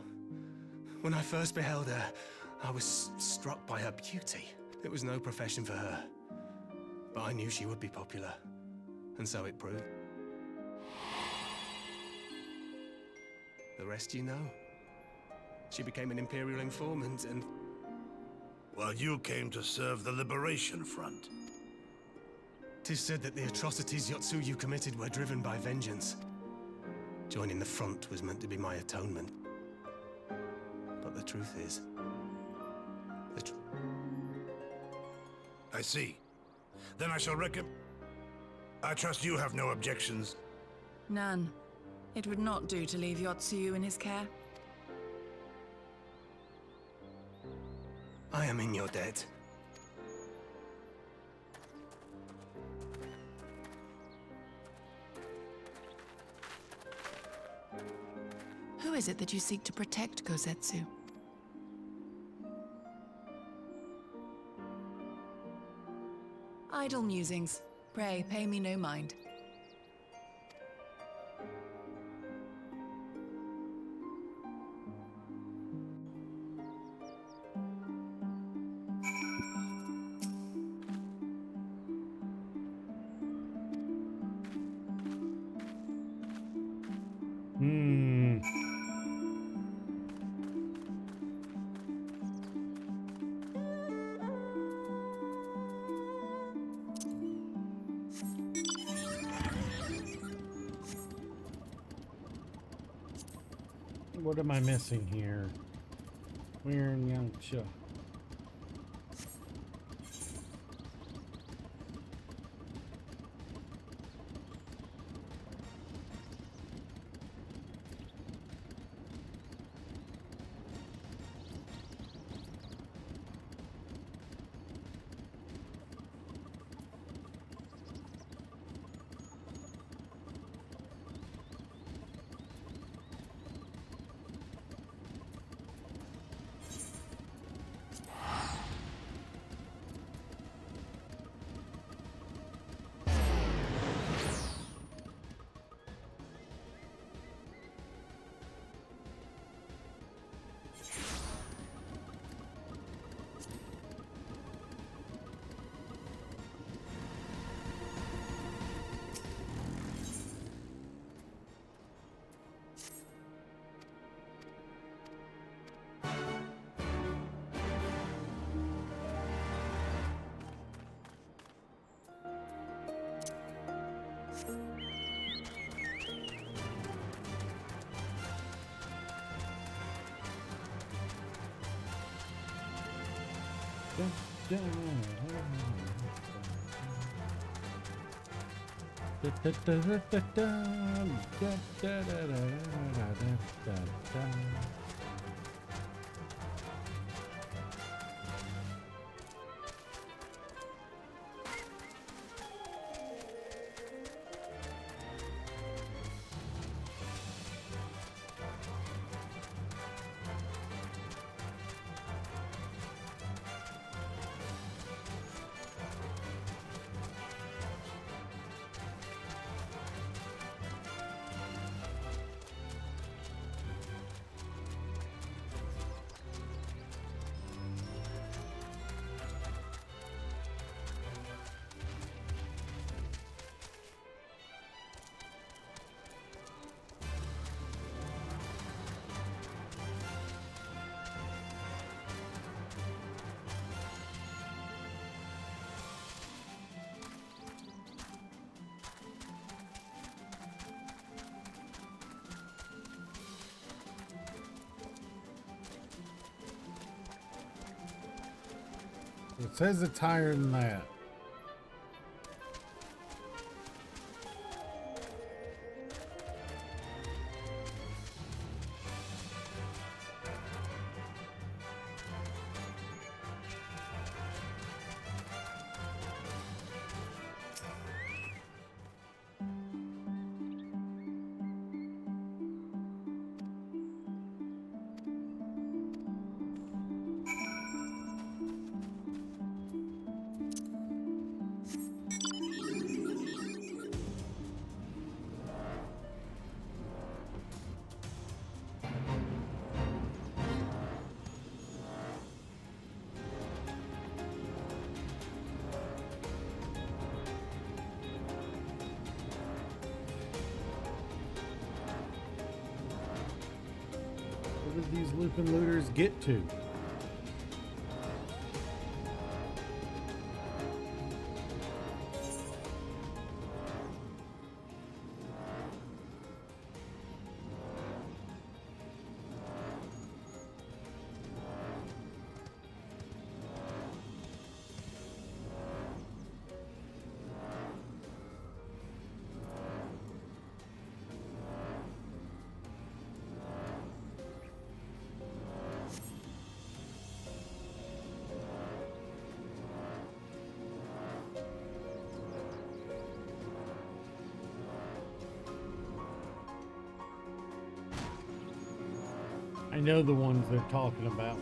When I first beheld her, I was struck by her beauty. It was no profession for her. But I knew she would be popular, and so it proved. The rest you know. She became an Imperial informant and... While you came to serve the Liberation Front. 'Tis said that the atrocities Yotsuyu committed were driven by vengeance. Joining the front was meant to be my atonement. But the truth is... I see. Then I shall I trust you have no objections. None. It would not do to leave Yotsuyu in his care. I am in your debt. Who is it that you seek to protect, Gosetsu? Idle musings. Pray, pay me no mind. What am I missing here? We're in Yangsha. It says it's higher than that. Where did these Lupin looters get to? I know the ones they're talking about.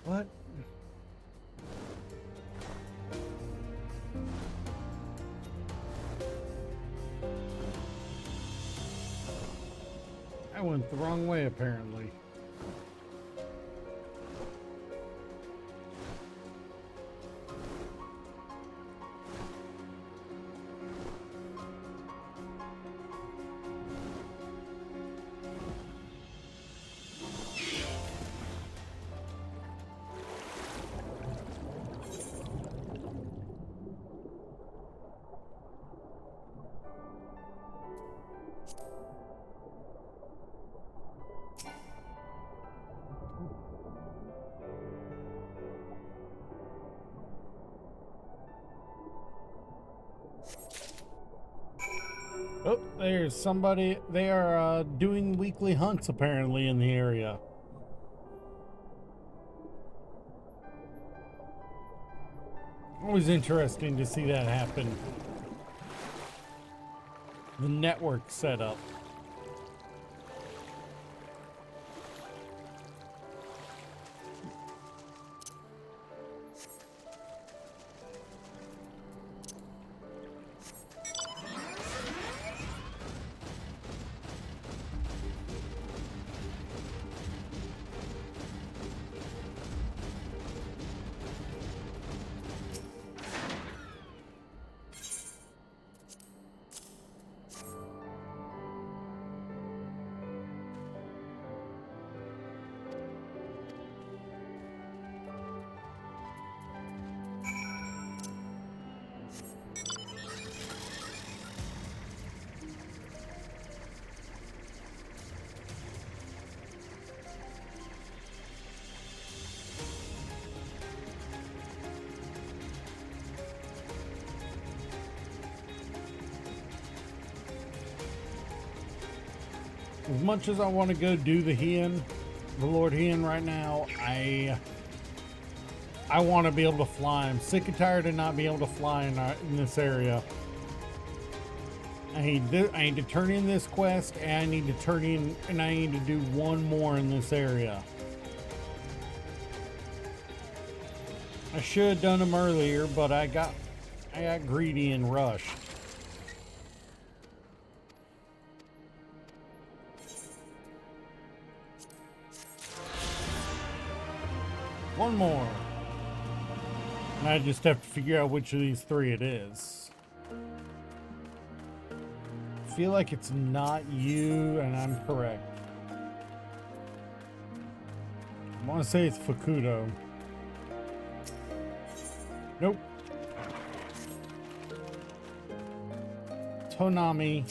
What? I went the wrong way, apparently. Oh, there's somebody. They are doing weekly hunts apparently in the area. Always interesting to see that happen. The network setup. As much as I want to go do the Hien, the Lord Hien right now, I want to be able to fly. I'm sick and tired of not being able to fly in this area. I need to turn in this quest, and I need to turn in, and I need to do one more in this area. I should have done them earlier, but I got greedy and rushed. One more. And I just have to figure out which of these three it is. I feel like it's not you, and I'm correct. I want to say it's Fukudo. Nope. Tonami.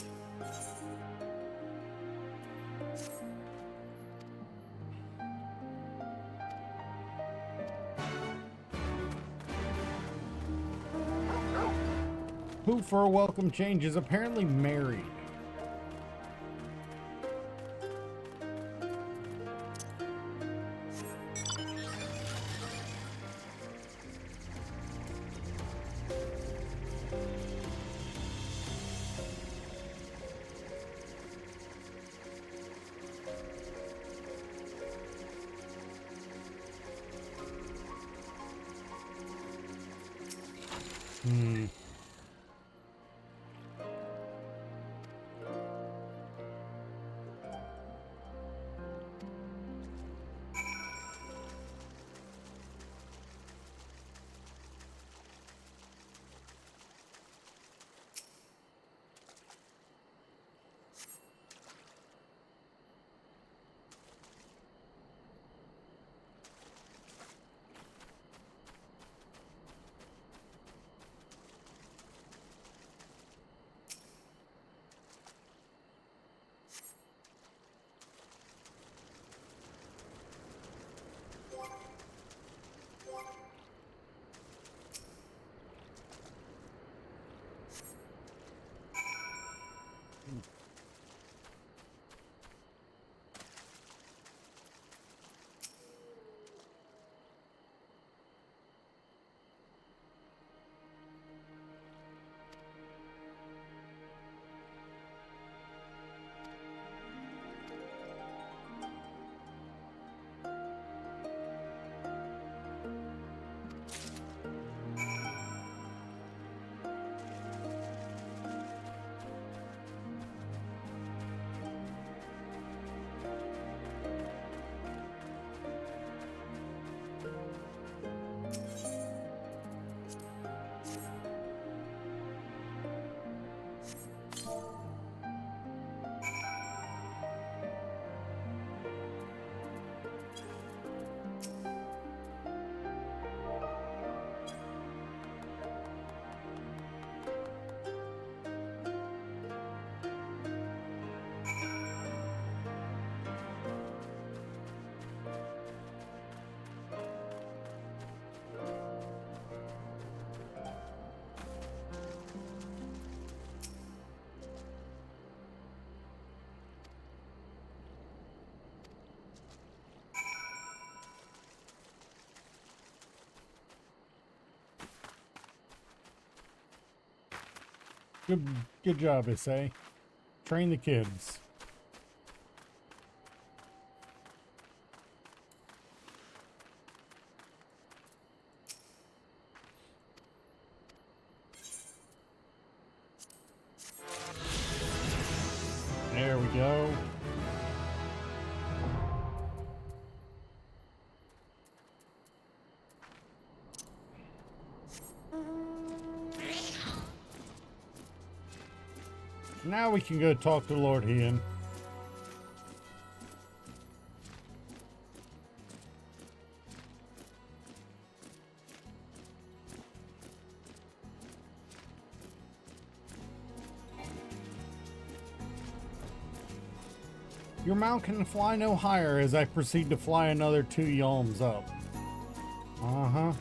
Who, for a welcome change, is apparently married. Good job, Issei. Train the kids. There we go. Now we can go talk to Lord Hien. Your mount can fly no higher as I proceed to fly another 2 yalms up. Uh-huh.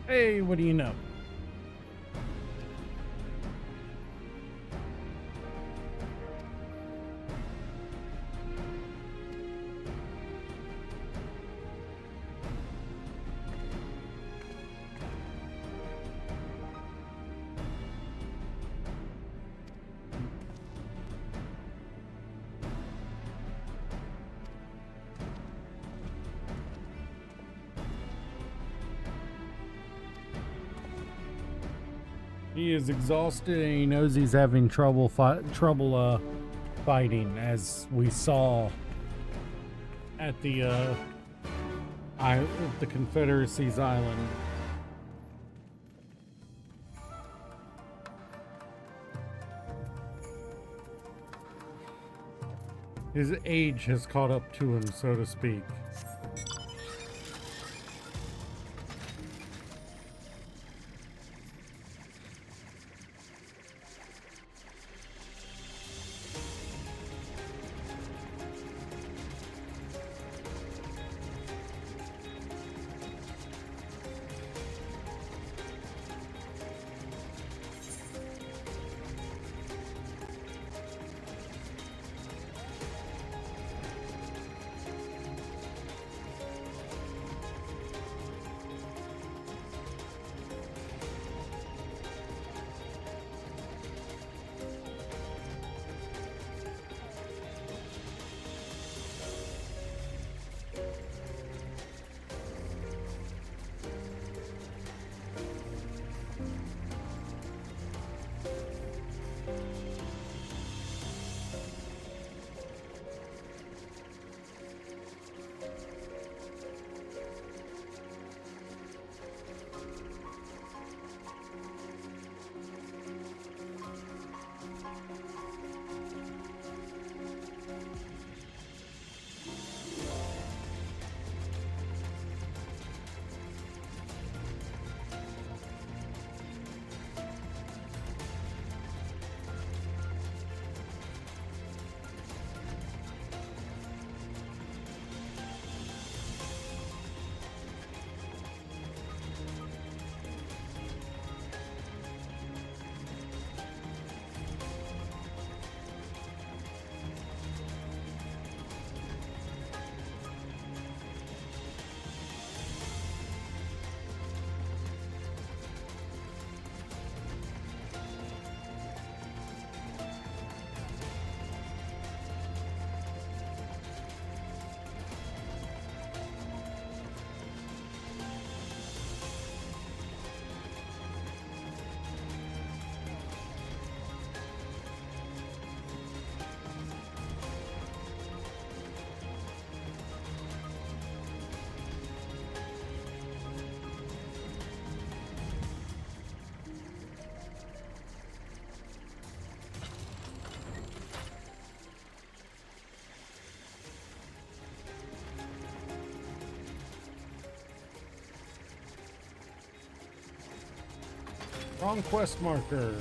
Hey, what do you know? He is exhausted and he knows he's having trouble fighting, as we saw at the Confederacy's island. His age has caught up to him, so to speak. Wrong quest marker.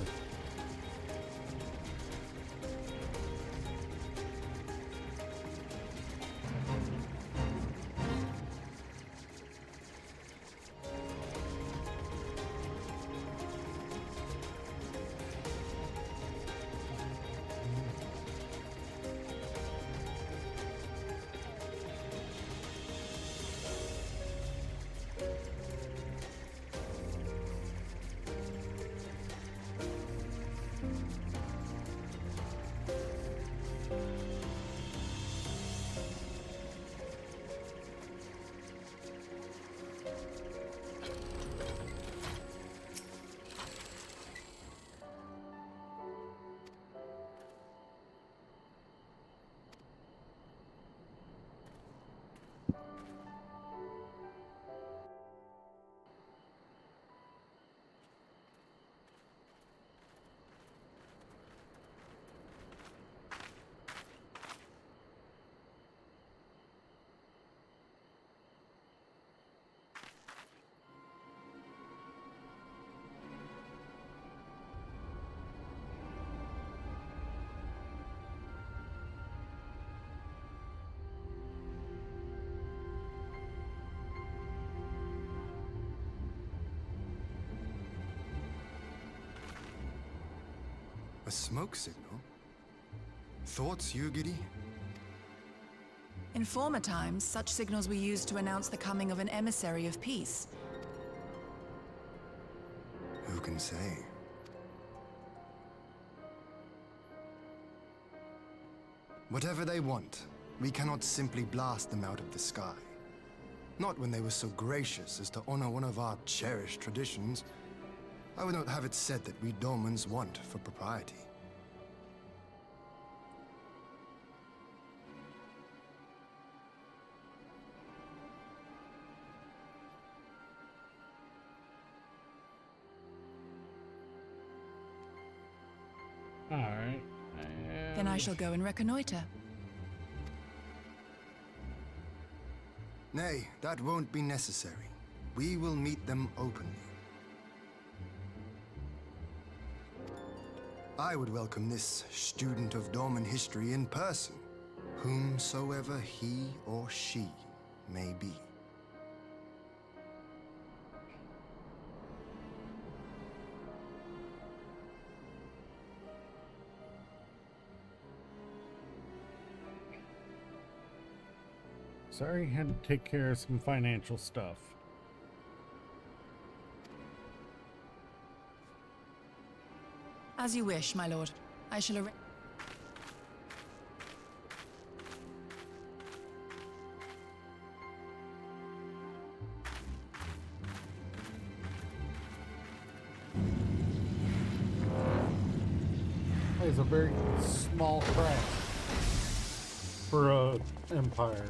A smoke signal? Thoughts, Yugiri? In former times, such signals were used to announce the coming of an emissary of peace. Who can say? Whatever they want, we cannot simply blast them out of the sky. Not when they were so gracious as to honor one of our cherished traditions. I would not have it said that we Dormans want for propriety. Alright. Then I shall go and reconnoiter. Nay, that won't be necessary. We will meet them openly. I would welcome this student of Dorman history in person, whomsoever he or she may be. Sorry, had to take care of some financial stuff. As you wish, my lord. I shall arrange. It's a very small craft for a empire.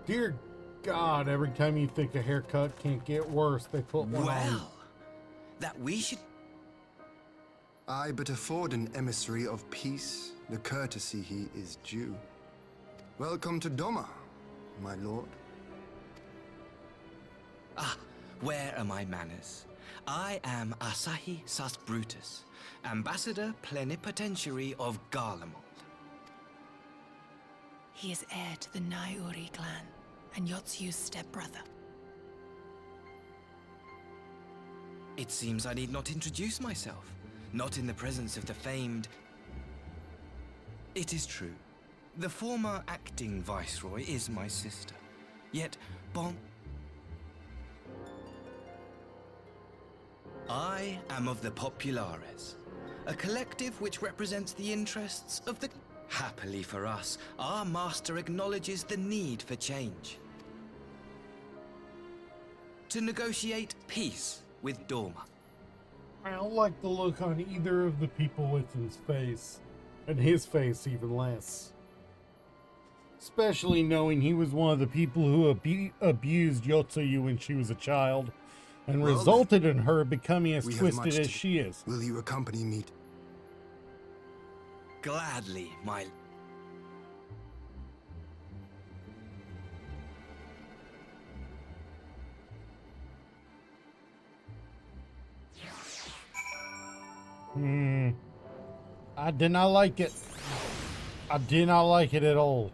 Dear God, every time you think a haircut can't get worse, they put one on. Well, that we should... I but afford an emissary of peace the courtesy he is due. Welcome to Doma, my lord. Ah, where are my manners? I am Asahi Sas Brutus, Ambassador Plenipotentiary of Garlemald. He is heir to the Naiuri clan, and Yotsu's stepbrother. It seems I need not introduce myself, not in the presence of the famed... It is true. The former acting viceroy is my sister. Yet, I am of the Populares, a collective which represents the interests of the... Happily for us, our master acknowledges the need for change. To negotiate peace with Dorma. I don't like the look on either of the people with his face, and his face even less. Especially knowing he was one of the people who abused Yotsuyu when she was a child, and Well, resulted in her becoming as we have twisted much as to- she is. Will you accompany me? Gladly, my... I did not like it. I did not like it at all.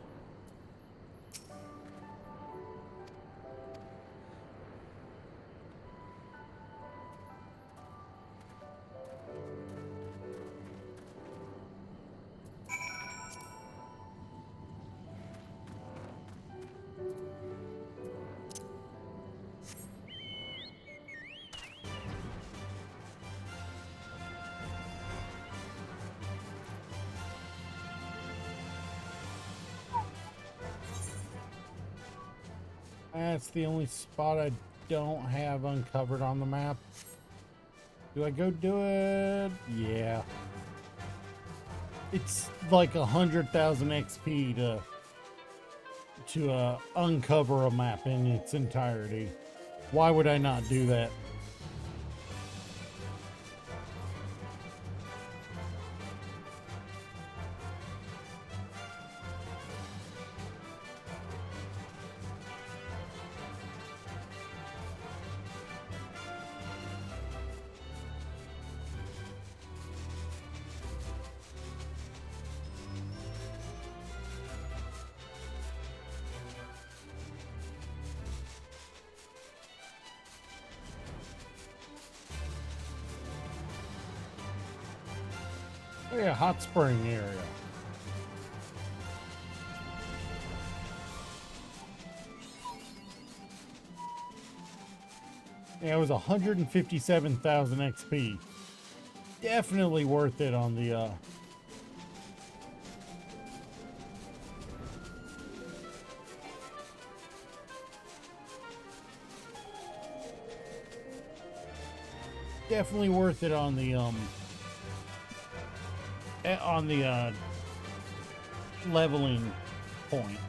That's the only spot I don't have uncovered on the map. Do I go do it? Yeah. It's like 100,000 XP to uncover a map in its entirety. Why would I not do that? Oh yeah, hot spring area. Yeah, it was 157,000 XP. Definitely worth it on the definitely worth it on the leveling point.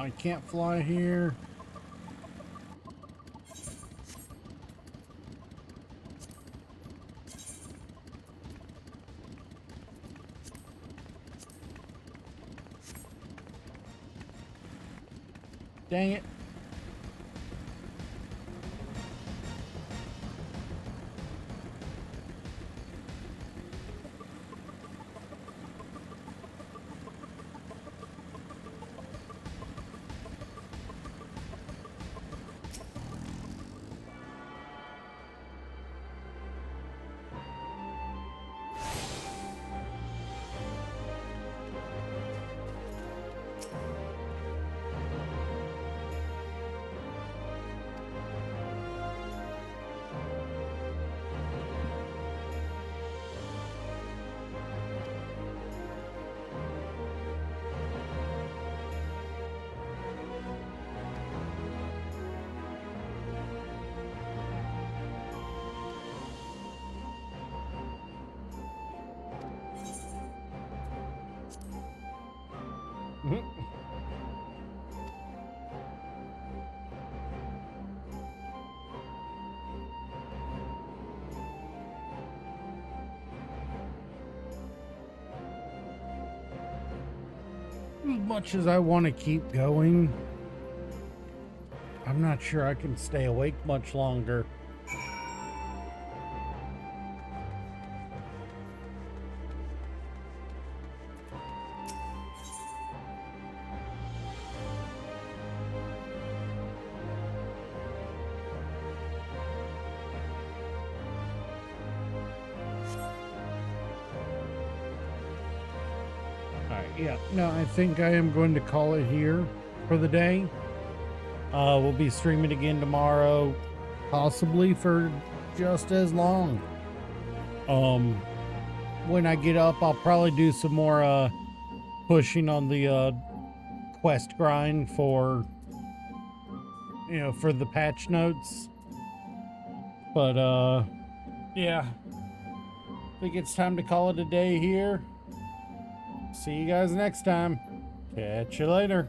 I can't fly here. Dang it. As much as I want to keep going, I'm not sure I can stay awake much longer. Yeah, no, I think I am going to call it here for the day. We'll be streaming again tomorrow, possibly for just as long. When I get up, I'll probably do some more pushing on the quest grind for, you know, for the patch notes. But yeah, I think it's time to call it a day here. See you guys next time. Catch you later.